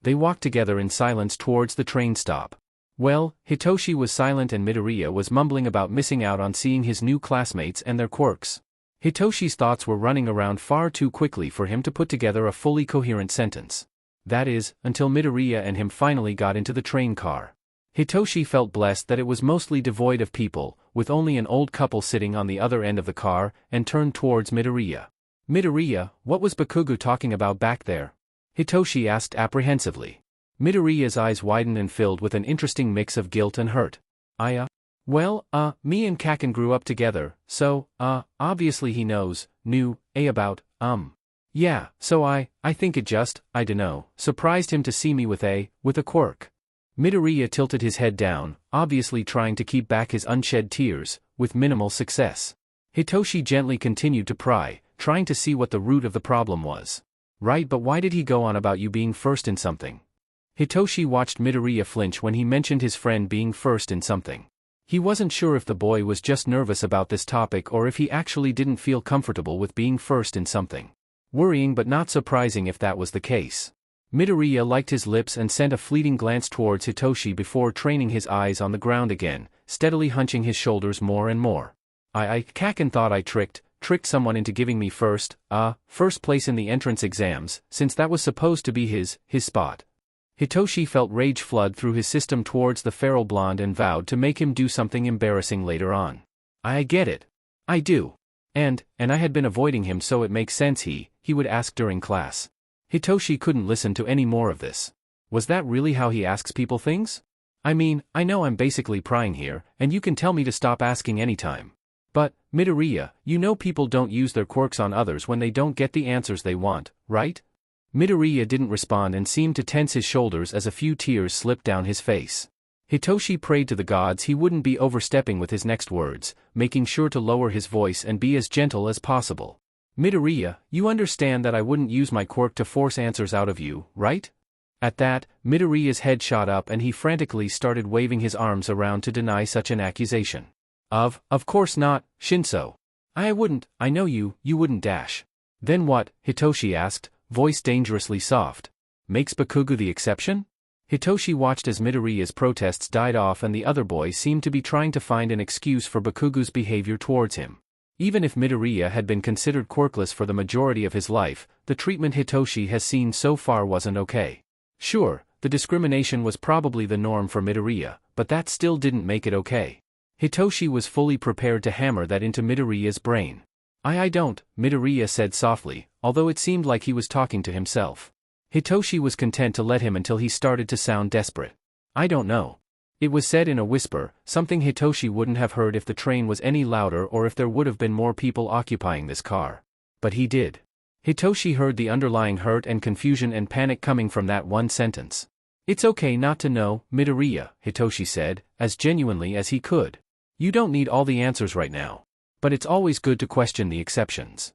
They walked together in silence towards the train stop. Well, Hitoshi was silent and Midoriya was mumbling about missing out on seeing his new classmates and their quirks. Hitoshi's thoughts were running around far too quickly for him to put together a fully coherent sentence. That is, until Midoriya and him finally got into the train car. Hitoshi felt blessed that it was mostly devoid of people, with only an old couple sitting on the other end of the car, and turned towards Midoriya. Midoriya, what was Bakugo talking about back there? Hitoshi asked apprehensively. Midoriya's eyes widened and filled with an interesting mix of guilt and hurt. Well, me and Kaken grew up together, so, obviously he knew about, Yeah, so I think it just, I dunno, surprised him to see me with a quirk. Midoriya tilted his head down, obviously trying to keep back his unshed tears, with minimal success. Hitoshi gently continued to pry, trying to see what the root of the problem was. Right, but why did he go on about you being first in something? Hitoshi watched Midoriya flinch when he mentioned his friend being first in something. He wasn't sure if the boy was just nervous about this topic or if he actually didn't feel comfortable with being first in something. Worrying but not surprising if that was the case. Midoriya liked his lips and sent a fleeting glance towards Hitoshi before training his eyes on the ground again, steadily hunching his shoulders more and more. Kaken thought I tricked someone into giving me first place in the entrance exams, since that was supposed to be his spot. Hitoshi felt rage flood through his system towards the feral blonde and vowed to make him do something embarrassing later on. I get it. I do. And I had been avoiding him, so it makes sense he would ask during class. Hitoshi couldn't listen to any more of this. Was that really how he asks people things? I mean, I know I'm basically prying here, and you can tell me to stop asking anytime. But, Midoriya, you know people don't use their quirks on others when they don't get the answers they want, right? Midoriya didn't respond and seemed to tense his shoulders as a few tears slipped down his face. Hitoshi prayed to the gods he wouldn't be overstepping with his next words, making sure to lower his voice and be as gentle as possible. Midoriya, you understand that I wouldn't use my quirk to force answers out of you, right? At that, Midoriya's head shot up and he frantically started waving his arms around to deny such an accusation. Of course not, Shinso. I wouldn't, I know you wouldn't dash. Then what? Hitoshi asked, voice dangerously soft. Makes Bakugo the exception? Hitoshi watched as Midoriya's protests died off and the other boy seemed to be trying to find an excuse for Bakugo's behavior towards him. Even if Midoriya had been considered quirkless for the majority of his life, the treatment Hitoshi has seen so far wasn't okay. Sure, the discrimination was probably the norm for Midoriya, but that still didn't make it okay. Hitoshi was fully prepared to hammer that into Midoriya's brain. I don't, Midoriya said softly, although it seemed like he was talking to himself. Hitoshi was content to let him until he started to sound desperate. I don't know. It was said in a whisper, something Hitoshi wouldn't have heard if the train was any louder or if there would have been more people occupying this car. But he did. Hitoshi heard the underlying hurt and confusion and panic coming from that one sentence. It's okay not to know, Midoriya, Hitoshi said, as genuinely as he could. You don't need all the answers right now. But it's always good to question the exceptions.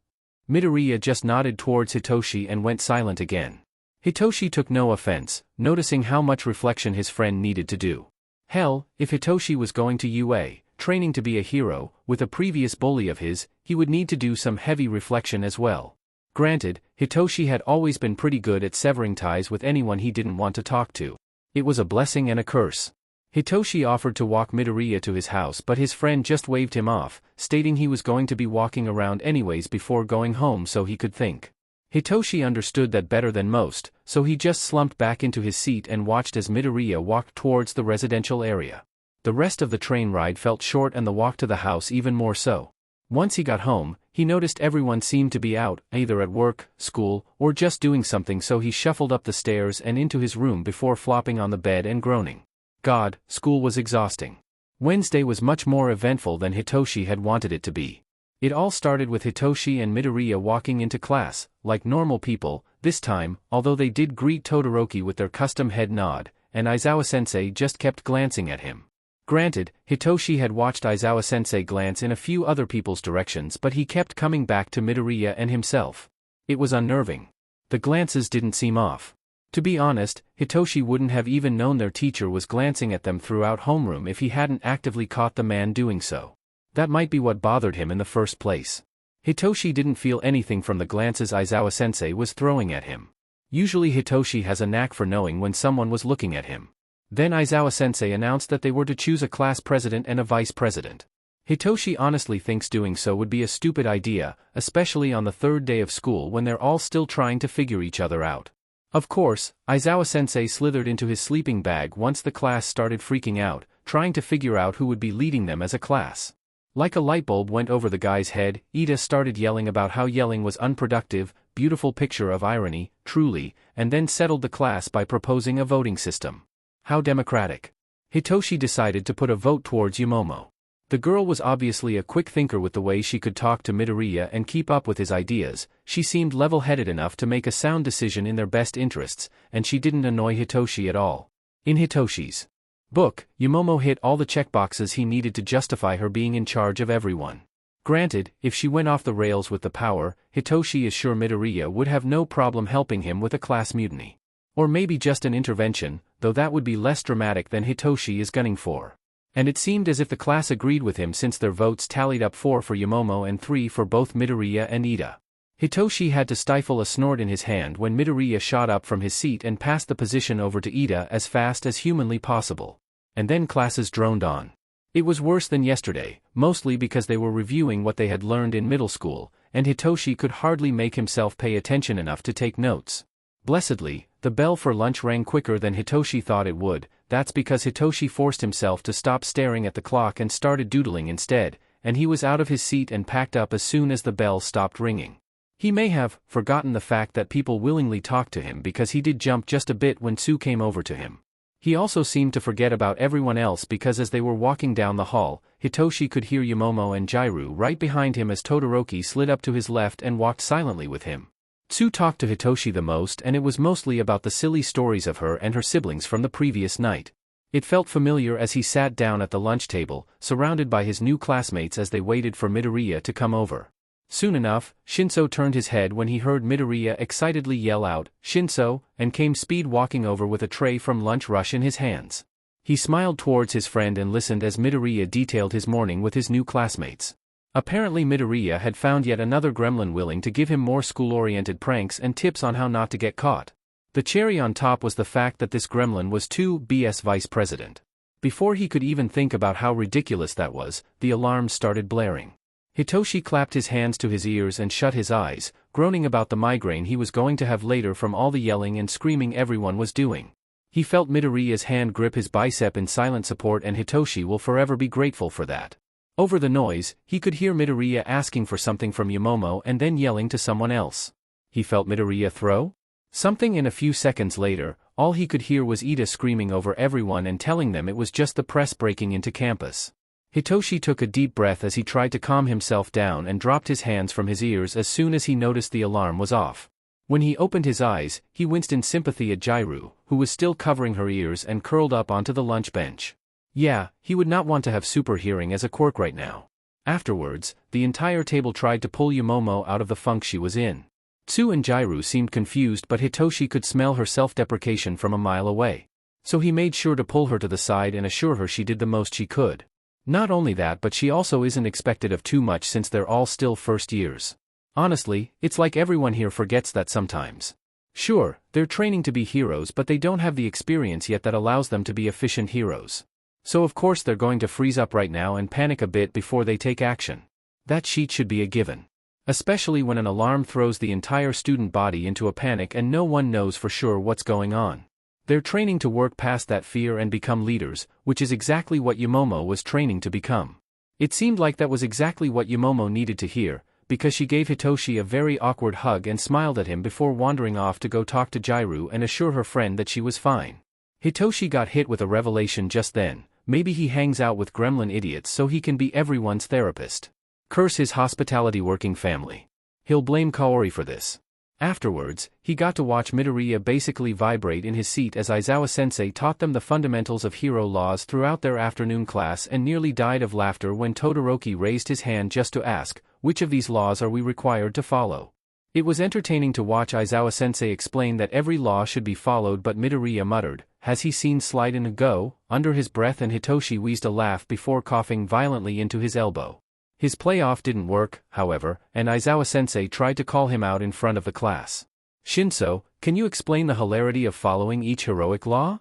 Midoriya just nodded towards Hitoshi and went silent again. Hitoshi took no offense, noticing how much reflection his friend needed to do. Hell, if Hitoshi was going to UA, training to be a hero, with a previous bully of his, he would need to do some heavy reflection as well. Granted, Hitoshi had always been pretty good at severing ties with anyone he didn't want to talk to. It was a blessing and a curse. Hitoshi offered to walk Midoriya to his house but his friend just waved him off, stating he was going to be walking around anyways before going home so he could think. Hitoshi understood that better than most, so he just slumped back into his seat and watched as Midoriya walked towards the residential area. The rest of the train ride felt short and the walk to the house even more so. Once he got home, he noticed everyone seemed to be out, either at work, school, or just doing something, so he shuffled up the stairs and into his room before flopping on the bed and groaning. God, school was exhausting. Wednesday was much more eventful than Hitoshi had wanted it to be. It all started with Hitoshi and Midoriya walking into class, like normal people, this time, although they did greet Todoroki with their custom head nod, and Aizawa-sensei just kept glancing at him. Granted, Hitoshi had watched Aizawa-sensei glance in a few other people's directions but he kept coming back to Midoriya and himself. It was unnerving. The glances didn't seem off. To be honest, Hitoshi wouldn't have even known their teacher was glancing at them throughout homeroom if he hadn't actively caught the man doing so. That might be what bothered him in the first place. Hitoshi didn't feel anything from the glances Aizawa-sensei was throwing at him. Usually Hitoshi has a knack for knowing when someone was looking at him. Then Aizawa-sensei announced that they were to choose a class president and a vice president. Hitoshi honestly thinks doing so would be a stupid idea, especially on the third day of school when they're all still trying to figure each other out. Of course, Aizawa-sensei slithered into his sleeping bag once the class started freaking out, trying to figure out who would be leading them as a class. Like a light bulb went over the guy's head, Ida started yelling about how yelling was unproductive, beautiful picture of irony, truly, and then settled the class by proposing a voting system. How democratic. Hitoshi decided to put a vote towards Yumomo. The girl was obviously a quick thinker with the way she could talk to Midoriya and keep up with his ideas. She seemed level-headed enough to make a sound decision in their best interests, and she didn't annoy Hitoshi at all. In Hitoshi's book, Yumomo hit all the checkboxes he needed to justify her being in charge of everyone. Granted, if she went off the rails with the power, Hitoshi is sure Midoriya would have no problem helping him with a class mutiny. Or maybe just an intervention, though that would be less dramatic than Hitoshi is gunning for. And it seemed as if the class agreed with him since their votes tallied up 4 for Yumomo and 3 for both Midoriya and Ida. Hitoshi had to stifle a snort in his hand when Midoriya shot up from his seat and passed the position over to Ida as fast as humanly possible. And then classes droned on. It was worse than yesterday, mostly because they were reviewing what they had learned in middle school, and Hitoshi could hardly make himself pay attention enough to take notes. Blessedly, the bell for lunch rang quicker than Hitoshi thought it would. That's because Hitoshi forced himself to stop staring at the clock and started doodling instead, and he was out of his seat and packed up as soon as the bell stopped ringing. He may have forgotten the fact that people willingly talked to him because he did jump just a bit when Sue came over to him. He also seemed to forget about everyone else because as they were walking down the hall, Hitoshi could hear Yumomo and Jairu right behind him as Todoroki slid up to his left and walked silently with him. Sue talked to Hitoshi the most, and it was mostly about the silly stories of her and her siblings from the previous night. It felt familiar as he sat down at the lunch table, surrounded by his new classmates as they waited for Midoriya to come over. Soon enough, Shinso turned his head when he heard Midoriya excitedly yell out, "Shinso," and came speed walking over with a tray from Lunch Rush in his hands. He smiled towards his friend and listened as Midoriya detailed his morning with his new classmates. Apparently Midoriya had found yet another gremlin willing to give him more school-oriented pranks and tips on how not to get caught. The cherry on top was the fact that this gremlin was 2BS vice president. Before he could even think about how ridiculous that was, the alarms started blaring. Hitoshi clapped his hands to his ears and shut his eyes, groaning about the migraine he was going to have later from all the yelling and screaming everyone was doing. He felt Midoriya's hand grip his bicep in silent support, and Hitoshi will forever be grateful for that. Over the noise, he could hear Midoriya asking for something from Yamomo and then yelling to someone else. He felt Midoriya throw something, and a few seconds later, all he could hear was Ida screaming over everyone and telling them it was just the press breaking into campus. Hitoshi took a deep breath as he tried to calm himself down and dropped his hands from his ears as soon as he noticed the alarm was off. When he opened his eyes, he winced in sympathy at Jairu, who was still covering her ears and curled up onto the lunch bench. Yeah, he would not want to have super hearing as a quirk right now. Afterwards, the entire table tried to pull Yamomo out of the funk she was in. Tsu and Jairu seemed confused, but Hitoshi could smell her self-deprecation from a mile away. So he made sure to pull her to the side and assure her she did the most she could. Not only that, but she also isn't expected of too much since they're all still first years. Honestly, it's like everyone here forgets that sometimes. Sure, they're training to be heroes, but they don't have the experience yet that allows them to be efficient heroes. So of course they're going to freeze up right now and panic a bit before they take action. That sheet should be a given. Especially when an alarm throws the entire student body into a panic and no one knows for sure what's going on. They're training to work past that fear and become leaders, which is exactly what Yamomo was training to become. It seemed like that was exactly what Yamomo needed to hear, because she gave Hitoshi a very awkward hug and smiled at him before wandering off to go talk to Jairu and assure her friend that she was fine. Hitoshi got hit with a revelation just then. Maybe he hangs out with gremlin idiots so he can be everyone's therapist. Curse his hospitality working family. He'll blame Kaori for this. Afterwards, he got to watch Midoriya basically vibrate in his seat as Aizawa-sensei taught them the fundamentals of hero laws throughout their afternoon class and nearly died of laughter when Todoroki raised his hand just to ask, which of these laws are we required to follow? It was entertaining to watch Aizawa-sensei explain that every law should be followed, but Midoriya muttered, "Has he seen Slide and Go?" under his breath, and Hitoshi wheezed a laugh before coughing violently into his elbow. His playoff didn't work, however, and Aizawa-sensei tried to call him out in front of the class. "Shinso, can you explain the hilarity of following each heroic law?"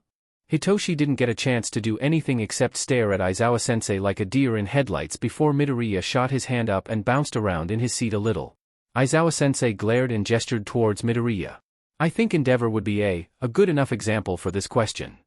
Hitoshi didn't get a chance to do anything except stare at Aizawa-sensei like a deer in headlights before Midoriya shot his hand up and bounced around in his seat a little. Aizawa-sensei glared and gestured towards Midoriya. "I think Endeavor would be a good enough example for this question."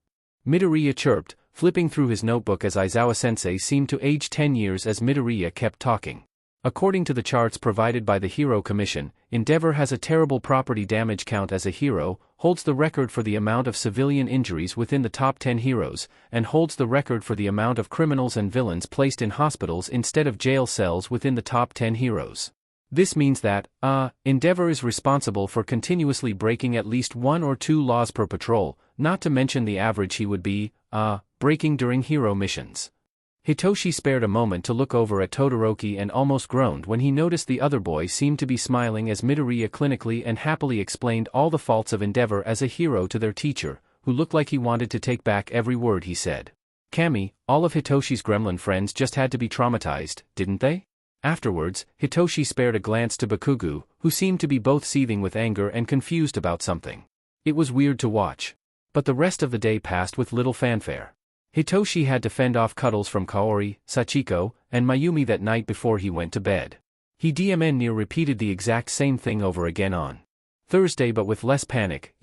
Midoriya chirped, flipping through his notebook as Aizawa-sensei seemed to age 10 years as Midoriya kept talking. According to the charts provided by the Hero Commission, Endeavor has a terrible property damage count as a hero, holds the record for the amount of civilian injuries within the top 10 heroes, and holds the record for the amount of criminals and villains placed in hospitals instead of jail cells within the top 10 heroes. This means that, Endeavor is responsible for continuously breaking at least 1 or 2 laws per patrol, not to mention the average he would be, breaking during hero missions. Hitoshi spared a moment to look over at Todoroki and almost groaned when he noticed the other boy seemed to be smiling as Midoriya clinically and happily explained all the faults of Endeavor as a hero to their teacher, who looked like he wanted to take back every word he said. Kami, all of Hitoshi's gremlin friends just had to be traumatized, didn't they? Afterwards, Hitoshi spared a glance to Bakugo, who seemed to be both seething with anger and confused about something. It was weird to watch. But the rest of the day passed with little fanfare. Hitoshi had to fend off cuddles from Kaori, Sachiko, and Mayumi that night before he went to bed. He near repeated the exact same thing over again on Thursday, but with less panic,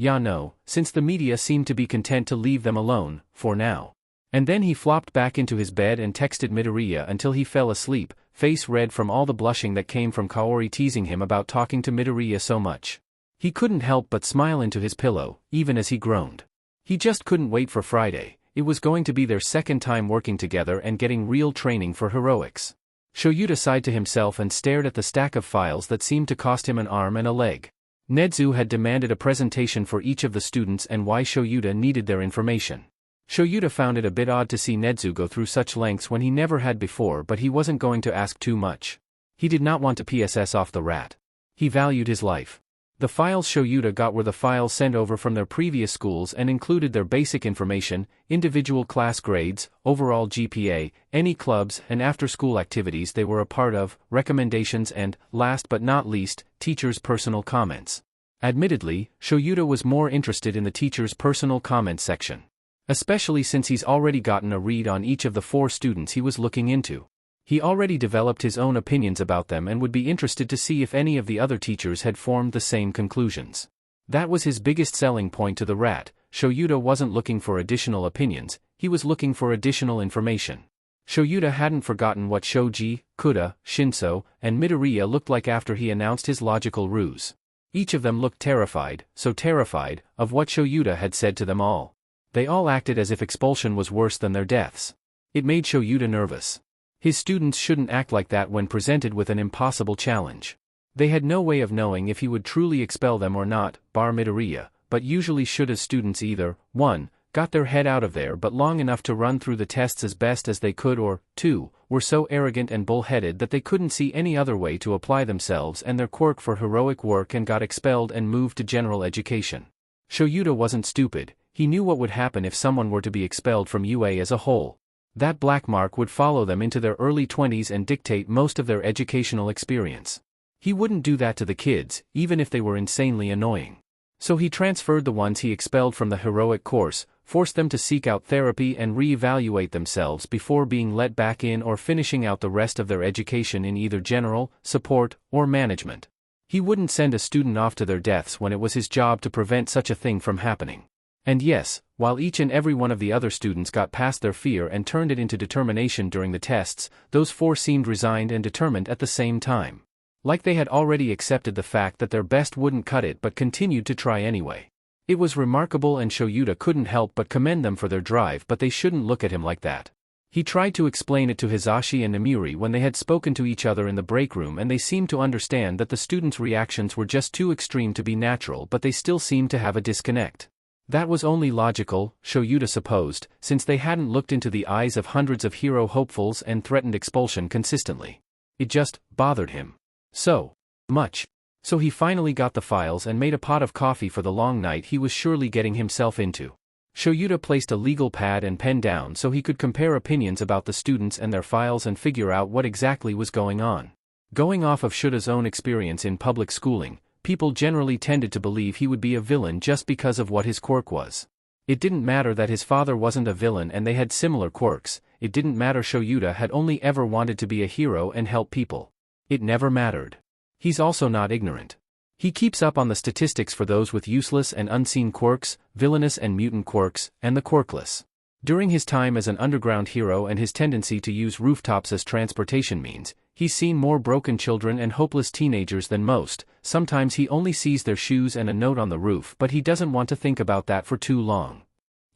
since the media seemed to be content to leave them alone, for now. And then he flopped back into his bed and texted Midoriya until he fell asleep, face red from all the blushing that came from Kaori teasing him about talking to Midoriya so much. He couldn't help but smile into his pillow, even as he groaned. He just couldn't wait for Friday. It was going to be their second time working together and getting real training for heroics. Shoyuta sighed to himself and stared at the stack of files that seemed to cost him an arm and a leg. Nedzu had demanded a presentation for each of the students and why Shoyuta needed their information. Shoyuta found it a bit odd to see Nedzu go through such lengths when he never had before, but he wasn't going to ask too much. He did not want to PSS off the rat. He valued his life. The files Shoyuta got were the files sent over from their previous schools and included their basic information, individual class grades, overall GPA, any clubs and after-school activities they were a part of, recommendations and, last but not least, teachers' personal comments. Admittedly, Shoyuta was more interested in the teachers' personal comments section. Especially since he's already gotten a read on each of the 4 students he was looking into. He already developed his own opinions about them and would be interested to see if any of the other teachers had formed the same conclusions. That was his biggest selling point to the rat. Shoyuta wasn't looking for additional opinions, he was looking for additional information. Shoyuta hadn't forgotten what Shoji, Kuda, Shinso, and Midoriya looked like after he announced his logical ruse. Each of them looked terrified, so terrified, of what Shoyuta had said to them all. They all acted as if expulsion was worse than their deaths. It made Shoyuta nervous. His students shouldn't act like that when presented with an impossible challenge. They had no way of knowing if he would truly expel them or not, bar Midoriya, but usually Shuta's students either, 1, got their head out of there but long enough to run through the tests as best as they could or, 2, were so arrogant and bull-headed that they couldn't see any other way to apply themselves and their quirk for heroic work and got expelled and moved to general education. Shoyuta wasn't stupid, he knew what would happen if someone were to be expelled from UA as a whole. That black mark would follow them into their early 20s and dictate most of their educational experience. He wouldn't do that to the kids, even if they were insanely annoying. So he transferred the ones he expelled from the heroic course, forced them to seek out therapy and re-evaluate themselves before being let back in or finishing out the rest of their education in either general, support, or management. He wouldn't send a student off to their deaths when it was his job to prevent such a thing from happening. And yes, while each and every one of the other students got past their fear and turned it into determination during the tests, those 4 seemed resigned and determined at the same time. Like they had already accepted the fact that their best wouldn't cut it but continued to try anyway. It was remarkable and Shoyuta couldn't help but commend them for their drive, but they shouldn't look at him like that. He tried to explain it to Hisashi and Namiri when they had spoken to each other in the break room and they seemed to understand that the students' reactions were just too extreme to be natural, but they still seemed to have a disconnect. That was only logical, Shoyuta supposed, since they hadn't looked into the eyes of hundreds of hero hopefuls and threatened expulsion consistently. It just bothered him so much. So he finally got the files and made a pot of coffee for the long night he was surely getting himself into. Shoyuta placed a legal pad and pen down so he could compare opinions about the students and their files and figure out what exactly was going on. Going off of Shuta's own experience in public schooling, people generally tended to believe he would be a villain just because of what his quirk was. It didn't matter that his father wasn't a villain and they had similar quirks, it didn't matter Shoyuta had only ever wanted to be a hero and help people. It never mattered. He's also not ignorant. He keeps up on the statistics for those with useless and unseen quirks, villainous and mutant quirks, and the quirkless. During his time as an underground hero and his tendency to use rooftops as transportation means, he's seen more broken children and hopeless teenagers than most. Sometimes he only sees their shoes and a note on the roof, but he doesn't want to think about that for too long.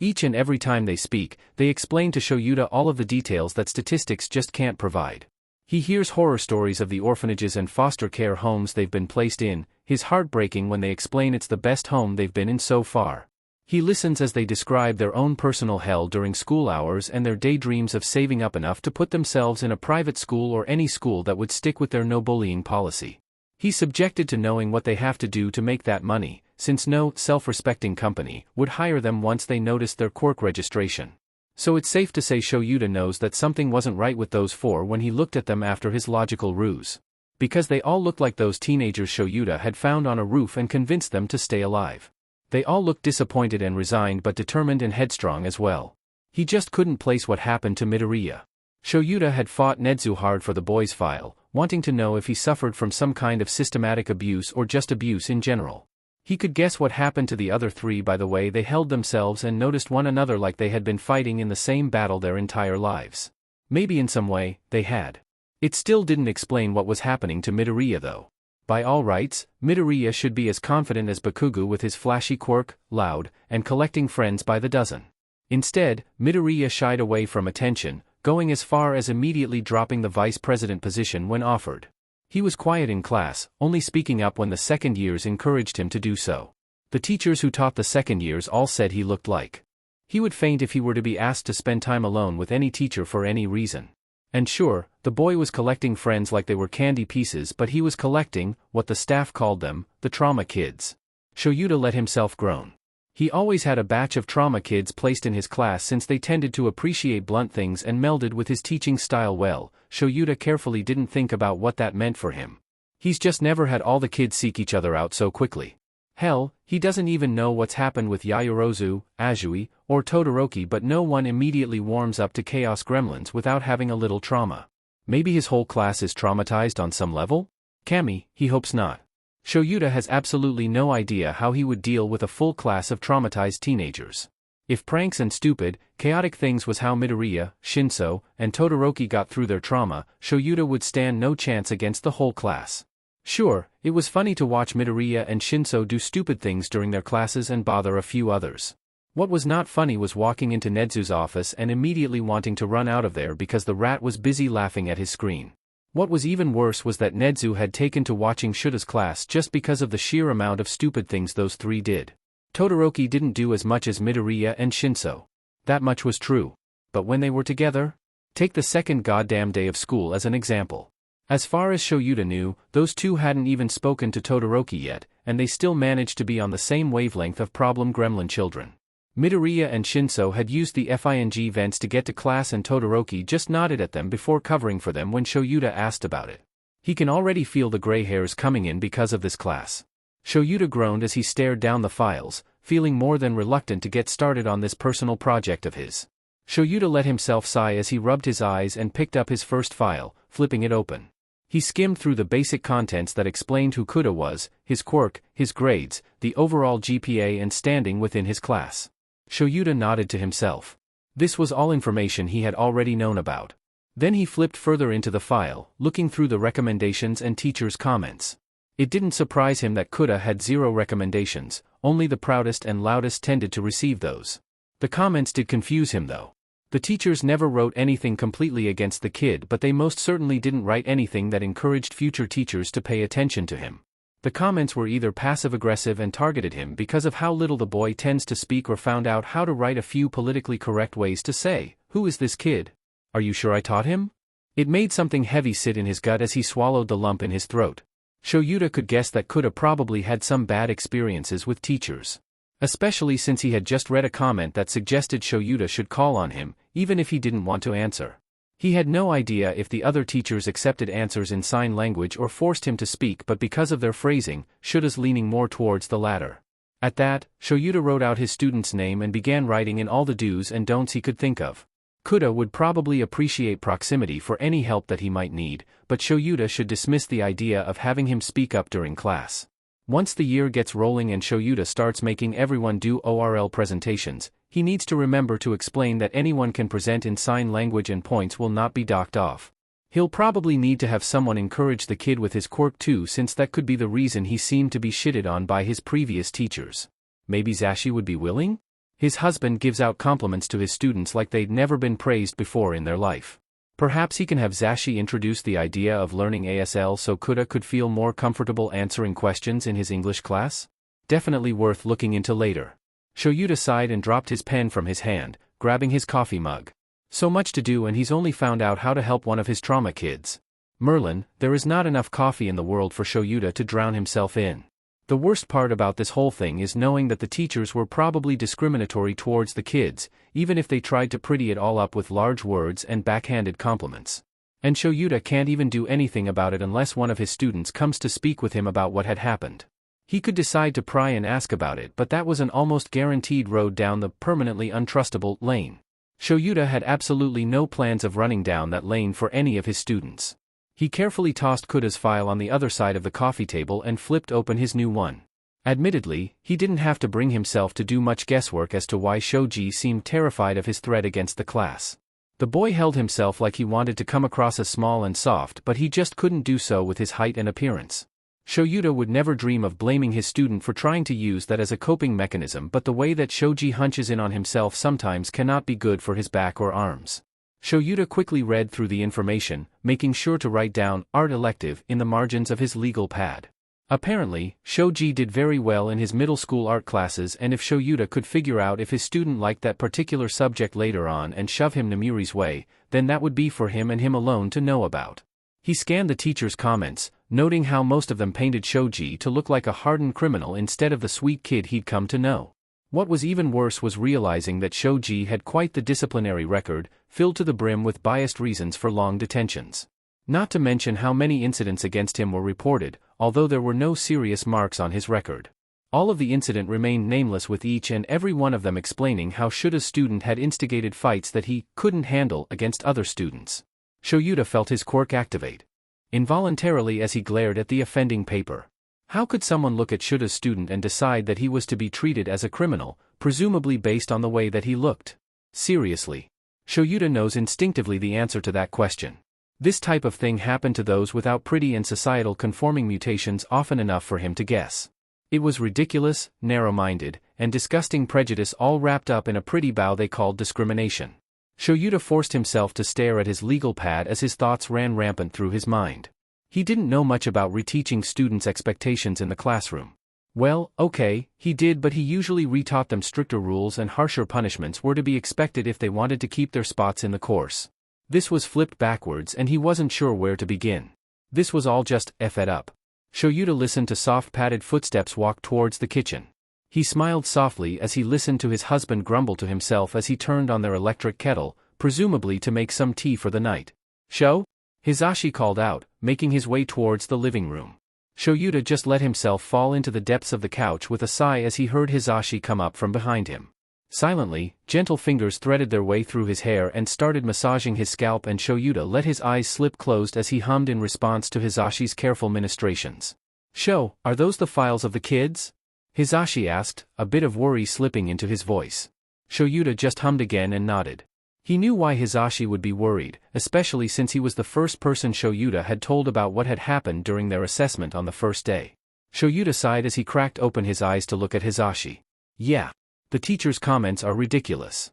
Each and every time they speak, they explain to Shoyuta all of the details that statistics just can't provide. He hears horror stories of the orphanages and foster care homes they've been placed in, his heart breaking when they explain it's the best home they've been in so far. He listens as they describe their own personal hell during school hours and their daydreams of saving up enough to put themselves in a private school or any school that would stick with their no-bullying policy. He's subjected to knowing what they have to do to make that money, since no self-respecting company would hire them once they noticed their quirk registration. So it's safe to say Shoyuta knows that something wasn't right with those 4 when he looked at them after his logical ruse. Because they all looked like those teenagers Shoyuta had found on a roof and convinced them to stay alive. They all looked disappointed and resigned but determined and headstrong as well. He just couldn't place what happened to Midoriya. Shoyuta had fought Nedzu hard for the boy's file, wanting to know if he suffered from some kind of systematic abuse or just abuse in general. He could guess what happened to the other 3 by the way they held themselves and noticed one another like they had been fighting in the same battle their entire lives. Maybe in some way, they had. It still didn't explain what was happening to Midoriya though. By all rights, Midoriya should be as confident as Bakugo with his flashy quirk, loud, and collecting friends by the dozen. Instead, Midoriya shied away from attention, going as far as immediately dropping the vice president position when offered. He was quiet in class, only speaking up when the second years encouraged him to do so. The teachers who taught the second years all said he looked like he would faint if he were to be asked to spend time alone with any teacher for any reason. And sure, the boy was collecting friends like they were candy pieces, but he was collecting, what the staff called them, the trauma kids. Shoyuta let himself groan. He always had a batch of trauma kids placed in his class since they tended to appreciate blunt things and melded with his teaching style well. Shoyuta carefully didn't think about what that meant for him. He's just never had all the kids seek each other out so quickly. Hell, he doesn't even know what's happened with Yaoyorozu, Azui, or Todoroki, but no one immediately warms up to Chaos Gremlins without having a little trauma. Maybe his whole class is traumatized on some level? Kami, he hopes not. Shoyuta has absolutely no idea how he would deal with a full class of traumatized teenagers. If pranks and stupid, chaotic things was how Midoriya, Shinso, and Todoroki got through their trauma, Shoyuta would stand no chance against the whole class. Sure, it was funny to watch Midoriya and Shinso do stupid things during their classes and bother a few others. What was not funny was walking into Nedzu's office and immediately wanting to run out of there because the rat was busy laughing at his screen. What was even worse was that Nedzu had taken to watching Shuta's class just because of the sheer amount of stupid things those three did. Todoroki didn't do as much as Midoriya and Shinso. That much was true. But when they were together? Take the second goddamn day of school as an example. As far as Shoyuta knew, those two hadn't even spoken to Todoroki yet, and they still managed to be on the same wavelength of problem gremlin children. Midoriya and Shinso had used the FING vents to get to class, and Todoroki just nodded at them before covering for them when Shoyuta asked about it. He can already feel the gray hairs coming in because of this class. Shoyuta groaned as he stared down the files, feeling more than reluctant to get started on this personal project of his. Shoyuta let himself sigh as he rubbed his eyes and picked up his first file, flipping it open. He skimmed through the basic contents that explained who Kuda was, his quirk, his grades, the overall GPA and standing within his class. Shoyuta nodded to himself. This was all information he had already known about. Then he flipped further into the file, looking through the recommendations and teachers' comments. It didn't surprise him that Kuda had 0 recommendations, only the proudest and loudest tended to receive those. The comments did confuse him though. The teachers never wrote anything completely against the kid, but they most certainly didn't write anything that encouraged future teachers to pay attention to him. The comments were either passive-aggressive and targeted him because of how little the boy tends to speak, or found out how to write a few politically correct ways to say, "Who is this kid? Are you sure I taught him?" It made something heavy sit in his gut as he swallowed the lump in his throat. Shoyuta could guess that Kuda probably had some bad experiences with teachers. Especially since he had just read a comment that suggested Shoyuta should call on him, even if he didn't want to answer. He had no idea if the other teachers accepted answers in sign language or forced him to speak, but because of their phrasing, Shuta's leaning more towards the latter. At that, Shoyuta wrote out his student's name and began writing in all the do's and don'ts he could think of. Kuda would probably appreciate proximity for any help that he might need, but Shoyuta should dismiss the idea of having him speak up during class. Once the year gets rolling and Shoyuta starts making everyone do ORL presentations, he needs to remember to explain that anyone can present in sign language and points will not be docked off. He'll probably need to have someone encourage the kid with his quirk too, since that could be the reason he seemed to be shitted on by his previous teachers. Maybe Zashi would be willing? His husband gives out compliments to his students like they'd never been praised before in their life. Perhaps he can have Zashi introduce the idea of learning ASL so Kuda could feel more comfortable answering questions in his English class? Definitely worth looking into later. Shoyuta sighed and dropped his pen from his hand, grabbing his coffee mug. So much to do, and he's only found out how to help one of his trauma kids. Merlin, there is not enough coffee in the world for Shoyuta to drown himself in. The worst part about this whole thing is knowing that the teachers were probably discriminatory towards the kids, even if they tried to pretty it all up with large words and backhanded compliments. And Shoyuta can't even do anything about it unless one of his students comes to speak with him about what had happened. He could decide to pry and ask about it, but that was an almost guaranteed road down the permanently untrustable lane. Shoyuta had absolutely no plans of running down that lane for any of his students. He carefully tossed Kuda's file on the other side of the coffee table and flipped open his new one. Admittedly, he didn't have to bring himself to do much guesswork as to why Shoji seemed terrified of his threat against the class. The boy held himself like he wanted to come across as small and soft, but he just couldn't do so with his height and appearance. Shoyuta would never dream of blaming his student for trying to use that as a coping mechanism, but the way that Shoji hunches in on himself sometimes cannot be good for his back or arms. Shoyuta quickly read through the information, making sure to write down "art elective" in the margins of his legal pad. Apparently, Shoji did very well in his middle school art classes, and if Shoyuta could figure out if his student liked that particular subject later on and shove him Namuri's way, then that would be for him and him alone to know about. He scanned the teacher's comments, noting how most of them painted Shoji to look like a hardened criminal instead of the sweet kid he'd come to know. What was even worse was realizing that Shoji had quite the disciplinary record, filled to the brim with biased reasons for long detentions. Not to mention how many incidents against him were reported, although there were no serious marks on his record. All of the incident remained nameless, with each and every one of them explaining how Shuta's student had instigated fights that he couldn't handle against other students. Shoyuta felt his quirk activate involuntarily as he glared at the offending paper. How could someone look at Shuta's student and decide that he was to be treated as a criminal, presumably based on the way that he looked? Seriously. Shoyuta knows instinctively the answer to that question. This type of thing happened to those without pretty and societal conforming mutations often enough for him to guess. It was ridiculous, narrow-minded, and disgusting prejudice all wrapped up in a pretty bow they called discrimination. Shoyuta forced himself to stare at his legal pad as his thoughts ran rampant through his mind. He didn't know much about reteaching students' expectations in the classroom. Well, okay, he did, but he usually retaught them stricter rules and harsher punishments were to be expected if they wanted to keep their spots in the course. This was flipped backwards and he wasn't sure where to begin. This was all just effed up. Shoyuta listened to soft padded footsteps walk towards the kitchen. He smiled softly as he listened to his husband grumble to himself as he turned on their electric kettle, presumably to make some tea for the night. "Sho?" Hisashi called out, making his way towards the living room. Shoyuta just let himself fall into the depths of the couch with a sigh as he heard Hisashi come up from behind him. Silently, gentle fingers threaded their way through his hair and started massaging his scalp, and Shoyuta let his eyes slip closed as he hummed in response to Hisashi's careful ministrations. "Sho, are those the files of the kids?" Hisashi asked, a bit of worry slipping into his voice. Shoyuta just hummed again and nodded. He knew why Hisashi would be worried, especially since he was the first person Shoyuta had told about what had happened during their assessment on the first day. Shoyuta sighed as he cracked open his eyes to look at Hisashi. Yeah. The teacher's comments are ridiculous.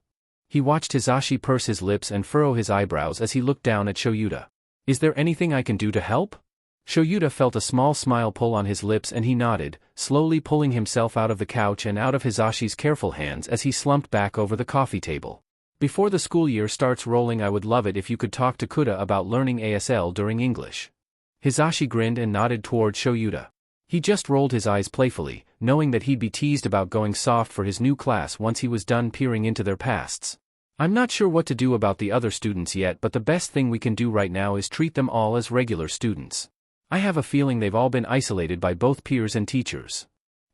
He watched Hisashi purse his lips and furrow his eyebrows as he looked down at Shoyuta. "Is there anything I can do to help?" Shoyuta felt a small smile pull on his lips and he nodded, slowly pulling himself out of the couch and out of Hisashi's careful hands as he slumped back over the coffee table. "Before the school year starts rolling, I would love it if you could talk to Kuda about learning ASL during English." Hisashi grinned and nodded toward Shoyuta. He just rolled his eyes playfully, knowing that he'd be teased about going soft for his new class once he was done peering into their pasts. "I'm not sure what to do about the other students yet, but the best thing we can do right now is treat them all as regular students. I have a feeling they've all been isolated by both peers and teachers."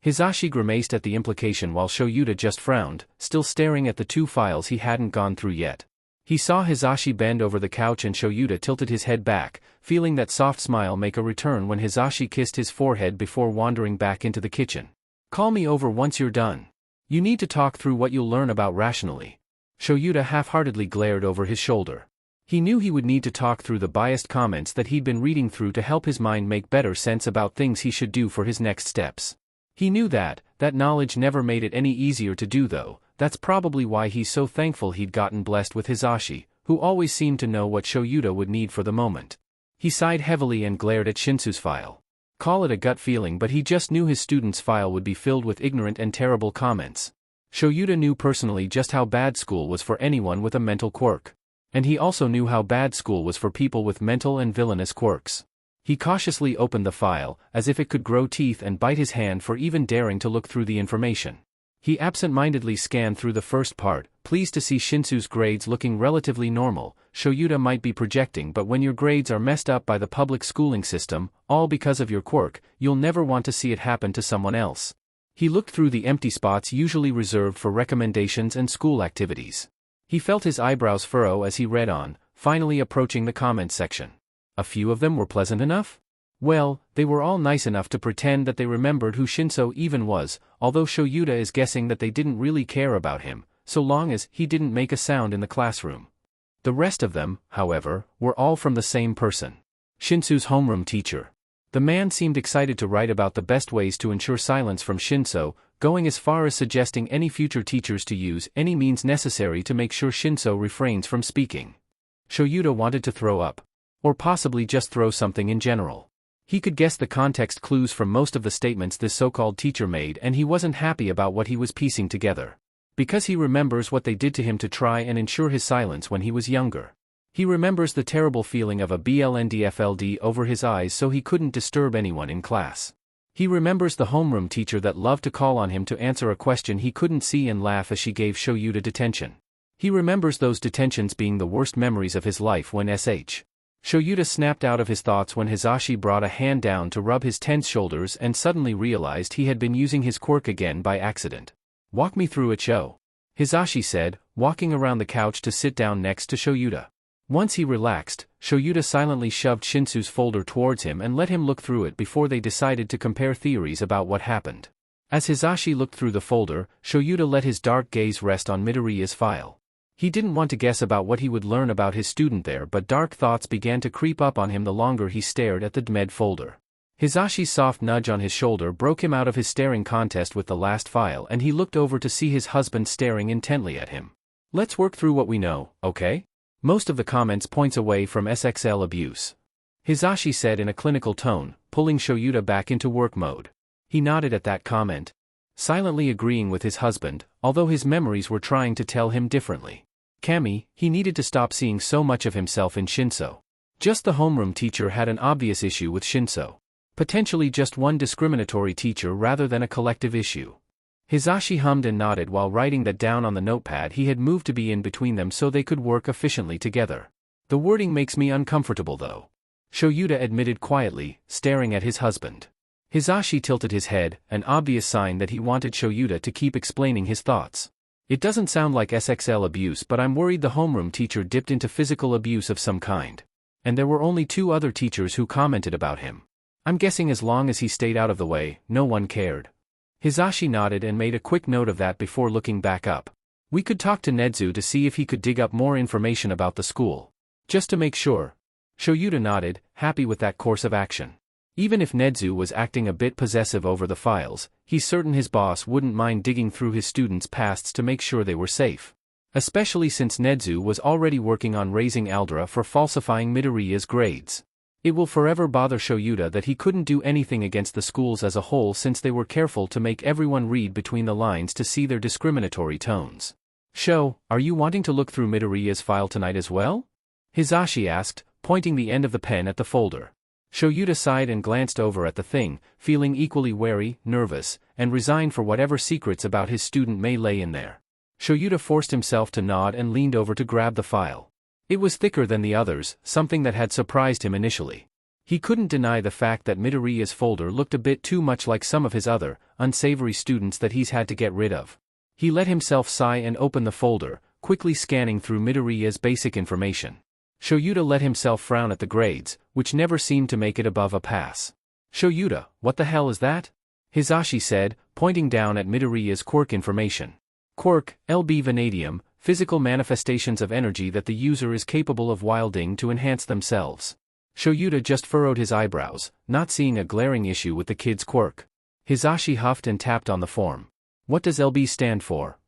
Hisashi grimaced at the implication while Shoyuta just frowned, still staring at the two files he hadn't gone through yet. He saw Hisashi bend over the couch and Shoyuta tilted his head back, feeling that soft smile make a return when Hisashi kissed his forehead before wandering back into the kitchen. "Call me over once you're done. You need to talk through what you'll learn about rationally." Shoyuta half-heartedly glared over his shoulder. He knew he would need to talk through the biased comments that he'd been reading through to help his mind make better sense about things he should do for his next steps. He knew that knowledge never made it any easier to do, though. That's probably why he's so thankful he'd gotten blessed with Hisashi, who always seemed to know what Shoyuta would need for the moment. He sighed heavily and glared at Shinsu's file. Call it a gut feeling, but he just knew his student's file would be filled with ignorant and terrible comments. Shoyuta knew personally just how bad school was for anyone with a mental quirk. And he also knew how bad school was for people with mental and villainous quirks. He cautiously opened the file, as if it could grow teeth and bite his hand for even daring to look through the information. He absent-mindedly scanned through the first part, pleased to see Shinsu's grades looking relatively normal. Shoyuta might be projecting, but when your grades are messed up by the public schooling system, all because of your quirk, you'll never want to see it happen to someone else. He looked through the empty spots usually reserved for recommendations and school activities. He felt his eyebrows furrow as he read on, finally approaching the comments section. A few of them were pleasant enough? Well, they were all nice enough to pretend that they remembered who Shinso even was, although Shoyuta is guessing that they didn't really care about him, so long as he didn't make a sound in the classroom. The rest of them, however, were all from the same person. Shinsu's homeroom teacher. The man seemed excited to write about the best ways to ensure silence from Shinso, going as far as suggesting any future teachers to use any means necessary to make sure Shinso refrains from speaking. Shoyuta wanted to throw up. Or possibly just throw something in general. He could guess the context clues from most of the statements this so-called teacher made, and he wasn't happy about what he was piecing together. Because he remembers what they did to him to try and ensure his silence when he was younger. He remembers the terrible feeling of a blndfld over his eyes so he couldn't disturb anyone in class. He remembers the homeroom teacher that loved to call on him to answer a question he couldn't see and laugh as she gave Shoyuta detention. He remembers those detentions being the worst memories of his life when Shoyuta snapped out of his thoughts when Hisashi brought a hand down to rub his tense shoulders and suddenly realized he had been using his quirk again by accident. "Walk me through it, Sho," Hisashi said, walking around the couch to sit down next to Shoyuta. Once he relaxed, Shoyuta silently shoved Shinsu's folder towards him and let him look through it before they decided to compare theories about what happened. As Hisashi looked through the folder, Shoyuta let his dark gaze rest on Midoriya's file. He didn't want to guess about what he would learn about his student there, but dark thoughts began to creep up on him the longer he stared at the DMED folder. Hisashi's soft nudge on his shoulder broke him out of his staring contest with the last file, and he looked over to see his husband staring intently at him. "Let's work through what we know, okay? Most of the comments points away from SXL abuse," Hisashi said in a clinical tone, pulling Shoyuta back into work mode. He nodded at that comment, silently agreeing with his husband, although his memories were trying to tell him differently. He needed to stop seeing so much of himself in Shinso. Just the homeroom teacher had an obvious issue with Shinso. Potentially just one discriminatory teacher rather than a collective issue. Hisashi hummed and nodded while writing that down on the notepad he had moved to be in between them so they could work efficiently together. "The wording makes me uncomfortable though," Shoyuta admitted quietly, staring at his husband. Hisashi tilted his head, an obvious sign that he wanted Shoyuta to keep explaining his thoughts. "It doesn't sound like SXL abuse, but I'm worried the homeroom teacher dipped into physical abuse of some kind. And there were only 2 other teachers who commented about him. I'm guessing as long as he stayed out of the way, no one cared." Hisashi nodded and made a quick note of that before looking back up. "We could talk to Nedzu to see if he could dig up more information about the school. Just to make sure." Shoyuta nodded, happy with that course of action. Even if Nedzu was acting a bit possessive over the files, he's certain his boss wouldn't mind digging through his students' pasts to make sure they were safe. Especially since Nedzu was already working on raising Aldra for falsifying Midoriya's grades. It will forever bother Shoyuta that he couldn't do anything against the schools as a whole since they were careful to make everyone read between the lines to see their discriminatory tones. "Sho, are you wanting to look through Midoriya's file tonight as well?" Hisashi asked, pointing the end of the pen at the folder. Shoyuta sighed and glanced over at the thing, feeling equally wary, nervous, and resigned for whatever secrets about his student may lay in there. Shoyuta forced himself to nod and leaned over to grab the file. It was thicker than the others, something that had surprised him initially. He couldn't deny the fact that Midoriya's folder looked a bit too much like some of his other, unsavory students that he's had to get rid of. He let himself sigh and open the folder, quickly scanning through Midoriya's basic information. Shoyuta let himself frown at the grades, which never seemed to make it above a pass. "Shoyuta, what the hell is that?" Hisashi said, pointing down at Midoriya's quirk information. "Quirk, LB Vanadium, physical manifestations of energy that the user is capable of wielding to enhance themselves." Shoyuta just furrowed his eyebrows, not seeing a glaring issue with the kid's quirk. Hisashi huffed and tapped on the form. "What does LB stand for?"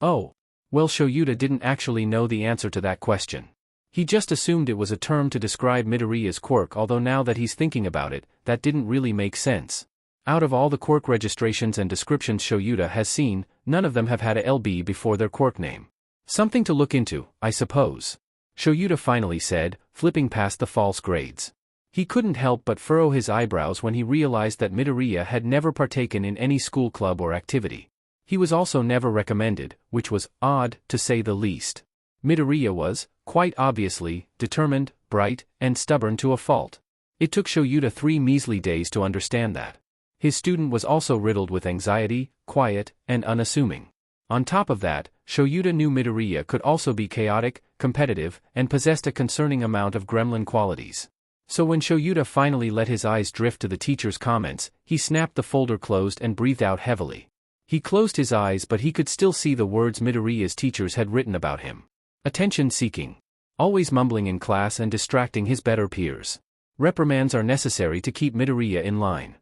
"Oh. Well, Shoyuta didn't actually know the answer to that question. He just assumed it was a term to describe Midoriya's quirk, although now that he's thinking about it, that didn't really make sense. Out of all the quirk registrations and descriptions Shoyuta has seen, none of them have had a LB before their quirk name. "Something to look into, I suppose," Shoyuta finally said, flipping past the false grades. He couldn't help but furrow his eyebrows when he realized that Midoriya had never partaken in any school club or activity. He was also never recommended, which was odd, to say the least. Midoriya was, quite obviously, determined, bright, and stubborn to a fault. It took Shoyuta 3 measly days to understand that. His student was also riddled with anxiety, quiet, and unassuming. On top of that, Shoyuta knew Midoriya could also be chaotic, competitive, and possessed a concerning amount of gremlin qualities. So when Shoyuta finally let his eyes drift to the teacher's comments, he snapped the folder closed and breathed out heavily. He closed his eyes, but he could still see the words Midoriya's teachers had written about him. Attention-seeking. Always mumbling in class and distracting his better peers. Reprimands are necessary to keep Midoriya in line.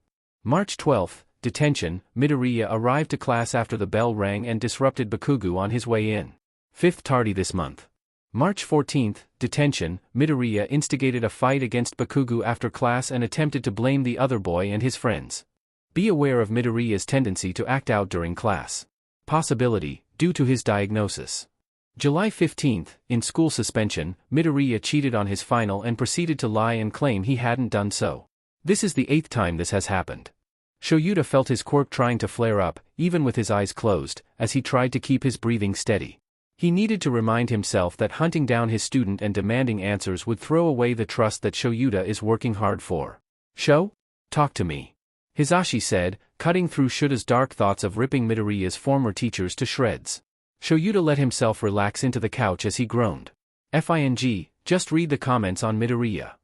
March 12th, detention. Midoriya arrived to class after the bell rang and disrupted Bakugo on his way in. 5th tardy this month. March 14th, detention. Midoriya instigated a fight against Bakugo after class and attempted to blame the other boy and his friends. Be aware of Midoriya's tendency to act out during class. Possibility, due to his diagnosis. July 15th, in school suspension, Midoriya cheated on his final and proceeded to lie and claim he hadn't done so. This is the 8th time this has happened. Shoyuta felt his quirk trying to flare up, even with his eyes closed, as he tried to keep his breathing steady. He needed to remind himself that hunting down his student and demanding answers would throw away the trust that Shoyuta is working hard for. "Sho? Talk to me," Hisashi said, cutting through Shuta's dark thoughts of ripping Midoriya's former teachers to shreds. Shoyuta let himself relax into the couch as he groaned. Just read the comments on Midoriya,"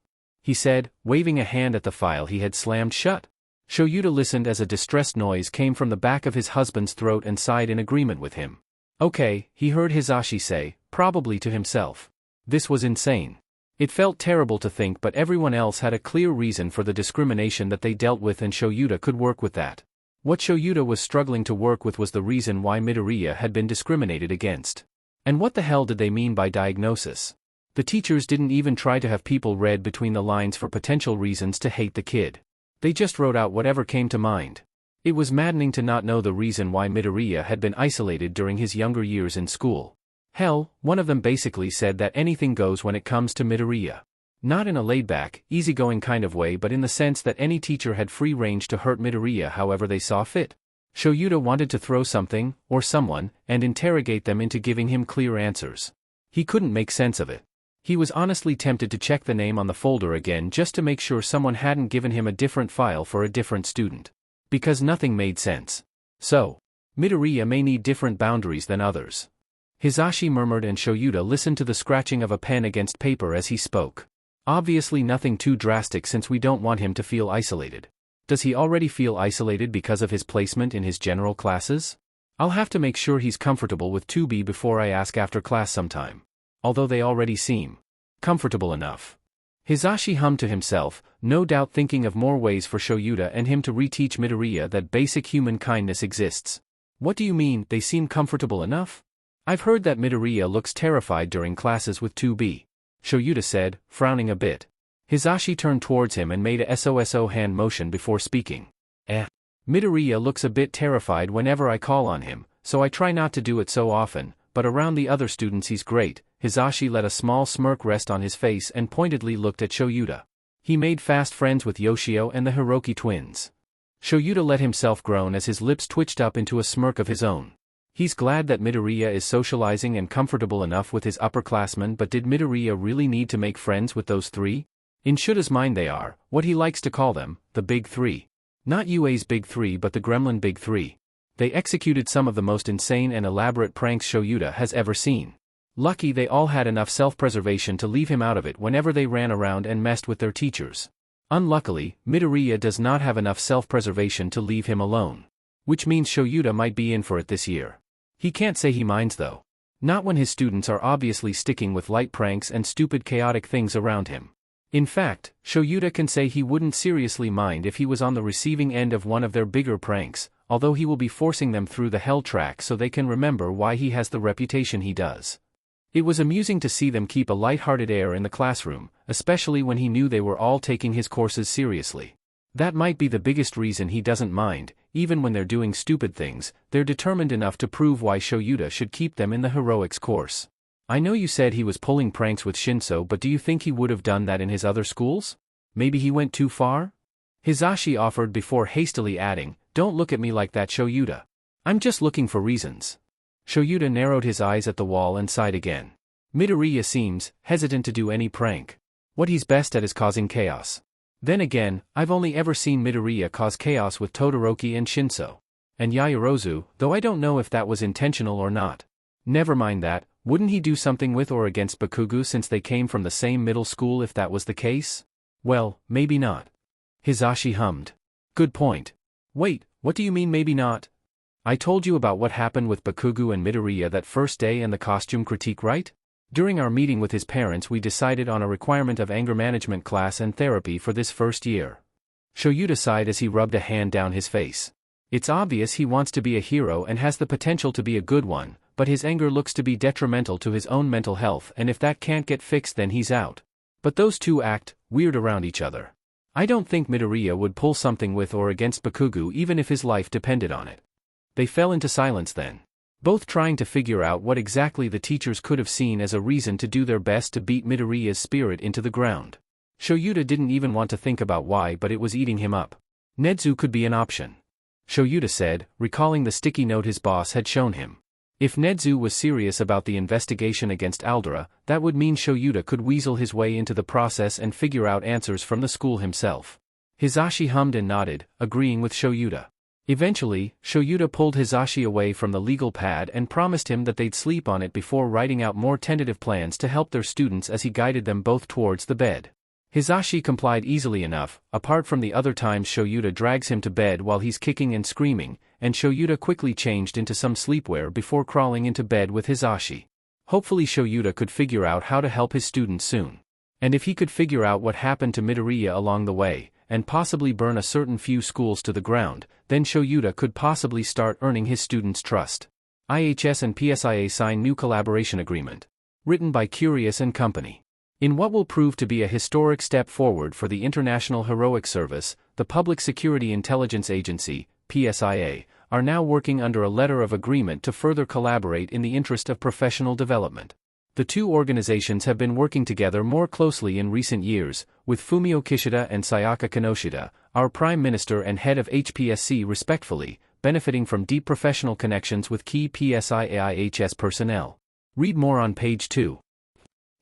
he said, waving a hand at the file he had slammed shut. Shoyuta listened as a distressed noise came from the back of his husband's throat and sighed in agreement with him. "Okay," he heard Hisashi say, probably to himself. This was insane. It felt terrible to think, but everyone else had a clear reason for the discrimination that they dealt with, and Shoyuta could work with that. What Shoyuta was struggling to work with was the reason why Midoriya had been discriminated against. And what the hell did they mean by diagnosis? The teachers didn't even try to have people read between the lines for potential reasons to hate the kid. They just wrote out whatever came to mind. It was maddening to not know the reason why Midoriya had been isolated during his younger years in school. Hell, one of them basically said that anything goes when it comes to Midoriya. Not in a laid-back, easygoing kind of way, but in the sense that any teacher had free range to hurt Midoriya however they saw fit. Shoyuta wanted to throw something, or someone, and interrogate them into giving him clear answers. He couldn't make sense of it. He was honestly tempted to check the name on the folder again just to make sure someone hadn't given him a different file for a different student. Because nothing made sense. So, Midoriya may need different boundaries than others. Hisashi murmured, and Shoyuta listened to the scratching of a pen against paper as he spoke. Obviously nothing too drastic, since we don't want him to feel isolated. Does he already feel isolated because of his placement in his general classes? I'll have to make sure he's comfortable with 2B before I ask after class sometime. Although they already seem comfortable enough. Hisashi hummed to himself, no doubt thinking of more ways for Shoyuta and him to reteach Midoriya that basic human kindness exists. What do you mean, they seem comfortable enough? I've heard that Midoriya looks terrified during classes with 2B. Shoyuta said, frowning a bit. Hisashi turned towards him and made a SOSO hand motion before speaking. Midoriya looks a bit terrified whenever I call on him, so I try not to do it so often, but around the other students he's great. Hisashi let a small smirk rest on his face and pointedly looked at Shoyuta. He made fast friends with Yoshio and the Hiroki twins. Shoyuta let himself groan as his lips twitched up into a smirk of his own. He's glad that Midoriya is socializing and comfortable enough with his upperclassmen, but did Midoriya really need to make friends with those three? In Shuta's mind they are, what he likes to call them, the Big Three. Not UA's Big Three but the Gremlin Big Three. They executed some of the most insane and elaborate pranks Shoyuta has ever seen. Lucky they all had enough self-preservation to leave him out of it whenever they ran around and messed with their teachers. Unluckily, Midoriya does not have enough self-preservation to leave him alone. Which means Shoyuta might be in for it this year. He can't say he minds though. Not when his students are obviously sticking with light pranks and stupid chaotic things around him. In fact, Shoyuta can say he wouldn't seriously mind if he was on the receiving end of one of their bigger pranks, although he will be forcing them through the hell track so they can remember why he has the reputation he does. It was amusing to see them keep a light-hearted air in the classroom, especially when he knew they were all taking his courses seriously. That might be the biggest reason he doesn't mind. Even when they're doing stupid things, they're determined enough to prove why Shoyuta should keep them in the heroics course. I know you said he was pulling pranks with Shinso, but do you think he would have done that in his other schools? Maybe he went too far? Hisashi offered before hastily adding, don't look at me like that, Shoyuta. I'm just looking for reasons. Shoyuta narrowed his eyes at the wall and sighed again. Midoriya seems hesitant to do any prank. What he's best at is causing chaos. Then again, I've only ever seen Midoriya cause chaos with Todoroki and Shinso. And Yaoyorozu, though I don't know if that was intentional or not. Never mind that, wouldn't he do something with or against Bakugo since they came from the same middle school if that was the case? Well, maybe not. Hisashi hummed. Good point. Wait, what do you mean maybe not? I told you about what happened with Bakugo and Midoriya that first day and the costume critique, right? During our meeting with his parents we decided on a requirement of anger management class and therapy for this first year. Shoyuta sighed as he rubbed a hand down his face. It's obvious he wants to be a hero and has the potential to be a good one, but his anger looks to be detrimental to his own mental health, and if that can't get fixed then he's out. But those two act weird around each other. I don't think Midoriya would pull something with or against Bakugo even if his life depended on it. They fell into silence then. both trying to figure out what exactly the teachers could have seen as a reason to do their best to beat Midoriya's spirit into the ground. Shoyuta didn't even want to think about why, but it was eating him up. Nezu could be an option, Shoyuta said, recalling the sticky note his boss had shown him. If Nezu was serious about the investigation against Aldera, that would mean Shoyuta could weasel his way into the process and figure out answers from the school himself. Hisashi hummed and nodded, agreeing with Shoyuta. Eventually, Shoyuta pulled Hisashi away from the legal pad and promised him that they'd sleep on it before writing out more tentative plans to help their students as he guided them both towards the bed. Hisashi complied easily enough, apart from the other times Shoyuta drags him to bed while he's kicking and screaming, and Shoyuta quickly changed into some sleepwear before crawling into bed with Hisashi. Hopefully Shoyuta could figure out how to help his students soon. And if he could figure out what happened to Midoriya along the way, and possibly burn a certain few schools to the ground, then Shoyuta could possibly start earning his students' trust. IHS and PSIA sign new collaboration agreement. Written by Curious and Company. In what will prove to be a historic step forward for the International Heroic Service, the Public Security Intelligence Agency, PSIA, are now working under a letter of agreement to further collaborate in the interest of professional development. The two organizations have been working together more closely in recent years, with Fumio Kishida and Sayaka Kinoshita, our Prime Minister and head of HPSC respectfully, benefiting from deep professional connections with key PSIA-IHS personnel. Read more on page 2.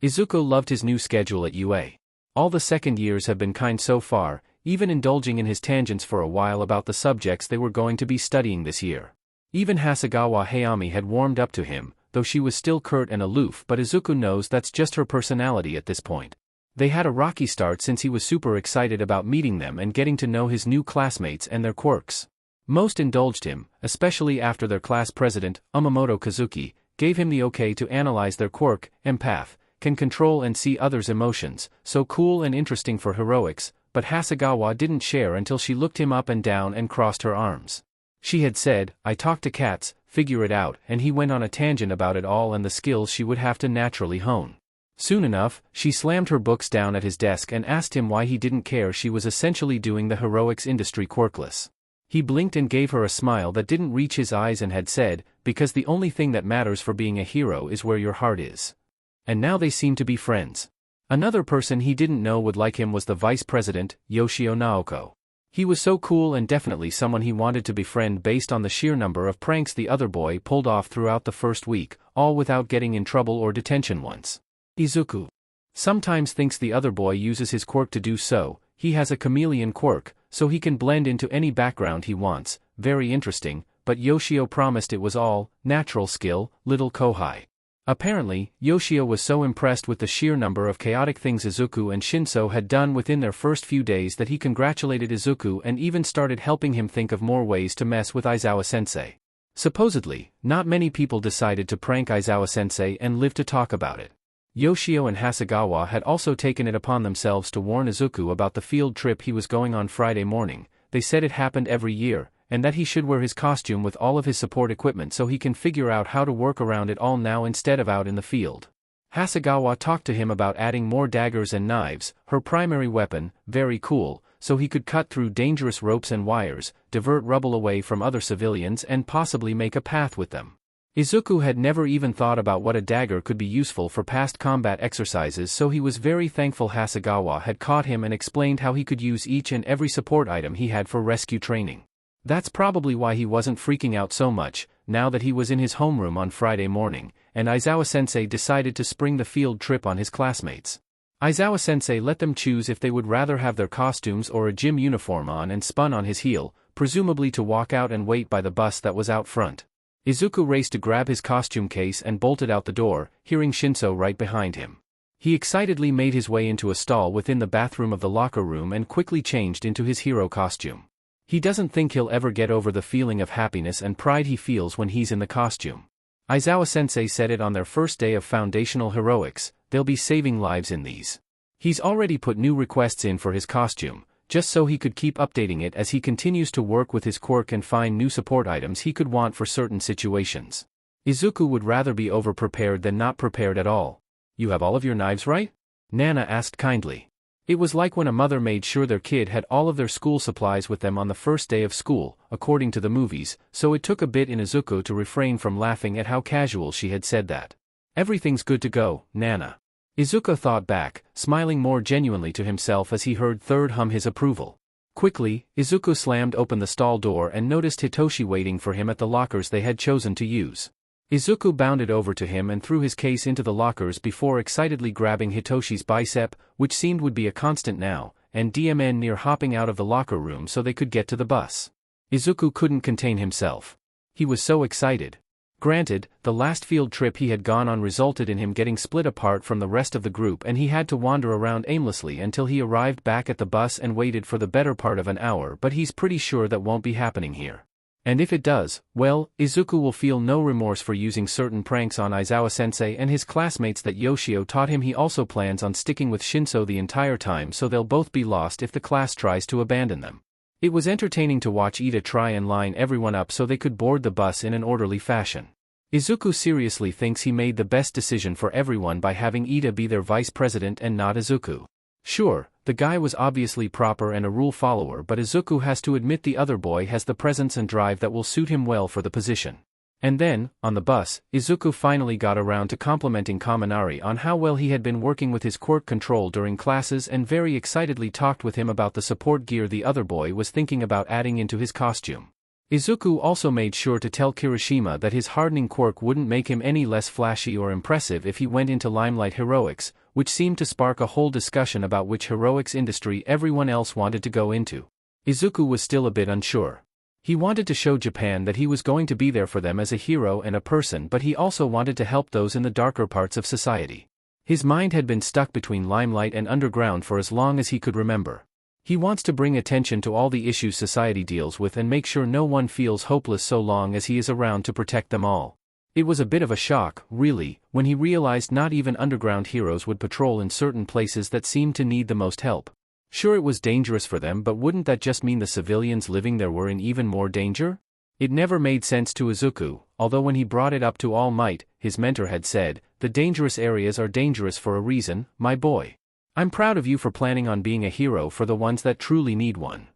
Izuku loved his new schedule at UA. All the second years have been kind so far, even indulging in his tangents for a while about the subjects they were going to be studying this year. Even Hasegawa Hayami had warmed up to him, though she was still curt and aloof, but Izuku knows that's just her personality at this point. They had a rocky start since he was super excited about meeting them and getting to know his new classmates and their quirks. Most indulged him, especially after their class president, Umamoto Kazuki, gave him the okay to analyze their quirk, empath, can control and see others' emotions, so cool and interesting for heroics, but Hasegawa didn't share until she looked him up and down and crossed her arms. She had said, "I talk to cats, figure it out," and he went on a tangent about it all and the skills she would have to naturally hone. Soon enough, she slammed her books down at his desk and asked him why he didn't care she was essentially doing the heroics industry quirkless. He blinked and gave her a smile that didn't reach his eyes and had said, "Because the only thing that matters for being a hero is where your heart is." And now they seem to be friends. Another person he didn't know would like him was the vice president, Yoshio Naoko. He was so cool and definitely someone he wanted to befriend based on the sheer number of pranks the other boy pulled off throughout the first week, all without getting in trouble or detention once. Izuku sometimes thinks the other boy uses his quirk to do so. He has a chameleon quirk, so he can blend into any background he wants. Very interesting, but Yoshio promised it was all natural skill, little Kohai. Apparently, Yoshio was so impressed with the sheer number of chaotic things Izuku and Shinso had done within their first few days that he congratulated Izuku and even started helping him think of more ways to mess with Aizawa-sensei. Supposedly, not many people decided to prank Aizawa-sensei and live to talk about it. Yoshio and Hasegawa had also taken it upon themselves to warn Izuku about the field trip he was going on Friday morning. They said it happened every year, and that he should wear his costume with all of his support equipment so he can figure out how to work around it all now instead of out in the field. Hasegawa talked to him about adding more daggers and knives, her primary weapon, very cool, so he could cut through dangerous ropes and wires, divert rubble away from other civilians and possibly make a path with them. Izuku had never even thought about what a dagger could be useful for past combat exercises, so he was very thankful Hasegawa had caught him and explained how he could use each and every support item he had for rescue training. That's probably why he wasn't freaking out so much, now that he was in his homeroom on Friday morning, and Aizawa-sensei decided to spring the field trip on his classmates. Aizawa-sensei let them choose if they would rather have their costumes or a gym uniform on and spun on his heel, presumably to walk out and wait by the bus that was out front. Izuku raced to grab his costume case and bolted out the door, hearing Shinso right behind him. He excitedly made his way into a stall within the bathroom of the locker room and quickly changed into his hero costume. He doesn't think he'll ever get over the feeling of happiness and pride he feels when he's in the costume. Aizawa-sensei said it on their first day of foundational heroics, they'll be saving lives in these. He's already put new requests in for his costume, just so he could keep updating it as he continues to work with his quirk and find new support items he could want for certain situations. Izuku would rather be over-prepared than not prepared at all. "You have all of your knives right?" Nana asked kindly. It was like when a mother made sure their kid had all of their school supplies with them on the first day of school, according to the movies, so it took a bit in Izuku to refrain from laughing at how casual she had said that. "Everything's good to go, Nana." Izuku thought back, smiling more genuinely to himself as he heard Third hum his approval. Quickly, Izuku slammed open the stall door and noticed Hitoshi waiting for him at the lockers they had chosen to use. Izuku bounded over to him and threw his case into the lockers before excitedly grabbing Hitoshi's bicep, which seemed would be a constant now, and DMN near hopping out of the locker room so they could get to the bus. Izuku couldn't contain himself. He was so excited. Granted, the last field trip he had gone on resulted in him getting split apart from the rest of the group and he had to wander around aimlessly until he arrived back at the bus and waited for the better part of an hour, but he's pretty sure that won't be happening here. And if it does, well, Izuku will feel no remorse for using certain pranks on Aizawa-sensei and his classmates that Yoshio taught him. He also plans on sticking with Shinso the entire time so they'll both be lost if the class tries to abandon them. It was entertaining to watch Ida try and line everyone up so they could board the bus in an orderly fashion. Izuku seriously thinks he made the best decision for everyone by having Ida be their vice president and not Izuku. Sure, the guy was obviously proper and a rule follower, but Izuku has to admit the other boy has the presence and drive that will suit him well for the position. And then, on the bus, Izuku finally got around to complimenting Kaminari on how well he had been working with his quirk control during classes and very excitedly talked with him about the support gear the other boy was thinking about adding into his costume. Izuku also made sure to tell Kirishima that his hardening quirk wouldn't make him any less flashy or impressive if he went into limelight heroics, which seemed to spark a whole discussion about which heroics industry everyone else wanted to go into. Izuku was still a bit unsure. He wanted to show Japan that he was going to be there for them as a hero and a person, but he also wanted to help those in the darker parts of society. His mind had been stuck between limelight and underground for as long as he could remember. He wants to bring attention to all the issues society deals with and make sure no one feels hopeless so long as he is around to protect them all. It was a bit of a shock, really, when he realized not even underground heroes would patrol in certain places that seemed to need the most help. Sure, it was dangerous for them, but wouldn't that just mean the civilians living there were in even more danger? It never made sense to Izuku, although when he brought it up to All Might, his mentor had said, "The dangerous areas are dangerous for a reason, my boy. I'm proud of you for planning on being a hero for the ones that truly need one."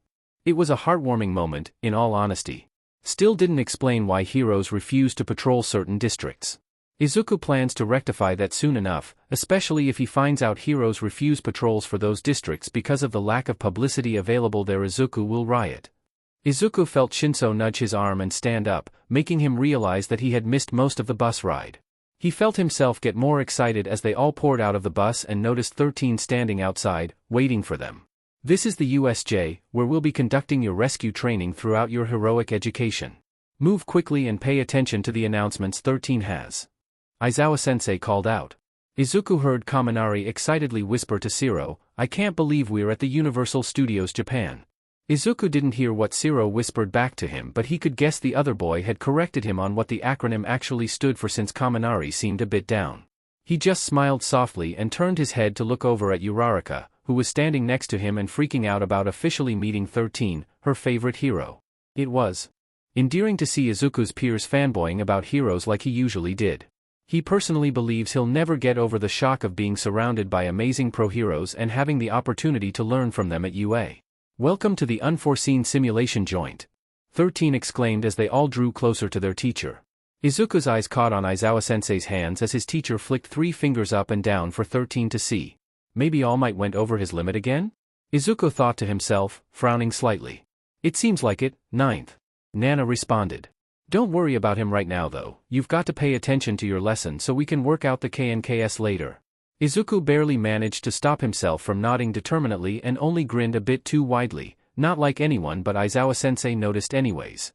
It was a heartwarming moment, in all honesty. Still didn't explain why heroes refuse to patrol certain districts. Izuku plans to rectify that soon enough, especially if he finds out heroes refuse patrols for those districts because of the lack of publicity available there. Izuku will riot. Izuku felt Shinso nudge his arm and stand up, making him realize that he had missed most of the bus ride. He felt himself get more excited as they all poured out of the bus and noticed 13 standing outside, waiting for them. "This is the USJ, where we'll be conducting your rescue training throughout your heroic education. Move quickly and pay attention to the announcements 13 has." Aizawa-sensei called out. Izuku heard Kaminari excitedly whisper to Shiro, "I can't believe we're at the Universal Studios Japan." Izuku didn't hear what Shiro whispered back to him, but he could guess the other boy had corrected him on what the acronym actually stood for since Kaminari seemed a bit down. He just smiled softly and turned his head to look over at Uraraka, who was standing next to him and freaking out about officially meeting 13, her favorite hero. It was endearing to see Izuku's peers fanboying about heroes like he usually did. He personally believes he'll never get over the shock of being surrounded by amazing pro-heroes and having the opportunity to learn from them at UA. "Welcome to the unforeseen simulation joint," 13 exclaimed as they all drew closer to their teacher. Izuku's eyes caught on Aizawa-sensei's hands as his teacher flicked 3 fingers up and down for 13 to see. Maybe All Might went over his limit again? Izuku thought to himself, frowning slightly. "It seems like it, 9th. Nana responded. "Don't worry about him right now though, you've got to pay attention to your lesson so we can work out the KNKS later." Izuku barely managed to stop himself from nodding determinedly and only grinned a bit too widely, not like anyone but Aizawa-sensei noticed anyways.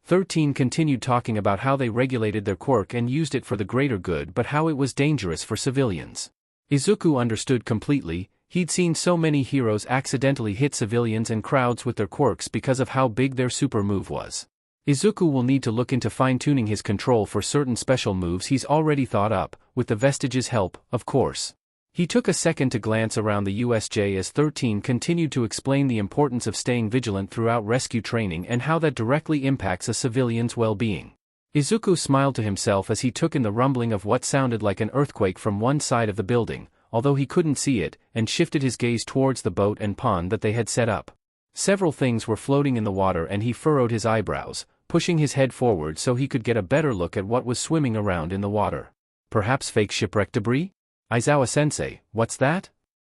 13 continued talking about how they regulated their quirk and used it for the greater good but how it was dangerous for civilians. Izuku understood completely. He'd seen so many heroes accidentally hit civilians and crowds with their quirks because of how big their super move was. Izuku will need to look into fine-tuning his control for certain special moves he's already thought up, with the vestiges' help, of course. He took a second to glance around the USJ as 13 continued to explain the importance of staying vigilant throughout rescue training and how that directly impacts a civilian's well-being. Izuku smiled to himself as he took in the rumbling of what sounded like an earthquake from one side of the building, although he couldn't see it, and shifted his gaze towards the boat and pond that they had set up. Several things were floating in the water and he furrowed his eyebrows, pushing his head forward so he could get a better look at what was swimming around in the water. Perhaps fake shipwreck debris? Aizawa-sensei, what's that?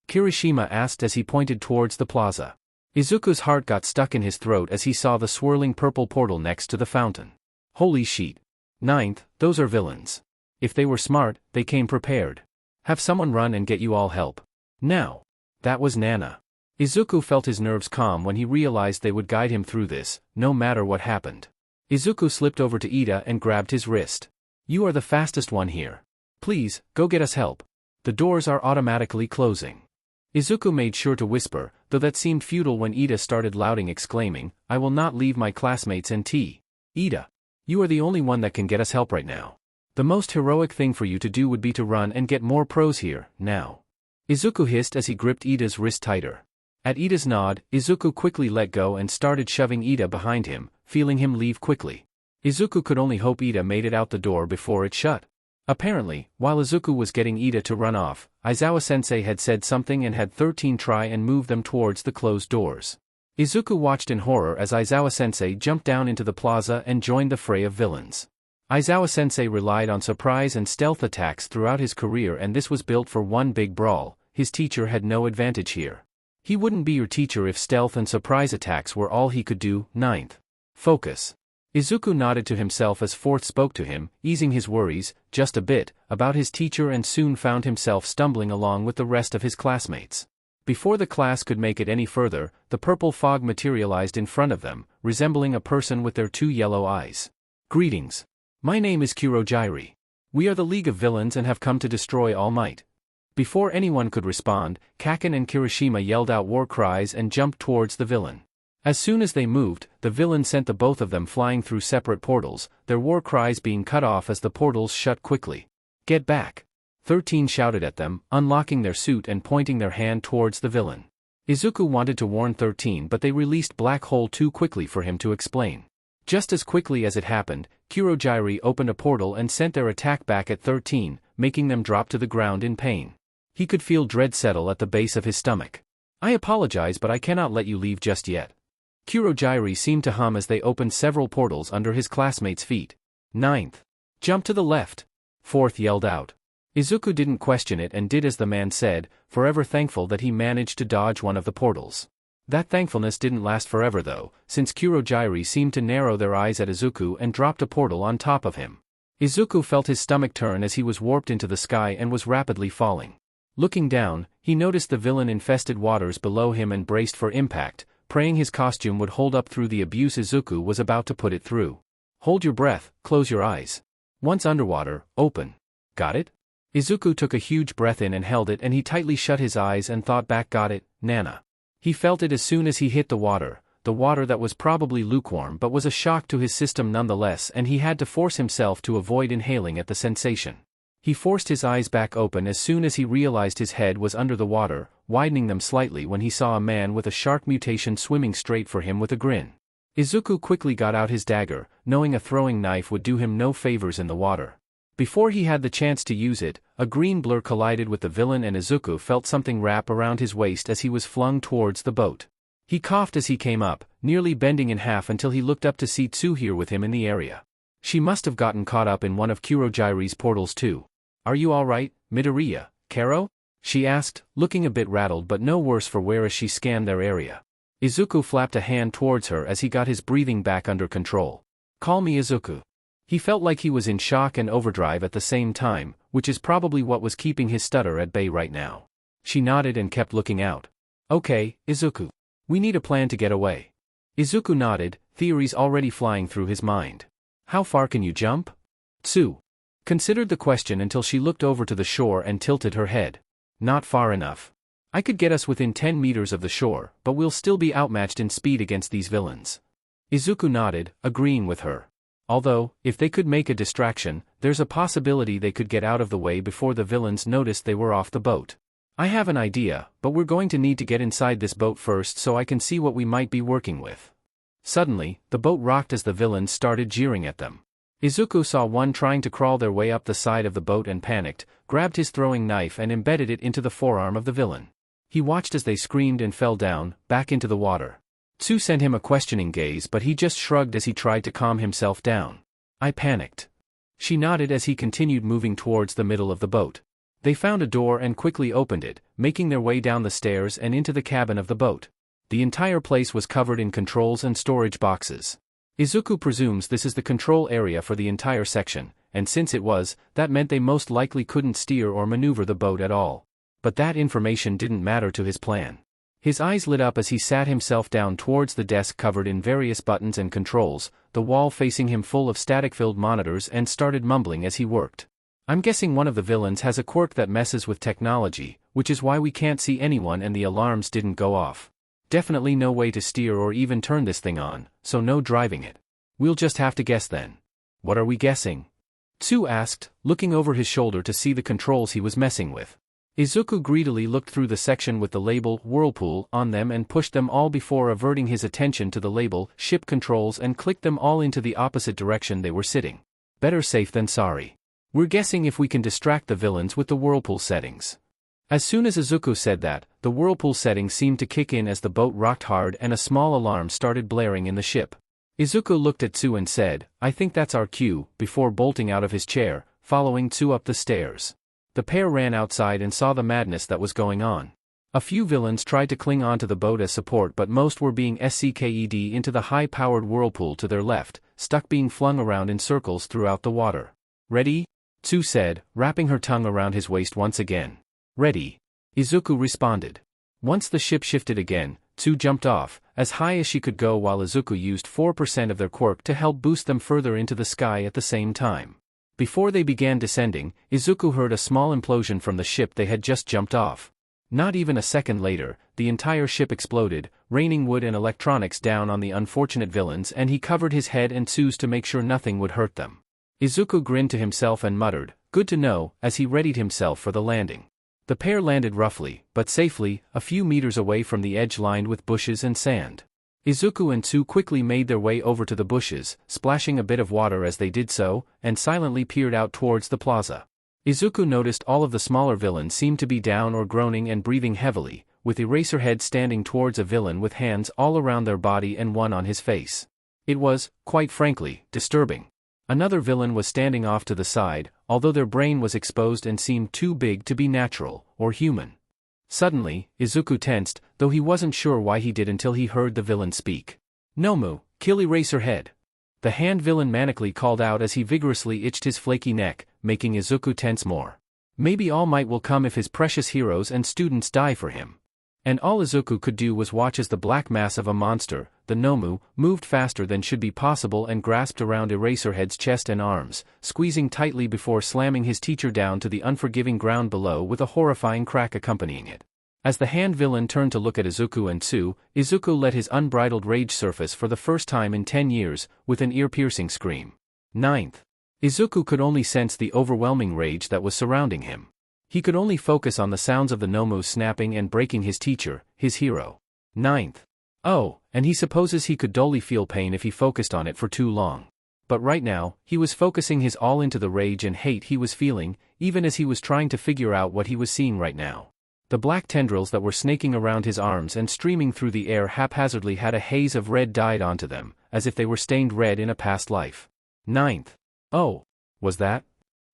Kirishima asked as he pointed towards the plaza. Izuku's heart got stuck in his throat as he saw the swirling purple portal next to the fountain. Holy shit. Ninth, those are villains. If they were smart, they came prepared. Have someone run and get you all help. Now. That was Nana. Izuku felt his nerves calm when he realized they would guide him through this, no matter what happened. Izuku slipped over to Ida and grabbed his wrist. You are the fastest one here. Please, go get us help. The doors are automatically closing. Izuku made sure to whisper, though that seemed futile when Ida started louding exclaiming, I will not leave my classmates and tea. Ida. You are the only one that can get us help right now. The most heroic thing for you to do would be to run and get more pros here, now. Izuku hissed as he gripped Ida's wrist tighter. At Ida's nod, Izuku quickly let go and started shoving Ida behind him, feeling him leave quickly. Izuku could only hope Ida made it out the door before it shut. Apparently, while Izuku was getting Ida to run off, Aizawa-sensei had said something and had 13 try and move them towards the closed doors. Izuku watched in horror as Aizawa-sensei jumped down into the plaza and joined the fray of villains. Aizawa-sensei relied on surprise and stealth attacks throughout his career and this was built for one big brawl. His teacher had no advantage here. He wouldn't be your teacher if stealth and surprise attacks were all he could do. Ninth. Focus. Izuku nodded to himself as Fourth spoke to him, easing his worries, just a bit, about his teacher and soon found himself stumbling along with the rest of his classmates. Before the class could make it any further, the purple fog materialized in front of them, resembling a person with their two yellow eyes. Greetings. My name is Kurojairi. We are the League of Villains and have come to destroy All Might. Before anyone could respond, Kaken and Kirishima yelled out war cries and jumped towards the villain. As soon as they moved, the villain sent the both of them flying through separate portals, their war cries being cut off as the portals shut quickly. Get back! 13 shouted at them, unlocking their suit and pointing their hand towards the villain. Izuku wanted to warn 13 but they released Black Hole too quickly for him to explain. Just as quickly as it happened, Kurojairi opened a portal and sent their attack back at 13, making them drop to the ground in pain. He could feel dread settle at the base of his stomach. I apologize but I cannot let you leave just yet. Kurojairi seemed to hum as they opened several portals under his classmates' feet. Ninth. Jump to the left. Fourth yelled out. Izuku didn't question it and did as the man said, forever thankful that he managed to dodge one of the portals. That thankfulness didn't last forever though, since Kurojairi seemed to narrow their eyes at Izuku and dropped a portal on top of him. Izuku felt his stomach turn as he was warped into the sky and was rapidly falling. Looking down, he noticed the villain-infested waters below him and braced for impact, praying his costume would hold up through the abuse Izuku was about to put it through. Hold your breath, close your eyes. Once underwater, open. Got it? Izuku took a huge breath in and held it and he tightly shut his eyes and thought back got it, Nana. He felt it as soon as he hit the water that was probably lukewarm but was a shock to his system nonetheless and he had to force himself to avoid inhaling at the sensation. He forced his eyes back open as soon as he realized his head was under the water, widening them slightly when he saw a man with a shark mutation swimming straight for him with a grin. Izuku quickly got out his dagger, knowing a throwing knife would do him no favors in the water. Before he had the chance to use it, a green blur collided with the villain and Izuku felt something wrap around his waist as he was flung towards the boat. He coughed as he came up, nearly bending in half until he looked up to see Tsuhiro with him in the area. She must have gotten caught up in one of Kurojairi's portals too. Are you alright, Midoriya, Karo? She asked, looking a bit rattled but no worse for wear as she scanned their area. Izuku flapped a hand towards her as he got his breathing back under control. Call me Izuku. He felt like he was in shock and overdrive at the same time, which is probably what was keeping his stutter at bay right now. She nodded and kept looking out. Okay, Izuku. We need a plan to get away. Izuku nodded, theories already flying through his mind. How far can you jump? Tsu considered the question until she looked over to the shore and tilted her head. Not far enough. I could get us within 10 meters of the shore, but we'll still be outmatched in speed against these villains. Izuku nodded, agreeing with her. Although, if they could make a distraction, there's a possibility they could get out of the way before the villains noticed they were off the boat. I have an idea, but we're going to need to get inside this boat first so I can see what we might be working with. Suddenly, the boat rocked as the villains started jeering at them. Izuku saw one trying to crawl their way up the side of the boat and panicked, grabbed his throwing knife and embedded it into the forearm of the villain. He watched as they screamed and fell down, back into the water. Tsu sent him a questioning gaze but he just shrugged as he tried to calm himself down. I panicked. She nodded as he continued moving towards the middle of the boat. They found a door and quickly opened it, making their way down the stairs and into the cabin of the boat. The entire place was covered in controls and storage boxes. Izuku presumes this is the control area for the entire section, and since it was, that meant they most likely couldn't steer or maneuver the boat at all. But that information didn't matter to his plan. His eyes lit up as he sat himself down towards the desk covered in various buttons and controls, the wall facing him full of static-filled monitors, and started mumbling as he worked. I'm guessing one of the villains has a quirk that messes with technology, which is why we can't see anyone and the alarms didn't go off. Definitely no way to steer or even turn this thing on, so no driving it. We'll just have to guess then. What are we guessing? Tsu asked, looking over his shoulder to see the controls he was messing with. Izuku greedily looked through the section with the label Whirlpool on them and pushed them all before averting his attention to the label Ship Controls and clicked them all into the opposite direction they were sitting. Better safe than sorry. We're guessing if we can distract the villains with the Whirlpool settings. As soon as Izuku said that, the Whirlpool settings seemed to kick in as the boat rocked hard and a small alarm started blaring in the ship. Izuku looked at Tsu and said, I think that's our cue, before bolting out of his chair, following Tsu up the stairs. The pair ran outside and saw the madness that was going on. A few villains tried to cling onto the boat as support but most were being sucked into the high-powered whirlpool to their left, stuck being flung around in circles throughout the water. Ready? Tsu said, wrapping her tongue around his waist once again. Ready. Izuku responded. Once the ship shifted again, Tsu jumped off, as high as she could go while Izuku used 4% of their quirk to help boost them further into the sky at the same time. Before they began descending, Izuku heard a small implosion from the ship they had just jumped off. Not even a second later, the entire ship exploded, raining wood and electronics down on the unfortunate villains, and he covered his head and Tsu's to make sure nothing would hurt them. Izuku grinned to himself and muttered, good to know, as he readied himself for the landing. The pair landed roughly, but safely, a few meters away from the edge lined with bushes and sand. Izuku and Tsu quickly made their way over to the bushes, splashing a bit of water as they did so, and silently peered out towards the plaza. Izuku noticed all of the smaller villains seemed to be down or groaning and breathing heavily, with Eraserhead standing towards a villain with hands all around their body and one on his face. It was, quite frankly, disturbing. Another villain was standing off to the side, although their brain was exposed and seemed too big to be natural, or human. Suddenly, Izuku tensed, though he wasn't sure why he did until he heard the villain speak. Nomu, kill Eraserhead. The hand villain manically called out as he vigorously itched his flaky neck, making Izuku tense more. Maybe All Might will come if his precious heroes and students die for him. And all Izuku could do was watch as the black mass of a monster, the Nomu, moved faster than should be possible and grasped around Eraserhead's chest and arms, squeezing tightly before slamming his teacher down to the unforgiving ground below with a horrifying crack accompanying it. As the hand villain turned to look at Izuku and Tsu, Izuku let his unbridled rage surface for the first time in 10 years, with an ear-piercing scream. 9th. Izuku could only sense the overwhelming rage that was surrounding him. He could only focus on the sounds of the Nomu snapping and breaking his teacher, his hero. 9th. Oh, and he supposes he could dully feel pain if he focused on it for too long. But right now, he was focusing his all into the rage and hate he was feeling, even as he was trying to figure out what he was seeing right now. The black tendrils that were snaking around his arms and streaming through the air haphazardly had a haze of red dyed onto them, as if they were stained red in a past life. 9th. Oh. Was that?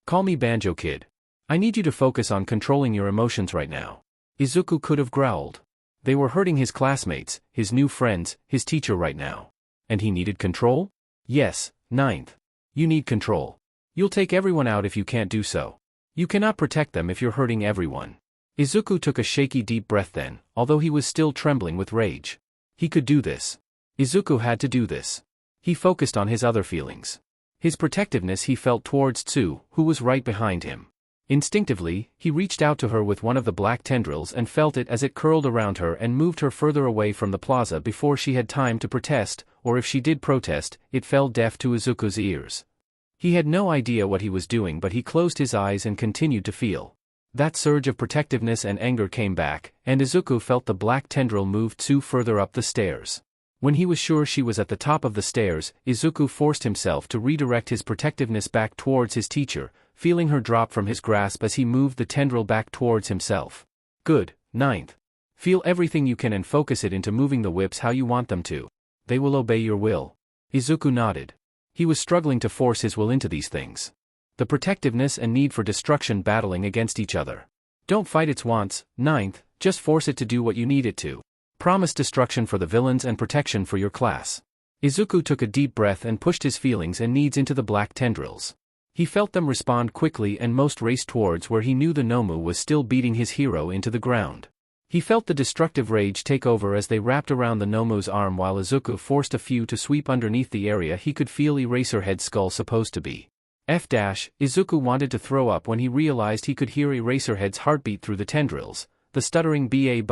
Call me Banjo Kid. I need you to focus on controlling your emotions right now. Izuku could have growled. They were hurting his classmates, his new friends, his teacher right now. And he needed control? Yes, 9th. You need control. You'll take everyone out if you can't do so. You cannot protect them if you're hurting everyone. Izuku took a shaky deep breath then, although he was still trembling with rage. He could do this. Izuku had to do this. He focused on his other feelings. His protectiveness he felt towards Tsu, who was right behind him. Instinctively, he reached out to her with one of the black tendrils and felt it as it curled around her and moved her further away from the plaza before she had time to protest, or if she did protest, it fell deaf to Izuku's ears. He had no idea what he was doing, but he closed his eyes and continued to feel. That surge of protectiveness and anger came back, and Izuku felt the black tendril move Tsu further up the stairs. When he was sure she was at the top of the stairs, Izuku forced himself to redirect his protectiveness back towards his teacher, feeling her drop from his grasp as he moved the tendril back towards himself. Good. 9th. Feel everything you can and focus it into moving the whips how you want them to. They will obey your will. Izuku nodded. He was struggling to force his will into these things. The protectiveness and need for destruction battling against each other. Don't fight its wants. 9th, just force it to do what you need it to. Promise destruction for the villains and protection for your class. Izuku took a deep breath and pushed his feelings and needs into the black tendrils. He felt them respond quickly and most raced towards where he knew the Nomu was still beating his hero into the ground. He felt the destructive rage take over as they wrapped around the Nomu's arm while Izuku forced a few to sweep underneath the area he could feel Eraserhead's skull supposed to be. Izuku wanted to throw up when he realized he could hear Eraserhead's heartbeat through the tendrils, the stuttering ba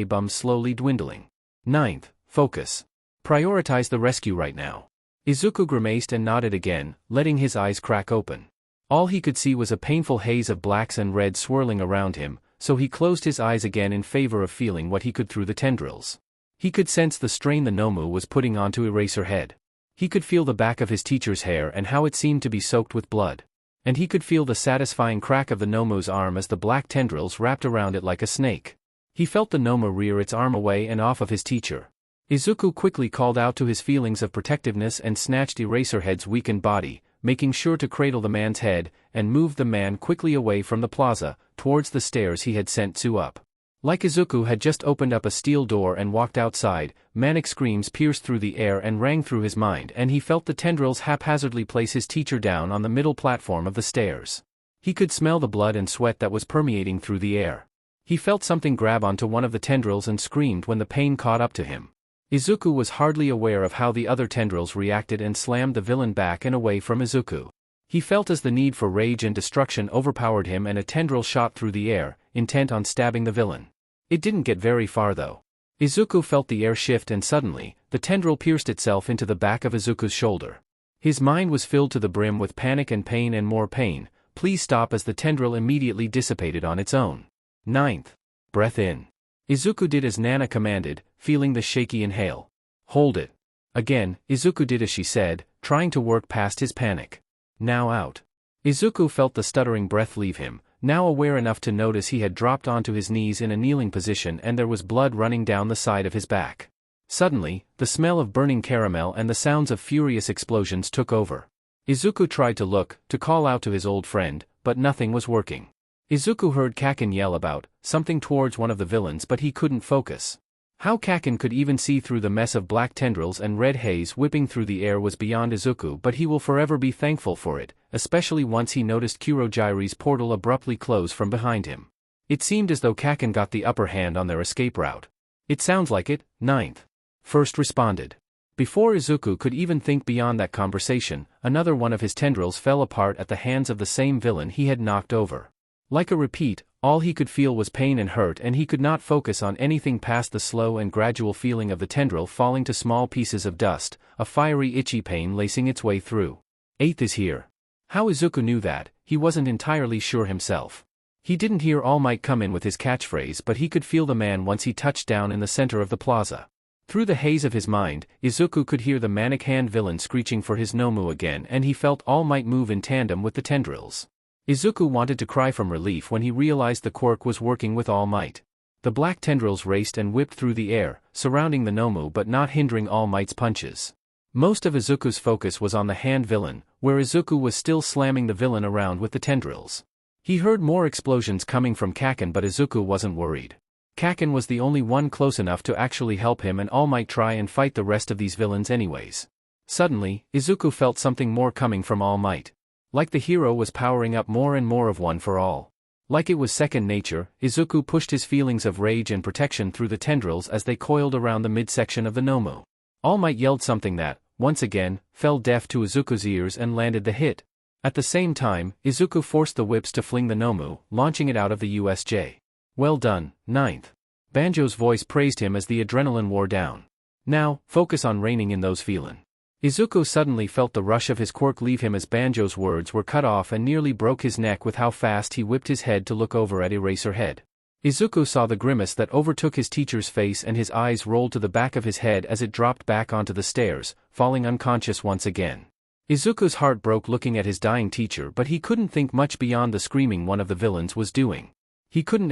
bum slowly dwindling. 9th, focus. Prioritize the rescue right now. Izuku grimaced and nodded again, letting his eyes crack open. All he could see was a painful haze of blacks and reds swirling around him, so he closed his eyes again in favor of feeling what he could through the tendrils. He could sense the strain the Nomu was putting onto Eraserhead. He could feel the back of his teacher's hair and how it seemed to be soaked with blood. And he could feel the satisfying crack of the Nomu's arm as the black tendrils wrapped around it like a snake. He felt the Nomu rear its arm away and off of his teacher. Izuku quickly called out to his feelings of protectiveness and snatched Eraserhead's weakened body, making sure to cradle the man's head, and moved the man quickly away from the plaza, towards the stairs he had sent Tsu up. Like Izuku had just opened up a steel door and walked outside, manic screams pierced through the air and rang through his mind and he felt the tendrils haphazardly place his teacher down on the middle platform of the stairs. He could smell the blood and sweat that was permeating through the air. He felt something grab onto one of the tendrils and screamed when the pain caught up to him. Izuku was hardly aware of how the other tendrils reacted and slammed the villain back and away from Izuku. He felt as the need for rage and destruction overpowered him and a tendril shot through the air, intent on stabbing the villain. It didn't get very far though. Izuku felt the air shift and suddenly, the tendril pierced itself into the back of Izuku's shoulder. His mind was filled to the brim with panic and pain and more pain. Please stop as the tendril immediately dissipated on its own. 9th. Breath in. Izuku did as Nana commanded, feeling the shaky inhale. Hold it. Again, Izuku did as she said, trying to work past his panic. Now out. Izuku felt the stuttering breath leave him, now aware enough to notice he had dropped onto his knees in a kneeling position and there was blood running down the side of his back. Suddenly, the smell of burning caramel and the sounds of furious explosions took over. Izuku tried to look, to call out to his old friend, but nothing was working. Izuku heard Kaken yell about something towards one of the villains but he couldn't focus. How Kaken could even see through the mess of black tendrils and red haze whipping through the air was beyond Izuku, but he will forever be thankful for it, especially once he noticed Kurogiri's portal abruptly close from behind him. It seemed as though Kaken got the upper hand on their escape route. It sounds like it. 9th. First responded. Before Izuku could even think beyond that conversation, another one of his tendrils fell apart at the hands of the same villain he had knocked over. Like a repeat, all he could feel was pain and hurt and he could not focus on anything past the slow and gradual feeling of the tendril falling to small pieces of dust, a fiery itchy pain lacing its way through. 8th is here. How Izuku knew that, he wasn't entirely sure himself. He didn't hear All Might come in with his catchphrase but he could feel the man once he touched down in the center of the plaza. Through the haze of his mind, Izuku could hear the manic hand villain screeching for his Nomu again and he felt All Might move in tandem with the tendrils. Izuku wanted to cry from relief when he realized the quirk was working with All Might. The black tendrils raced and whipped through the air, surrounding the Nomu but not hindering All Might's punches. Most of Izuku's focus was on the hand villain, where Izuku was still slamming the villain around with the tendrils. He heard more explosions coming from Kaken but Izuku wasn't worried. Kaken was the only one close enough to actually help him and All Might try and fight the rest of these villains anyways. Suddenly, Izuku felt something more coming from All Might. Like the hero was powering up more and more of one for all. Like it was second nature, Izuku pushed his feelings of rage and protection through the tendrils as they coiled around the midsection of the Nomu. All Might yelled something that, once again, fell deaf to Izuku's ears and landed the hit. At the same time, Izuku forced the whips to fling the Nomu, launching it out of the USJ. Well done, 9th. Banjo's voice praised him as the adrenaline wore down. Now, focus on reining in those feelings. Izuku suddenly felt the rush of his quirk leave him as Banjo's words were cut off and nearly broke his neck with how fast he whipped his head to look over at Eraserhead. Izuku saw the grimace that overtook his teacher's face and his eyes rolled to the back of his head as it dropped back onto the stairs, falling unconscious once again. Izuku's heart broke looking at his dying teacher, but he couldn't think much beyond the screaming one of the villains was doing. He couldn't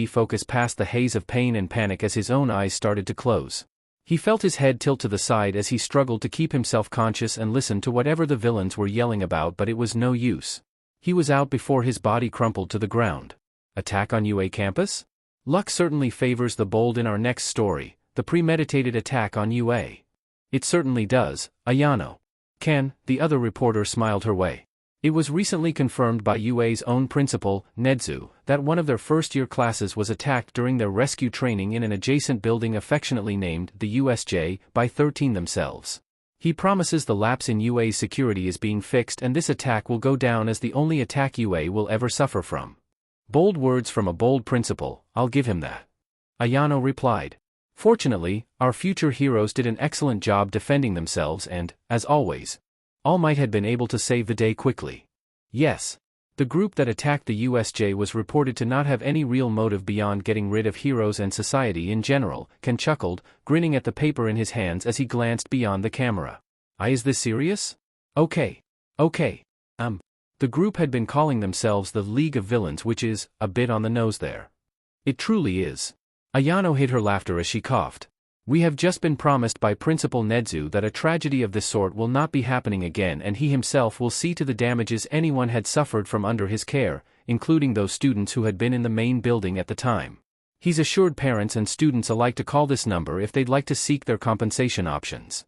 focus past the haze of pain and panic as his own eyes started to close. He felt his head tilt to the side as he struggled to keep himself conscious and listen to whatever the villains were yelling about, but it was no use. He was out before his body crumpled to the ground. Attack on UA campus? Luck certainly favors the bold in our next story, the premeditated attack on UA. It certainly does, Ayano. Ken, the other reporter, smiled her way. It was recently confirmed by UA's own principal, Nedzu, that one of their first-year classes was attacked during their rescue training in an adjacent building affectionately named the USJ by 13 themselves. He promises the lapse in UA's security is being fixed and this attack will go down as the only attack UA will ever suffer from. Bold words from a bold principal, I'll give him that. Ayano replied. Fortunately, our future heroes did an excellent job defending themselves and, as always, All Might had been able to save the day quickly. Yes. The group that attacked the USJ was reported to not have any real motive beyond getting rid of heroes and society in general, Ken chuckled, grinning at the paper in his hands as he glanced beyond the camera. Is this serious? Okay. The group had been calling themselves the League of Villains, which is a bit on the nose there. It truly is. Ayano hid her laughter as she coughed. We have just been promised by Principal Nedzu that a tragedy of this sort will not be happening again and he himself will see to the damages anyone had suffered from under his care, including those students who had been in the main building at the time. He's assured parents and students alike to call this number if they'd like to seek their compensation options.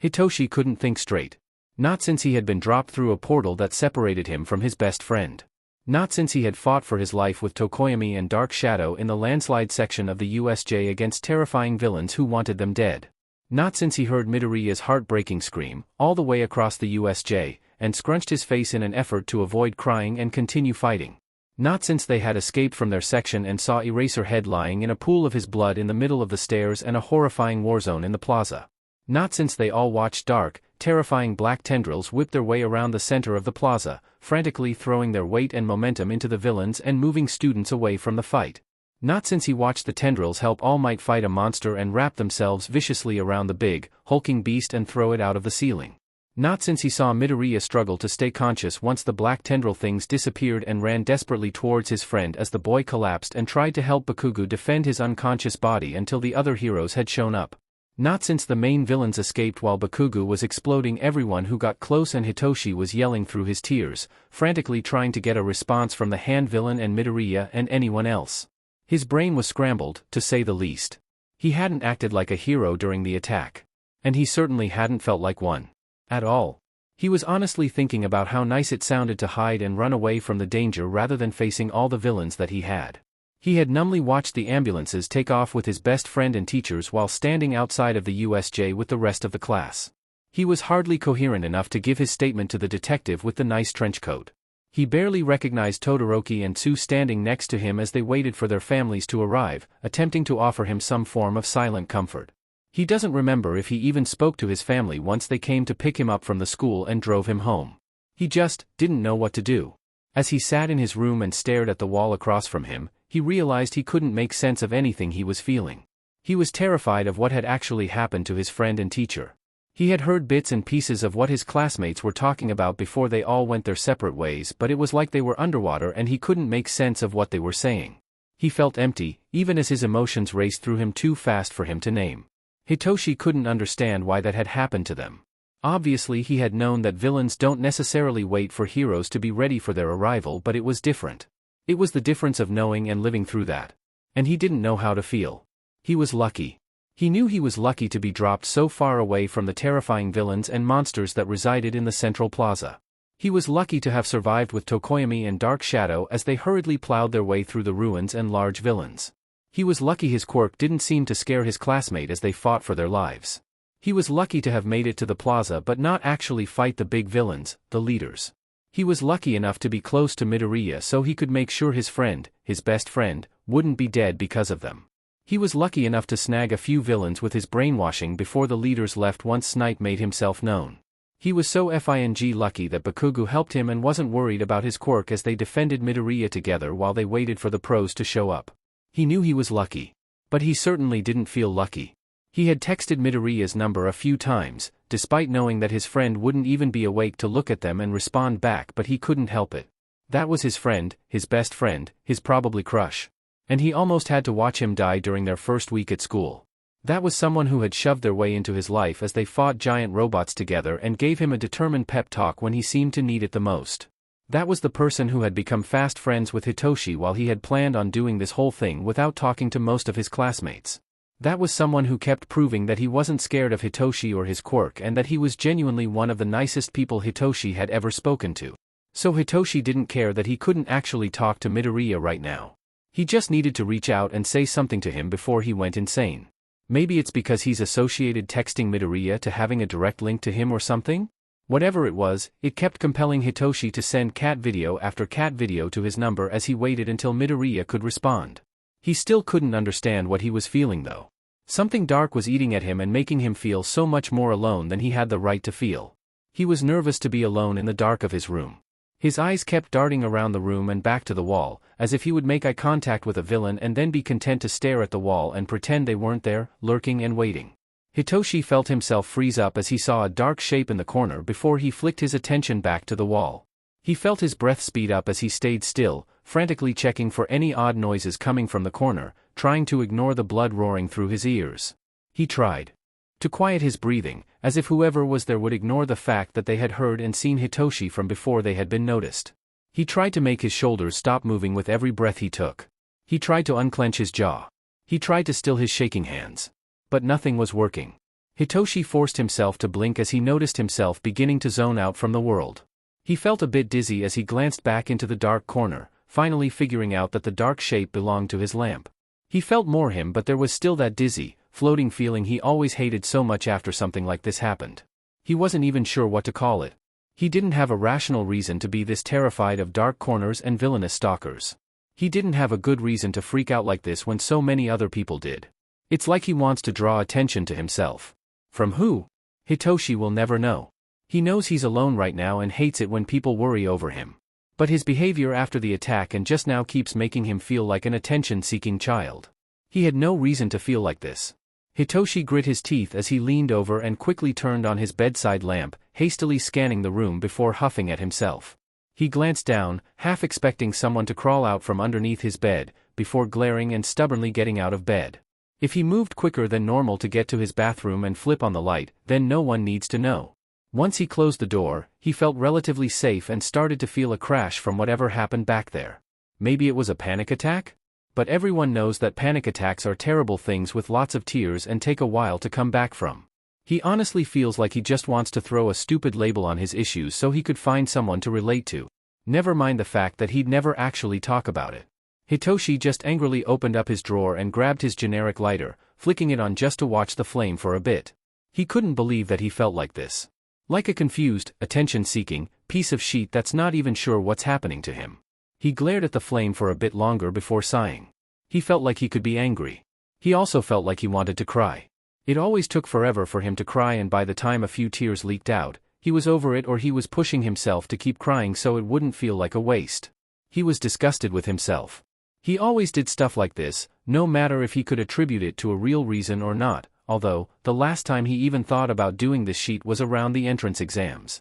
Hitoshi couldn't think straight. Not since he had been dropped through a portal that separated him from his best friend. Not since he had fought for his life with Tokoyami and Dark Shadow in the landslide section of the USJ against terrifying villains who wanted them dead. Not since he heard Midoriya's heartbreaking scream, all the way across the USJ, and scrunched his face in an effort to avoid crying and continue fighting. Not since they had escaped from their section and saw Eraserhead lying in a pool of his blood in the middle of the stairs and a horrifying warzone in the plaza. Not since they all watched dark, terrifying black tendrils whip their way around the center of the plaza, frantically throwing their weight and momentum into the villains and moving students away from the fight. Not since he watched the tendrils help All Might fight a monster and wrap themselves viciously around the big, hulking beast and throw it out of the ceiling. Not since he saw Midoriya struggle to stay conscious once the black tendril things disappeared and ran desperately towards his friend as the boy collapsed and tried to help Bakugo defend his unconscious body until the other heroes had shown up. Not since the main villains escaped while Bakugo was exploding everyone who got close and Hitoshi was yelling through his tears, frantically trying to get a response from the hand villain and Midoriya and anyone else. His brain was scrambled, to say the least. He hadn't acted like a hero during the attack. And he certainly hadn't felt like one. At all. He was honestly thinking about how nice it sounded to hide and run away from the danger rather than facing all the villains that he had. He had numbly watched the ambulances take off with his best friend and teachers while standing outside of the USJ with the rest of the class. He was hardly coherent enough to give his statement to the detective with the nice trench coat. He barely recognized Todoroki and Tsu standing next to him as they waited for their families to arrive, attempting to offer him some form of silent comfort. He doesn't remember if he even spoke to his family once they came to pick him up from the school and drove him home. He just didn't know what to do. As he sat in his room and stared at the wall across from him, he realized he couldn't make sense of anything he was feeling. He was terrified of what had actually happened to his friend and teacher. He had heard bits and pieces of what his classmates were talking about before they all went their separate ways, but it was like they were underwater and he couldn't make sense of what they were saying. He felt empty, even as his emotions raced through him too fast for him to name. Hitoshi couldn't understand why that had happened to them. Obviously he had known that villains don't necessarily wait for heroes to be ready for their arrival, but it was different. It was the difference of knowing and living through that. And he didn't know how to feel. He was lucky. He knew he was lucky to be dropped so far away from the terrifying villains and monsters that resided in the central plaza. He was lucky to have survived with Tokoyami and Dark Shadow as they hurriedly plowed their way through the ruins and large villains. He was lucky his quirk didn't seem to scare his classmate as they fought for their lives. He was lucky to have made it to the plaza but not actually fight the big villains, the leaders. He was lucky enough to be close to Midoriya so he could make sure his friend, his best friend, wouldn't be dead because of them. He was lucky enough to snag a few villains with his brainwashing before the leaders left once Snipe made himself known. He was so fing lucky that Bakugo helped him and wasn't worried about his quirk as they defended Midoriya together while they waited for the pros to show up. He knew he was lucky. But he certainly didn't feel lucky. He had texted Midoriya's number a few times, despite knowing that his friend wouldn't even be awake to look at them and respond back, but he couldn't help it. That was his friend, his best friend, his probably crush. And he almost had to watch him die during their first week at school. That was someone who had shoved their way into his life as they fought giant robots together and gave him a determined pep talk when he seemed to need it the most. That was the person who had become fast friends with Hitoshi while he had planned on doing this whole thing without talking to most of his classmates. That was someone who kept proving that he wasn't scared of Hitoshi or his quirk and that he was genuinely one of the nicest people Hitoshi had ever spoken to. So Hitoshi didn't care that he couldn't actually talk to Midoriya right now. He just needed to reach out and say something to him before he went insane. Maybe it's because he's associated texting Midoriya to having a direct link to him or something? Whatever it was, it kept compelling Hitoshi to send cat video after cat video to his number as he waited until Midoriya could respond. He still couldn't understand what he was feeling though. Something dark was eating at him and making him feel so much more alone than he had the right to feel. He was nervous to be alone in the dark of his room. His eyes kept darting around the room and back to the wall, as if he would make eye contact with a villain and then be content to stare at the wall and pretend they weren't there, lurking and waiting. Hitoshi felt himself freeze up as he saw a dark shape in the corner before he flicked his attention back to the wall. He felt his breath speed up as he stayed still, frantically checking for any odd noises coming from the corner, trying to ignore the blood roaring through his ears. He tried to quiet his breathing, as if whoever was there would ignore the fact that they had heard and seen Hitoshi from before they had been noticed. He tried to make his shoulders stop moving with every breath he took. He tried to unclench his jaw. He tried to still his shaking hands. But nothing was working. Hitoshi forced himself to blink as he noticed himself beginning to zone out from the world. He felt a bit dizzy as he glanced back into the dark corner, finally figuring out that the dark shape belonged to his lamp. He felt more him, but there was still that dizzy, floating feeling he always hated so much after something like this happened. He wasn't even sure what to call it. He didn't have a rational reason to be this terrified of dark corners and villainous stalkers. He didn't have a good reason to freak out like this when so many other people did. It's like he wants to draw attention to himself. From who? Hitoshi will never know. He knows he's alone right now and hates it when people worry over him. But his behavior after the attack and just now keeps making him feel like an attention-seeking child. He had no reason to feel like this. Hitoshi grit his teeth as he leaned over and quickly turned on his bedside lamp, hastily scanning the room before huffing at himself. He glanced down, half expecting someone to crawl out from underneath his bed, before glaring and stubbornly getting out of bed. If he moved quicker than normal to get to his bathroom and flip on the light, then no one needs to know. Once he closed the door, he felt relatively safe and started to feel a crash from whatever happened back there. Maybe it was a panic attack? But everyone knows that panic attacks are terrible things with lots of tears and take a while to come back from. He honestly feels like he just wants to throw a stupid label on his issues so he could find someone to relate to. Never mind the fact that he'd never actually talk about it. Hitoshi just angrily opened up his drawer and grabbed his generic lighter, flicking it on just to watch the flame for a bit. He couldn't believe that he felt like this. Like a confused, attention-seeking piece of shit that's not even sure what's happening to him. He glared at the flame for a bit longer before sighing. He felt like he could be angry. He also felt like he wanted to cry. It always took forever for him to cry, and by the time a few tears leaked out, he was over it, or he was pushing himself to keep crying so it wouldn't feel like a waste. He was disgusted with himself. He always did stuff like this, no matter if he could attribute it to a real reason or not, although, the last time he even thought about doing this shit was around the entrance exams.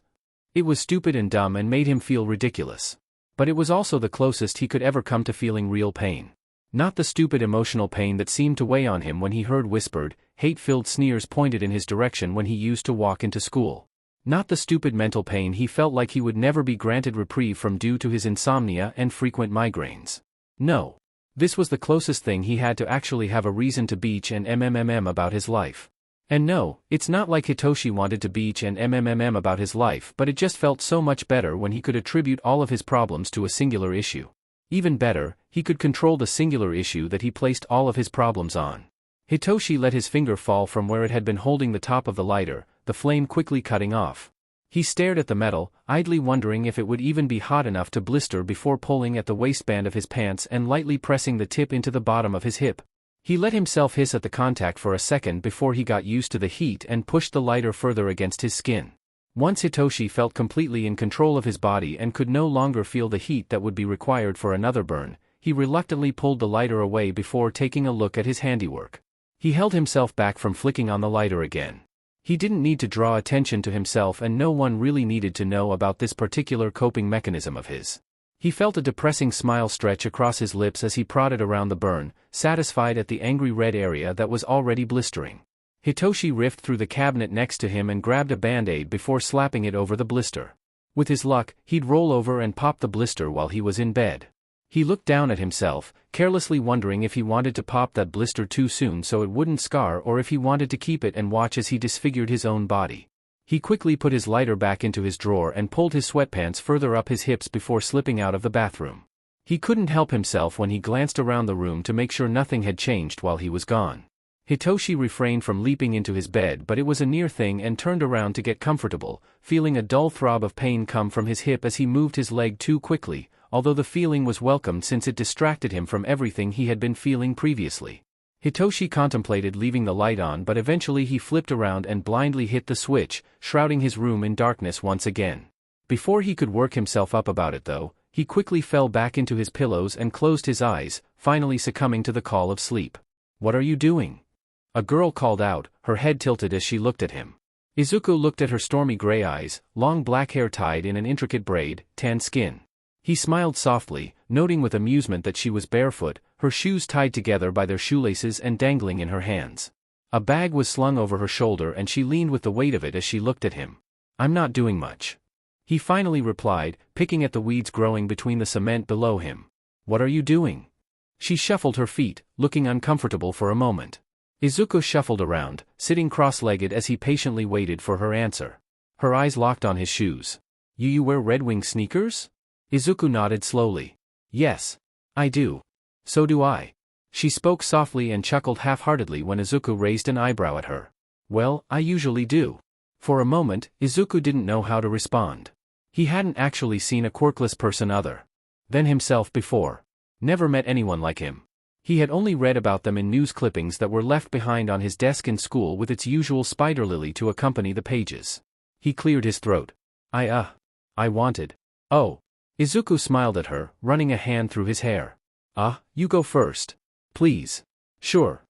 It was stupid and dumb and made him feel ridiculous. But it was also the closest he could ever come to feeling real pain. Not the stupid emotional pain that seemed to weigh on him when he heard whispered, hate-filled sneers pointed in his direction when he used to walk into school. Not the stupid mental pain he felt like he would never be granted reprieve from due to his insomnia and frequent migraines. No. This was the closest thing he had to actually have a reason to beach and about his life. And no, it's not like Hitoshi wanted to beach and about his life, but it just felt so much better when he could attribute all of his problems to a singular issue. Even better, he could control the singular issue that he placed all of his problems on. Hitoshi let his finger fall from where it had been holding the top of the lighter, the flame quickly cutting off. He stared at the metal, idly wondering if it would even be hot enough to blister before pulling at the waistband of his pants and lightly pressing the tip into the bottom of his hip. He let himself hiss at the contact for a second before he got used to the heat and pushed the lighter further against his skin. Once Hitoshi felt completely in control of his body and could no longer feel the heat that would be required for another burn, he reluctantly pulled the lighter away before taking a look at his handiwork. He held himself back from flicking on the lighter again. He didn't need to draw attention to himself, and no one really needed to know about this particular coping mechanism of his. He felt a depressing smile stretch across his lips as he prodded around the burn, satisfied at the angry red area that was already blistering. Hitoshi riffed through the cabinet next to him and grabbed a band-aid before slapping it over the blister. With his luck, he'd roll over and pop the blister while he was in bed. He looked down at himself, carelessly wondering if he wanted to pop that blister too soon so it wouldn't scar, or if he wanted to keep it and watch as he disfigured his own body. He quickly put his lighter back into his drawer and pulled his sweatpants further up his hips before slipping out of the bathroom. He couldn't help himself when he glanced around the room to make sure nothing had changed while he was gone. Hitoshi refrained from leaping into his bed, but it was a near thing, and turned around to get comfortable, feeling a dull throb of pain come from his hip as he moved his leg too quickly, although the feeling was welcomed since it distracted him from everything he had been feeling previously. Hitoshi contemplated leaving the light on, but eventually he flipped around and blindly hit the switch, shrouding his room in darkness once again. Before he could work himself up about it though, he quickly fell back into his pillows and closed his eyes, finally succumbing to the call of sleep. "What are you doing?" a girl called out, her head tilted as she looked at him. Izuku looked at her stormy gray eyes, long black hair tied in an intricate braid, tan skin. He smiled softly, noting with amusement that she was barefoot, her shoes tied together by their shoelaces and dangling in her hands. A bag was slung over her shoulder and she leaned with the weight of it as she looked at him. "I'm not doing much," he finally replied, picking at the weeds growing between the cement below him. "What are you doing?" She shuffled her feet, looking uncomfortable for a moment. Izuku shuffled around, sitting cross-legged as he patiently waited for her answer. Her eyes locked on his shoes. You wear Red Wing sneakers?" Izuku nodded slowly. "Yes. I do." "So do I." She spoke softly and chuckled half-heartedly when Izuku raised an eyebrow at her. "Well, I usually do." For a moment, Izuku didn't know how to respond. He hadn't actually seen a quirkless person other than himself before. Never met anyone like him. He had only read about them in news clippings that were left behind on his desk in school with its usual spider lily to accompany the pages. He cleared his throat. I wanted." "Oh." Izuku smiled at her, running a hand through his hair. You go first. Please." Sure.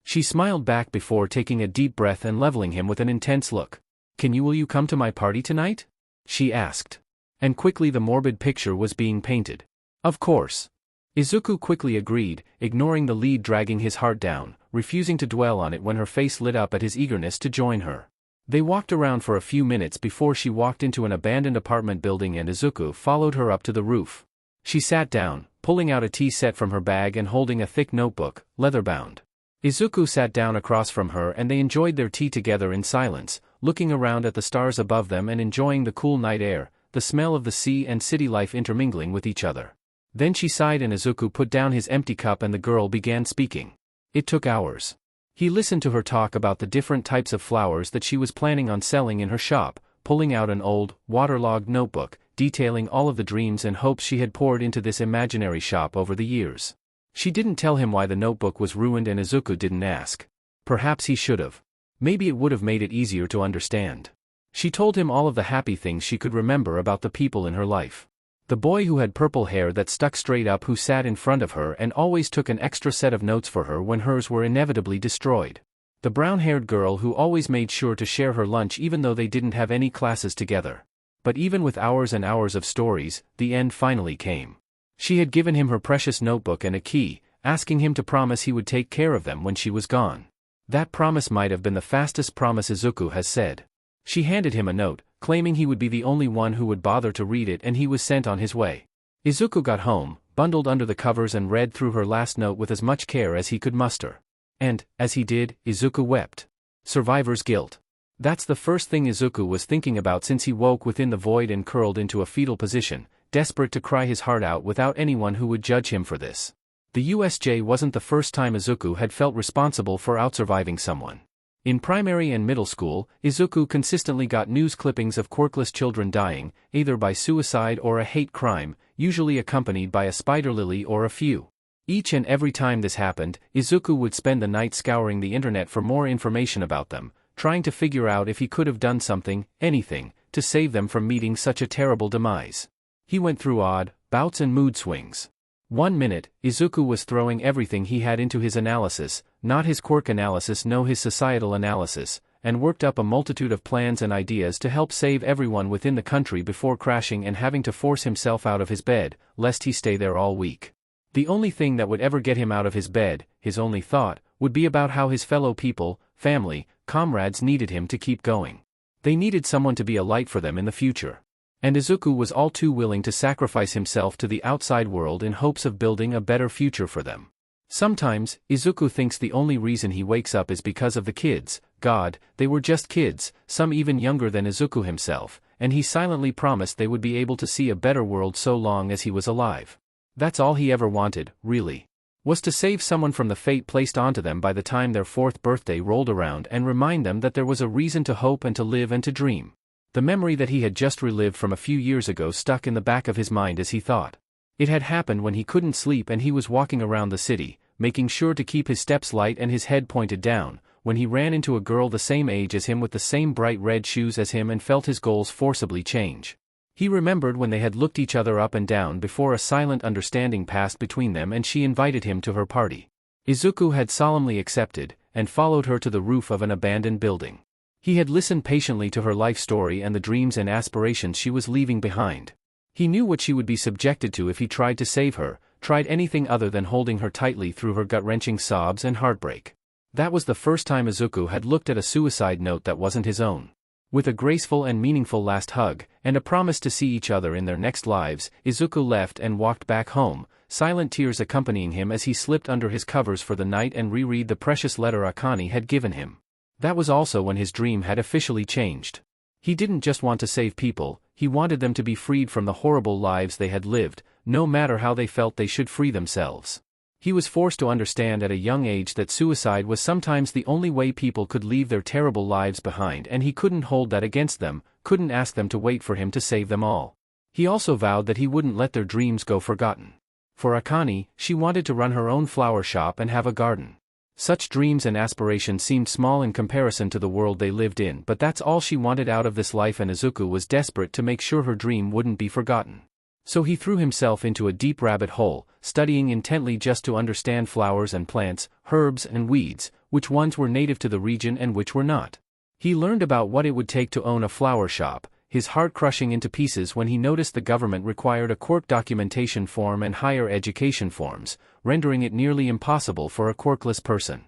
She smiled back before taking a deep breath and leveling him with an intense look. Will you come to my party tonight?" she asked. And quickly the morbid picture was being painted. "Of course." Izuku quickly agreed, ignoring the lead dragging his heart down, refusing to dwell on it when her face lit up at his eagerness to join her. They walked around for a few minutes before she walked into an abandoned apartment building and Izuku followed her up to the roof. She sat down, pulling out a tea set from her bag and holding a thick notebook, leather-bound. Izuku sat down across from her and they enjoyed their tea together in silence, looking around at the stars above them and enjoying the cool night air, the smell of the sea and city life intermingling with each other. Then she sighed and Izuku put down his empty cup and the girl began speaking. It took hours. He listened to her talk about the different types of flowers that she was planning on selling in her shop, pulling out an old, waterlogged notebook, detailing all of the dreams and hopes she had poured into this imaginary shop over the years. She didn't tell him why the notebook was ruined and Izuku didn't ask. Perhaps he should have. Maybe it would have made it easier to understand. She told him all of the happy things she could remember about the people in her life. The boy who had purple hair that stuck straight up who sat in front of her and always took an extra set of notes for her when hers were inevitably destroyed. The brown-haired girl who always made sure to share her lunch even though they didn't have any classes together. But even with hours and hours of stories, the end finally came. She had given him her precious notebook and a key, asking him to promise he would take care of them when she was gone. That promise might have been the fastest promise Izuku has said. She handed him a note, claiming he would be the only one who would bother to read it, and he was sent on his way. Izuku got home, bundled under the covers and read through her last note with as much care as he could muster. And, as he did, Izuku wept. Survivor's guilt. That's the first thing Izuku was thinking about since he woke within the void and curled into a fetal position, desperate to cry his heart out without anyone who would judge him for this. The USJ wasn't the first time Izuku had felt responsible for outsurviving someone. In primary and middle school, Izuku consistently got news clippings of quirkless children dying, either by suicide or a hate crime, usually accompanied by a spider lily or a few. Each and every time this happened, Izuku would spend the night scouring the internet for more information about them, trying to figure out if he could have done something, anything, to save them from meeting such a terrible demise. He went through odd bouts and mood swings. One minute, Izuku was throwing everything he had into his analysis, not his quirk analysis, no, his societal analysis, and worked up a multitude of plans and ideas to help save everyone within the country before crashing and having to force himself out of his bed, lest he stay there all week. The only thing that would ever get him out of his bed, his only thought, would be about how his fellow people, family, comrades needed him to keep going. They needed someone to be a light for them in the future. And Izuku was all too willing to sacrifice himself to the outside world in hopes of building a better future for them. Sometimes, Izuku thinks the only reason he wakes up is because of the kids. God, they were just kids, some even younger than Izuku himself, and he silently promised they would be able to see a better world so long as he was alive. That's all he ever wanted, really. Was to save someone from the fate placed onto them by the time their 4th birthday rolled around and remind them that there was a reason to hope and to live and to dream. The memory that he had just relived from a few years ago stuck in the back of his mind as he thought. It had happened when he couldn't sleep and he was walking around the city, making sure to keep his steps light and his head pointed down, when he ran into a girl the same age as him with the same bright red shoes as him and felt his goals forcibly change. He remembered when they had looked each other up and down before a silent understanding passed between them and she invited him to her party. Izuku had solemnly accepted, and followed her to the roof of an abandoned building. He had listened patiently to her life story and the dreams and aspirations she was leaving behind. He knew what she would be subjected to if he tried to save her, tried anything other than holding her tightly through her gut-wrenching sobs and heartbreak. That was the first time Izuku had looked at a suicide note that wasn't his own. With a graceful and meaningful last hug, and a promise to see each other in their next lives, Izuku left and walked back home, silent tears accompanying him as he slipped under his covers for the night and reread the precious letter Akane had given him. That was also when his dream had officially changed. He didn't just want to save people, he wanted them to be freed from the horrible lives they had lived, no matter how they felt they should free themselves. He was forced to understand at a young age that suicide was sometimes the only way people could leave their terrible lives behind, and he couldn't hold that against them, couldn't ask them to wait for him to save them all. He also vowed that he wouldn't let their dreams go forgotten. For Akane, she wanted to run her own flower shop and have a garden. Such dreams and aspirations seemed small in comparison to the world they lived in, but that's all she wanted out of this life, and Izuku was desperate to make sure her dream wouldn't be forgotten. So he threw himself into a deep rabbit hole, studying intently just to understand flowers and plants, herbs and weeds, which ones were native to the region and which were not. He learned about what it would take to own a flower shop, his heart crushing into pieces when he noticed the government required a quirk documentation form and higher education forms, rendering it nearly impossible for a quirkless person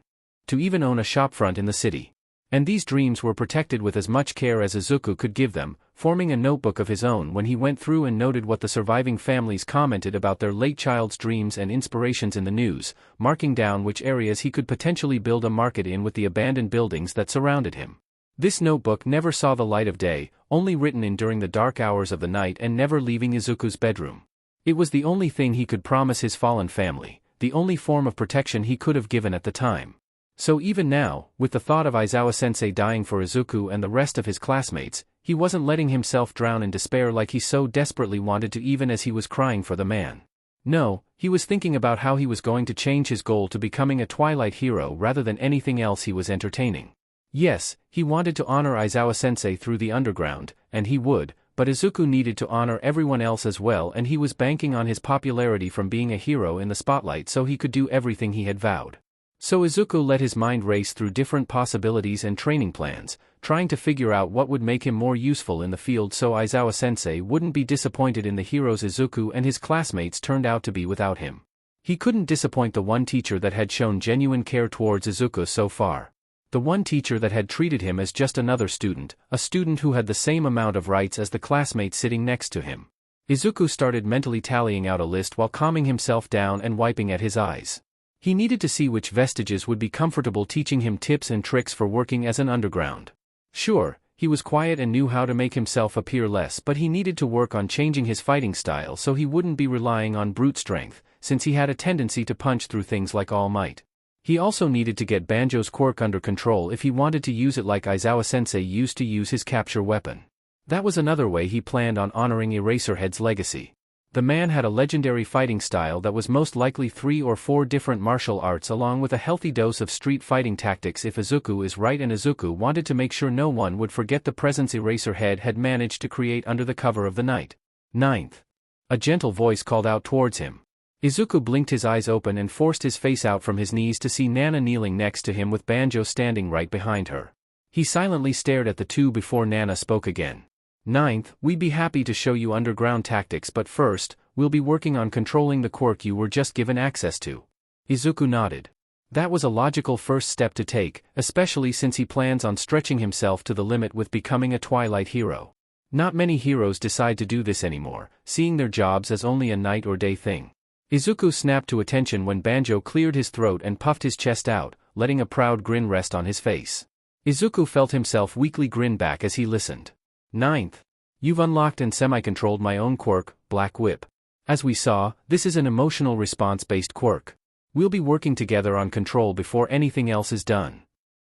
to even own a shopfront in the city. And these dreams were protected with as much care as Izuku could give them, forming a notebook of his own when he went through and noted what the surviving families commented about their late child's dreams and inspirations in the news, marking down which areas he could potentially build a market in with the abandoned buildings that surrounded him. This notebook never saw the light of day, only written in during the dark hours of the night and never leaving Izuku's bedroom. It was the only thing he could promise his fallen family, the only form of protection he could have given at the time. So even now, with the thought of Aizawa-sensei dying for Izuku and the rest of his classmates, he wasn't letting himself drown in despair like he so desperately wanted to, even as he was crying for the man. No, he was thinking about how he was going to change his goal to becoming a Twilight hero rather than anything else he was entertaining. Yes, he wanted to honor Aizawa-sensei through the underground, and he would, but Izuku needed to honor everyone else as well, and he was banking on his popularity from being a hero in the spotlight so he could do everything he had vowed. So Izuku let his mind race through different possibilities and training plans, trying to figure out what would make him more useful in the field so Aizawa-sensei wouldn't be disappointed in the heroes Izuku and his classmates turned out to be without him. He couldn't disappoint the one teacher that had shown genuine care towards Izuku so far. The one teacher that had treated him as just another student, a student who had the same amount of rights as the classmates sitting next to him. Izuku started mentally tallying out a list while calming himself down and wiping at his eyes. He needed to see which vestiges would be comfortable teaching him tips and tricks for working as an underground. Sure, he was quiet and knew how to make himself appear less, but he needed to work on changing his fighting style so he wouldn't be relying on brute strength, since he had a tendency to punch through things like All Might. He also needed to get Banjo's quirk under control if he wanted to use it like Aizawa-sensei used to use his capture weapon. That was another way he planned on honoring Eraserhead's legacy. The man had a legendary fighting style that was most likely 3 or 4 different martial arts along with a healthy dose of street fighting tactics if Izuku is right, and Izuku wanted to make sure no one would forget the presence Eraserhead had managed to create under the cover of the night. Ninth. A gentle voice called out towards him. Izuku blinked his eyes open and forced his face out from his knees to see Nana kneeling next to him with Banjo standing right behind her. He silently stared at the two before Nana spoke again. Ninth, we'd be happy to show you underground tactics, but first, we'll be working on controlling the quirk you were just given access to. Izuku nodded. That was a logical first step to take, especially since he plans on stretching himself to the limit with becoming a Twilight hero. Not many heroes decide to do this anymore, seeing their jobs as only a night or day thing. Izuku snapped to attention when Banjo cleared his throat and puffed his chest out, letting a proud grin rest on his face. Izuku felt himself weakly grin back as he listened. Ninth. You've unlocked and semi-controlled my own quirk, Black Whip. As we saw, this is an emotional response-based quirk. We'll be working together on control before anything else is done.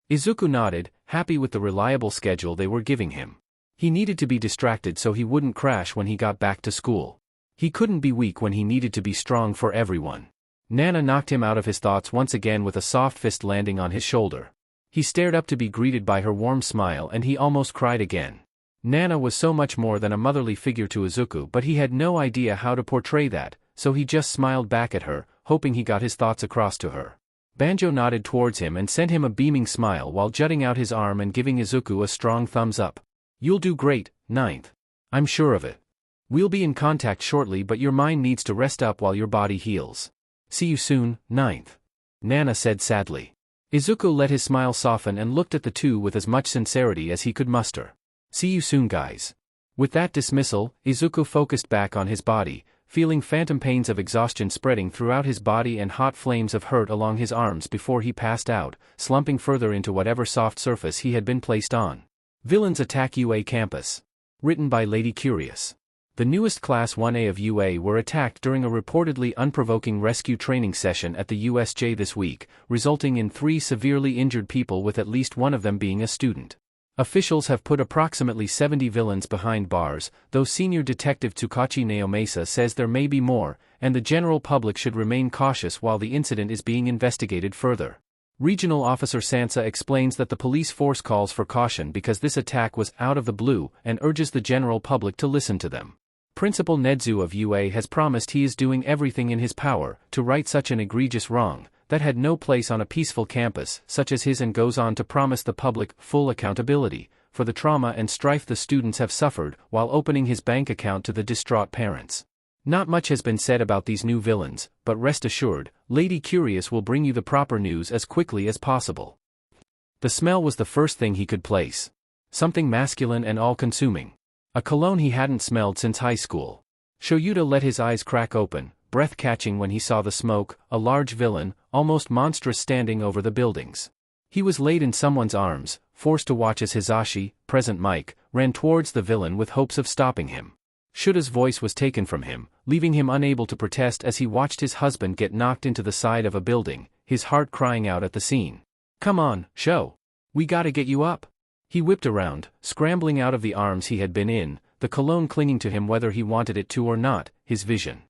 Izuku nodded, happy with the reliable schedule they were giving him. He needed to be distracted so he wouldn't crash when he got back to school. He couldn't be weak when he needed to be strong for everyone. Nana knocked him out of his thoughts once again with a soft fist landing on his shoulder. He stared up to be greeted by her warm smile and he almost cried again. Nana was so much more than a motherly figure to Izuku, but he had no idea how to portray that, so he just smiled back at her, hoping he got his thoughts across to her. Banjo nodded towards him and sent him a beaming smile while jutting out his arm and giving Izuku a strong thumbs up. You'll do great, Ninth. I'm sure of it. We'll be in contact shortly, but your mind needs to rest up while your body heals. See you soon, Ninth. Nana said sadly. Izuku let his smile soften and looked at the two with as much sincerity as he could muster. See you soon, guys. With that dismissal, Izuku focused back on his body, feeling phantom pains of exhaustion spreading throughout his body and hot flames of hurt along his arms before he passed out, slumping further into whatever soft surface he had been placed on. Villains Attack UA Campus. Written by Lady Curious. The newest Class 1A of UA were attacked during a reportedly unprovoking rescue training session at the USJ this week, resulting in 3 severely injured people, with at least one of them being a student. Officials have put approximately 70 villains behind bars, though Senior Detective Tsukachi Naomasa says there may be more, and the general public should remain cautious while the incident is being investigated further. Regional Officer Sansa explains that the police force calls for caution because this attack was out of the blue and urges the general public to listen to them. Principal Nedzu of UA has promised he is doing everything in his power to right such an egregious wrong that had no place on a peaceful campus such as his, and goes on to promise the public full accountability for the trauma and strife the students have suffered while opening his bank account to the distraught parents. Not much has been said about these new villains, but rest assured, Lady Curious will bring you the proper news as quickly as possible. The smell was the first thing he could place. Something masculine and all-consuming. A cologne he hadn't smelled since high school. Shoyuta let his eyes crack open, breath-catching when he saw the smoke, a large villain, almost monstrous, standing over the buildings. He was laid in someone's arms, forced to watch as Hisashi, present Mike, ran towards the villain with hopes of stopping him. Shuta's voice was taken from him, leaving him unable to protest as he watched his husband get knocked into the side of a building, his heart crying out at the scene. Come on, Sho. We gotta get you up. He whipped around, scrambling out of the arms he had been in, the cologne clinging to him whether he wanted it to or not, his vision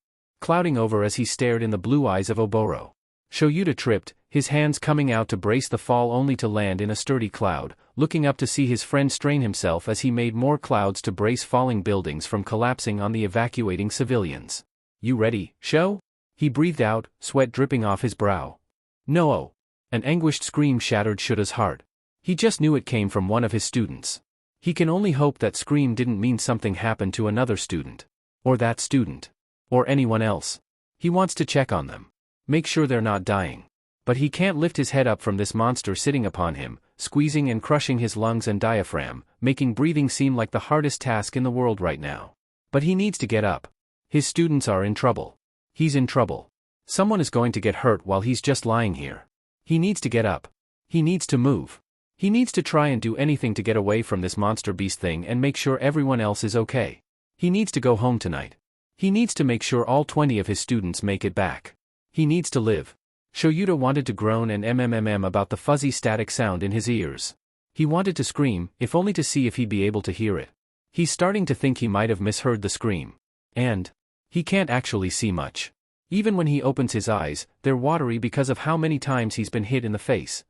clouding over as he stared in the blue eyes of Oboro. Shoyuta tripped, his hands coming out to brace the fall only to land in a sturdy cloud, looking up to see his friend strain himself as he made more clouds to brace falling buildings from collapsing on the evacuating civilians. You ready, Sho? He breathed out, sweat dripping off his brow. No! An anguished scream shattered Shuta's heart. He just knew it came from one of his students. He can only hope that scream didn't mean something happened to another student. Or that student. Or anyone else. He wants to check on them. Make sure they're not dying. But he can't lift his head up from this monster sitting upon him, squeezing and crushing his lungs and diaphragm, making breathing seem like the hardest task in the world right now. But he needs to get up. His students are in trouble. He's in trouble. Someone is going to get hurt while he's just lying here. He needs to get up. He needs to move. He needs to try and do anything to get away from this monster beast thing and make sure everyone else is okay. He needs to go home tonight. He needs to make sure all 20 of his students make it back. He needs to live. Shoyuta wanted to groan and about the fuzzy static sound in his ears. He wanted to scream, if only to see if he'd be able to hear it. He's starting to think he might have misheard the scream. And He can't actually see much. Even when he opens his eyes, they're watery because of how many times he's been hit in the face.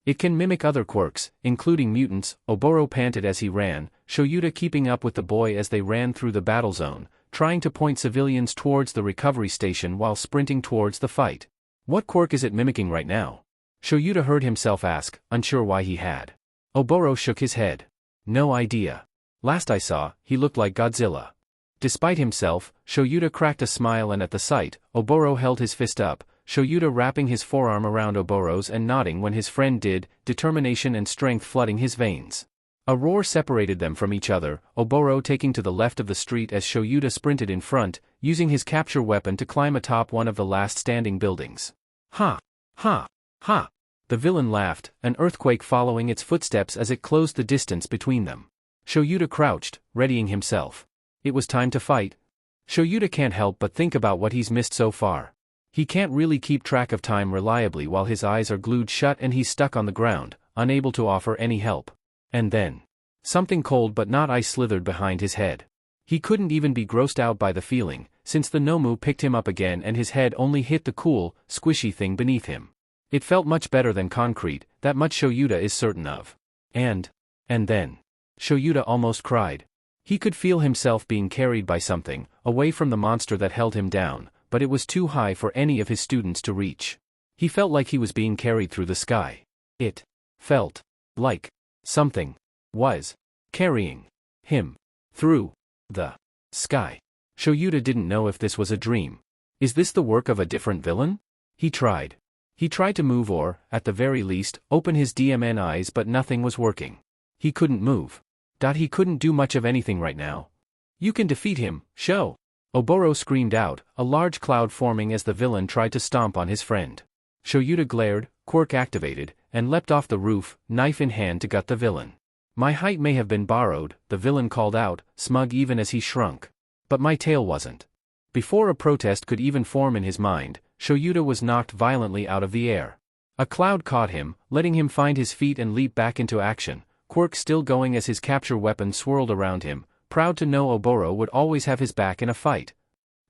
It can mimic other quirks, including mutants. Oboro panted as he ran, Shoyuta keeping up with the boy as they ran through the battle zone, trying to point civilians towards the recovery station while sprinting towards the fight. What quirk is it mimicking right now? Shoyuta heard himself ask, unsure why he had. Oboro shook his head. No idea. Last I saw, he looked like Godzilla. Despite himself, Shoyuta cracked a smile, and at the sight, Oboro held his fist up, Shoyuta wrapping his forearm around Oboro's and nodding when his friend did, determination and strength flooding his veins. A roar separated them from each other, Oboro taking to the left of the street as Shoyuta sprinted in front, using his capture weapon to climb atop one of the last standing buildings. Ha! Ha! Ha! The villain laughed, an earthquake following its footsteps as it closed the distance between them. Shoyuta crouched, readying himself. It was time to fight. Shoyuta can't help but think about what he's missed so far. He can't really keep track of time reliably while his eyes are glued shut and he's stuck on the ground, unable to offer any help. And then, something cold but not ice slithered behind his head. He couldn't even be grossed out by the feeling, since the Nomu picked him up again and his head only hit the cool, squishy thing beneath him. It felt much better than concrete, that much Shoyuta is certain of. And then, Shoyuta almost cried. He could feel himself being carried by something, away from the monster that held him down, but it was too high for any of his students to reach. He felt like he was being carried through the sky. It felt like something was carrying him through the sky. Shoyuta didn't know if this was a dream. Is this the work of a different villain? He tried. He tried to move or, at the very least, open his DMN eyes, but nothing was working. He couldn't move. He couldn't do much of anything right now. You can defeat him, Sho! Oboro screamed out, a large cloud forming as the villain tried to stomp on his friend. Shoyuta glared, quirk activated, and leapt off the roof, knife in hand to gut the villain. My height may have been borrowed, the villain called out, smug even as he shrunk. But my tail wasn't. Before a protest could even form in his mind, Shoyuta was knocked violently out of the air. A cloud caught him, letting him find his feet and leap back into action, quirk still going as his capture weapon swirled around him, proud to know Oboro would always have his back in a fight.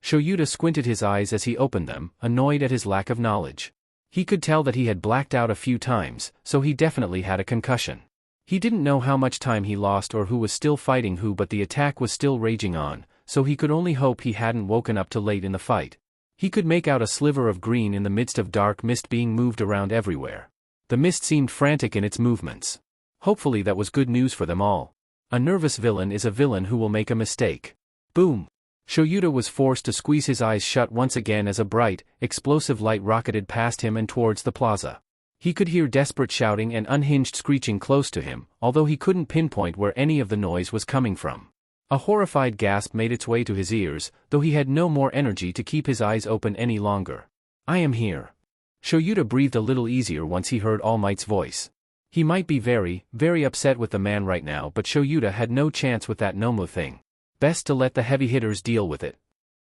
Shoyuta squinted his eyes as he opened them, annoyed at his lack of knowledge. He could tell that he had blacked out a few times, so he definitely had a concussion. He didn't know how much time he lost or who was still fighting who, but the attack was still raging on, so he could only hope he hadn't woken up too late in the fight. He could make out a sliver of green in the midst of dark mist being moved around everywhere. The mist seemed frantic in its movements. Hopefully that was good news for them all. A nervous villain is a villain who will make a mistake. Boom! Shoyuta was forced to squeeze his eyes shut once again as a bright, explosive light rocketed past him and towards the plaza. He could hear desperate shouting and unhinged screeching close to him, although he couldn't pinpoint where any of the noise was coming from. A horrified gasp made its way to his ears, though he had no more energy to keep his eyes open any longer. I am here. Shoyuta breathed a little easier once he heard All Might's voice. He might be very, very upset with the man right now, but Shoyuta had no chance with that Nomu thing. Best to let the heavy hitters deal with it.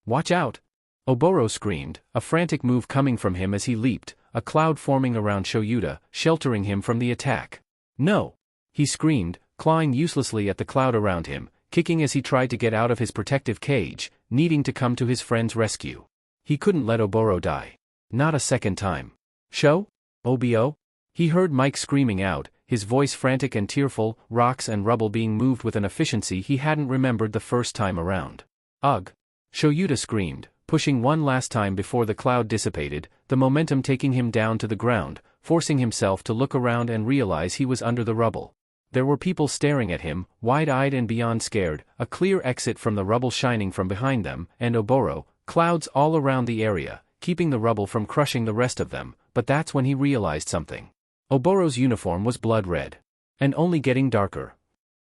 Watch out! Oboro screamed, a frantic move coming from him as he leaped, a cloud forming around Shoyuta, sheltering him from the attack. No! He screamed, clawing uselessly at the cloud around him, kicking as he tried to get out of his protective cage, needing to come to his friend's rescue. He couldn't let Oboro die. Not a second time. Sho? Obo? He heard Mike screaming out, his voice frantic and tearful, rocks and rubble being moved with an efficiency he hadn't remembered the first time around. Ugh! Shoyuta screamed, pushing one last time before the cloud dissipated, the momentum taking him down to the ground, forcing himself to look around and realize he was under the rubble. There were people staring at him, wide-eyed and beyond scared, a clear exit from the rubble shining from behind them, and Oboro, clouds all around the area, keeping the rubble from crushing the rest of them, but that's when he realized something. Oboro's uniform was blood red. And only getting darker.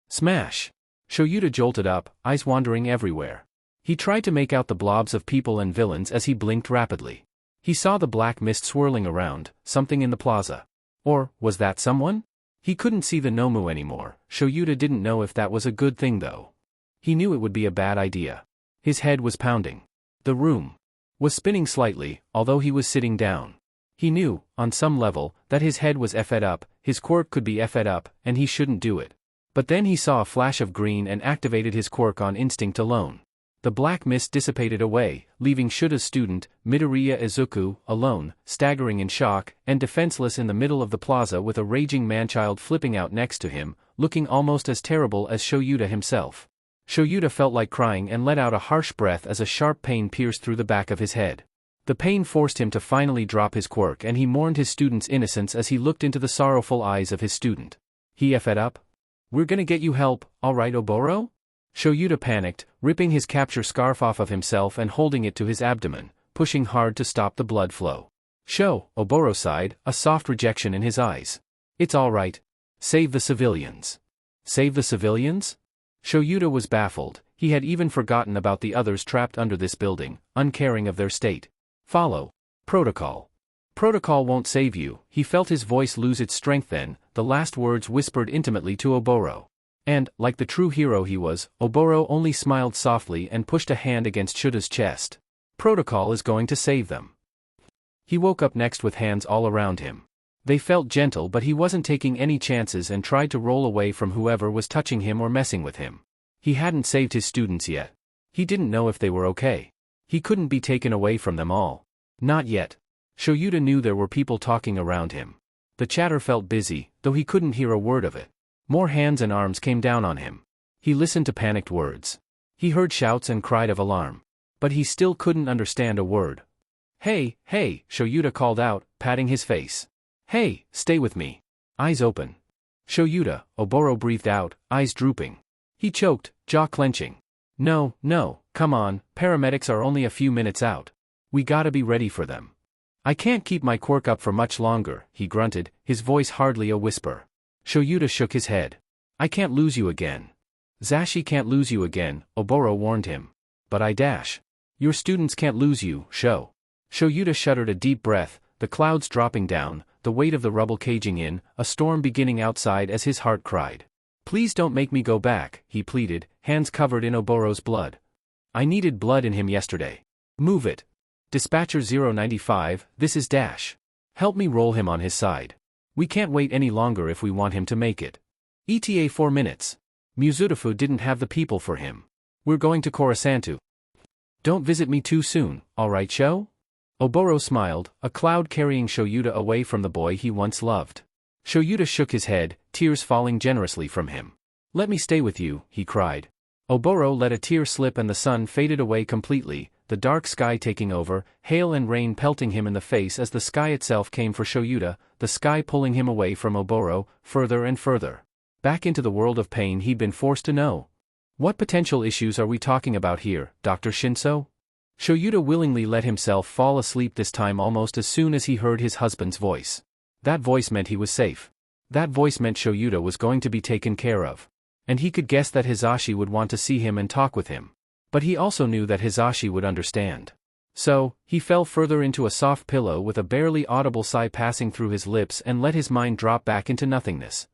Smash! Shoyuta jolted up, eyes wandering everywhere. He tried to make out the blobs of people and villains as he blinked rapidly. He saw the black mist swirling around, something in the plaza. Or, was that someone? He couldn't see the Nomu anymore. Shoyuta didn't know if that was a good thing though. He knew it would be a bad idea. His head was pounding. The room was spinning slightly, although he was sitting down. He knew, on some level, that his head was effed up, his quirk could be effed up, and he shouldn't do it. But then he saw a flash of green and activated his quirk on instinct alone. The black mist dissipated away, leaving Shuta's student, Midoriya Izuku, alone, staggering in shock, and defenseless in the middle of the plaza with a raging manchild flipping out next to him, looking almost as terrible as Shoyuta himself. Shoyuta felt like crying and let out a harsh breath as a sharp pain pierced through the back of his head. The pain forced him to finally drop his quirk, and he mourned his student's innocence as he looked into the sorrowful eyes of his student. He fed up? We're gonna get you help, alright Oboro? Shoyuta panicked, ripping his capture scarf off of himself and holding it to his abdomen, pushing hard to stop the blood flow. Oboro sighed, a soft rejection in his eyes. It's alright. Save the civilians. Save the civilians? Shoyuta was baffled. He had even forgotten about the others trapped under this building, uncaring of their state. Follow protocol. Protocol won't save you. He felt his voice lose its strength then, the last words whispered intimately to Oboro. And, like the true hero he was, Oboro only smiled softly and pushed a hand against Shuta's chest. Protocol is going to save them. He woke up next with hands all around him. They felt gentle, but he wasn't taking any chances and tried to roll away from whoever was touching him or messing with him. He hadn't saved his students yet. He didn't know if they were okay. He couldn't be taken away from them all. Not yet. Shoyuta knew there were people talking around him. The chatter felt busy, though he couldn't hear a word of it. More hands and arms came down on him. He listened to panicked words. He heard shouts and cried of alarm. But he still couldn't understand a word. Hey, Shoyuta called out, patting his face. Hey, stay with me. Eyes open. Shoyuta, Oboro breathed out, eyes drooping. He choked, jaw clenching. No, come on, paramedics are only a few minutes out. We gotta be ready for them. I can't keep my quirk up for much longer, he grunted, his voice hardly a whisper. Shoyuta shook his head. I can't lose you again. Zashi can't lose you again, Oboro warned him. But I dash. Your students can't lose you, Shoyuta shuddered a deep breath, the clouds dropping down, the weight of the rubble caging in, a storm beginning outside as his heart cried. Please don't make me go back, he pleaded, hands covered in Oboro's blood. I needed blood in him yesterday. Move it. Dispatcher 095, this is Dash. Help me roll him on his side. We can't wait any longer if we want him to make it. ETA 4 minutes. Muzutafu didn't have the people for him. We're going to Korosantu. Don't visit me too soon, alright Sho? Oboro smiled, a cloud carrying Shoyuta away from the boy he once loved. Shoyuta shook his head, tears falling generously from him. Let me stay with you, he cried. Oboro let a tear slip and the sun faded away completely, the dark sky taking over, hail and rain pelting him in the face as the sky itself came for Shoyuta, the sky pulling him away from Oboro, further and further. Back into the world of pain he'd been forced to know. What potential issues are we talking about here, Dr. Shinso? Shoyuta willingly let himself fall asleep this time almost as soon as he heard his husband's voice. That voice meant he was safe. That voice meant Shoyuta was going to be taken care of. And he could guess that Hizashi would want to see him and talk with him. But he also knew that Hizashi would understand. So, he fell further into a soft pillow with a barely audible sigh passing through his lips and let his mind drop back into nothingness.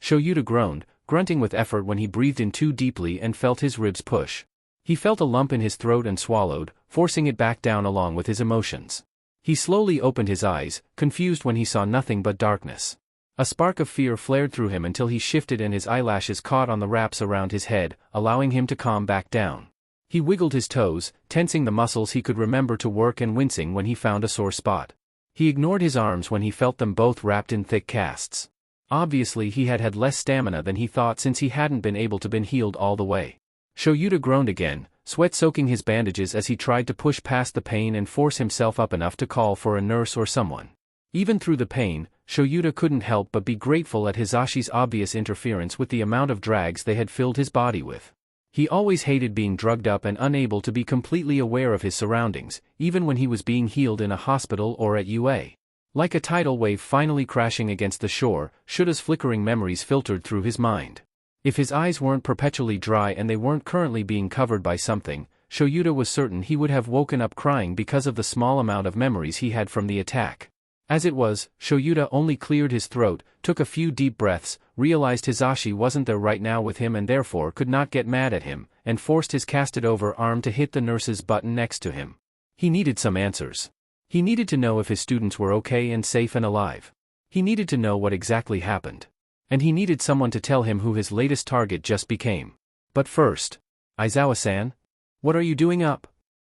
Shoyuta groaned, grunting with effort when he breathed in too deeply and felt his ribs push. He felt a lump in his throat and swallowed, forcing it back down along with his emotions. He slowly opened his eyes, confused when he saw nothing but darkness. A spark of fear flared through him until he shifted and his eyelashes caught on the wraps around his head, allowing him to calm back down. He wiggled his toes, tensing the muscles he could remember to work and wincing when he found a sore spot. He ignored his arms when he felt them both wrapped in thick casts. Obviously he had less stamina than he thought since he hadn't been able to been healed all the way. Shoyuta groaned again, sweat soaking his bandages as he tried to push past the pain and force himself up enough to call for a nurse or someone. Even through the pain, Shoyuta couldn't help but be grateful at Hizashi's obvious interference with the amount of drags they had filled his body with. He always hated being drugged up and unable to be completely aware of his surroundings, even when he was being healed in a hospital or at UA. Like a tidal wave finally crashing against the shore, Shuta's flickering memories filtered through his mind. If his eyes weren't perpetually dry and they weren't currently being covered by something, Shoyuta was certain he would have woken up crying because of the small amount of memories he had from the attack. As it was, Shoyuta only cleared his throat, took a few deep breaths, realized Hizashi wasn't there right now with him and therefore could not get mad at him, and forced his casted-over arm to hit the nurse's button next to him. He needed some answers. He needed to know if his students were okay and safe and alive. He needed to know what exactly happened. And he needed someone to tell him who his latest target just became. But first, Aizawa-san? What are you doing up?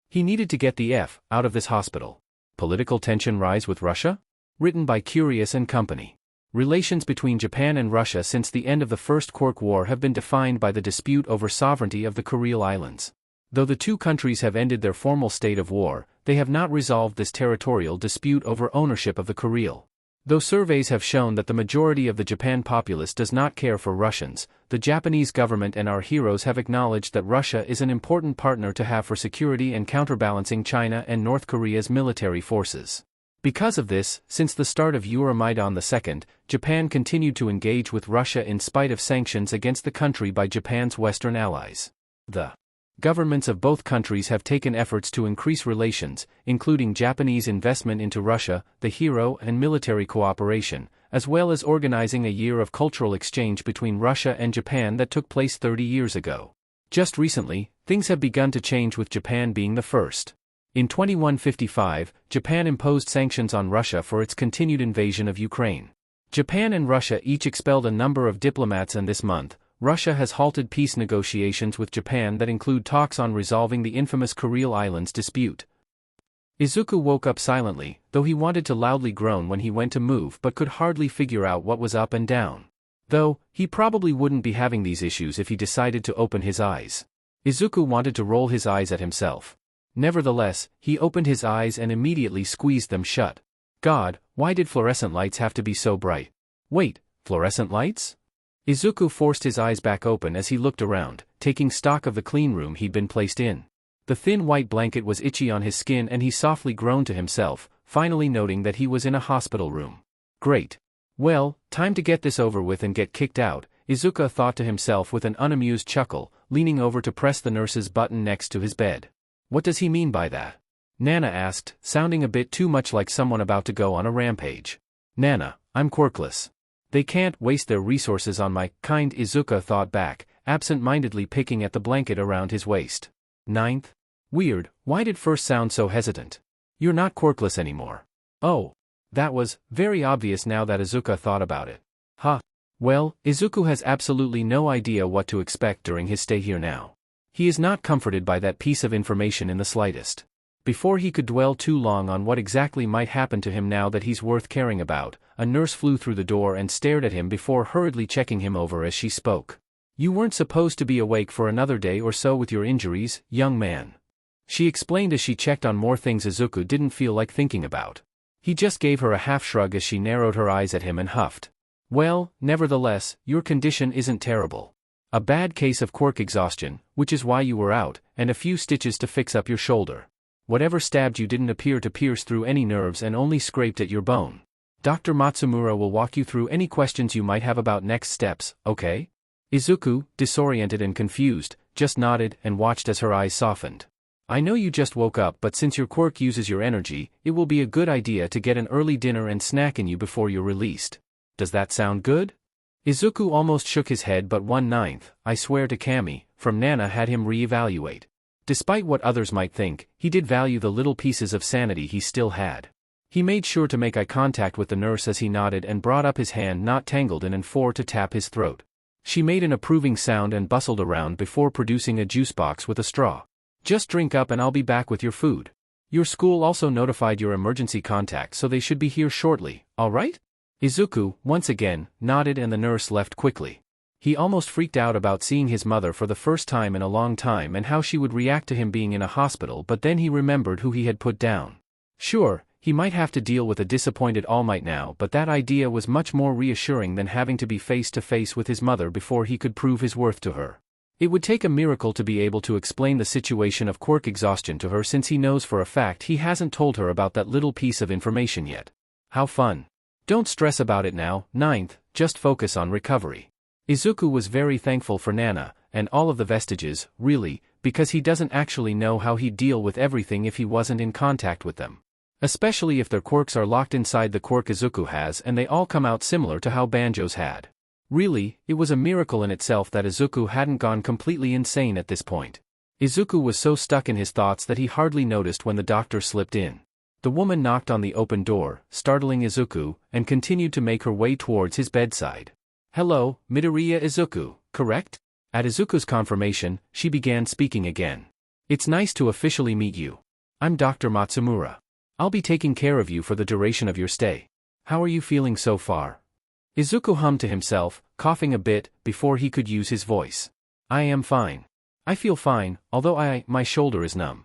He needed to get the F out of this hospital. Political tension rise with Russia? Written by Curious and Company. Relations between Japan and Russia since the end of the First Quirk War have been defined by the dispute over sovereignty of the Kuril Islands. Though the two countries have ended their formal state of war, they have not resolved this territorial dispute over ownership of the Kuril. Though surveys have shown that the majority of the Japan populace does not care for Russians, the Japanese government and our heroes have acknowledged that Russia is an important partner to have for security and counterbalancing China and North Korea's military forces. Because of this, since the start of Euromaidan II, Japan continued to engage with Russia in spite of sanctions against the country by Japan's Western allies. The governments of both countries have taken efforts to increase relations, including Japanese investment into Russia, the hero and military cooperation, as well as organizing a year of cultural exchange between Russia and Japan that took place 30 years ago. Just recently, things have begun to change with Japan being the first. In 2155, Japan imposed sanctions on Russia for its continued invasion of Ukraine. Japan and Russia each expelled a number of diplomats, and this month, Russia has halted peace negotiations with Japan that include talks on resolving the infamous Kuril Islands dispute. Izuku woke up silently, though he wanted to loudly groan when he went to move but could hardly figure out what was up and down. Though, he probably wouldn't be having these issues if he decided to open his eyes. Izuku wanted to roll his eyes at himself. Nevertheless, he opened his eyes and immediately squeezed them shut. God, why did fluorescent lights have to be so bright? Wait, fluorescent lights? Izuku forced his eyes back open as he looked around, taking stock of the clean room he'd been placed in. The thin white blanket was itchy on his skin and he softly groaned to himself, finally noting that he was in a hospital room. Great. Well, time to get this over with and get kicked out, Izuku thought to himself with an unamused chuckle, leaning over to press the nurse's button next to his bed. What does he mean by that? Nana asked, sounding a bit too much like someone about to go on a rampage. Nana, I'm quirkless. They can't waste their resources on my kind, Izuku thought back, absent-mindedly picking at the blanket around his waist. Ninth? Weird, why did first sound so hesitant? You're not quirkless anymore. Oh. That was very obvious now that Izuku thought about it. Huh. Well, Izuku has absolutely no idea what to expect during his stay here now. He is not comforted by that piece of information in the slightest. Before he could dwell too long on what exactly might happen to him now that he's worth caring about, a nurse flew through the door and stared at him before hurriedly checking him over as she spoke. You weren't supposed to be awake for another day or so with your injuries, young man. She explained as she checked on more things Izuku didn't feel like thinking about. He just gave her a half shrug as she narrowed her eyes at him and huffed. Well, nevertheless, your condition isn't terrible. A bad case of quirk exhaustion, which is why you were out, and a few stitches to fix up your shoulder. Whatever stabbed you didn't appear to pierce through any nerves and only scraped at your bone. Dr. Matsumura will walk you through any questions you might have about next steps, okay? Izuku, disoriented and confused, just nodded and watched as her eyes softened. I know you just woke up, but since your quirk uses your energy, it will be a good idea to get an early dinner and snack in you before you're released. Does that sound good? Izuku almost shook his head, but 1/9, I swear to Kami, from Nana had him reevaluate. Despite what others might think, he did value the little pieces of sanity he still had. He made sure to make eye contact with the nurse as he nodded and brought up his hand not tangled in N4 to tap his throat. She made an approving sound and bustled around before producing a juice box with a straw. Just drink up and I'll be back with your food. Your school also notified your emergency contact, so they should be here shortly, alright? Izuku, once again, nodded and the nurse left quickly. He almost freaked out about seeing his mother for the first time in a long time and how she would react to him being in a hospital, but then he remembered who he had put down. Sure, he might have to deal with a disappointed All Might now, but that idea was much more reassuring than having to be face to face with his mother before he could prove his worth to her. It would take a miracle to be able to explain the situation of quirk exhaustion to her, since he knows for a fact he hasn't told her about that little piece of information yet. How fun. Don't stress about it now, 9th, just focus on recovery. Izuku was very thankful for Nana, and all of the vestiges, really, because he doesn't actually know how he'd deal with everything if he wasn't in contact with them. Especially if their quirks are locked inside the quirk Izuku has and they all come out similar to how Banjo's had. Really, it was a miracle in itself that Izuku hadn't gone completely insane at this point. Izuku was so stuck in his thoughts that he hardly noticed when the doctor slipped in. The woman knocked on the open door, startling Izuku, and continued to make her way towards his bedside. Hello, Midoriya Izuku, correct? At Izuku's confirmation, she began speaking again. It's nice to officially meet you. I'm Dr. Matsumura. I'll be taking care of you for the duration of your stay. How are you feeling so far? Izuku hummed to himself, coughing a bit, before he could use his voice. I am fine. I feel fine, although my shoulder is numb.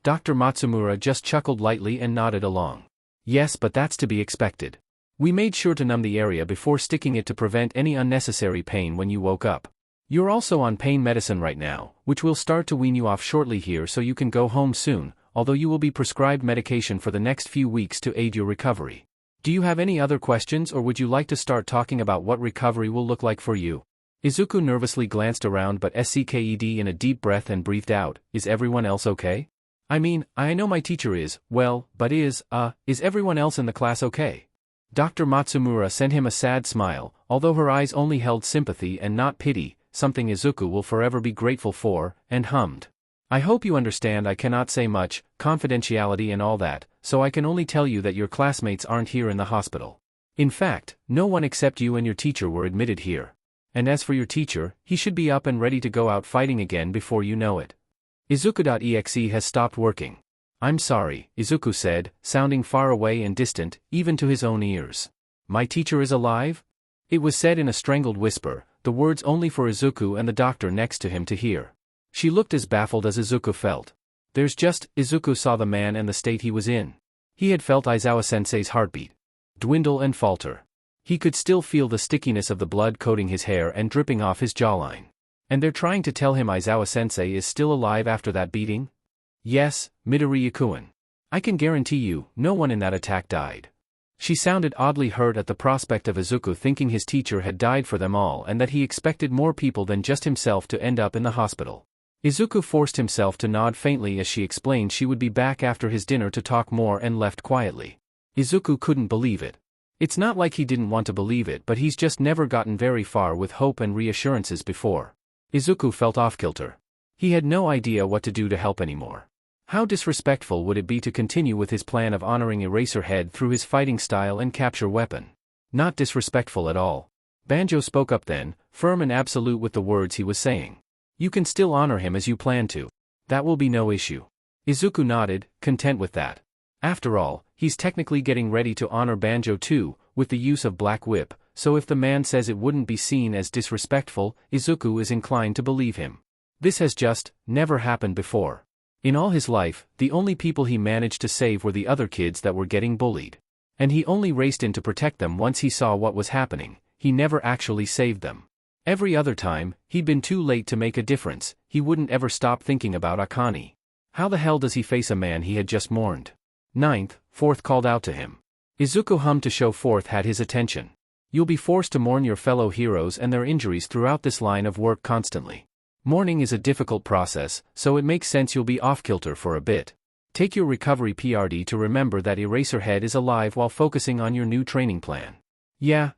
Dr. Matsumura just chuckled lightly and nodded along. Yes, but that's to be expected. We made sure to numb the area before sticking it to prevent any unnecessary pain when you woke up. You're also on pain medicine right now, which will start to wean you off shortly here so you can go home soon, although you will be prescribed medication for the next few weeks to aid your recovery. Do you have any other questions, or would you like to start talking about what recovery will look like for you? Izuku nervously glanced around but scked in a deep breath and breathed out, is everyone else okay? I mean, I know my teacher is, well, but is everyone else in the class okay? Dr. Matsumura sent him a sad smile, although her eyes only held sympathy and not pity, something Izuku will forever be grateful for, and hummed. I hope you understand I cannot say much, confidentiality and all that, so I can only tell you that your classmates aren't here in the hospital. In fact, no one except you and your teacher were admitted here. And as for your teacher, he should be up and ready to go out fighting again before you know it. Izuku.exe has stopped working. I'm sorry, Izuku said, sounding far away and distant, even to his own ears. My teacher is alive? It was said in a strangled whisper, the words only for Izuku and the doctor next to him to hear. She looked as baffled as Izuku felt. Izuku saw the man and the state he was in. He had felt Aizawa-sensei's heartbeat dwindle and falter. He could still feel the stickiness of the blood coating his hair and dripping off his jawline. And they're trying to tell him Aizawa-sensei is still alive after that beating? Yes, Midoriya-kun. I can guarantee you, no one in that attack died. She sounded oddly hurt at the prospect of Izuku thinking his teacher had died for them all and that he expected more people than just himself to end up in the hospital. Izuku forced himself to nod faintly as she explained she would be back after his dinner to talk more and left quietly. Izuku couldn't believe it. It's not like he didn't want to believe it, but he's just never gotten very far with hope and reassurances before. Izuku felt off-kilter. He had no idea what to do to help anymore. How disrespectful would it be to continue with his plan of honoring Eraserhead through his fighting style and capture weapon? Not disrespectful at all. Banjo spoke up then, firm and absolute with the words he was saying. You can still honor him as you plan to. That will be no issue. Izuku nodded, content with that. After all, he's technically getting ready to honor Banjo too, with the use of Black Whip, so if the man says it wouldn't be seen as disrespectful, Izuku is inclined to believe him. This has just never happened before. In all his life, the only people he managed to save were the other kids that were getting bullied. And he only raced in to protect them once he saw what was happening. He never actually saved them. Every other time, he'd been too late to make a difference. He wouldn't ever stop thinking about Akane. How the hell does he face a man he had just mourned? Fourth called out to him. Izuku hummed to show Fourth had his attention. You'll be forced to mourn your fellow heroes and their injuries throughout this line of work constantly. Mourning is a difficult process, so it makes sense you'll be off-kilter for a bit. Take your recovery PRD to remember that Eraserhead is alive while focusing on your new training plan. Yeah,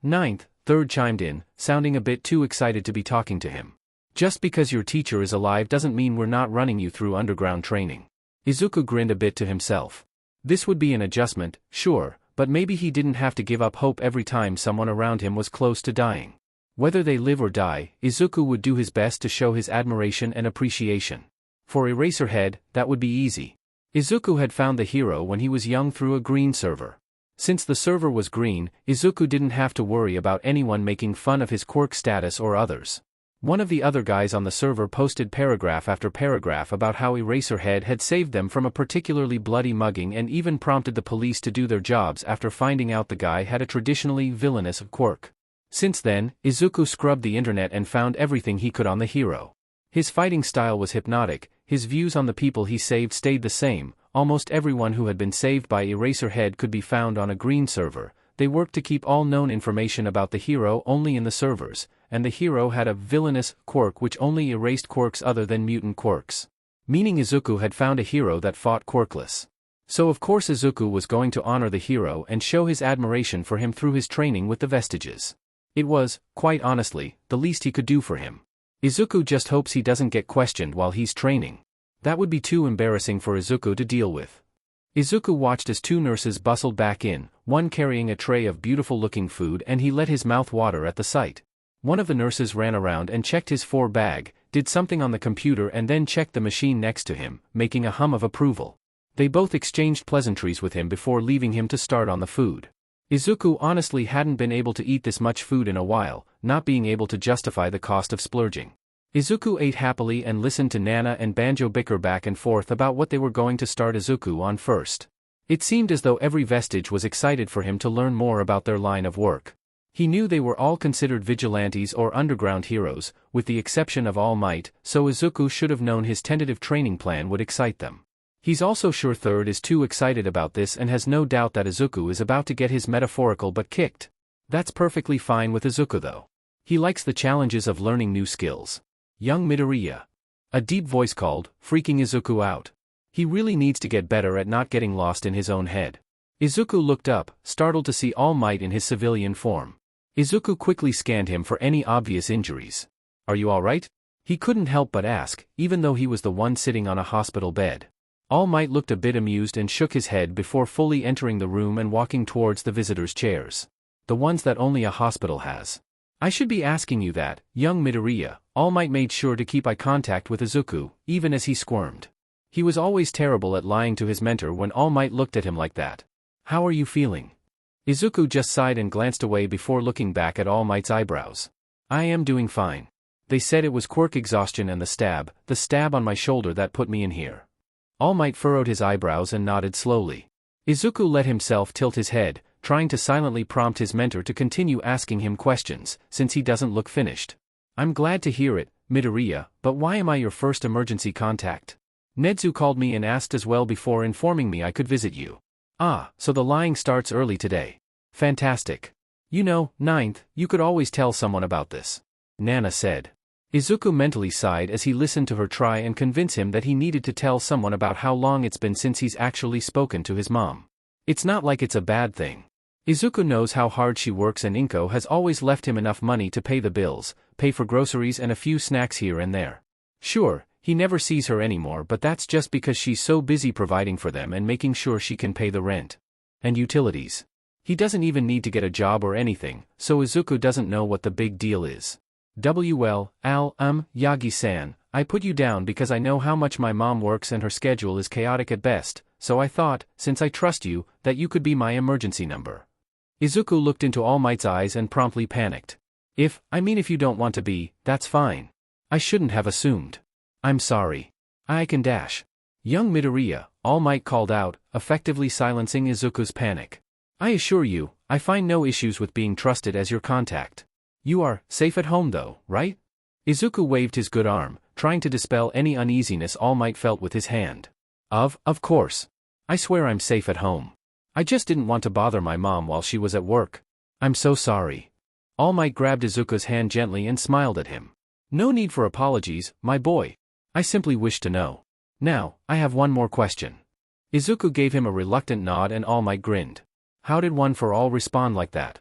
Third chimed in, sounding a bit too excited to be talking to him. Just because your teacher is alive doesn't mean we're not running you through underground training. Izuku grinned a bit to himself. This would be an adjustment, sure, but maybe he didn't have to give up hope every time someone around him was close to dying. Whether they live or die, Izuku would do his best to show his admiration and appreciation. For Eraserhead, that would be easy. Izuku had found the hero when he was young through a green server. Since the server was green, Izuku didn't have to worry about anyone making fun of his quirk status or others. One of the other guys on the server posted paragraph after paragraph about how Eraserhead had saved them from a particularly bloody mugging and even prompted the police to do their jobs after finding out the guy had a traditionally villainous quirk. Since then, Izuku scrubbed the internet and found everything he could on the hero. His fighting style was hypnotic, his views on the people he saved stayed the same, almost everyone who had been saved by Eraserhead could be found on a green server. They worked to keep all known information about the hero only in the servers, and the hero had a villainous quirk which only erased quirks other than mutant quirks. Meaning Izuku had found a hero that fought quirkless. So of course Izuku was going to honor the hero and show his admiration for him through his training with the vestiges. It was, quite honestly, the least he could do for him. Izuku just hopes he doesn't get questioned while he's training. That would be too embarrassing for Izuku to deal with. Izuku watched as two nurses bustled back in, one carrying a tray of beautiful-looking food, and he let his mouth water at the sight. One of the nurses ran around and checked his bag, did something on the computer and then checked the machine next to him, making a hum of approval. They both exchanged pleasantries with him before leaving him to start on the food. Izuku honestly hadn't been able to eat this much food in a while, not being able to justify the cost of splurging. Izuku ate happily and listened to Nana and Banjo bicker back and forth about what they were going to start Izuku on first. It seemed as though every vestige was excited for him to learn more about their line of work. He knew they were all considered vigilantes or underground heroes, with the exception of All Might, so Izuku should have known his tentative training plan would excite them. He's also sure Third is too excited about this and has no doubt that Izuku is about to get his metaphorical butt kicked. That's perfectly fine with Izuku though. He likes the challenges of learning new skills. Young Midoriya. A deep voice called, freaking Izuku out. He really needs to get better at not getting lost in his own head. Izuku looked up, startled to see All Might in his civilian form. Izuku quickly scanned him for any obvious injuries. Are you alright? He couldn't help but ask, even though he was the one sitting on a hospital bed. All Might looked a bit amused and shook his head before fully entering the room and walking towards the visitors' chairs. The ones that only a hospital has. I should be asking you that, young Midoriya. All Might made sure to keep eye contact with Izuku, even as he squirmed. He was always terrible at lying to his mentor when All Might looked at him like that. How are you feeling? Izuku just sighed and glanced away before looking back at All Might's eyebrows. I am doing fine. They said it was quirk exhaustion and the stab on my shoulder that put me in here. All Might furrowed his eyebrows and nodded slowly. Izuku let himself tilt his head, trying to silently prompt his mentor to continue asking him questions, since he doesn't look finished. I'm glad to hear it, Midoriya, but why am I your first emergency contact? Nedzu called me and asked as well before informing me I could visit you. Ah, so the lying starts early today. Fantastic. You know, Ninth, you could always tell someone about this. Nana said. Izuku mentally sighed as he listened to her try and convince him that he needed to tell someone about how long it's been since he's actually spoken to his mom. It's not like it's a bad thing. Izuku knows how hard she works and Inko has always left him enough money to pay the bills, pay for groceries and a few snacks here and there. Sure, he never sees her anymore, but that's just because she's so busy providing for them and making sure she can pay the rent and utilities. He doesn't even need to get a job or anything, so Izuku doesn't know what the big deal is. Yagi-san, I put you down because I know how much my mom works and her schedule is chaotic at best, so I thought, since I trust you, that you could be my emergency number. Izuku looked into All Might's eyes and promptly panicked. If you don't want to be, that's fine. I shouldn't have assumed. I'm sorry. I can dash. Young Midoriya, All Might called out, effectively silencing Izuku's panic. I assure you, I find no issues with being trusted as your contact. You are safe at home though, right? Izuku waved his good arm, trying to dispel any uneasiness All Might felt with his hand. Of course. I swear I'm safe at home. I just didn't want to bother my mom while she was at work. I'm so sorry. All Might grabbed Izuku's hand gently and smiled at him. No need for apologies, my boy. I simply wish to know. Now, I have one more question. Izuku gave him a reluctant nod and All Might grinned. How did One for All respond like that?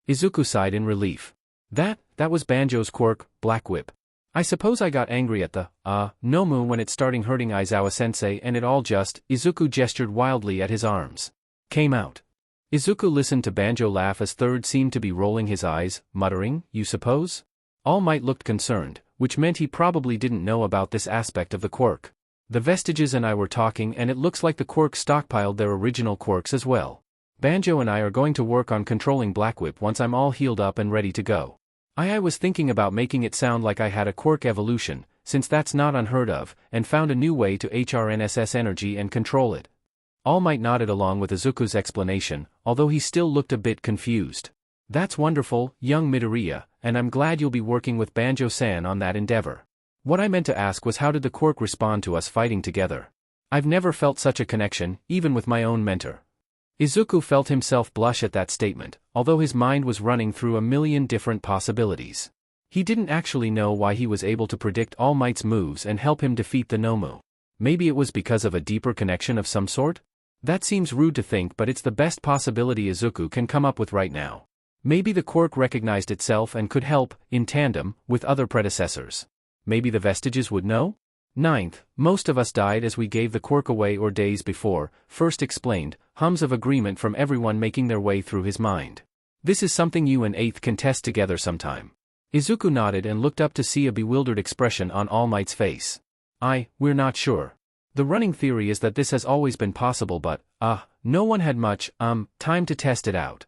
Izuku sighed in relief. That was Banjo's quirk, Black Whip. I suppose I got angry at the, Nomu when it starting hurting Aizawa-sensei and it all just, Izuku gestured wildly at his arms. Came out. Izuku listened to Banjo laugh as Third seemed to be rolling his eyes, muttering, you suppose? All Might looked concerned, which meant he probably didn't know about this aspect of the quirk. The vestiges and I were talking and it looks like the quirk stockpiled their original quirks as well. Banjo and I are going to work on controlling Black Whip once I'm all healed up and ready to go. I was thinking about making it sound like I had a quirk evolution, since that's not unheard of, and found a new way to HRNSS energy and control it. All Might nodded along with Izuku's explanation, although he still looked a bit confused. That's wonderful, young Midoriya, and I'm glad you'll be working with Banjo-san on that endeavor. What I meant to ask was how did the quirk respond to us fighting together? I've never felt such a connection, even with my own mentor. Izuku felt himself blush at that statement, although his mind was running through a million different possibilities. He didn't actually know why he was able to predict All Might's moves and help him defeat the Nomu. Maybe it was because of a deeper connection of some sort? That seems rude to think, but it's the best possibility Izuku can come up with right now. Maybe the quirk recognized itself and could help, in tandem, with other predecessors. Maybe the vestiges would know? Ninth, most of us died as we gave the quirk away or days before, First explained, hums of agreement from everyone making their way through his mind. This is something you and Eighth can test together sometime. Izuku nodded and looked up to see a bewildered expression on All Might's face. We're not sure. The running theory is that this has always been possible but, no one had much, time to test it out.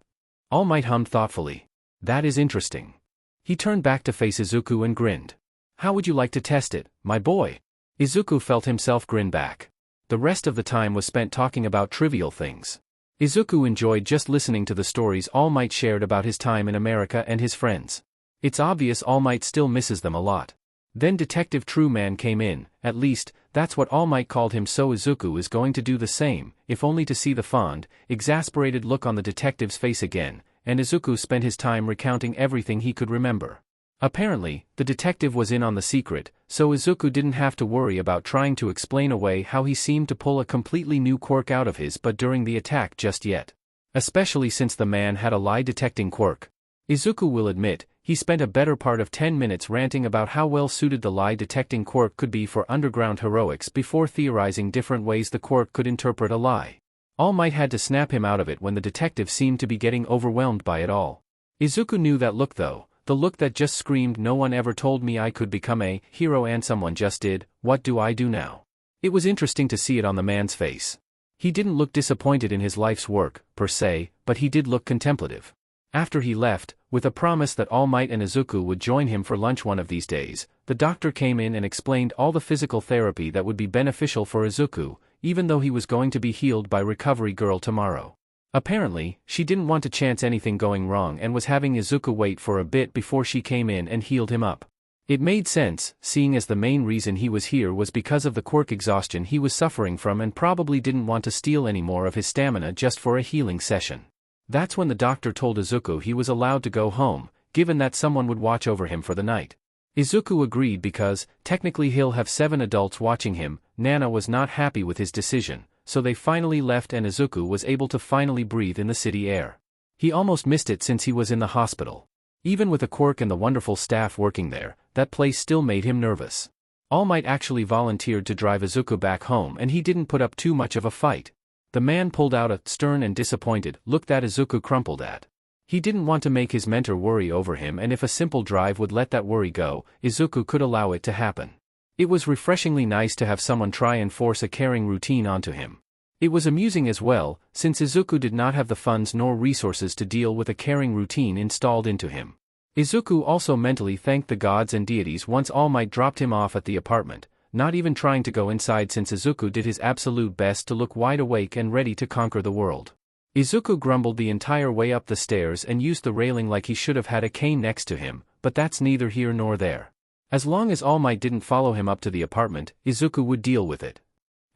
All Might hummed thoughtfully. That is interesting. He turned back to face Izuku and grinned. How would you like to test it, my boy? Izuku felt himself grin back. The rest of the time was spent talking about trivial things. Izuku enjoyed just listening to the stories All Might shared about his time in America and his friends. It's obvious All Might still misses them a lot. Then Detective True Man came in, at least, that's what All Might called him, so Izuku is going to do the same, if only to see the fond, exasperated look on the detective's face again, and Izuku spent his time recounting everything he could remember. Apparently, the detective was in on the secret, so Izuku didn't have to worry about trying to explain away how he seemed to pull a completely new quirk out of his butt during the attack just yet. Especially since the man had a lie-detecting quirk. Izuku will admit, he spent a better part of 10 minutes ranting about how well suited the lie-detecting quirk could be for underground heroics before theorizing different ways the quirk could interpret a lie. All Might had to snap him out of it when the detective seemed to be getting overwhelmed by it all. Izuku knew that look though, the look that just screamed, no one ever told me I could become a hero and someone just did, what do I do now? It was interesting to see it on the man's face. He didn't look disappointed in his life's work, per se, but he did look contemplative. After he left, with a promise that All Might and Izuku would join him for lunch one of these days, the doctor came in and explained all the physical therapy that would be beneficial for Izuku, even though he was going to be healed by Recovery Girl tomorrow. Apparently, she didn't want to chance anything going wrong and was having Izuku wait for a bit before she came in and healed him up. It made sense, seeing as the main reason he was here was because of the quirk exhaustion he was suffering from and probably didn't want to steal any more of his stamina just for a healing session. That's when the doctor told Izuku he was allowed to go home, given that someone would watch over him for the night. Izuku agreed because, technically he'll have 7 adults watching him. Nana was not happy with his decision, so they finally left and Izuku was able to finally breathe in the city air. He almost missed it since he was in the hospital. Even with a quirk and the wonderful staff working there, that place still made him nervous. All Might actually volunteered to drive Izuku back home and he didn't put up too much of a fight. The man pulled out a stern and disappointed look that Izuku crumpled at. He didn't want to make his mentor worry over him, and if a simple drive would let that worry go, Izuku could allow it to happen. It was refreshingly nice to have someone try and force a caring routine onto him. It was amusing as well, since Izuku did not have the funds nor resources to deal with a caring routine installed into him. Izuku also mentally thanked the gods and deities once All Might dropped him off at the apartment, not even trying to go inside since Izuku did his absolute best to look wide awake and ready to conquer the world. Izuku grumbled the entire way up the stairs and used the railing like he should have had a cane next to him, but that's neither here nor there. As long as All Might didn't follow him up to the apartment, Izuku would deal with it.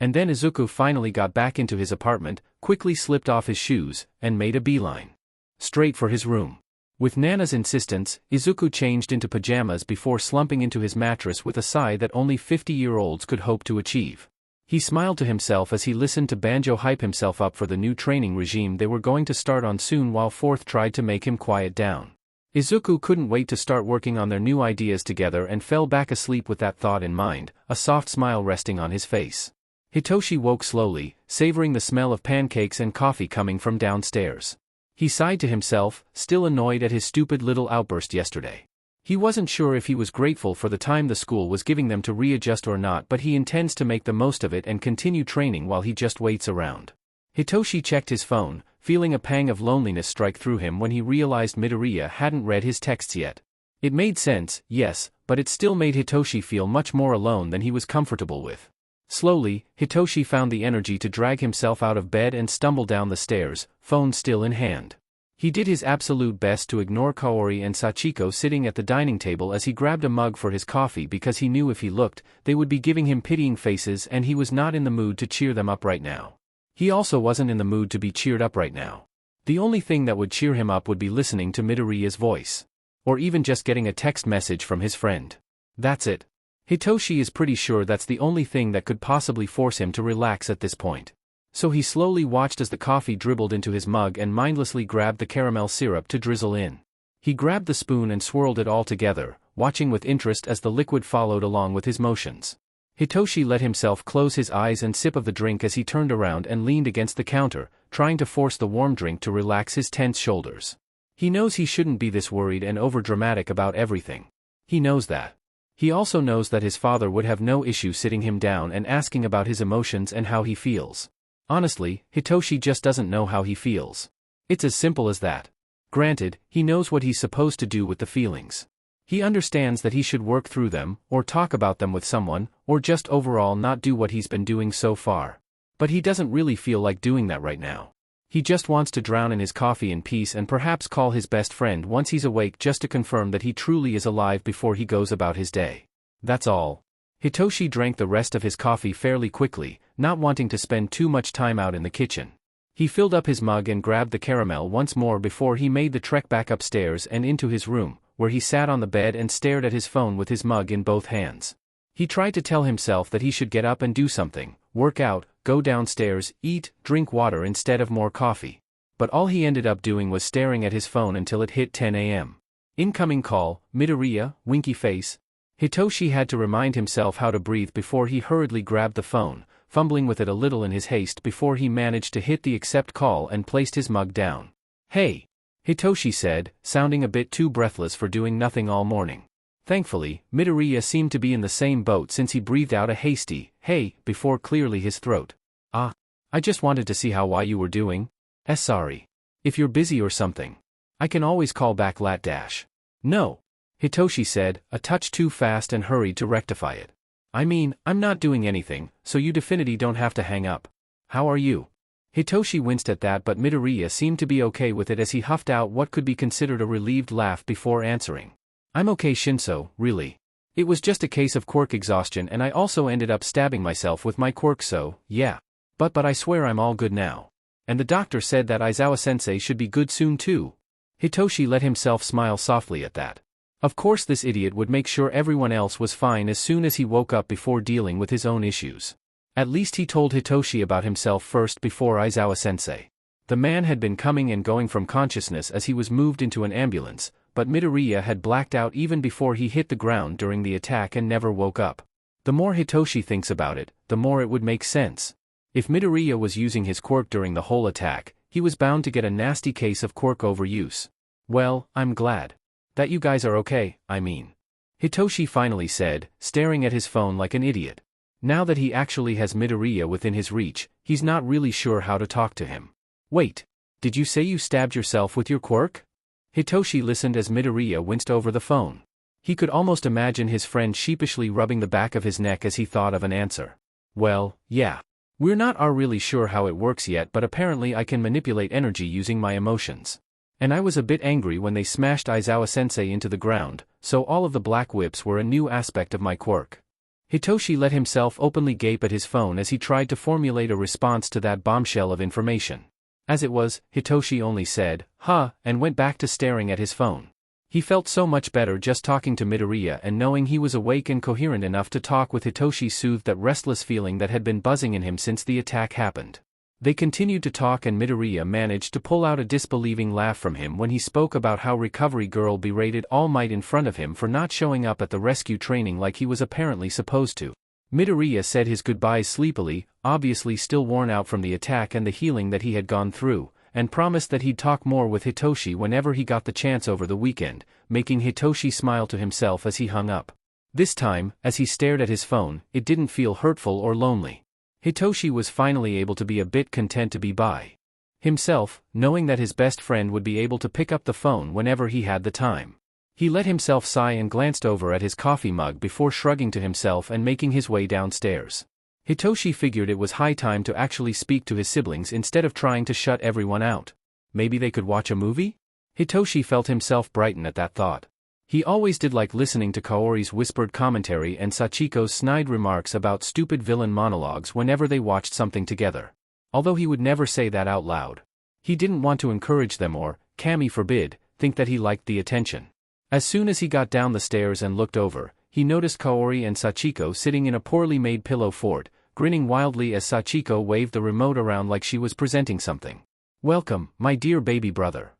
And then Izuku finally got back into his apartment, quickly slipped off his shoes, and made a beeline straight for his room. With Nana's insistence, Izuku changed into pajamas before slumping into his mattress with a sigh that only 50-year-olds could hope to achieve. He smiled to himself as he listened to Banjo hype himself up for the new training regime they were going to start on soon while Fourth tried to make him quiet down. Izuku couldn't wait to start working on their new ideas together and fell back asleep with that thought in mind, a soft smile resting on his face. Hitoshi woke slowly, savoring the smell of pancakes and coffee coming from downstairs. He sighed to himself, still annoyed at his stupid little outburst yesterday. He wasn't sure if he was grateful for the time the school was giving them to readjust or not, but he intends to make the most of it and continue training while he just waits around. Hitoshi checked his phone, feeling a pang of loneliness strike through him when he realized Midoriya hadn't read his texts yet. It made sense, yes, but it still made Hitoshi feel much more alone than he was comfortable with. Slowly, Hitoshi found the energy to drag himself out of bed and stumble down the stairs, phone still in hand. He did his absolute best to ignore Kaori and Sachiko sitting at the dining table as he grabbed a mug for his coffee because he knew if he looked, they would be giving him pitying faces and he was not in the mood to cheer them up right now. He also wasn't in the mood to be cheered up right now. The only thing that would cheer him up would be listening to Midoriya's voice. Or even just getting a text message from his friend. That's it. Hitoshi is pretty sure that's the only thing that could possibly force him to relax at this point. So he slowly watched as the coffee dribbled into his mug and mindlessly grabbed the caramel syrup to drizzle in. He grabbed the spoon and swirled it all together, watching with interest as the liquid followed along with his motions. Hitoshi let himself close his eyes and sip of the drink as he turned around and leaned against the counter, trying to force the warm drink to relax his tense shoulders. He knows he shouldn't be this worried and overdramatic about everything. He knows that. He also knows that his father would have no issue sitting him down and asking about his emotions and how he feels. Honestly, Hitoshi just doesn't know how he feels. It's as simple as that. Granted, he knows what he's supposed to do with the feelings. He understands that he should work through them, or talk about them with someone, or just overall not do what he's been doing so far. But he doesn't really feel like doing that right now. He just wants to drown in his coffee in peace and perhaps call his best friend once he's awake just to confirm that he truly is alive before he goes about his day. That's all. Hitoshi drank the rest of his coffee fairly quickly, not wanting to spend too much time out in the kitchen. He filled up his mug and grabbed the caramel once more before he made the trek back upstairs and into his room, where he sat on the bed and stared at his phone with his mug in both hands. He tried to tell himself that he should get up and do something, work out, go downstairs, eat, drink water instead of more coffee. But all he ended up doing was staring at his phone until it hit 10 a.m. Incoming call, Midoriya, winky face. Hitoshi had to remind himself how to breathe before he hurriedly grabbed the phone, fumbling with it a little in his haste before he managed to hit the accept call and placed his mug down. "Hey," Hitoshi said, sounding a bit too breathless for doing nothing all morning. Thankfully, Midoriya seemed to be in the same boat since he breathed out a hasty, "Hey," before clearly his throat. I just wanted to see how you were doing. Sorry. If you're busy or something, I can always call back lat dash." "No," Hitoshi said, a touch too fast and hurried to rectify it. "I mean, I'm not doing anything, so you definitely don't have to hang up. How are you?" Hitoshi winced at that, but Midoriya seemed to be okay with it as he huffed out what could be considered a relieved laugh before answering. "I'm okay, Shinso, really. It was just a case of quirk exhaustion and I also ended up stabbing myself with my quirk, so, yeah. But I swear I'm all good now. And the doctor said that Aizawa-sensei should be good soon too." Hitoshi let himself smile softly at that. Of course this idiot would make sure everyone else was fine as soon as he woke up before dealing with his own issues. At least he told Hitoshi about himself first before Aizawa-sensei. The man had been coming and going from consciousness as he was moved into an ambulance, but Midoriya had blacked out even before he hit the ground during the attack and never woke up. The more Hitoshi thinks about it, the more it would make sense. If Midoriya was using his quirk during the whole attack, he was bound to get a nasty case of quirk overuse. "Well, I'm glad that you guys are okay, I mean," Hitoshi finally said, staring at his phone like an idiot. Now that he actually has Midoriya within his reach, he's not really sure how to talk to him. "Wait, did you say you stabbed yourself with your quirk?" Hitoshi listened as Midoriya winced over the phone. He could almost imagine his friend sheepishly rubbing the back of his neck as he thought of an answer. "Well, yeah. We're not really sure how it works yet, but apparently I can manipulate energy using my emotions. And I was a bit angry when they smashed Aizawa-sensei into the ground, so all of the black whips were a new aspect of my quirk." Hitoshi let himself openly gape at his phone as he tried to formulate a response to that bombshell of information. As it was, Hitoshi only said, "Huh," and went back to staring at his phone. He felt so much better just talking to Midoriya, and knowing he was awake and coherent enough to talk with Hitoshi soothed that restless feeling that had been buzzing in him since the attack happened. They continued to talk and Midoriya managed to pull out a disbelieving laugh from him when he spoke about how Recovery Girl berated All Might in front of him for not showing up at the rescue training like he was apparently supposed to. Midoriya said his goodbyes sleepily, obviously still worn out from the attack and the healing that he had gone through, and promised that he'd talk more with Hitoshi whenever he got the chance over the weekend, making Hitoshi smile to himself as he hung up. This time, as he stared at his phone, it didn't feel hurtful or lonely. Hitoshi was finally able to be a bit content to be by himself, knowing that his best friend would be able to pick up the phone whenever he had the time. He let himself sigh and glanced over at his coffee mug before shrugging to himself and making his way downstairs. Hitoshi figured it was high time to actually speak to his siblings instead of trying to shut everyone out. Maybe they could watch a movie? Hitoshi felt himself brighten at that thought. He always did like listening to Kaori's whispered commentary and Sachiko's snide remarks about stupid villain monologues whenever they watched something together. Although he would never say that out loud. He didn't want to encourage them or, Kami forbid, think that he liked the attention. As soon as he got down the stairs and looked over, he noticed Kaori and Sachiko sitting in a poorly made pillow fort, grinning wildly as Sachiko waved the remote around like she was presenting something. "Welcome, my dear baby brother,"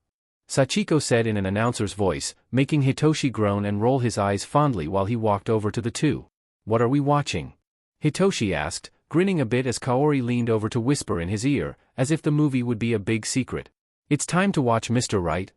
Sachiko said in an announcer's voice, making Hitoshi groan and roll his eyes fondly while he walked over to the two. "What are we watching?" Hitoshi asked, grinning a bit as Kaori leaned over to whisper in his ear, as if the movie would be a big secret. "It's time to watch Mr. Right."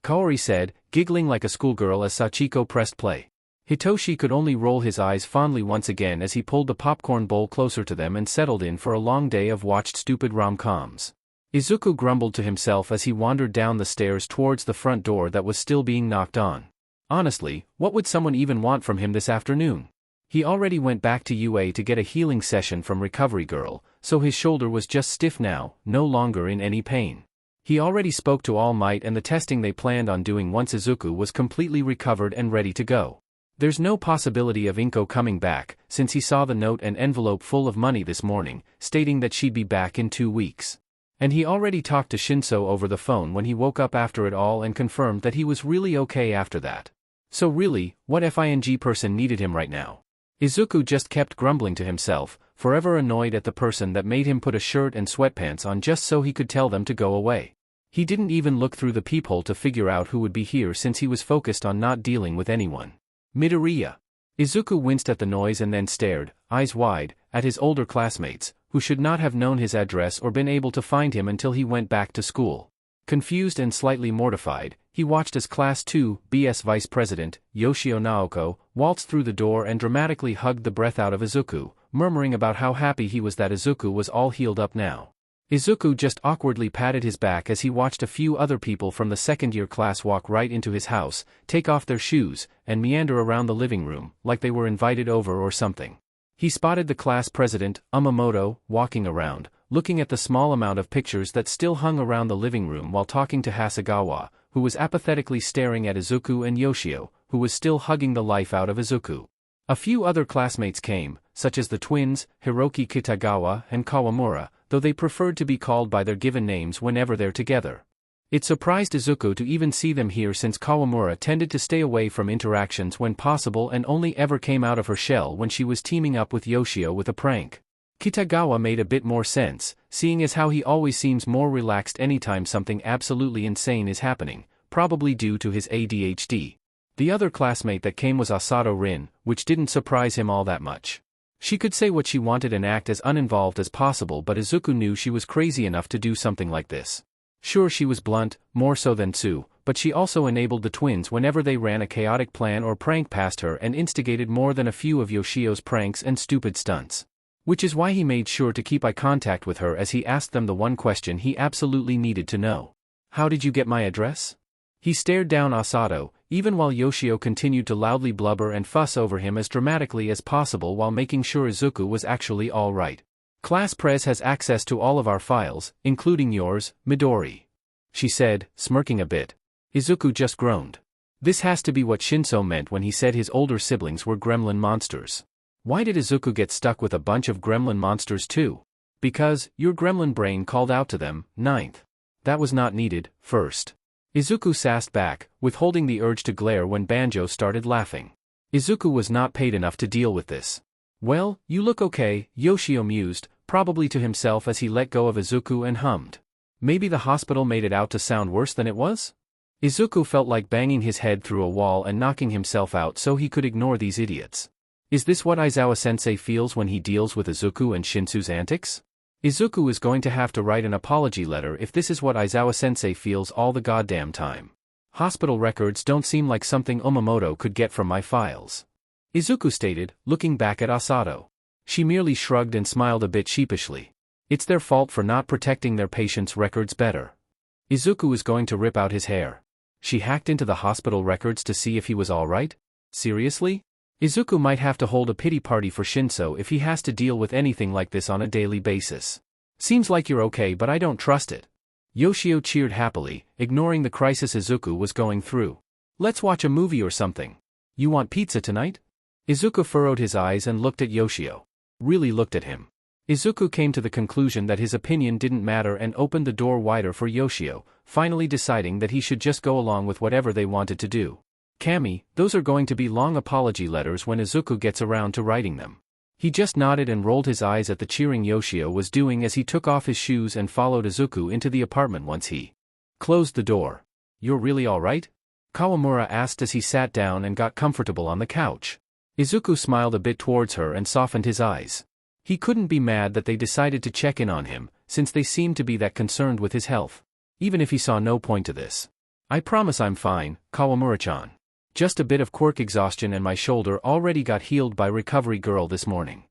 Kaori said, giggling like a schoolgirl as Sachiko pressed play. Hitoshi could only roll his eyes fondly once again as he pulled the popcorn bowl closer to them and settled in for a long day of watched stupid rom-coms. Izuku grumbled to himself as he wandered down the stairs towards the front door that was still being knocked on. Honestly, what would someone even want from him this afternoon? He already went back to UA to get a healing session from Recovery Girl, so his shoulder was just stiff now, no longer in any pain. He already spoke to All Might and the testing they planned on doing once Izuku was completely recovered and ready to go. There's no possibility of Inko coming back, since he saw the note and envelope full of money this morning, stating that she'd be back in 2 weeks. And he already talked to Shinso over the phone when he woke up after it all and confirmed that he was really okay after that. So really, what FING person needed him right now? Izuku just kept grumbling to himself, forever annoyed at the person that made him put a shirt and sweatpants on just so he could tell them to go away. He didn't even look through the peephole to figure out who would be here since he was focused on not dealing with anyone. Midoriya. Izuku winced at the noise and then stared, eyes wide, at his older classmates, who should not have known his address or been able to find him until he went back to school. Confused and slightly mortified, he watched as Class 2 BS Vice President, Yoshio Naoko, waltzed through the door and dramatically hugged the breath out of Izuku, murmuring about how happy he was that Izuku was all healed up now. Izuku just awkwardly patted his back as he watched a few other people from the second-year class walk right into his house, take off their shoes, and meander around the living room, like they were invited over or something. He spotted the class president, Umamoto, walking around, looking at the small amount of pictures that still hung around the living room while talking to Hasegawa, who was apathetically staring at Izuku, and Yoshio, who was still hugging the life out of Izuku. A few other classmates came, such as the twins, Hiroki Kitagawa and Kawamura, though they preferred to be called by their given names whenever they're together. It surprised Izuku to even see them here since Kawamura tended to stay away from interactions when possible and only ever came out of her shell when she was teaming up with Yoshio with a prank. Kitagawa made a bit more sense, seeing as how he always seems more relaxed anytime something absolutely insane is happening, probably due to his ADHD. The other classmate that came was Asato Rin, which didn't surprise him all that much. She could say what she wanted and act as uninvolved as possible, but Izuku knew she was crazy enough to do something like this. Sure, she was blunt, more so than Tsu, but she also enabled the twins whenever they ran a chaotic plan or prank past her and instigated more than a few of Yoshio's pranks and stupid stunts. Which is why he made sure to keep eye contact with her as he asked them the one question he absolutely needed to know. How did you get my address? He stared down Asato, even while Yoshio continued to loudly blubber and fuss over him as dramatically as possible while making sure Izuku was actually all right. Class Prez has access to all of our files, including yours, Midori. She said, smirking a bit. Izuku just groaned. This has to be what Shinso meant when he said his older siblings were gremlin monsters. Why did Izuku get stuck with a bunch of gremlin monsters too? Because, your gremlin brain called out to them, 9th. That was not needed, 1st. Izuku sassed back, withholding the urge to glare when Banjo started laughing. Izuku was not paid enough to deal with this. Well, you look okay, Yoshio mused, probably to himself as he let go of Izuku and hummed. Maybe the hospital made it out to sound worse than it was? Izuku felt like banging his head through a wall and knocking himself out so he could ignore these idiots. Is this what Aizawa-sensei feels when he deals with Izuku and Shinsu's antics? Izuku is going to have to write an apology letter if this is what Aizawa-sensei feels all the goddamn time. Hospital records don't seem like something Umamoto could get from my files. Izuku stated, looking back at Asato. She merely shrugged and smiled a bit sheepishly. It's their fault for not protecting their patients' records better. Izuku is going to rip out his hair. She hacked into the hospital records to see if he was alright? Seriously? Izuku might have to hold a pity party for Shinso if he has to deal with anything like this on a daily basis. Seems like you're okay, but I don't trust it. Yoshio cheered happily, ignoring the crisis Izuku was going through. Let's watch a movie or something. You want pizza tonight? Izuku furrowed his eyes and looked at Yoshio. Really looked at him. Izuku came to the conclusion that his opinion didn't matter and opened the door wider for Yoshio, finally deciding that he should just go along with whatever they wanted to do. Kami, those are going to be long apology letters when Izuku gets around to writing them. He just nodded and rolled his eyes at the cheering Yoshio was doing as he took off his shoes and followed Izuku into the apartment once he closed the door. You're really alright? Kawamura asked as he sat down and got comfortable on the couch. Izuku smiled a bit towards her and softened his eyes. He couldn't be mad that they decided to check in on him, since they seemed to be that concerned with his health. Even if he saw no point to this. I promise I'm fine, Kawamura-chan. Just a bit of quirk exhaustion and my shoulder already got healed by recovery girl this morning.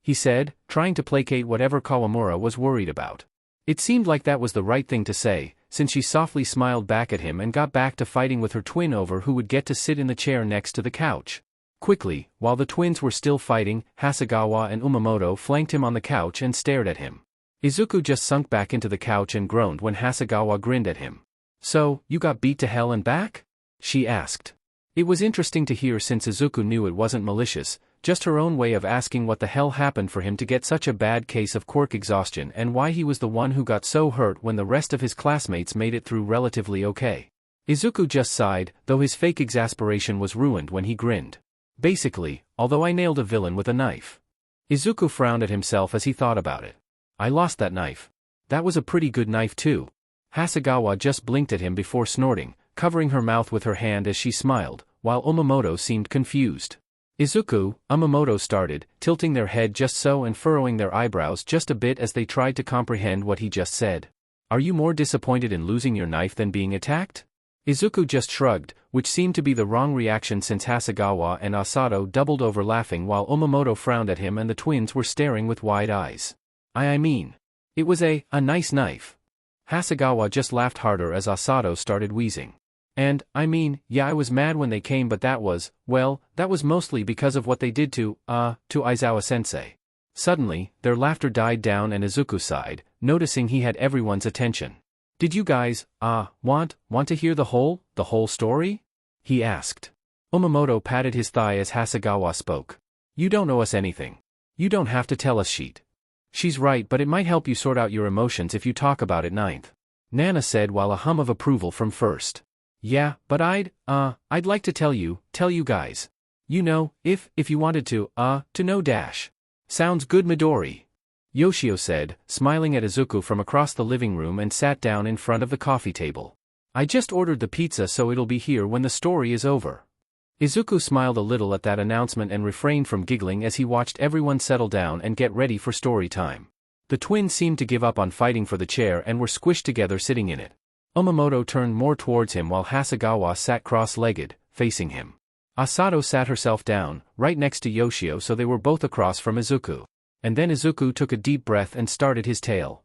He said, trying to placate whatever Kawamura was worried about. It seemed like that was the right thing to say, since she softly smiled back at him and got back to fighting with her twin over who would get to sit in the chair next to the couch. Quickly, while the twins were still fighting, Hasegawa and Umamoto flanked him on the couch and stared at him. Izuku just sunk back into the couch and groaned when Hasegawa grinned at him. "So, you got beat to hell and back?" she asked. It was interesting to hear since Izuku knew it wasn't malicious, just her own way of asking what the hell happened for him to get such a bad case of quirk exhaustion and why he was the one who got so hurt when the rest of his classmates made it through relatively okay. Izuku just sighed, though his fake exasperation was ruined when he grinned. "Basically, although I nailed a villain with a knife." Izuku frowned at himself as he thought about it. "I lost that knife. That was a pretty good knife too." Hasegawa just blinked at him before snorting, covering her mouth with her hand as she smiled, while Umamoto seemed confused. "Izuku," Umamoto started, tilting their head just so and furrowing their eyebrows just a bit as they tried to comprehend what he just said. "Are you more disappointed in losing your knife than being attacked?" Izuku just shrugged, which seemed to be the wrong reaction since Hasegawa and Asato doubled over laughing while Umamoto frowned at him and the twins were staring with wide eyes. I mean, it was a nice knife." Hasegawa just laughed harder as Asato started wheezing. "And, I mean, yeah, I was mad when they came, but that was mostly because of what they did to Aizawa-sensei." Suddenly, their laughter died down and Izuku sighed, noticing he had everyone's attention. "Did you guys, want to hear the whole story?" he asked. Umamoto patted his thigh as Hasegawa spoke. "You don't owe us anything. You don't have to tell us shit." "She's right, but it might help you sort out your emotions if you talk about it." Ninth, Nana said while a hum of approval from First. "Yeah, but I'd like to tell you guys. You know, if you wanted to know dash." "Sounds good, Midori," Yoshio said, smiling at Izuku from across the living room and sat down in front of the coffee table. "I just ordered the pizza so it'll be here when the story is over." Izuku smiled a little at that announcement and refrained from giggling as he watched everyone settle down and get ready for story time. The twins seemed to give up on fighting for the chair and were squished together sitting in it. Umamoto turned more towards him while Hasegawa sat cross-legged, facing him. Asato sat herself down, right next to Yoshio so they were both across from Izuku. And then Izuku took a deep breath and started his tale.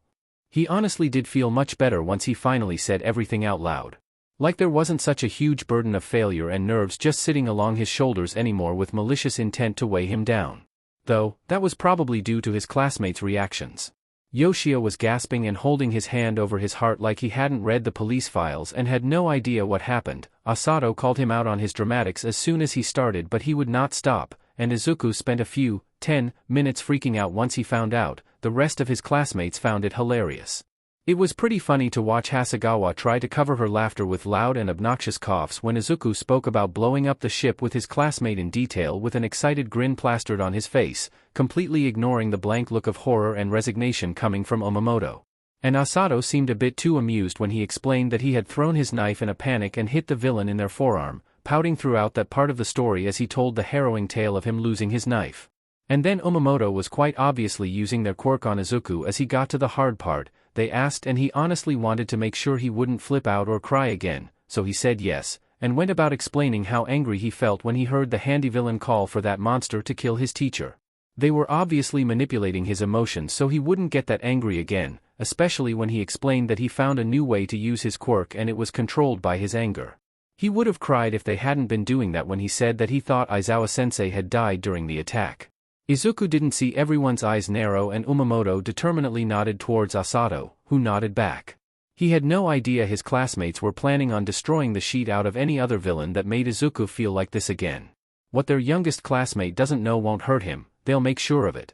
He honestly did feel much better once he finally said everything out loud. Like there wasn't such a huge burden of failure and nerves just sitting along his shoulders anymore with malicious intent to weigh him down. Though, that was probably due to his classmates' reactions. Yoshio was gasping and holding his hand over his heart like he hadn't read the police files and had no idea what happened. Asato called him out on his dramatics as soon as he started, but he would not stop, and Izuku spent a few 10 minutes freaking out once he found out. The rest of his classmates found it hilarious. It was pretty funny to watch Hasegawa try to cover her laughter with loud and obnoxious coughs when Izuku spoke about blowing up the ship with his classmate in detail with an excited grin plastered on his face, completely ignoring the blank look of horror and resignation coming from Umamoto. And Asato seemed a bit too amused when he explained that he had thrown his knife in a panic and hit the villain in their forearm, pouting throughout that part of the story as he told the harrowing tale of him losing his knife. And then Umamoto was quite obviously using their quirk on Izuku as he got to the hard part. They asked and he honestly wanted to make sure he wouldn't flip out or cry again, so he said yes, and went about explaining how angry he felt when he heard the handy villain call for that monster to kill his teacher. They were obviously manipulating his emotions so he wouldn't get that angry again, especially when he explained that he found a new way to use his quirk and it was controlled by his anger. He would have cried if they hadn't been doing that when he said that he thought Aizawa-sensei had died during the attack. Izuku didn't see everyone's eyes narrow and Umamoto determinedly nodded towards Asato, who nodded back. He had no idea his classmates were planning on destroying the sheet out of any other villain that made Izuku feel like this again. What their youngest classmate doesn't know won't hurt him, they'll make sure of it.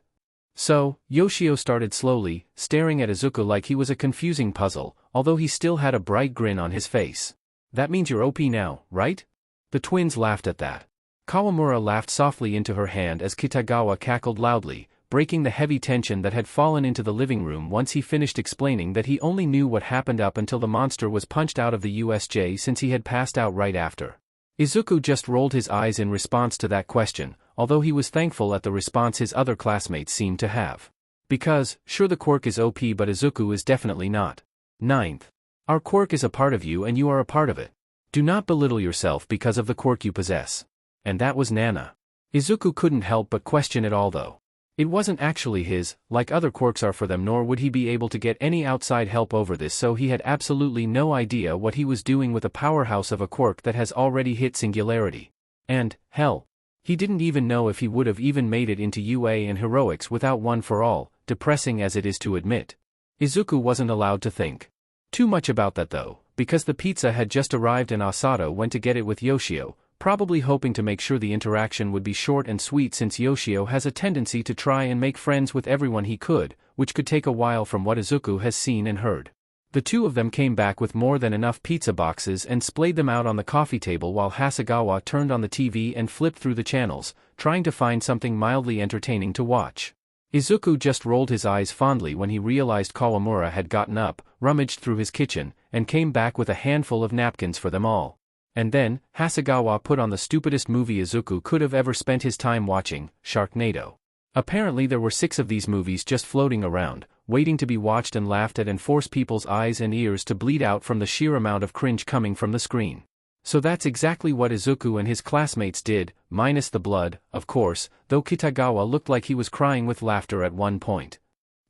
So, Yoshio started slowly, staring at Izuku like he was a confusing puzzle, although he still had a bright grin on his face. "That means you're OP now, right?" The twins laughed at that. Kawamura laughed softly into her hand as Kitagawa cackled loudly, breaking the heavy tension that had fallen into the living room once he finished explaining that he only knew what happened up until the monster was punched out of the USJ since he had passed out right after. Izuku just rolled his eyes in response to that question, although he was thankful at the response his other classmates seemed to have. Because, sure the quirk is OP but Izuku is definitely not. Ninth. Our quirk is a part of you and you are a part of it. Do not belittle yourself because of the quirk you possess. And that was Nana. Izuku couldn't help but question it all though. It wasn't actually his, like other quirks are for them, nor would he be able to get any outside help over this, so he had absolutely no idea what he was doing with a powerhouse of a quirk that has already hit singularity. And, hell, he didn't even know if he would have even made it into UA and heroics without one for all, depressing as it is to admit. Izuku wasn't allowed to think too much about that though, because the pizza had just arrived and Asato went to get it with Yoshio, probably hoping to make sure the interaction would be short and sweet since Yoshio has a tendency to try and make friends with everyone he could, which could take a while from what Izuku has seen and heard. The two of them came back with more than enough pizza boxes and splayed them out on the coffee table while Hasegawa turned on the TV and flipped through the channels, trying to find something mildly entertaining to watch. Izuku just rolled his eyes fondly when he realized Kawamura had gotten up, rummaged through his kitchen, and came back with a handful of napkins for them all. And then, Hasegawa put on the stupidest movie Izuku could have ever spent his time watching, Sharknado. Apparently there were 6 of these movies just floating around, waiting to be watched and laughed at and force people's eyes and ears to bleed out from the sheer amount of cringe coming from the screen. So that's exactly what Izuku and his classmates did, minus the blood, of course, though Kitagawa looked like he was crying with laughter at one point.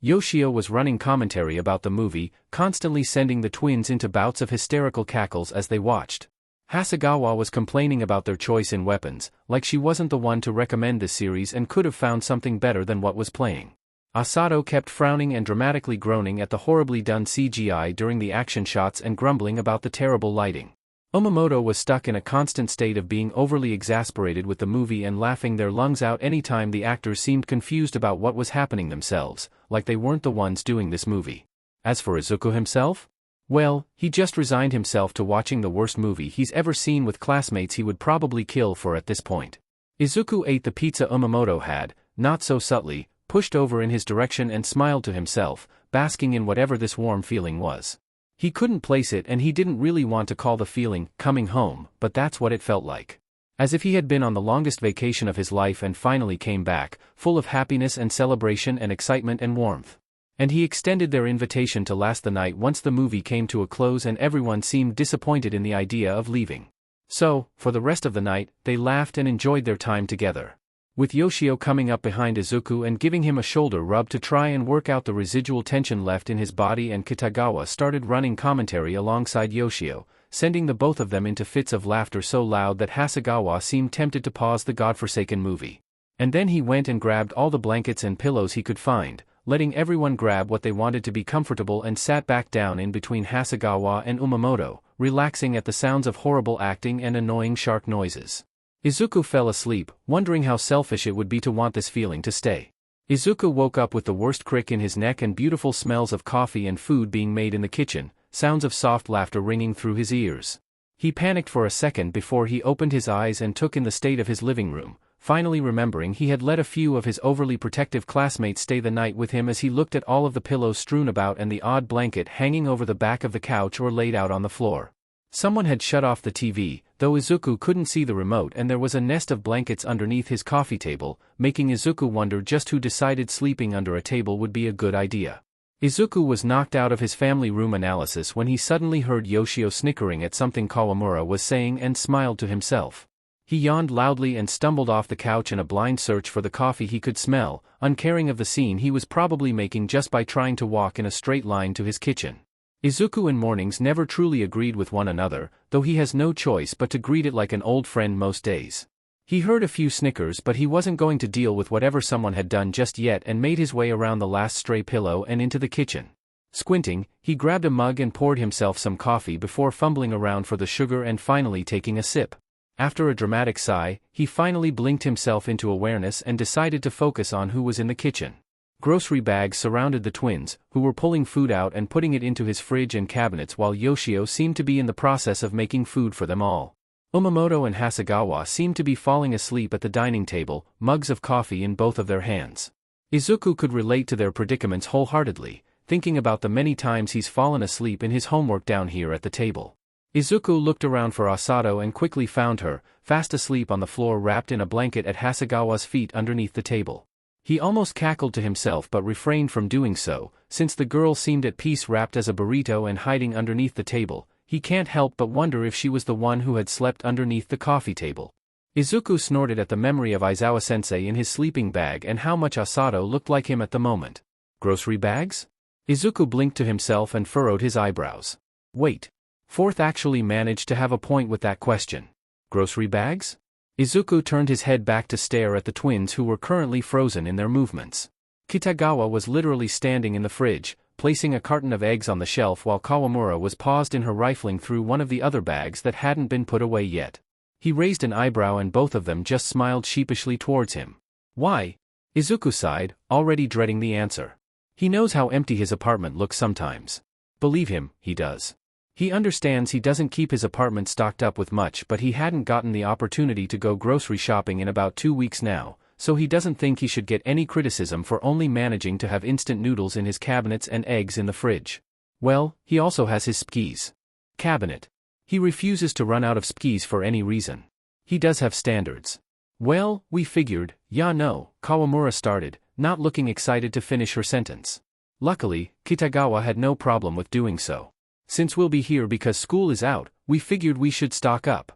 Yoshio was running commentary about the movie, constantly sending the twins into bouts of hysterical cackles as they watched. Hasegawa was complaining about their choice in weapons, like she wasn't the one to recommend this series and could have found something better than what was playing. Asato kept frowning and dramatically groaning at the horribly done CGI during the action shots and grumbling about the terrible lighting. Umamoto was stuck in a constant state of being overly exasperated with the movie and laughing their lungs out anytime the actors seemed confused about what was happening themselves, like they weren't the ones doing this movie. As for Izuku himself? Well, he just resigned himself to watching the worst movie he's ever seen with classmates he would probably kill for at this point. Izuku ate the pizza Umamoto had, not so subtly, pushed over in his direction and smiled to himself, basking in whatever this warm feeling was. He couldn't place it and he didn't really want to call the feeling coming home, but that's what it felt like. As if he had been on the longest vacation of his life and finally came back, full of happiness and celebration and excitement and warmth. And he extended their invitation to last the night once the movie came to a close and everyone seemed disappointed in the idea of leaving. So, for the rest of the night, they laughed and enjoyed their time together. With Yoshio coming up behind Izuku and giving him a shoulder rub to try and work out the residual tension left in his body, and Kitagawa started running commentary alongside Yoshio, sending the both of them into fits of laughter so loud that Hasegawa seemed tempted to pause the godforsaken movie. And then he went and grabbed all the blankets and pillows he could find, letting everyone grab what they wanted to be comfortable, and sat back down in between Hasegawa and Umamoto, relaxing at the sounds of horrible acting and annoying shark noises. Izuku fell asleep, wondering how selfish it would be to want this feeling to stay. Izuku woke up with the worst crick in his neck and beautiful smells of coffee and food being made in the kitchen, sounds of soft laughter ringing through his ears. He panicked for a second before he opened his eyes and took in the state of his living room, finally remembering he had let a few of his overly protective classmates stay the night with him as he looked at all of the pillows strewn about and the odd blanket hanging over the back of the couch or laid out on the floor. Someone had shut off the TV, though Izuku couldn't see the remote, and there was a nest of blankets underneath his coffee table, making Izuku wonder just who decided sleeping under a table would be a good idea. Izuku was knocked out of his family room analysis when he suddenly heard Yoshio snickering at something Kawamura was saying and smiled to himself. He yawned loudly and stumbled off the couch in a blind search for the coffee he could smell, uncaring of the scene he was probably making just by trying to walk in a straight line to his kitchen. Izuku and Mornings never truly agreed with one another, though he has no choice but to greet it like an old friend most days. He heard a few snickers, but he wasn't going to deal with whatever someone had done just yet and made his way around the last stray pillow and into the kitchen. Squinting, he grabbed a mug and poured himself some coffee before fumbling around for the sugar and finally taking a sip. After a dramatic sigh, he finally blinked himself into awareness and decided to focus on who was in the kitchen. Grocery bags surrounded the twins, who were pulling food out and putting it into his fridge and cabinets while Yoshio seemed to be in the process of making food for them all. Umamoto and Hasegawa seemed to be falling asleep at the dining table, mugs of coffee in both of their hands. Izuku could relate to their predicaments wholeheartedly, thinking about the many times he's fallen asleep in his homework down here at the table. Izuku looked around for Asato and quickly found her, fast asleep on the floor wrapped in a blanket at Hasegawa's feet underneath the table. He almost cackled to himself but refrained from doing so, since the girl seemed at peace wrapped as a burrito and hiding underneath the table. he can't help but wonder if she was the one who had slept underneath the coffee table. Izuku snorted at the memory of Aizawa-sensei in his sleeping bag and how much Asato looked like him at the moment. Grocery bags? Izuku blinked to himself and furrowed his eyebrows. Wait. Fourth actually managed to have a point with that question. Grocery bags? Izuku turned his head back to stare at the twins who were currently frozen in their movements. Kitagawa was literally standing in the fridge, placing a carton of eggs on the shelf while Kawamura was paused in her rifling through one of the other bags that hadn't been put away yet. He raised an eyebrow and both of them just smiled sheepishly towards him. Why? Izuku sighed, already dreading the answer. He knows how empty his apartment looks sometimes. Believe him, he does. He understands he doesn't keep his apartment stocked up with much, but he hadn't gotten the opportunity to go grocery shopping in about 2 weeks now, so he doesn't think he should get any criticism for only managing to have instant noodles in his cabinets and eggs in the fridge. Well, he also has his skis cabinet. He refuses to run out of skis for any reason. He does have standards. Well, we figured, yeah no, Kawamura started, not looking excited to finish her sentence. Luckily, Kitagawa had no problem with doing so. Since we'll be here because school is out, we figured we should stock up.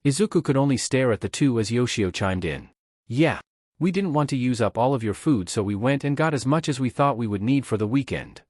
Izuku could only stare at the two as Yoshio chimed in. Yeah. We didn't want to use up all of your food, so we went and got as much as we thought we would need for the weekend.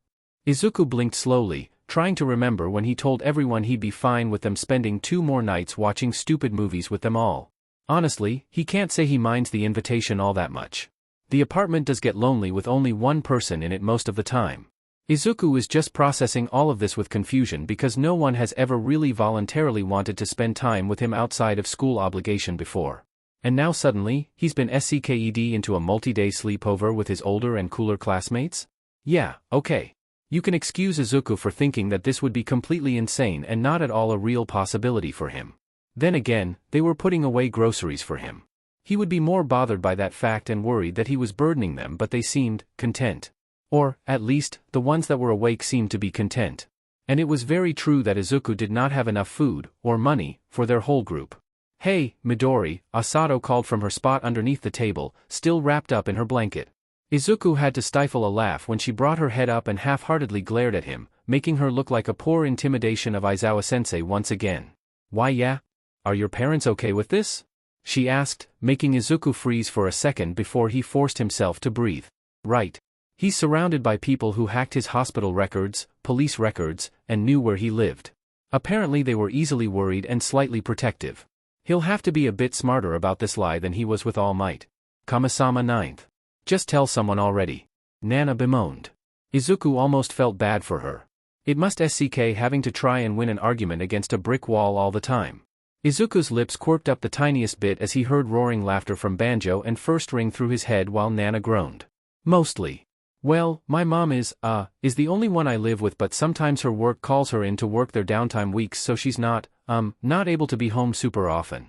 Izuku blinked slowly, trying to remember when he told everyone he'd be fine with them spending 2 more nights watching stupid movies with them all. Honestly, he can't say he minds the invitation all that much. The apartment does get lonely with only one person in it most of the time. Izuku is just processing all of this with confusion because no one has ever really voluntarily wanted to spend time with him outside of school obligation before. And now suddenly, he's been SCKED into a multi-day sleepover with his older and cooler classmates? Yeah, okay. You can excuse Izuku for thinking that this would be completely insane and not at all a real possibility for him. Then again, they were putting away groceries for him. He would be more bothered by that fact and worried that he was burdening them, but they seemed content. Or, at least, the ones that were awake seemed to be content. And it was very true that Izuku did not have enough food, or money, for their whole group. Hey, Midori, Asato called from her spot underneath the table, still wrapped up in her blanket. Izuku had to stifle a laugh when she brought her head up and half-heartedly glared at him, making her look like a poor intimidation of Aizawa-sensei once again. Why yeah? Are your parents okay with this? She asked, making Izuku freeze for a second before he forced himself to breathe. Right. He's surrounded by people who hacked his hospital records, police records, and knew where he lived. Apparently they were easily worried and slightly protective. He'll have to be a bit smarter about this lie than he was with All Might. Kamisama 9th. Just tell someone already. Nana bemoaned. Izuku almost felt bad for her. It must SCK having to try and win an argument against a brick wall all the time. Izuku's lips quirked up the tiniest bit as he heard roaring laughter from Banjo and first ring through his head while Nana groaned. Mostly. Well, my mom is the only one I live with, but sometimes her work calls her in to work their downtime weeks, so she's not able to be home super often.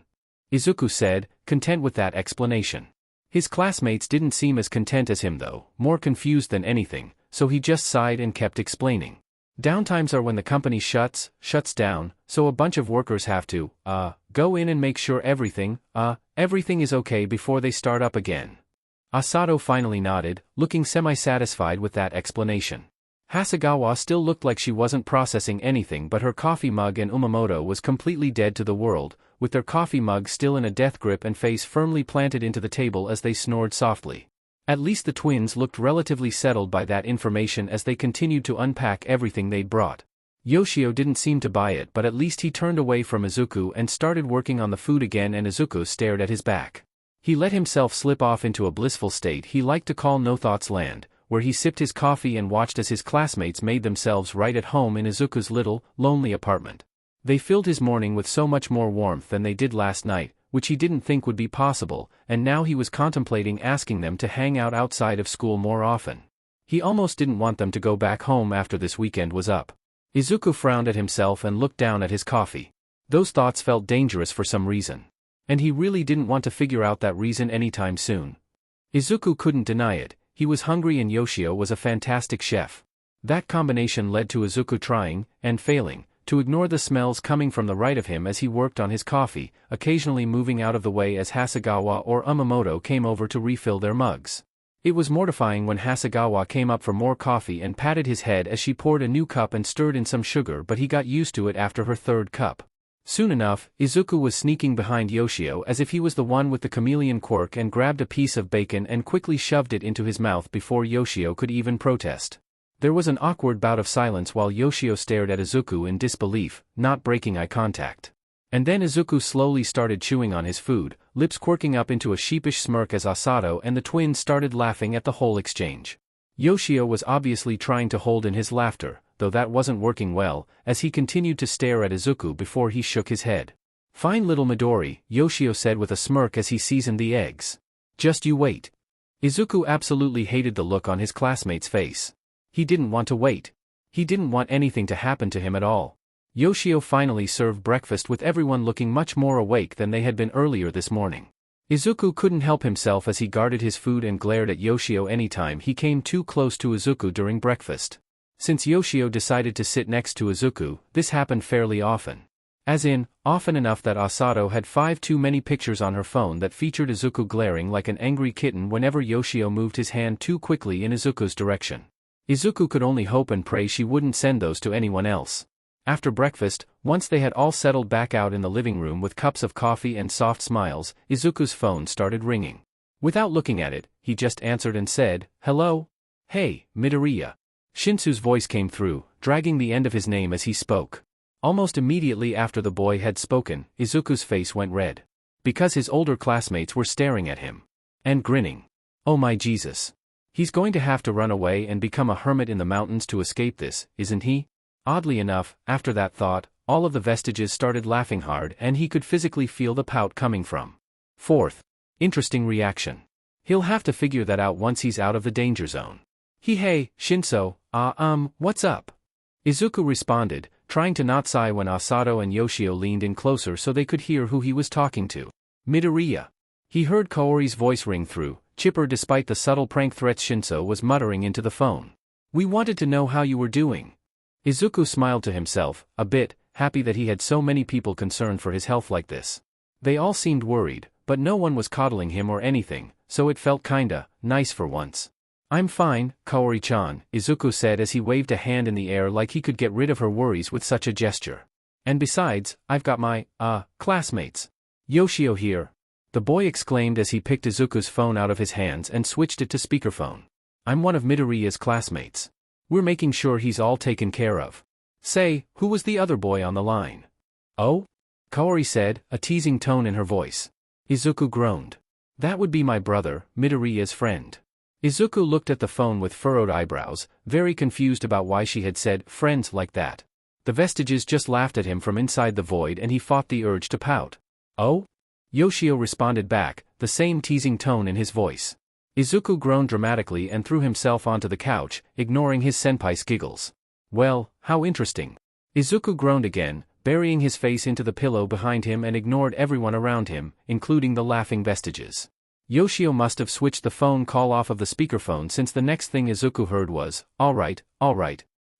Izuku said, content with that explanation. His classmates didn't seem as content as him though, more confused than anything, so he just sighed and kept explaining. Downtimes are when the company shuts down, so a bunch of workers have to, go in and make sure everything is okay before they start up again. Asato finally nodded, looking semi-satisfied with that explanation. Hasegawa still looked like she wasn't processing anything, but her coffee mug and Umamoto was completely dead to the world, with their coffee mug still in a death grip and face firmly planted into the table as they snored softly. At least the twins looked relatively settled by that information as they continued to unpack everything they'd brought. Yoshio didn't seem to buy it, but at least he turned away from Izuku and started working on the food again, and Izuku stared at his back. He let himself slip off into a blissful state he liked to call No Thoughts Land, where he sipped his coffee and watched as his classmates made themselves right at home in Izuku's little, lonely apartment. They filled his morning with so much more warmth than they did last night, which he didn't think would be possible, and now he was contemplating asking them to hang out outside of school more often. He almost didn't want them to go back home after this weekend was up. Izuku frowned at himself and looked down at his coffee. Those thoughts felt dangerous for some reason. And he really didn't want to figure out that reason anytime soon. Izuku couldn't deny it, he was hungry and Yoshio was a fantastic chef. That combination led to Izuku trying, and failing, to ignore the smells coming from the right of him as he worked on his coffee, occasionally moving out of the way as Hasegawa or Umamoto came over to refill their mugs. It was mortifying when Hasegawa came up for more coffee and patted his head as she poured a new cup and stirred in some sugar, but he got used to it after her third cup. Soon enough, Izuku was sneaking behind Yoshio as if he was the one with the chameleon quirk and grabbed a piece of bacon and quickly shoved it into his mouth before Yoshio could even protest. There was an awkward bout of silence while Yoshio stared at Izuku in disbelief, not breaking eye contact. And then Izuku slowly started chewing on his food, lips quirking up into a sheepish smirk as Asato and the twins started laughing at the whole exchange. Yoshio was obviously trying to hold in his laughter, though that wasn't working well, as he continued to stare at Izuku before he shook his head. "Fine little Midori," Yoshio said with a smirk as he seasoned the eggs. "Just you wait." Izuku absolutely hated the look on his classmate's face. He didn't want to wait. He didn't want anything to happen to him at all. Yoshio finally served breakfast with everyone looking much more awake than they had been earlier this morning. Izuku couldn't help himself as he guarded his food and glared at Yoshio anytime he came too close to Izuku during breakfast. Since Yoshio decided to sit next to Izuku, this happened fairly often. As in, often enough that Asato had 5 too many pictures on her phone that featured Izuku glaring like an angry kitten whenever Yoshio moved his hand too quickly in Izuku's direction. Izuku could only hope and pray she wouldn't send those to anyone else. After breakfast, once they had all settled back out in the living room with cups of coffee and soft smiles, Izuku's phone started ringing. Without looking at it, he just answered and said, "Hello? Hey, Midoriya." Shinsu's voice came through, dragging the end of his name as he spoke. Almost immediately after the boy had spoken, Izuku's face went red. Because his older classmates were staring at him. And grinning. Oh my Jesus. He's going to have to run away and become a hermit in the mountains to escape this, isn't he? Oddly enough, after that thought, all of the vestiges started laughing hard and he could physically feel the pout coming from. Fourth. Interesting reaction. He'll have to figure that out once he's out of the danger zone. Hey, Shinso, what's up? Izuku responded, trying to not sigh when Asato and Yoshio leaned in closer so they could hear who he was talking to. Midoriya. He heard Kaori's voice ring through, chipper despite the subtle prank threats Shinso was muttering into the phone. "We wanted to know how you were doing." Izuku smiled to himself, a bit, happy that he had so many people concerned for his health like this. They all seemed worried, but no one was coddling him or anything, so it felt kinda nice for once. "I'm fine, Kaori-chan," Izuku said as he waved a hand in the air like he could get rid of her worries with such a gesture. "And besides, I've got my, classmates. Yoshio here." The boy exclaimed as he picked Izuku's phone out of his hands and switched it to speakerphone. "I'm one of Midoriya's classmates. We're making sure he's all taken care of." "Say, who was the other boy on the line?" "Oh?" Kaori said, a teasing tone in her voice. Izuku groaned. "That would be my brother, Midoriya's friend." Izuku looked at the phone with furrowed eyebrows, very confused about why she had said friends like that. The vestiges just laughed at him from inside the void and he fought the urge to pout. "Oh?" Yoshio responded back, the same teasing tone in his voice. Izuku groaned dramatically and threw himself onto the couch, ignoring his senpai's giggles. "Well, how interesting." Izuku groaned again, burying his face into the pillow behind him and ignored everyone around him, including the laughing vestiges. Yoshio must have switched the phone call off of the speakerphone since the next thing Izuku heard was, all right.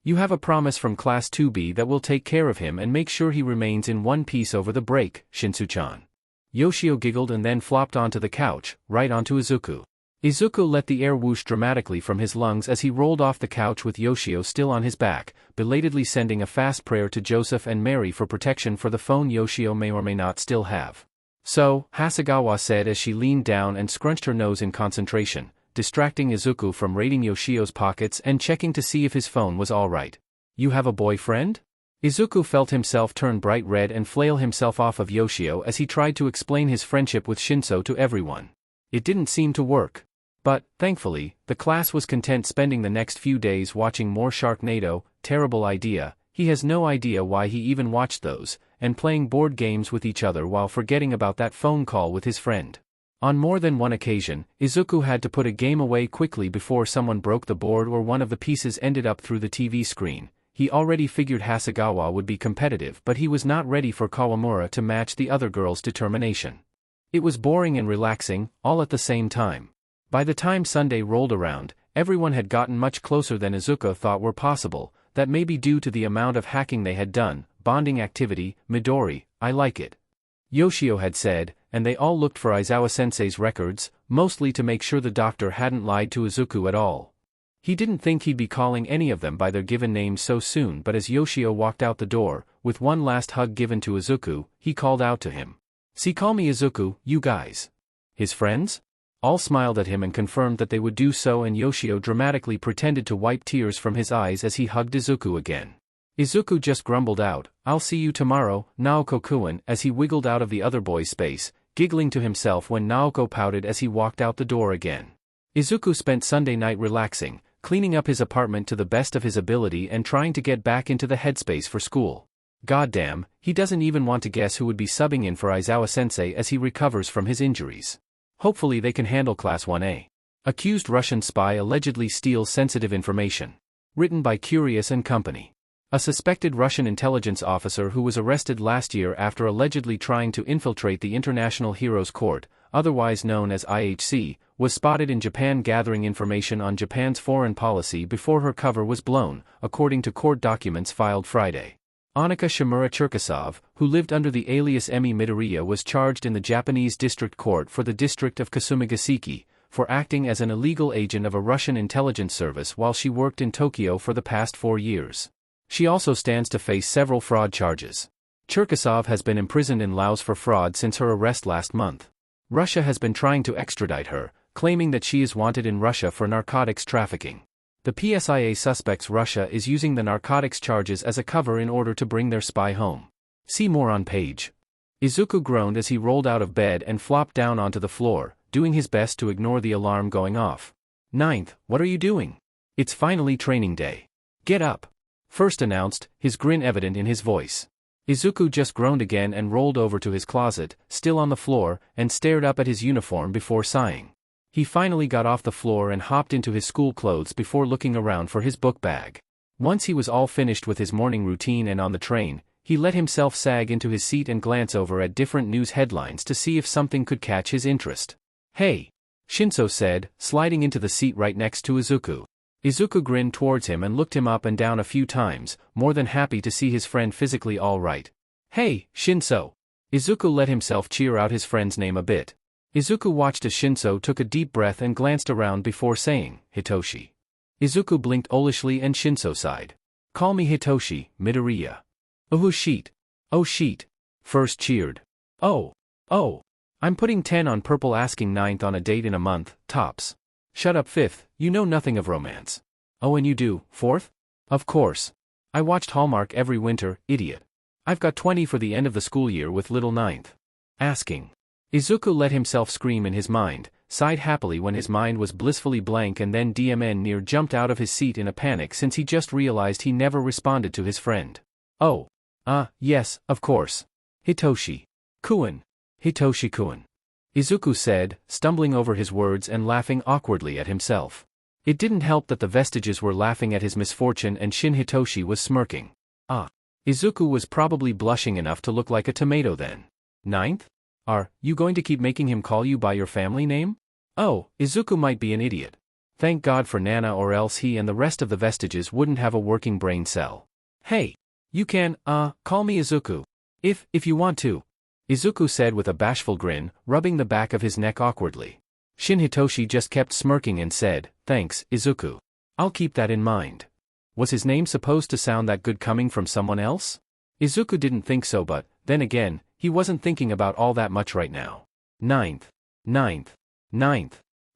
You have a promise from Class 2B that will take care of him and make sure he remains in one piece over the break, Shinsu-chan." Yoshio giggled and then flopped onto the couch, right onto Izuku. Izuku let the air whoosh dramatically from his lungs as he rolled off the couch with Yoshio still on his back, belatedly sending a fast prayer to Joseph and Mary for protection for the phone Yoshio may or may not still have. "So," Hasegawa said as she leaned down and scrunched her nose in concentration, distracting Izuku from raiding Yoshio's pockets and checking to see if his phone was all right. "You have a boyfriend?" Izuku felt himself turn bright red and flail himself off of Yoshio as he tried to explain his friendship with Shinso to everyone. It didn't seem to work. But, thankfully, the class was content spending the next few days watching more Sharknado. Terrible idea, he has no idea why he even watched those, and playing board games with each other while forgetting about that phone call with his friend. On more than one occasion, Izuku had to put a game away quickly before someone broke the board or one of the pieces ended up through the TV screen. He already figured Hasegawa would be competitive, but he was not ready for Kawamura to match the other girl's determination. It was boring and relaxing, all at the same time. By the time Sunday rolled around, everyone had gotten much closer than Izuku thought were possible, that may be due to the amount of hacking they had done. Bonding activity, Midori, I like it. Yoshio had said, and they all looked for Aizawa-sensei's records. mostly to make sure the doctor hadn't lied to Izuku at all. He didn't think he'd be calling any of them by their given names so soon, but as Yoshio walked out the door, with one last hug given to Izuku, he called out to him. "See, call me Izuku, you guys." His friends? All smiled at him and confirmed that they would do so, and Yoshio dramatically pretended to wipe tears from his eyes as he hugged Izuku again. Izuku just grumbled out, "I'll see you tomorrow, Naoko-kun," as he wiggled out of the other boy's space, giggling to himself when Naoko pouted as he walked out the door again. Izuku spent Sunday night relaxing, cleaning up his apartment to the best of his ability and trying to get back into the headspace for school. Goddamn, he doesn't even want to guess who would be subbing in for Aizawa-sensei as he recovers from his injuries. Hopefully they can handle Class 1A. Accused Russian spy allegedly steals sensitive information. Written by Curious and Company. A suspected Russian intelligence officer who was arrested last year after allegedly trying to infiltrate the International Heroes Court, otherwise known as IHC, was spotted in Japan gathering information on Japan's foreign policy before her cover was blown, according to court documents filed Friday. Annika Shimura Cherkasov, who lived under the alias Emi Midoriya, was charged in the Japanese District Court for the district of Kasumigaseki, for acting as an illegal agent of a Russian intelligence service while she worked in Tokyo for the past 4 years. She also stands to face several fraud charges. Cherkasov has been imprisoned in Laos for fraud since her arrest last month. Russia has been trying to extradite her, claiming that she is wanted in Russia for narcotics trafficking. The PSIA suspects Russia is using the narcotics charges as a cover in order to bring their spy home. See more on page. Izuku groaned as he rolled out of bed and flopped down onto the floor, doing his best to ignore the alarm going off. "Ninth, what are you doing? It's finally training day. Get up," First announced, his grin evident in his voice. Izuku just groaned again and rolled over to his closet, still on the floor, and stared up at his uniform before sighing. He finally got off the floor and hopped into his school clothes before looking around for his book bag. Once he was all finished with his morning routine and on the train, he let himself sag into his seat and glance over at different news headlines to see if something could catch his interest. "Hey," Shinso said, sliding into the seat right next to Izuku. Izuku grinned towards him and looked him up and down a few times, more than happy to see his friend physically all right. "Hey, Shinso." Izuku let himself cheer out his friend's name a bit. Izuku watched as Shinso took a deep breath and glanced around before saying, "Hitoshi." Izuku blinked olishly and Shinso sighed. "Call me Hitoshi, Midoriya." "Oh sheet. Oh sheet." First cheered. Oh. I'm putting 10 on purple, asking 9th on a date in a month, tops." "Shut up 5th, you know nothing of romance." "Oh, and you do, 4th? "Of course. I watched Hallmark every winter, idiot." "I've got 20 for the end of the school year with little 9th. Asking." Izuku let himself scream in his mind, sighed happily when his mind was blissfully blank, and then near jumped out of his seat in a panic since he just realized he never responded to his friend. "Oh. Yes, of course. Hitoshi-kun. Hitoshi-kun." Izuku said, stumbling over his words and laughing awkwardly at himself. It didn't help that the vestiges were laughing at his misfortune and Shin Hitoshi was smirking. Izuku was probably blushing enough to look like a tomato then. 9th? Are you going to keep making him call you by your family name? Oh, Izuku might be an idiot. Thank God for Nana, or else he and the rest of the vestiges wouldn't have a working brain cell. "Hey, you can, call me Izuku. If you want to," Izuku said with a bashful grin, rubbing the back of his neck awkwardly. Shin Hitoshi just kept smirking and said, "Thanks, Izuku. I'll keep that in mind." Was his name supposed to sound that good coming from someone else? Izuku didn't think so, but, then again, he wasn't thinking about all that much right now. 9th.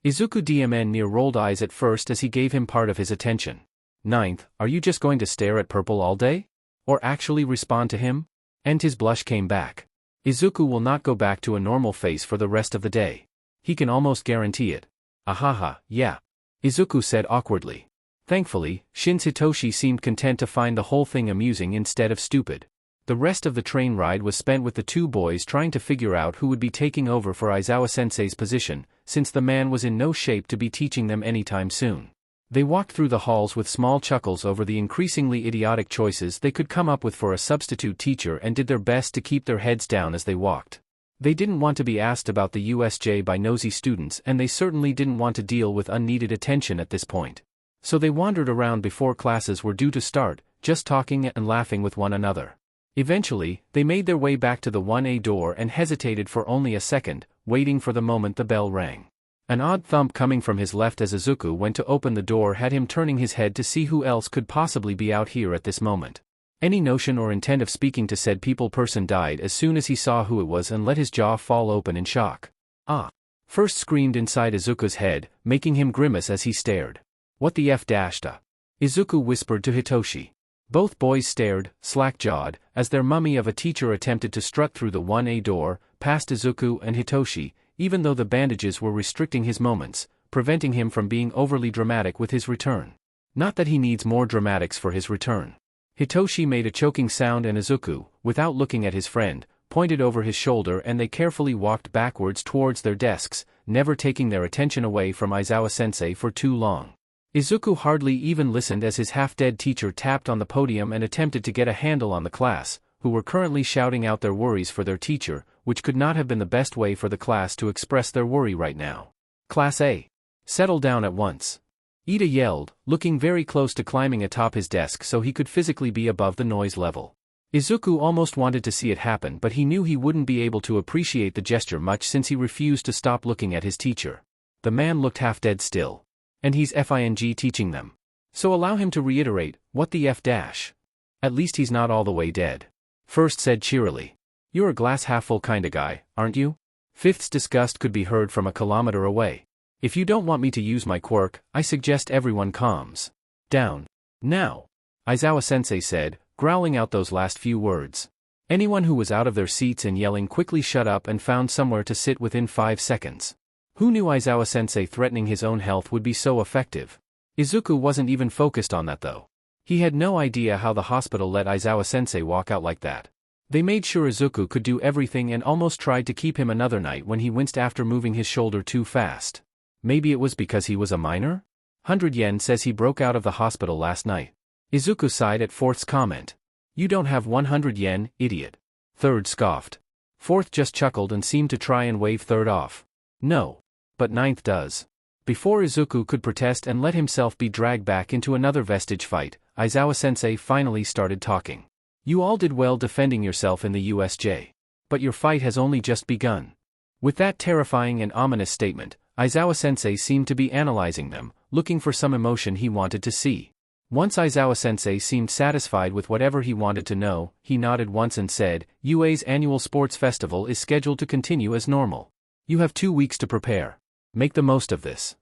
Izuku near rolled eyes at first as he gave him part of his attention. 9th, are you just going to stare at purple all day? Or actually respond to him? And his blush came back. Izuku will not go back to a normal face for the rest of the day. He can almost guarantee it. Ahaha, yeah. Izuku said awkwardly. Thankfully, Shin Hitoshi seemed content to find the whole thing amusing instead of stupid. The rest of the train ride was spent with the two boys trying to figure out who would be taking over for Aizawa-sensei's position, since the man was in no shape to be teaching them anytime soon. They walked through the halls with small chuckles over the increasingly idiotic choices they could come up with for a substitute teacher and did their best to keep their heads down as they walked. They didn't want to be asked about the USJ by nosy students, and they certainly didn't want to deal with unneeded attention at this point. So they wandered around before classes were due to start, just talking and laughing with one another. Eventually, they made their way back to the 1A door and hesitated for only a second, waiting for the moment the bell rang. An odd thump coming from his left as Izuku went to open the door had him turning his head to see who else could possibly be out here at this moment. Any notion or intent of speaking to said person died as soon as he saw who it was and let his jaw fall open in shock. "Ah!" first screamed inside Izuku's head, making him grimace as he stared. "What the f-da?" Izuku whispered to Hitoshi. Both boys stared, slack-jawed, as their mummy of a teacher attempted to strut through the 1A door, past Izuku and Hitoshi, even though the bandages were restricting his moments, preventing him from being overly dramatic with his return. Not that he needs more dramatics for his return. Hitoshi made a choking sound and Izuku, without looking at his friend, pointed over his shoulder and they carefully walked backwards towards their desks, never taking their attention away from Aizawa-sensei for too long. Izuku hardly even listened as his half-dead teacher tapped on the podium and attempted to get a handle on the class, who were currently shouting out their worries for their teacher, which could not have been the best way for the class to express their worry right now. "Class A. Settle down at once." Ida yelled, looking very close to climbing atop his desk so he could physically be above the noise level. Izuku almost wanted to see it happen, but he knew he wouldn't be able to appreciate the gesture much since he refused to stop looking at his teacher. The man looked half-dead still. And he's FING teaching them. So allow him to reiterate, "What the f-dash?" "At least he's not all the way dead." First said cheerily. "You're a glass-half-full kinda guy, aren't you?" Fifth's disgust could be heard from a kilometer away. "If you don't want me to use my quirk, I suggest everyone calms down. Now," Aizawa-sensei said, growling out those last few words. Anyone who was out of their seats and yelling quickly shut up and found somewhere to sit within 5 seconds. Who knew Aizawa-sensei threatening his own health would be so effective? Izuku wasn't even focused on that though. He had no idea how the hospital let Aizawa-sensei walk out like that. They made sure Izuku could do everything and almost tried to keep him another night when he winced after moving his shoulder too fast. Maybe it was because he was a minor? 100 yen says he broke out of the hospital last night. Izuku sighed at Fourth's comment. "You don't have 100 yen, idiot." Third scoffed. Fourth just chuckled and seemed to try and wave Third off. "No. But Ninth does." Before Izuku could protest and let himself be dragged back into another vestige fight, Aizawa-sensei finally started talking. "You all did well defending yourself in the USJ. But your fight has only just begun." With that terrifying and ominous statement, Aizawa-sensei seemed to be analyzing them, looking for some emotion he wanted to see. Once Aizawa-sensei seemed satisfied with whatever he wanted to know, he nodded once and said, "UA's annual sports festival is scheduled to continue as normal. You have 2 weeks to prepare. Make the most of this."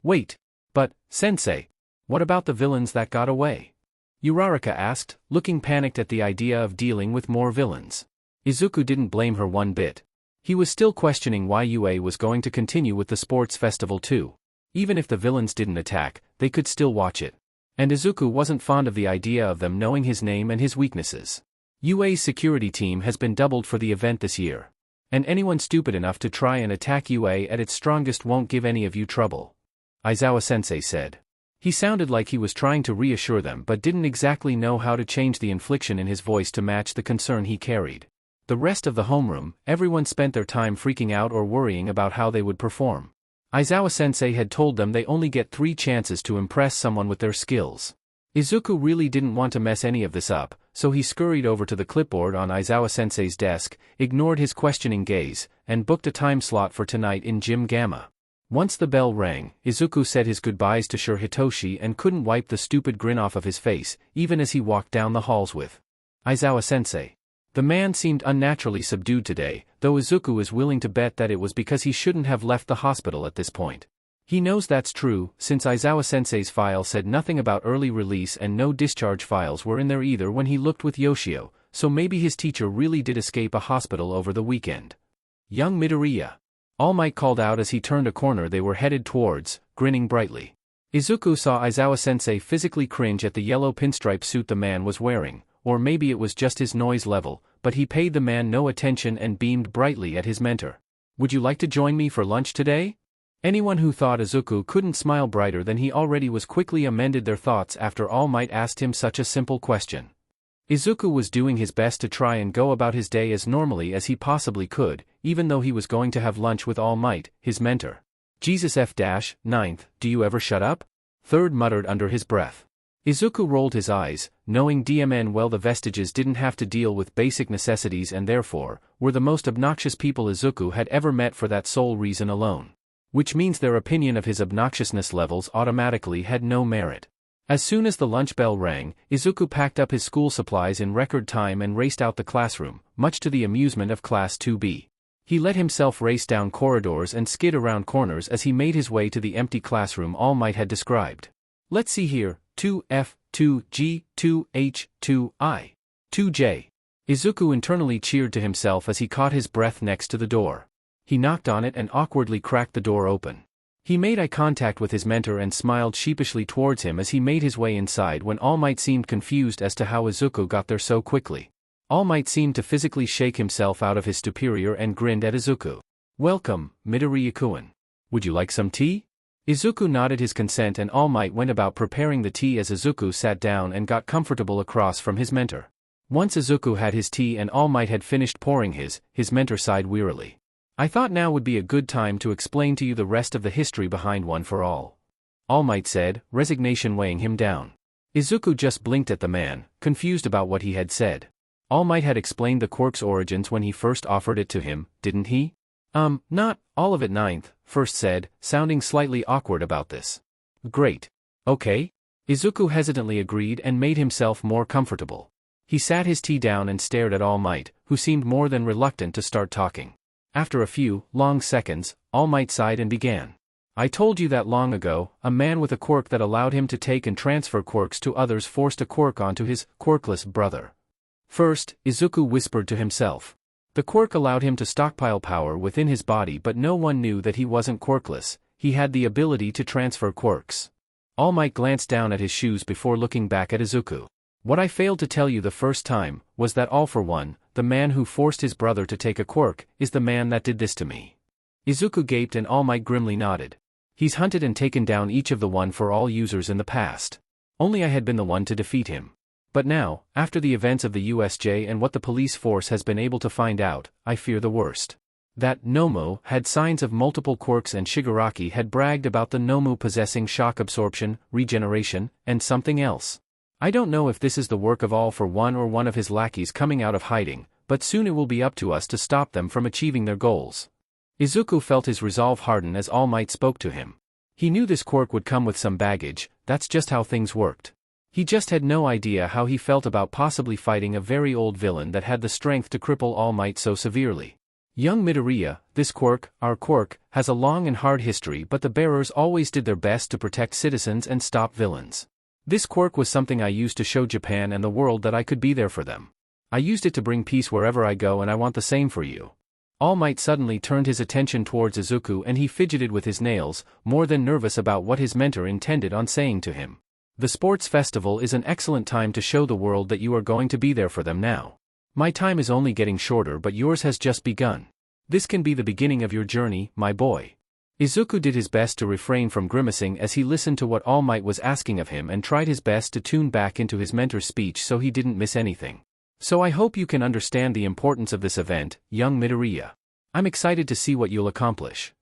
"Wait. But, sensei, what about the villains that got away?" Uraraka asked, looking panicked at the idea of dealing with more villains. Izuku didn't blame her one bit. He was still questioning why UA was going to continue with the sports festival too. Even if the villains didn't attack, they could still watch it. And Izuku wasn't fond of the idea of them knowing his name and his weaknesses. UA's security team has been doubled for the event this year. And anyone stupid enough to try and attack UA at its strongest won't give any of you trouble," Aizawa-sensei said. He sounded like he was trying to reassure them but didn't exactly know how to change the inflection in his voice to match the concern he carried. The rest of the homeroom, everyone spent their time freaking out or worrying about how they would perform. Aizawa-sensei had told them they only get 3 chances to impress someone with their skills. Izuku really didn't want to mess any of this up, so he scurried over to the clipboard on Aizawa-sensei's desk, ignored his questioning gaze, and booked a time slot for tonight in Gym Gamma. Once the bell rang, Izuku said his goodbyes to Sure Hitoshi and couldn't wipe the stupid grin off of his face, even as he walked down the halls with Aizawa-sensei. The man seemed unnaturally subdued today, though Izuku is willing to bet that it was because he shouldn't have left the hospital at this point. He knows that's true, since Aizawa-sensei's file said nothing about early release and no discharge files were in there either when he looked with Yoshio, so maybe his teacher really did escape a hospital over the weekend. "Young Midoriya," All Might called out as he turned a corner they were headed towards, grinning brightly. Izuku saw Aizawa-sensei physically cringe at the yellow pinstripe suit the man was wearing, or maybe it was just his noise level, but he paid the man no attention and beamed brightly at his mentor. "Would you like to join me for lunch today?" Anyone who thought Izuku couldn't smile brighter than he already was quickly amended their thoughts after All Might asked him such a simple question. Izuku was doing his best to try and go about his day as normally as he possibly could, even though he was going to have lunch with All Might, his mentor. "Jesus F-9th, do you ever shut up?" Third muttered under his breath. Izuku rolled his eyes, knowing DMN well the vestiges didn't have to deal with basic necessities and therefore, were the most obnoxious people Izuku had ever met for that sole reason alone. which means their opinion of his obnoxiousness levels automatically had no merit. As soon as the lunch bell rang, Izuku packed up his school supplies in record time and raced out the classroom, much to the amusement of Class 2B. He let himself race down corridors and skid around corners as he made his way to the empty classroom All Might had described. Let's see here, 2F, 2G, 2H, 2I, 2J. Izuku internally cheered to himself as he caught his breath next to the door. He knocked on it and awkwardly cracked the door open. He made eye contact with his mentor and smiled sheepishly towards him as he made his way inside when All Might seemed confused as to how Izuku got there so quickly. All Might seemed to physically shake himself out of his stupor and grinned at Izuku. "Welcome, Midoriya-kun. Would you like some tea?" Izuku nodded his consent and All Might went about preparing the tea as Izuku sat down and got comfortable across from his mentor. Once Izuku had his tea and All Might had finished pouring his mentor sighed wearily. "I thought now would be a good time to explain to you the rest of the history behind One for All," All Might said, resignation weighing him down. Izuku just blinked at the man, confused about what he had said. All Might had explained the quirk's origins when he first offered it to him, didn't he? Not all of it. Ninth, first said, sounding slightly awkward about this. "Great. Okay." Izuku hesitantly agreed and made himself more comfortable. He sat his tea down and stared at All Might, who seemed more than reluctant to start talking. After a few long seconds, All Might sighed and began. "I told you that long ago. A man with a quirk that allowed him to take and transfer quirks to others forced a quirk onto his quirkless brother. First, Izuku whispered to himself. The quirk allowed him to stockpile power within his body, but no one knew that he wasn't quirkless. He had the ability to transfer quirks." All Might glanced down at his shoes before looking back at Izuku. "What I failed to tell you the first time was that All for One, the man who forced his brother to take a quirk, is the man that did this to me." Izuku gaped and All Might grimly nodded. "He's hunted and taken down each of the One for All users in the past. Only I had been the one to defeat him. But now, after the events of the USJ and what the police force has been able to find out, I fear the worst. That Nomu had signs of multiple quirks and Shigaraki had bragged about the Nomu possessing shock absorption, regeneration, and something else. I don't know if this is the work of All for One or one of his lackeys coming out of hiding, but soon it will be up to us to stop them from achieving their goals." Izuku felt his resolve harden as All Might spoke to him. He knew this quirk would come with some baggage, that's just how things worked. He just had no idea how he felt about possibly fighting a very old villain that had the strength to cripple All Might so severely. "Young Midoriya, this quirk, our quirk, has a long and hard history, but the bearers always did their best to protect citizens and stop villains. This quirk was something I used to show Japan and the world that I could be there for them. I used it to bring peace wherever I go and I want the same for you." All Might suddenly turned his attention towards Izuku and he fidgeted with his nails, more than nervous about what his mentor intended on saying to him. "The sports festival is an excellent time to show the world that you are going to be there for them now. My time is only getting shorter but yours has just begun. This can be the beginning of your journey, my boy." Izuku did his best to refrain from grimacing as he listened to what All Might was asking of him and tried his best to tune back into his mentor's speech so he didn't miss anything. "So I hope you can understand the importance of this event, young Midoriya. I'm excited to see what you'll accomplish."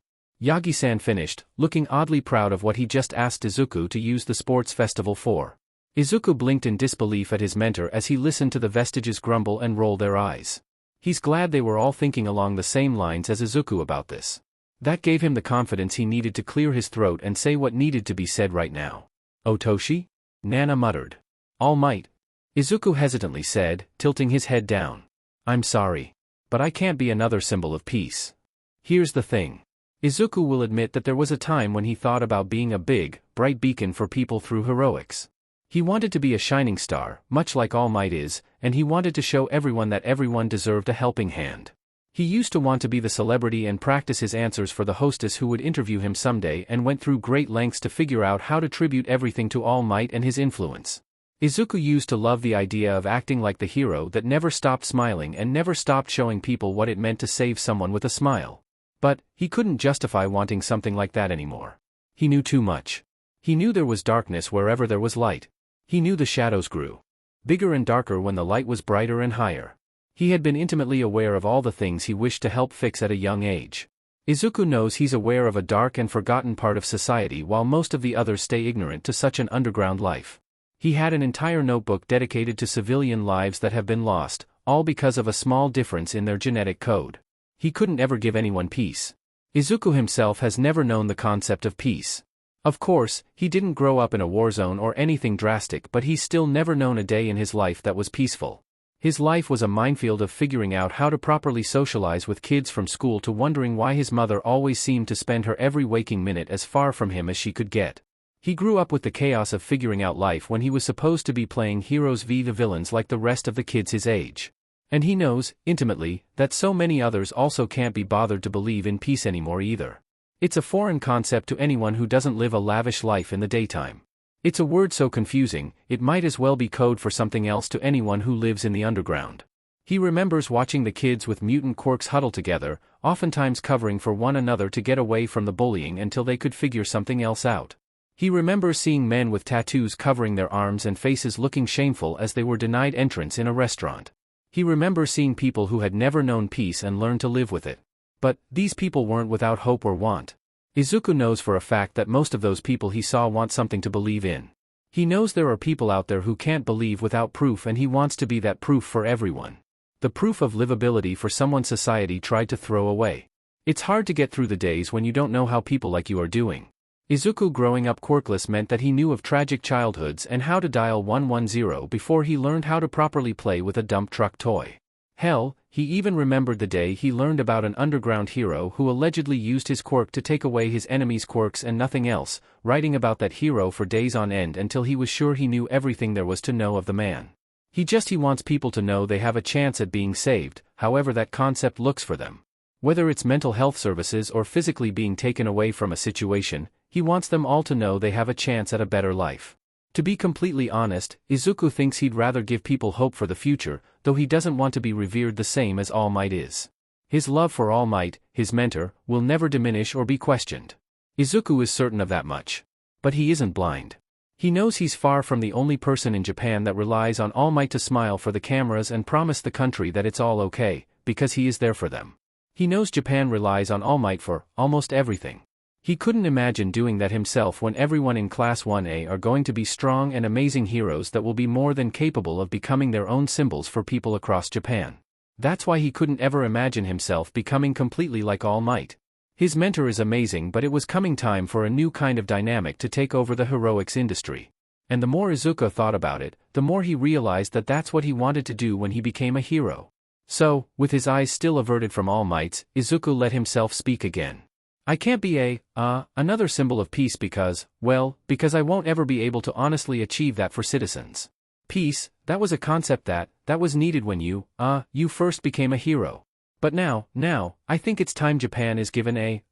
Yagi-san finished, looking oddly proud of what he just asked Izuku to use the sports festival for. Izuku blinked in disbelief at his mentor as he listened to the vestiges grumble and roll their eyes. He's glad they were all thinking along the same lines as Izuku about this. That gave him the confidence he needed to clear his throat and say what needed to be said right now. "Otoshi?" Nana muttered. "All Might?" Izuku hesitantly said, tilting his head down. "I'm sorry. But I can't be another symbol of peace. Here's the thing. Izuku will admit that there was a time when he thought about being a big, bright beacon for people through heroics. He wanted to be a shining star, much like All Might is, and he wanted to show everyone that everyone deserved a helping hand. He used to want to be the celebrity and practice his answers for the hostess who would interview him someday and went through great lengths to figure out how to tribute everything to All Might and his influence. Izuku used to love the idea of acting like the hero that never stopped smiling and never stopped showing people what it meant to save someone with a smile. But, he couldn't justify wanting something like that anymore. He knew too much. He knew there was darkness wherever there was light. He knew the shadows grew bigger and darker when the light was brighter and higher. He had been intimately aware of all the things he wished to help fix at a young age. Izuku knows he's aware of a dark and forgotten part of society while most of the others stay ignorant to such an underground life. He had an entire notebook dedicated to civilian lives that have been lost, all because of a small difference in their genetic code. He couldn't ever give anyone peace. Izuku himself has never known the concept of peace. Of course, he didn't grow up in a war zone or anything drastic, but he's still never known a day in his life that was peaceful. His life was a minefield of figuring out how to properly socialize with kids from school to wondering why his mother always seemed to spend her every waking minute as far from him as she could get. He grew up with the chaos of figuring out life when he was supposed to be playing heroes v the villains like the rest of the kids his age. And he knows, intimately, that so many others also can't be bothered to believe in peace anymore either. It's a foreign concept to anyone who doesn't live a lavish life in the daytime. It's a word so confusing, it might as well be code for something else to anyone who lives in the underground. He remembers watching the kids with mutant quirks huddle together, oftentimes covering for one another to get away from the bullying until they could figure something else out. He remembers seeing men with tattoos covering their arms and faces looking shameful as they were denied entrance in a restaurant. He remembers seeing people who had never known peace and learned to live with it. But these people weren't without hope or want. Izuku knows for a fact that most of those people he saw want something to believe in. He knows there are people out there who can't believe without proof, and he wants to be that proof for everyone. The proof of livability for someone society tried to throw away. It's hard to get through the days when you don't know how people like you are doing. Izuku growing up quirkless meant that he knew of tragic childhoods and how to dial 110 before he learned how to properly play with a dump truck toy. Hell, he even remembered the day he learned about an underground hero who allegedly used his quirk to take away his enemies' quirks and nothing else, writing about that hero for days on end until he was sure he knew everything there was to know of the man. He wants people to know they have a chance at being saved, however that concept looks for them. Whether it's mental health services or physically being taken away from a situation, he wants them all to know they have a chance at a better life. To be completely honest, Izuku thinks he'd rather give people hope for the future, though he doesn't want to be revered the same as All Might is. His love for All Might, his mentor, will never diminish or be questioned. Izuku is certain of that much. But he isn't blind. He knows he's far from the only person in Japan that relies on All Might to smile for the cameras and promise the country that it's all okay, because he is there for them. He knows Japan relies on All Might for almost everything. He couldn't imagine doing that himself when everyone in Class 1A are going to be strong and amazing heroes that will be more than capable of becoming their own symbols for people across Japan. That's why he couldn't ever imagine himself becoming completely like All Might. His mentor is amazing, but it was coming time for a new kind of dynamic to take over the heroics industry. And the more Izuku thought about it, the more he realized that that's what he wanted to do when he became a hero. So, with his eyes still averted from All Might's, Izuku let himself speak again. I can't be another symbol of peace because I won't ever be able to honestly achieve that for citizens. Peace, that was a concept that was needed when you first became a hero. But now, I think it's time Japan is given a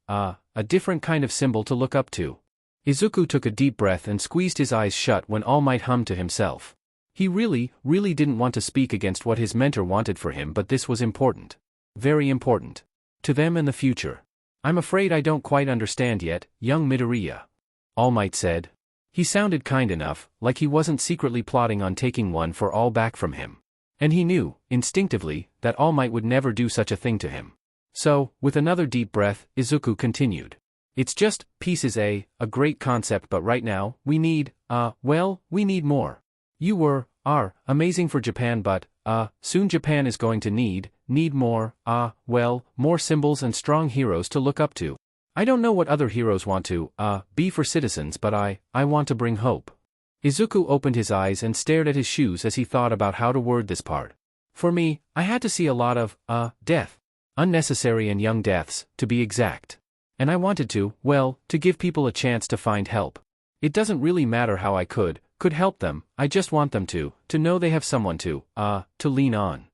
different kind of symbol to look up to. Izuku took a deep breath and squeezed his eyes shut when All Might hummed to himself. He really didn't want to speak against what his mentor wanted for him, but this was important. Very important. To them and the future. I'm afraid I don't quite understand yet, young Midoriya. All Might said. He sounded kind enough, like he wasn't secretly plotting on taking one for all back from him. And he knew, instinctively, that All Might would never do such a thing to him. So, with another deep breath, Izuku continued. It's just, peace is a great concept, but right now, we need more. You are amazing for Japan, but, soon Japan is going to need more, more symbols and strong heroes to look up to. I don't know what other heroes want to, be for citizens, but I want to bring hope. Izuku opened his eyes and stared at his shoes as he thought about how to word this part. For me, I had to see a lot of, death. Unnecessary and young deaths, to be exact. And I wanted to give people a chance to find help. It doesn't really matter how I could help them, I just want them to know they have someone to lean on.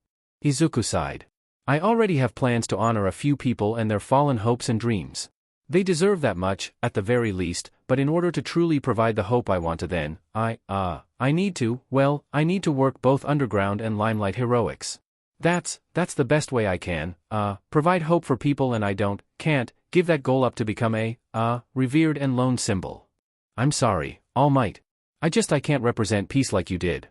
Izuku sighed. I already have plans to honor a few people and their fallen hopes and dreams. They deserve that much, at the very least, but in order to truly provide the hope I want to then, I need to work both underground and limelight heroics. That's the best way I can, provide hope for people, and I can't give that goal up to become a revered and lone symbol. I'm sorry, All Might. I can't represent peace like you did.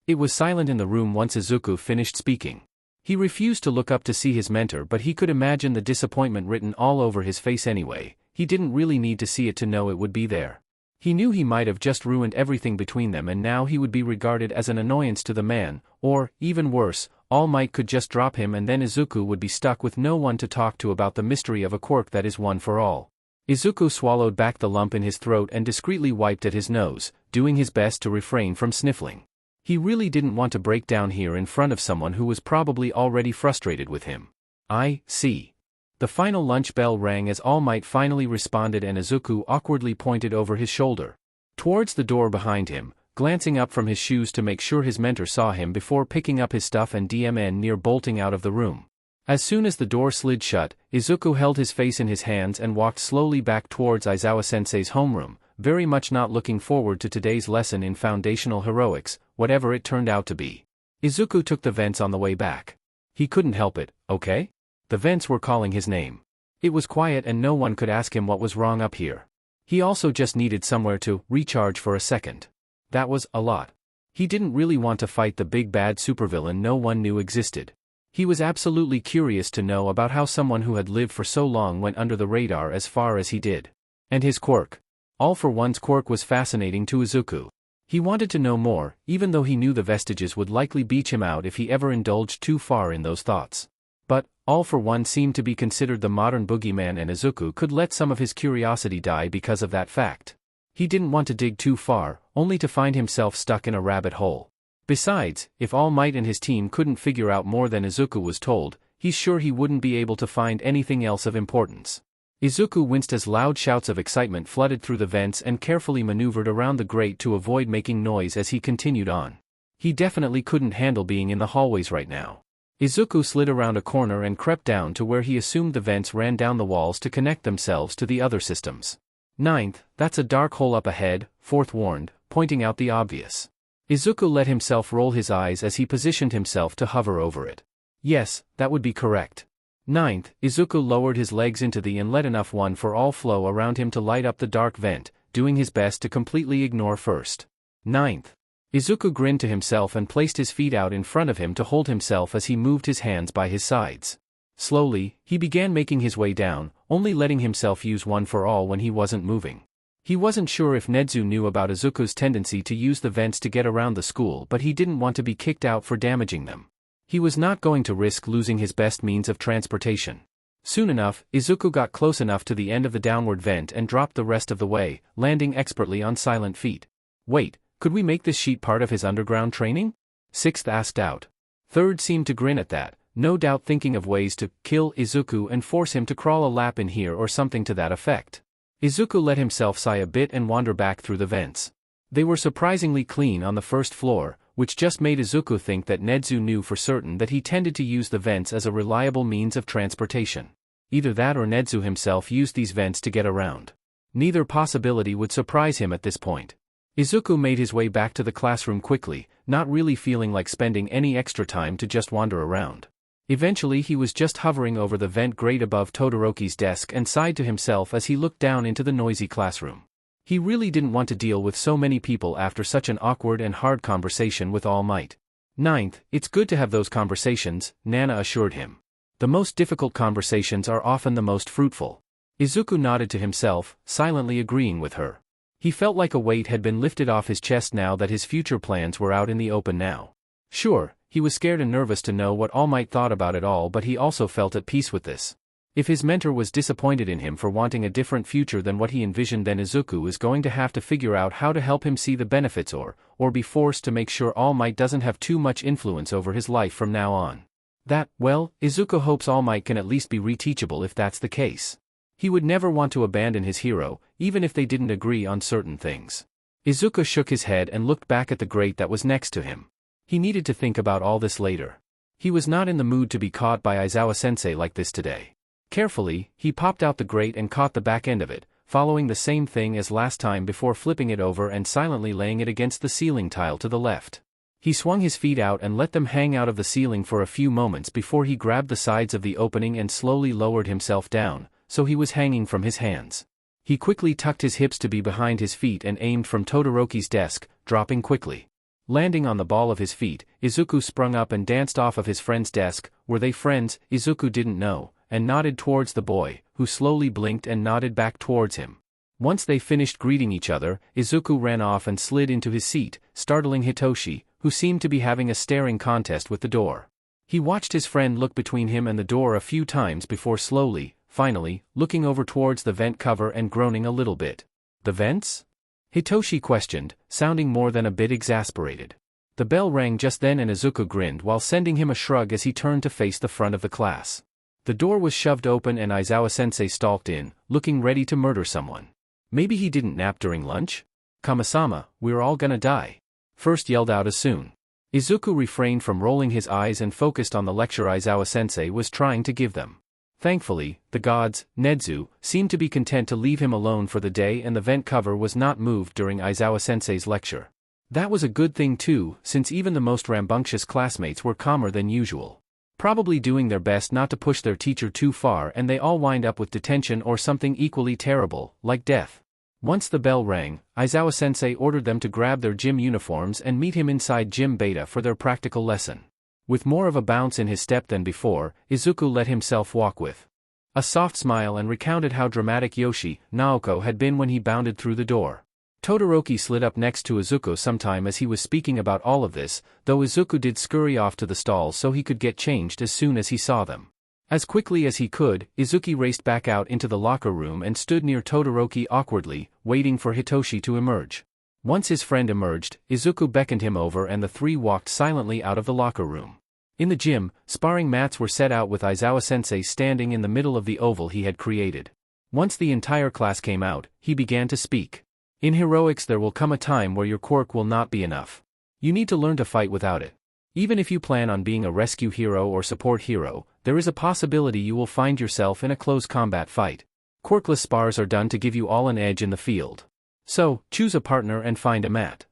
It was silent in the room once Izuku finished speaking. He refused to look up to see his mentor, but he could imagine the disappointment written all over his face anyway. He didn't really need to see it to know it would be there. He knew he might have just ruined everything between them, and now he would be regarded as an annoyance to the man, or, even worse, All Might could just drop him and then Izuku would be stuck with no one to talk to about the mystery of a quirk that is one for all. Izuku swallowed back the lump in his throat and discreetly wiped at his nose, doing his best to refrain from sniffling. He really didn't want to break down here in front of someone who was probably already frustrated with him. I see. The final lunch bell rang as All Might finally responded and Izuku awkwardly pointed over his shoulder towards the door behind him, glancing up from his shoes to make sure his mentor saw him before picking up his stuff and DMN near bolting out of the room. As soon as the door slid shut, Izuku held his face in his hands and walked slowly back towards Aizawa-sensei's homeroom, very much not looking forward to today's lesson in foundational heroics, whatever it turned out to be. Izuku took the vents on the way back. He couldn't help it, okay? The vents were calling his name. It was quiet and no one could ask him what was wrong up here. He also just needed somewhere to recharge for a second. That was a lot. He didn't really want to fight the big bad supervillain no one knew existed. He was absolutely curious to know about how someone who had lived for so long went under the radar as far as he did. And his quirk. All for One's quirk was fascinating to Izuku. He wanted to know more, even though he knew the vestiges would likely beach him out if he ever indulged too far in those thoughts. But, All for One seemed to be considered the modern boogeyman and Izuku could let some of his curiosity die because of that fact. He didn't want to dig too far, only to find himself stuck in a rabbit hole. Besides, if All Might and his team couldn't figure out more than Izuku was told, he's sure he wouldn't be able to find anything else of importance. Izuku winced as loud shouts of excitement flooded through the vents and carefully maneuvered around the grate to avoid making noise as he continued on. He definitely couldn't handle being in the hallways right now. Izuku slid around a corner and crept down to where he assumed the vents ran down the walls to connect themselves to the other systems. Ninth, that's a dark hole up ahead, Fourth warned, pointing out the obvious. Izuku let himself roll his eyes as he positioned himself to hover over it. Yes, that would be correct. Ninth, Izuku lowered his legs into the and let enough one for all flow around him to light up the dark vent, doing his best to completely ignore first. Ninth. Izuku grinned to himself and placed his feet out in front of him to hold himself as he moved his hands by his sides. Slowly, he began making his way down, only letting himself use one for all when he wasn't moving. He wasn't sure if Nezu knew about Izuku's tendency to use the vents to get around the school, but he didn't want to be kicked out for damaging them. He was not going to risk losing his best means of transportation. Soon enough, Izuku got close enough to the end of the downward vent and dropped the rest of the way, landing expertly on silent feet. Wait, could we make this sheet part of his underground training? Sixth asked out. Third seemed to grin at that, no doubt thinking of ways to kill Izuku and force him to crawl a lap in here or something to that effect. Izuku let himself sigh a bit and wander back through the vents. They were surprisingly clean on the first floor, which just made Izuku think that Nezu knew for certain that he tended to use the vents as a reliable means of transportation. Either that or Nezu himself used these vents to get around. Neither possibility would surprise him at this point. Izuku made his way back to the classroom quickly, not really feeling like spending any extra time to just wander around. Eventually he was just hovering over the vent grate above Todoroki's desk and sighed to himself as he looked down into the noisy classroom. He really didn't want to deal with so many people after such an awkward and hard conversation with All Might. Ninth, it's good to have those conversations, Nana assured him. The most difficult conversations are often the most fruitful. Izuku nodded to himself, silently agreeing with her. He felt like a weight had been lifted off his chest now that his future plans were out in the open now. Sure, he was scared and nervous to know what All Might thought about it all, but he also felt at peace with this. If his mentor was disappointed in him for wanting a different future than what he envisioned, then Izuku is going to have to figure out how to help him see the benefits or be forced to make sure All Might doesn't have too much influence over his life from now on. That, well, Izuku hopes All Might can at least be reteachable if that's the case. He would never want to abandon his hero, even if they didn't agree on certain things. Izuku shook his head and looked back at the grate that was next to him. He needed to think about all this later. He was not in the mood to be caught by Aizawa-sensei like this today. Carefully, he popped out the grate and caught the back end of it, following the same thing as last time before flipping it over and silently laying it against the ceiling tile to the left. He swung his feet out and let them hang out of the ceiling for a few moments before he grabbed the sides of the opening and slowly lowered himself down, so he was hanging from his hands. He quickly tucked his hips to be behind his feet and aimed from Todoroki's desk, dropping quickly. Landing on the ball of his feet, Izuku sprung up and danced off of his friend's desk. Were they friends? Izuku didn't know, and nodded towards the boy, who slowly blinked and nodded back towards him. Once they finished greeting each other, Izuku ran off and slid into his seat, startling Hitoshi, who seemed to be having a staring contest with the door. He watched his friend look between him and the door a few times before slowly, finally, looking over towards the vent cover and groaning a little bit. The vents? Hitoshi questioned, sounding more than a bit exasperated. The bell rang just then and Izuku grinned while sending him a shrug as he turned to face the front of the class. The door was shoved open and Aizawa-sensei stalked in, looking ready to murder someone. Maybe he didn't nap during lunch? Kama-sama, we're all gonna die. First yelled out Asun. Izuku refrained from rolling his eyes and focused on the lecture Aizawa-sensei was trying to give them. Thankfully, the gods, Nedzu, seemed to be content to leave him alone for the day and the vent cover was not moved during Aizawa-sensei's lecture. That was a good thing too, since even the most rambunctious classmates were calmer than usual. Probably doing their best not to push their teacher too far and they all wind up with detention or something equally terrible, like death. Once the bell rang, Aizawa-sensei ordered them to grab their gym uniforms and meet him inside Gym Beta for their practical lesson. With more of a bounce in his step than before, Izuku let himself walk with a soft smile and recounted how dramatic Yoshi, Naoko had been when he bounded through the door. Todoroki slid up next to Izuku sometime as he was speaking about all of this, though Izuku did scurry off to the stalls so he could get changed as soon as he saw them. As quickly as he could, Izuku raced back out into the locker room and stood near Todoroki awkwardly, waiting for Hitoshi to emerge. Once his friend emerged, Izuku beckoned him over and the three walked silently out of the locker room. In the gym, sparring mats were set out with Aizawa-sensei standing in the middle of the oval he had created. Once the entire class came out, he began to speak. In heroics there will come a time where your quirk will not be enough. You need to learn to fight without it. Even if you plan on being a rescue hero or support hero, there is a possibility you will find yourself in a close combat fight. Quirkless spars are done to give you all an edge in the field. So, choose a partner and find a mat.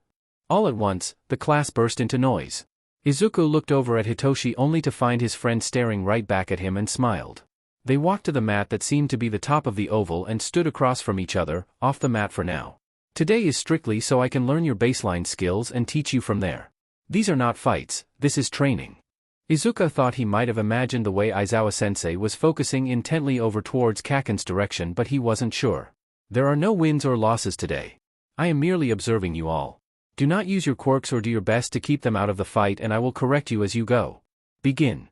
All at once, the class burst into noise. Izuku looked over at Hitoshi only to find his friend staring right back at him and smiled. They walked to the mat that seemed to be the top of the oval and stood across from each other, off the mat for now. Today is strictly so I can learn your baseline skills and teach you from there. These are not fights, this is training. Izuku thought he might have imagined the way Aizawa-sensei was focusing intently over towards Kaken's direction but he wasn't sure. There are no wins or losses today. I am merely observing you all. Do not use your quirks or do your best to keep them out of the fight and I will correct you as you go. Begin.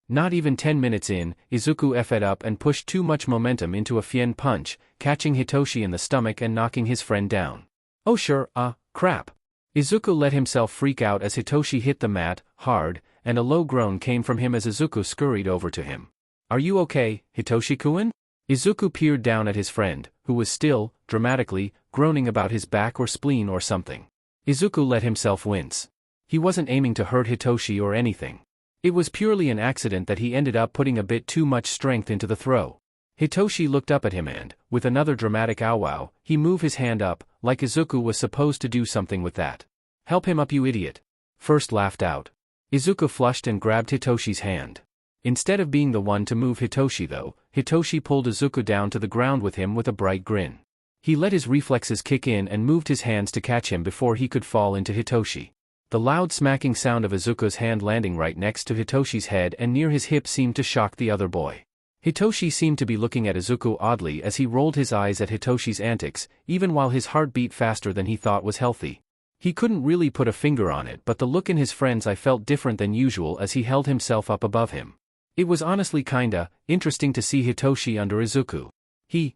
Not even 10 minutes in, Izuku F'd up and pushed too much momentum into a Fien punch, catching Hitoshi in the stomach and knocking his friend down. Oh sure, crap. Izuku let himself freak out as Hitoshi hit the mat, hard, and a low groan came from him as Izuku scurried over to him. Are you okay, Hitoshi-kun? Izuku peered down at his friend, who was still, dramatically, groaning about his back or spleen or something. Izuku let himself wince. He wasn't aiming to hurt Hitoshi or anything. It was purely an accident that he ended up putting a bit too much strength into the throw. Hitoshi looked up at him and, with another dramatic ow-wow, he moved his hand up, like Izuku was supposed to do something with that. Help him up you idiot. First laughed out. Izuku flushed and grabbed Hitoshi's hand. Instead of being the one to move Hitoshi though, Hitoshi pulled Izuku down to the ground with him with a bright grin. He let his reflexes kick in and moved his hands to catch him before he could fall into Hitoshi. The loud smacking sound of Izuku's hand landing right next to Hitoshi's head and near his hip seemed to shock the other boy. Hitoshi seemed to be looking at Izuku oddly as he rolled his eyes at Hitoshi's antics, even while his heart beat faster than he thought was healthy. He couldn't really put a finger on it but the look in his friend's eye felt different than usual as he held himself up above him. It was honestly kinda interesting to see Hitoshi under Izuku. He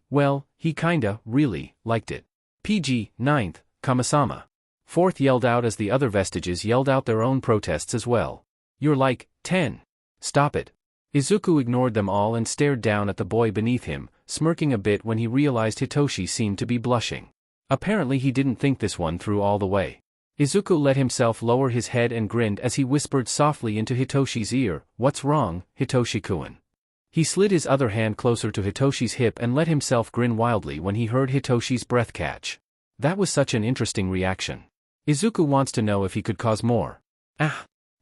kinda, really, liked it. PG, 9th, Kama-sama. 4th yelled out as the other vestiges yelled out their own protests as well. You're like, 10. Stop it. Izuku ignored them all and stared down at the boy beneath him, smirking a bit when he realized Hitoshi seemed to be blushing. Apparently he didn't think this one through all the way. Izuku let himself lower his head and grinned as he whispered softly into Hitoshi's ear, "What's wrong, Hitoshi-kun?" He slid his other hand closer to Hitoshi's hip and let himself grin wildly when he heard Hitoshi's breath catch. That was such an interesting reaction. Izuku wants to know if he could cause more.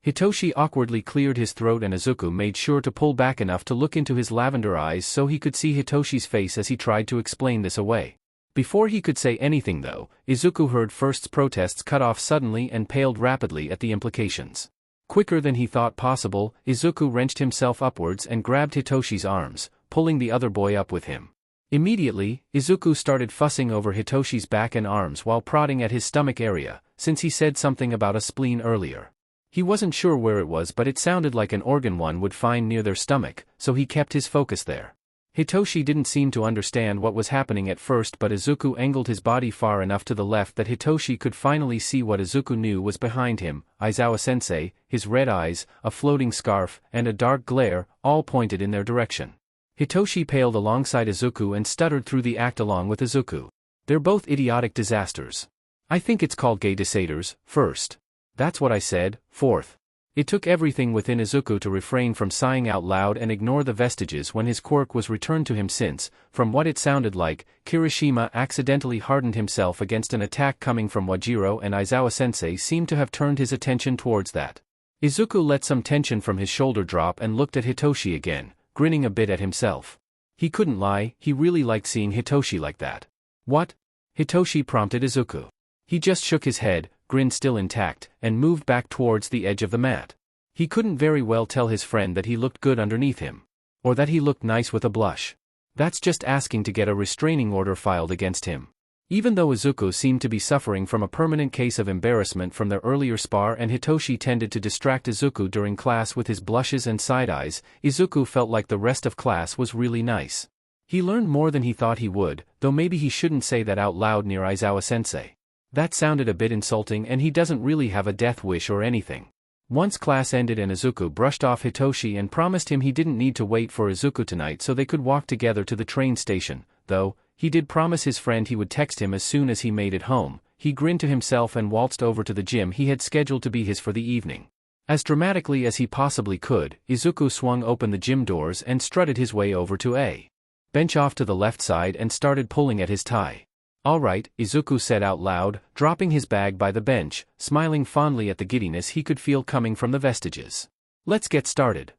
Hitoshi awkwardly cleared his throat and Izuku made sure to pull back enough to look into his lavender eyes so he could see Hitoshi's face as he tried to explain this away. Before he could say anything though, Izuku heard First's protests cut off suddenly and paled rapidly at the implications. Quicker than he thought possible, Izuku wrenched himself upwards and grabbed Hitoshi's arms, pulling the other boy up with him. Immediately, Izuku started fussing over Hitoshi's back and arms while prodding at his stomach area, since he said something about a spleen earlier. He wasn't sure where it was, but it sounded like an organ one would find near their stomach, so he kept his focus there. Hitoshi didn't seem to understand what was happening at first, but Izuku angled his body far enough to the left that Hitoshi could finally see what Izuku knew was behind him: Aizawa-sensei, his red eyes, a floating scarf, and a dark glare, all pointed in their direction. Hitoshi paled alongside Izuku and stuttered through the act along with Izuku. They're both idiotic disasters. I think it's called gay disasters, first. That's what I said, fourth. It took everything within Izuku to refrain from sighing out loud and ignore the vestiges when his quirk was returned to him, since, from what it sounded like, Kirishima accidentally hardened himself against an attack coming from Wajiro, and Aizawa-sensei seemed to have turned his attention towards that. Izuku let some tension from his shoulder drop and looked at Hitoshi again, grinning a bit at himself. He couldn't lie, he really liked seeing Hitoshi like that. What? Hitoshi prompted Izuku. He just shook his head, grin still intact, and moved back towards the edge of the mat. He couldn't very well tell his friend that he looked good underneath him. Or that he looked nice with a blush. That's just asking to get a restraining order filed against him. Even though Izuku seemed to be suffering from a permanent case of embarrassment from their earlier spar, and Hitoshi tended to distract Izuku during class with his blushes and side eyes, Izuku felt like the rest of class was really nice. He learned more than he thought he would, though maybe he shouldn't say that out loud near Aizawa-sensei. That sounded a bit insulting, and he doesn't really have a death wish or anything. Once class ended and Izuku brushed off Hitoshi and promised him he didn't need to wait for Izuku tonight so they could walk together to the train station, though, he did promise his friend he would text him as soon as he made it home. He grinned to himself and waltzed over to the gym he had scheduled to be his for the evening. As dramatically as he possibly could, Izuku swung open the gym doors and strutted his way over to a bench off to the left side and started pulling at his tie. "All right," Izuku said out loud, dropping his bag by the bench, smiling fondly at the giddiness he could feel coming from the vestiges. "Let's get started.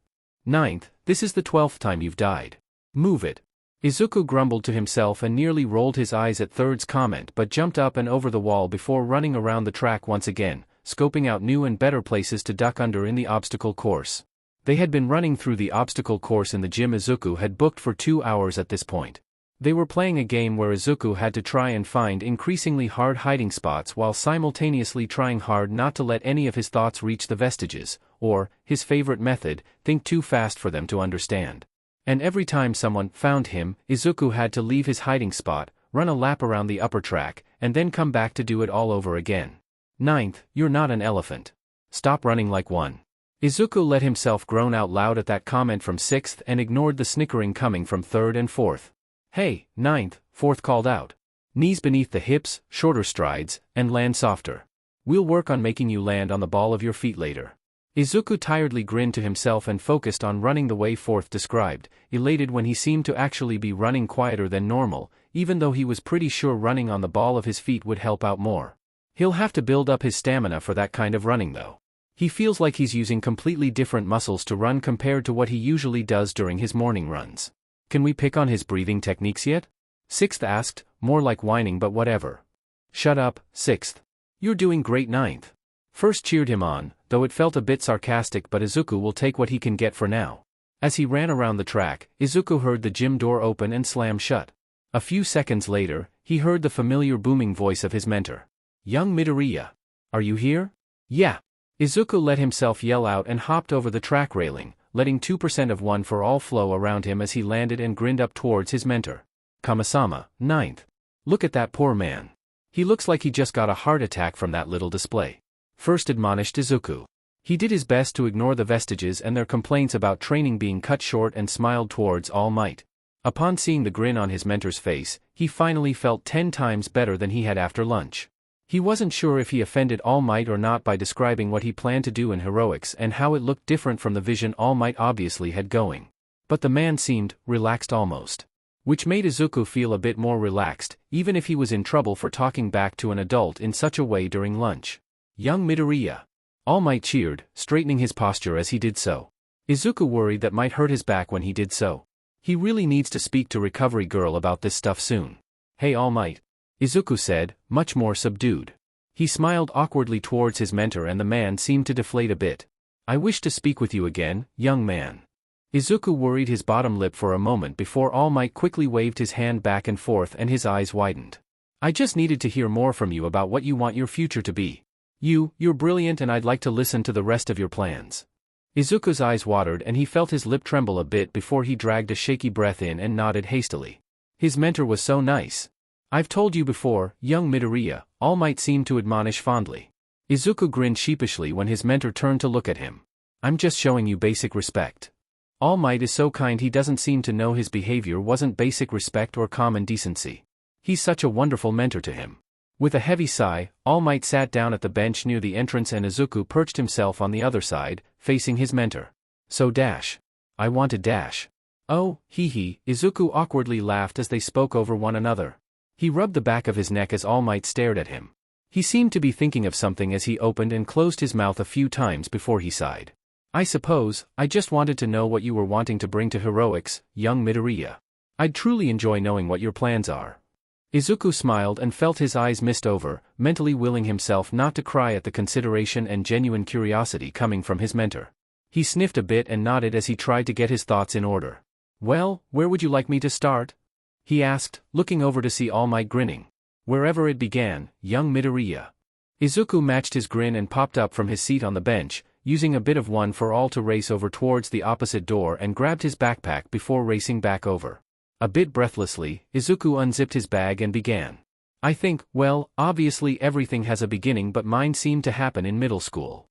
Ninth, this is the 12th time you've died. Move it." Izuku grumbled to himself and nearly rolled his eyes at Third's comment, but jumped up and over the wall before running around the track once again, scoping out new and better places to duck under in the obstacle course. They had been running through the obstacle course in the gym Izuku had booked for 2 hours at this point. They were playing a game where Izuku had to try and find increasingly hard hiding spots while simultaneously trying hard not to let any of his thoughts reach the vestiges, or, his favorite method, think too fast for them to understand. And every time someone found him, Izuku had to leave his hiding spot, run a lap around the upper track, and then come back to do it all over again. "Ninth, you're not an elephant. Stop running like one." Izuku let himself groan out loud at that comment from 6th and ignored the snickering coming from 3rd and 4th. "Hey, 9th, 4th called out. Knees beneath the hips, shorter strides, and land softer. We'll work on making you land on the ball of your feet later." Izuku tiredly grinned to himself and focused on running the way 4th described, elated when he seemed to actually be running quieter than normal, even though he was pretty sure running on the ball of his feet would help out more. He'll have to build up his stamina for that kind of running though. He feels like he's using completely different muscles to run compared to what he usually does during his morning runs. "Can we pick on his breathing techniques yet?" 6th asked, more like whining, but whatever. "Shut up, 6th. You're doing great." 9th. 1st cheered him on, though it felt a bit sarcastic, but Izuku will take what he can get for now. As he ran around the track, Izuku heard the gym door open and slam shut. A few seconds later, he heard the familiar booming voice of his mentor. "Young Midoriya. Are you here?" "Yeah." Izuku let himself yell out and hopped over the track railing, letting 2% of one for all flow around him as he landed and grinned up towards his mentor. "Kama-sama, 9th. Look at that poor man. He looks like he just got a heart attack from that little display." 1st admonished Izuku. He did his best to ignore the vestiges and their complaints about training being cut short and smiled towards All Might. Upon seeing the grin on his mentor's face, he finally felt 10 times better than he had after lunch. He wasn't sure if he offended All Might or not by describing what he planned to do in heroics and how it looked different from the vision All Might obviously had going. But the man seemed relaxed almost. Which made Izuku feel a bit more relaxed, even if he was in trouble for talking back to an adult in such a way during lunch. "Young Midoriya." All Might cheered, straightening his posture as he did so. Izuku worried that might hurt his back when he did so. He really needs to speak to Recovery Girl about this stuff soon. "Hey All Might," Izuku said, much more subdued. He smiled awkwardly towards his mentor and the man seemed to deflate a bit. "I wish to speak with you again, young man." Izuku worried his bottom lip for a moment before All Might quickly waved his hand back and forth and his eyes widened. "I just needed to hear more from you about what you want your future to be. You're brilliant and I'd like to listen to the rest of your plans. Izuku's eyes watered and he felt his lip tremble a bit before he dragged a shaky breath in and nodded hastily. His mentor was so nice. I've told you before, young Midoriya, All Might seemed to admonish fondly. Izuku grinned sheepishly when his mentor turned to look at him. I'm just showing you basic respect. All Might is so kind he doesn't seem to know his behavior wasn't basic respect or common decency. He's such a wonderful mentor to him. With a heavy sigh, All Might sat down at the bench near the entrance and Izuku perched himself on the other side, facing his mentor. So Dash. I wanted Dash. Oh, hee. Izuku awkwardly laughed as they spoke over one another. He rubbed the back of his neck as All Might stared at him. He seemed to be thinking of something as he opened and closed his mouth a few times before he sighed. I suppose, I just wanted to know what you were wanting to bring to heroics, young Midoriya. I'd truly enjoy knowing what your plans are. Izuku smiled and felt his eyes mist over, mentally willing himself not to cry at the consideration and genuine curiosity coming from his mentor. He sniffed a bit and nodded as he tried to get his thoughts in order. Well, where would you like me to start? He asked, looking over to see All Might grinning. Wherever it began, young Midoriya. Izuku matched his grin and popped up from his seat on the bench, using a bit of one for all to race over towards the opposite door and grabbed his backpack before racing back over. A bit breathlessly, Izuku unzipped his bag and began. I think, well, obviously everything has a beginning but mine seemed to happen in middle school.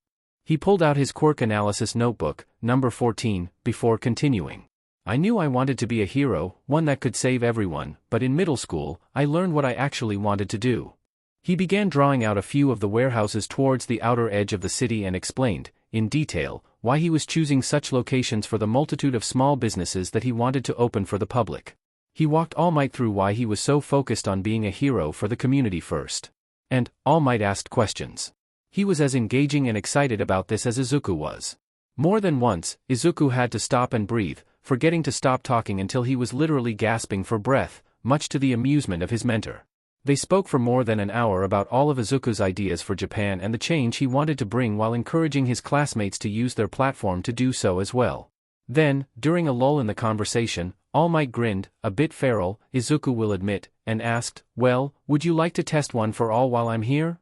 He pulled out his quirk analysis notebook, number 14, before continuing. I knew I wanted to be a hero, one that could save everyone, but in middle school, I learned what I actually wanted to do. He began drawing out a few of the warehouses towards the outer edge of the city and explained, in detail, why he was choosing such locations for the multitude of small businesses that he wanted to open for the public. He walked All Might through why he was so focused on being a hero for the community first. And, All Might asked questions. He was as engaging and excited about this as Izuku was. More than once, Izuku had to stop and breathe, forgetting to stop talking until he was literally gasping for breath, much to the amusement of his mentor. They spoke for more than an hour about all of Izuku's ideas for Japan and the change he wanted to bring while encouraging his classmates to use their platform to do so as well. Then, during a lull in the conversation, All Might grinned, a bit feral, Izuku will admit, and asked, well, would you like to test one for all while I'm here?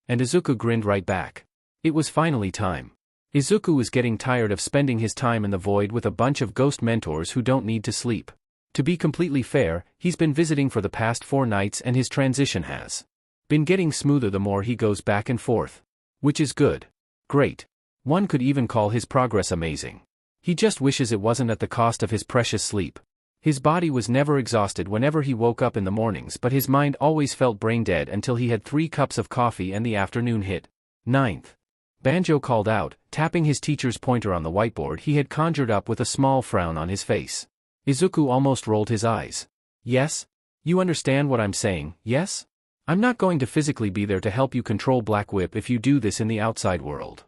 And Izuku grinned right back. It was finally time. Izuku was getting tired of spending his time in the void with a bunch of ghost mentors who don't need to sleep. To be completely fair, he's been visiting for the past 4 nights and his transition has been getting smoother the more he goes back and forth. Which is good. Great. One could even call his progress amazing. He just wishes it wasn't at the cost of his precious sleep. His body was never exhausted whenever he woke up in the mornings but his mind always felt brain dead until he had 3 cups of coffee and the afternoon hit. 9th. Banjo called out, tapping his teacher's pointer on the whiteboard he had conjured up with a small frown on his face. Izuku almost rolled his eyes. Yes? You understand what I'm saying, yes? I'm not going to physically be there to help you control Black Whip if you do this in the outside world.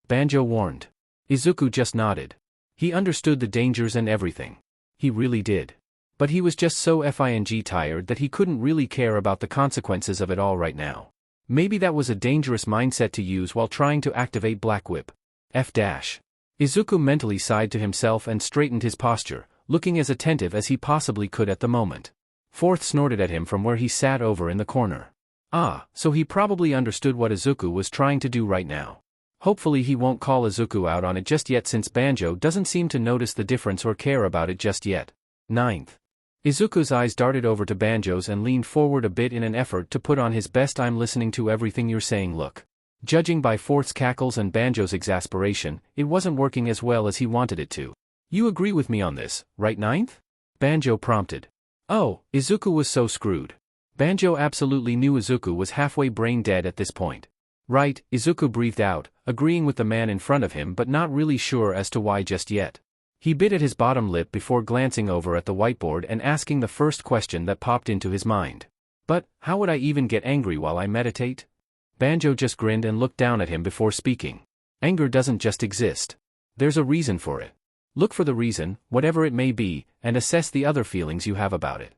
Banjo warned. Izuku just nodded. He understood the dangers and everything. He really did. But he was just so FING tired that he couldn't really care about the consequences of it all right now. Maybe that was a dangerous mindset to use while trying to activate Black Whip. Izuku mentally sighed to himself and straightened his posture, looking as attentive as he possibly could at the moment. Fourth snorted at him from where he sat over in the corner. Ah, so he probably understood what Izuku was trying to do right now. Hopefully he won't call Izuku out on it just yet since Banjo doesn't seem to notice the difference or care about it just yet. 9th. Izuku's eyes darted over to Banjo's and leaned forward a bit in an effort to put on his best I'm listening to everything you're saying look. Judging by Fourth's cackles and Banjo's exasperation, it wasn't working as well as he wanted it to. You agree with me on this, right 9th? Banjo prompted. Oh, Izuku was so screwed. Banjo absolutely knew Izuku was halfway brain dead at this point. Right, Izuku breathed out, agreeing with the man in front of him but not really sure as to why just yet. He bit at his bottom lip before glancing over at the whiteboard and asking the first question that popped into his mind. But, how would I even get angry while I meditate? Banjo just grinned and looked down at him before speaking. Anger doesn't just exist. There's a reason for it. Look for the reason, whatever it may be, and assess the other feelings you have about it.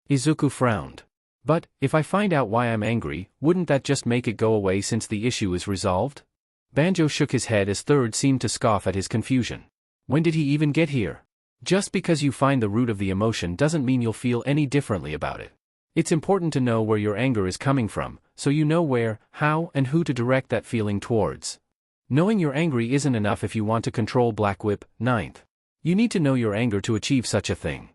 Izuku frowned. But, if I find out why I'm angry, wouldn't that just make it go away since the issue is resolved? Banjo shook his head as Third seemed to scoff at his confusion. When did he even get here? Just because you find the root of the emotion doesn't mean you'll feel any differently about it. It's important to know where your anger is coming from, so you know where, how, and who to direct that feeling towards. Knowing you're angry isn't enough if you want to control Black Whip. 9th. You need to know your anger to achieve such a thing.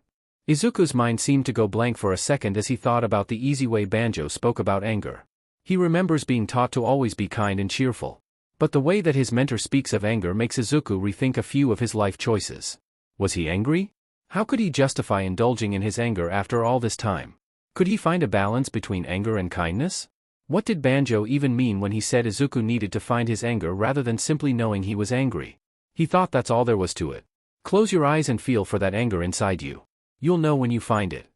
Izuku's mind seemed to go blank for a second as he thought about the easy way Banjo spoke about anger. He remembers being taught to always be kind and cheerful. But the way that his mentor speaks of anger makes Izuku rethink a few of his life choices. Was he angry? How could he justify indulging in his anger after all this time? Could he find a balance between anger and kindness? What did Banjo even mean when he said Izuku needed to find his anger rather than simply knowing he was angry? He thought that's all there was to it. Close your eyes and feel for that anger inside you. You'll know when you find it.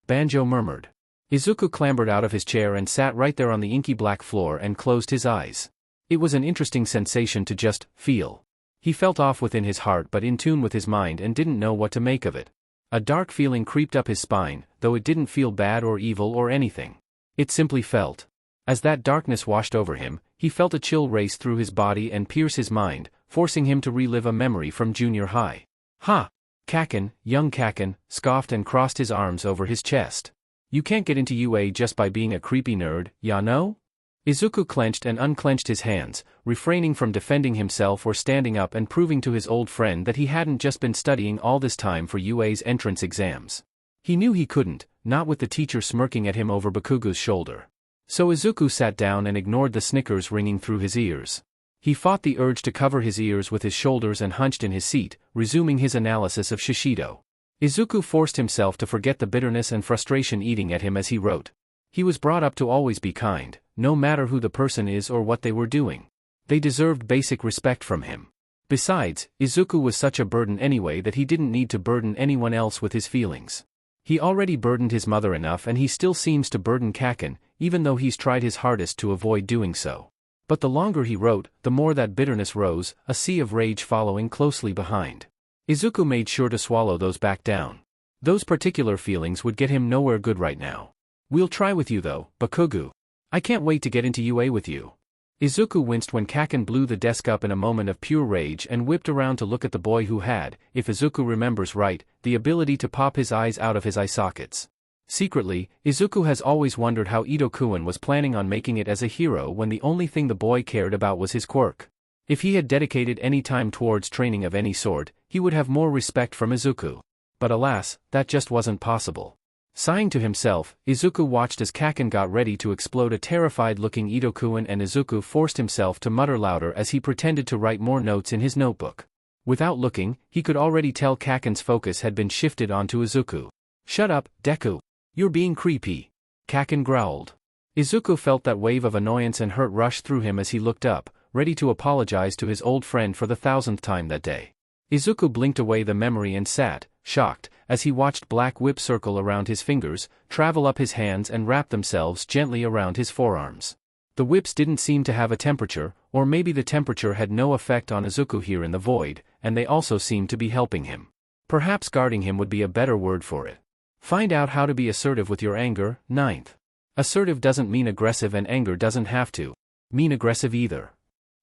Banjo murmured. Izuku clambered out of his chair and sat right there on the inky black floor and closed his eyes. It was an interesting sensation to just feel. He felt off within his heart but in tune with his mind and didn't know what to make of it. A dark feeling creeped up his spine, though it didn't feel bad or evil or anything. It simply felt. As that darkness washed over him, he felt a chill race through his body and pierce his mind, forcing him to relive a memory from junior high. Ha! Kaken, young Kaken, scoffed and crossed his arms over his chest. You can't get into UA just by being a creepy nerd, ya know? Izuku clenched and unclenched his hands, refraining from defending himself or standing up and proving to his old friend that he hadn't just been studying all this time for UA's entrance exams. He knew he couldn't, not with the teacher smirking at him over Bakugo's shoulder. So Izuku sat down and ignored the snickers ringing through his ears. He fought the urge to cover his ears with his shoulders and hunched in his seat, resuming his analysis of Shishido. Izuku forced himself to forget the bitterness and frustration eating at him as he wrote. He was brought up to always be kind, no matter who the person is or what they were doing. They deserved basic respect from him. Besides, Izuku was such a burden anyway that he didn't need to burden anyone else with his feelings. He already burdened his mother enough and he still seems to burden Kaken, even though he's tried his hardest to avoid doing so. But the longer he wrote, the more that bitterness rose, a sea of rage following closely behind. Izuku made sure to swallow those back down. Those particular feelings would get him nowhere good right now. We'll try with you though, Bakugo. I can't wait to get into UA with you. Izuku winced when Kaken blew the desk up in a moment of pure rage and whipped around to look at the boy who had, if Izuku remembers right, the ability to pop his eyes out of his eye sockets. Secretly, Izuku has always wondered how Ito-kun was planning on making it as a hero when the only thing the boy cared about was his quirk. If he had dedicated any time towards training of any sort, he would have more respect from Izuku. But alas, that just wasn't possible. Sighing to himself, Izuku watched as Kaken got ready to explode a terrified-looking Ito-kun and Izuku forced himself to mutter louder as he pretended to write more notes in his notebook. Without looking, he could already tell Kaken's focus had been shifted onto Izuku. Shut up, Deku. You're being creepy. Kaken growled. Izuku felt that wave of annoyance and hurt rush through him as he looked up, ready to apologize to his old friend for the 1000th time that day. Izuku blinked away the memory and sat, shocked, as he watched black whip circle around his fingers, travel up his hands and wrap themselves gently around his forearms. The whips didn't seem to have a temperature, or maybe the temperature had no effect on Izuku here in the void, and they also seemed to be helping him. Perhaps guarding him would be a better word for it. Find out how to be assertive with your anger. 9th. Assertive doesn't mean aggressive and anger doesn't have to mean aggressive either.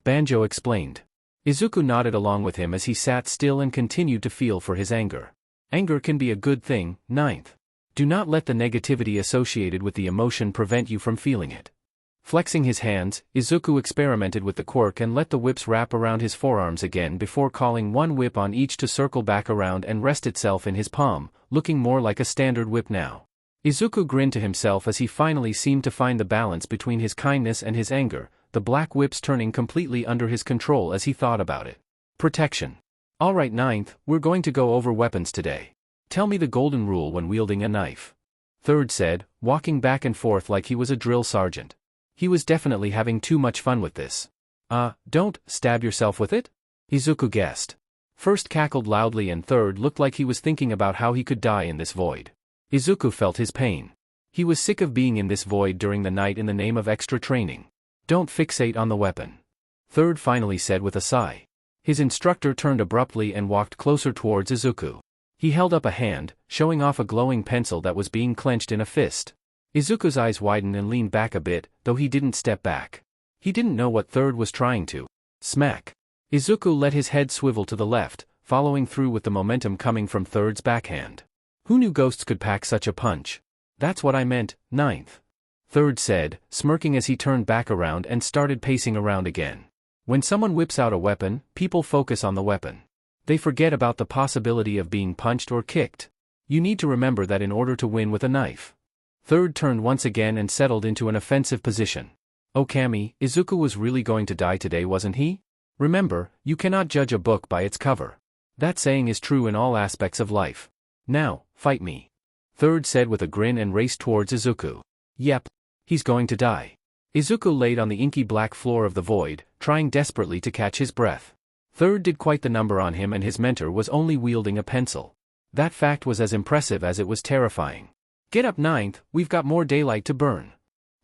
Banjo explained. Izuku nodded along with him as he sat still and continued to feel for his anger. Anger can be a good thing. 9th. Do not let the negativity associated with the emotion prevent you from feeling it. Flexing his hands, Izuku experimented with the quirk and let the whips wrap around his forearms again before calling one whip on each to circle back around and rest itself in his palm, looking more like a standard whip now. Izuku grinned to himself as he finally seemed to find the balance between his kindness and his anger, the black whips turning completely under his control as he thought about it. Protection. Alright 9th, we're going to go over weapons today. Tell me the golden rule when wielding a knife. 3rd said, walking back and forth like he was a drill sergeant. He was definitely having too much fun with this. Don't stab yourself with it? Izuku guessed. 1st cackled loudly and 3rd looked like he was thinking about how he could die in this void. Izuku felt his pain. He was sick of being in this void during the night in the name of extra training. Don't fixate on the weapon. 3rd finally said with a sigh. His instructor turned abruptly and walked closer towards Izuku. He held up a hand, showing off a glowing pencil that was being clenched in a fist. Izuku's eyes widened and leaned back a bit, though he didn't step back. He didn't know what 3rd was trying to. Smack. Izuku let his head swivel to the left, following through with the momentum coming from 3rd's backhand. Who knew ghosts could pack such a punch? That's what I meant, ninth. Third said, smirking as he turned back around and started pacing around again. When someone whips out a weapon, people focus on the weapon. They forget about the possibility of being punched or kicked. You need to remember that in order to win with a knife. Third turned once again and settled into an offensive position. Oh Kami, Izuku was really going to die today, wasn't he? Remember, you cannot judge a book by its cover. That saying is true in all aspects of life. Now, fight me. Third said with a grin and raced towards Izuku. Yep. He's going to die. Izuku laid on the inky black floor of the void, trying desperately to catch his breath. Third did quite the number on him and his mentor was only wielding a pencil. That fact was as impressive as it was terrifying. Get up ninth, we've got more daylight to burn.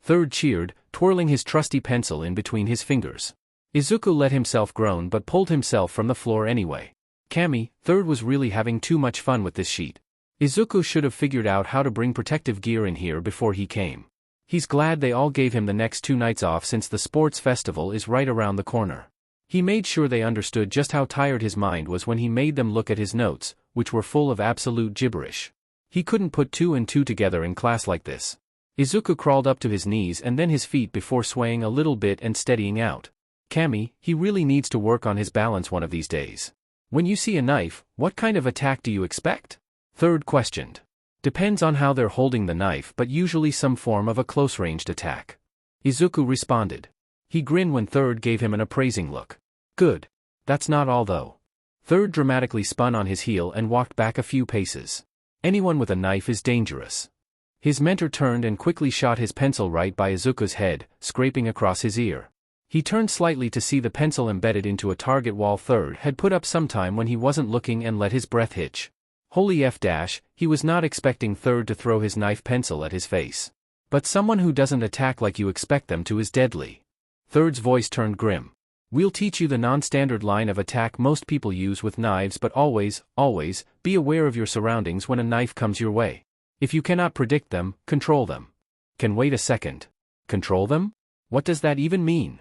Third cheered, twirling his trusty pencil in between his fingers. Izuku let himself groan but pulled himself from the floor anyway. Kami, Third was really having too much fun with this sheet. Izuku should have figured out how to bring protective gear in here before he came. He's glad they all gave him the next 2 nights off since the sports festival is right around the corner. He made sure they understood just how tired his mind was when he made them look at his notes, which were full of absolute gibberish. He couldn't put 2 and 2 together in class like this. Izuku crawled up to his knees and then his feet before swaying a little bit and steadying out. Kami, he really needs to work on his balance one of these days. When you see a knife, what kind of attack do you expect? Third questioned. Depends on how they're holding the knife, but usually some form of a close-ranged attack. Izuku responded. He grinned when Third gave him an appraising look. Good. That's not all though. Third dramatically spun on his heel and walked back a few paces. Anyone with a knife is dangerous. His mentor turned and quickly shot his pencil right by Izuku's head, scraping across his ear. He turned slightly to see the pencil embedded into a target wall Third had put up sometime when he wasn't looking and let his breath hitch. Holy F dash, he was not expecting Third to throw his knife pencil at his face. But someone who doesn't attack like you expect them to is deadly. Third's voice turned grim. We'll teach you the non-standard line of attack most people use with knives, but always, always, be aware of your surroundings when a knife comes your way. If you cannot predict them, control them. Can wait a second. Control them? What does that even mean?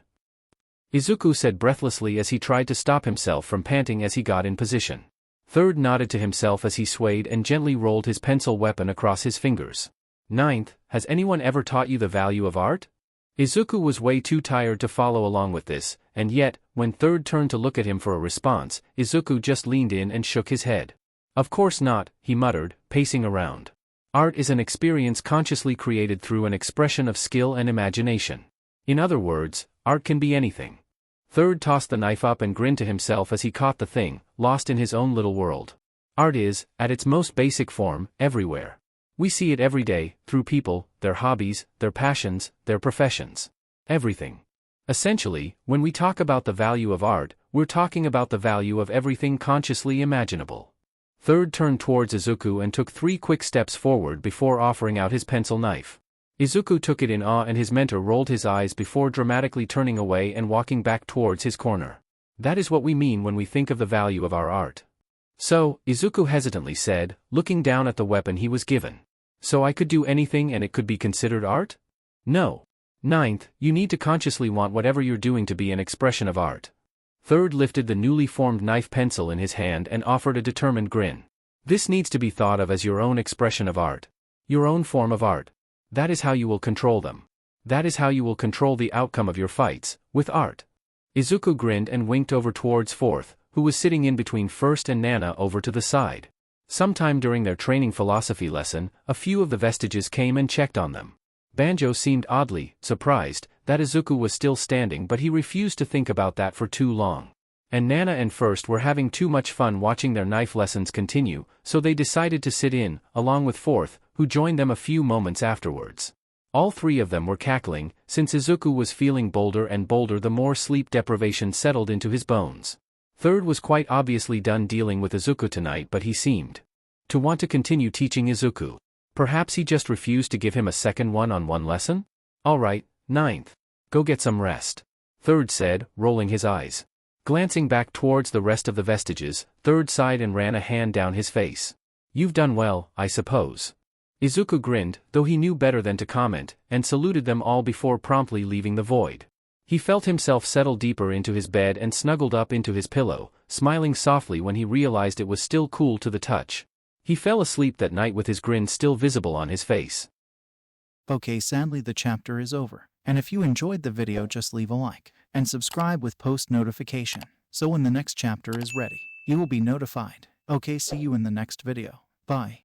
Izuku said breathlessly as he tried to stop himself from panting as he got in position. Third nodded to himself as he swayed and gently rolled his pencil weapon across his fingers. Ninth, has anyone ever taught you the value of art? Izuku was way too tired to follow along with this, and yet, when Third turned to look at him for a response, Izuku just leaned in and shook his head. Of course not, he muttered, pacing around. Art is an experience consciously created through an expression of skill and imagination. In other words, art can be anything. Third tossed the knife up and grinned to himself as he caught the thing, lost in his own little world. Art is, at its most basic form, everywhere. We see it every day, through people, their hobbies, their passions, their professions. Everything. Essentially, when we talk about the value of art, we're talking about the value of everything consciously imaginable. Third turned towards Izuku and took 3 quick steps forward before offering out his pencil knife. Izuku took it in awe and his mentor rolled his eyes before dramatically turning away and walking back towards his corner. That is what we mean when we think of the value of our art. So, Izuku hesitantly said, looking down at the weapon he was given. So I could do anything and it could be considered art? No. Ninth, you need to consciously want whatever you're doing to be an expression of art. Third lifted the newly formed knife pencil in his hand and offered a determined grin. This needs to be thought of as your own expression of art. Your own form of art. That is how you will control them. That is how you will control the outcome of your fights, with art. Izuku grinned and winked over towards Fourth, who was sitting in between First and Nana over to the side. Sometime during their training philosophy lesson, a few of the vestiges came and checked on them. Banjo seemed oddly surprised that Izuku was still standing, but he refused to think about that for too long. And Nana and First were having too much fun watching their knife lessons continue, so they decided to sit in, along with Fourth, who joined them a few moments afterwards. All 3 of them were cackling, since Izuku was feeling bolder and bolder the more sleep deprivation settled into his bones. Third was quite obviously done dealing with Izuku tonight, but he seemed to want to continue teaching Izuku. Perhaps he just refused to give him a second one-on-one lesson? Alright, Ninth. Go get some rest. Third said, rolling his eyes. Glancing back towards the rest of the vestiges, Third sighed and ran a hand down his face. You've done well, I suppose. Izuku grinned, though he knew better than to comment, and saluted them all before promptly leaving the void. He felt himself settle deeper into his bed and snuggled up into his pillow, smiling softly when he realized it was still cool to the touch. He fell asleep that night with his grin still visible on his face. Okay, sadly the chapter is over. And if you enjoyed the video, just leave a like and subscribe with post notification. So when the next chapter is ready, you will be notified. Okay, see you in the next video. Bye.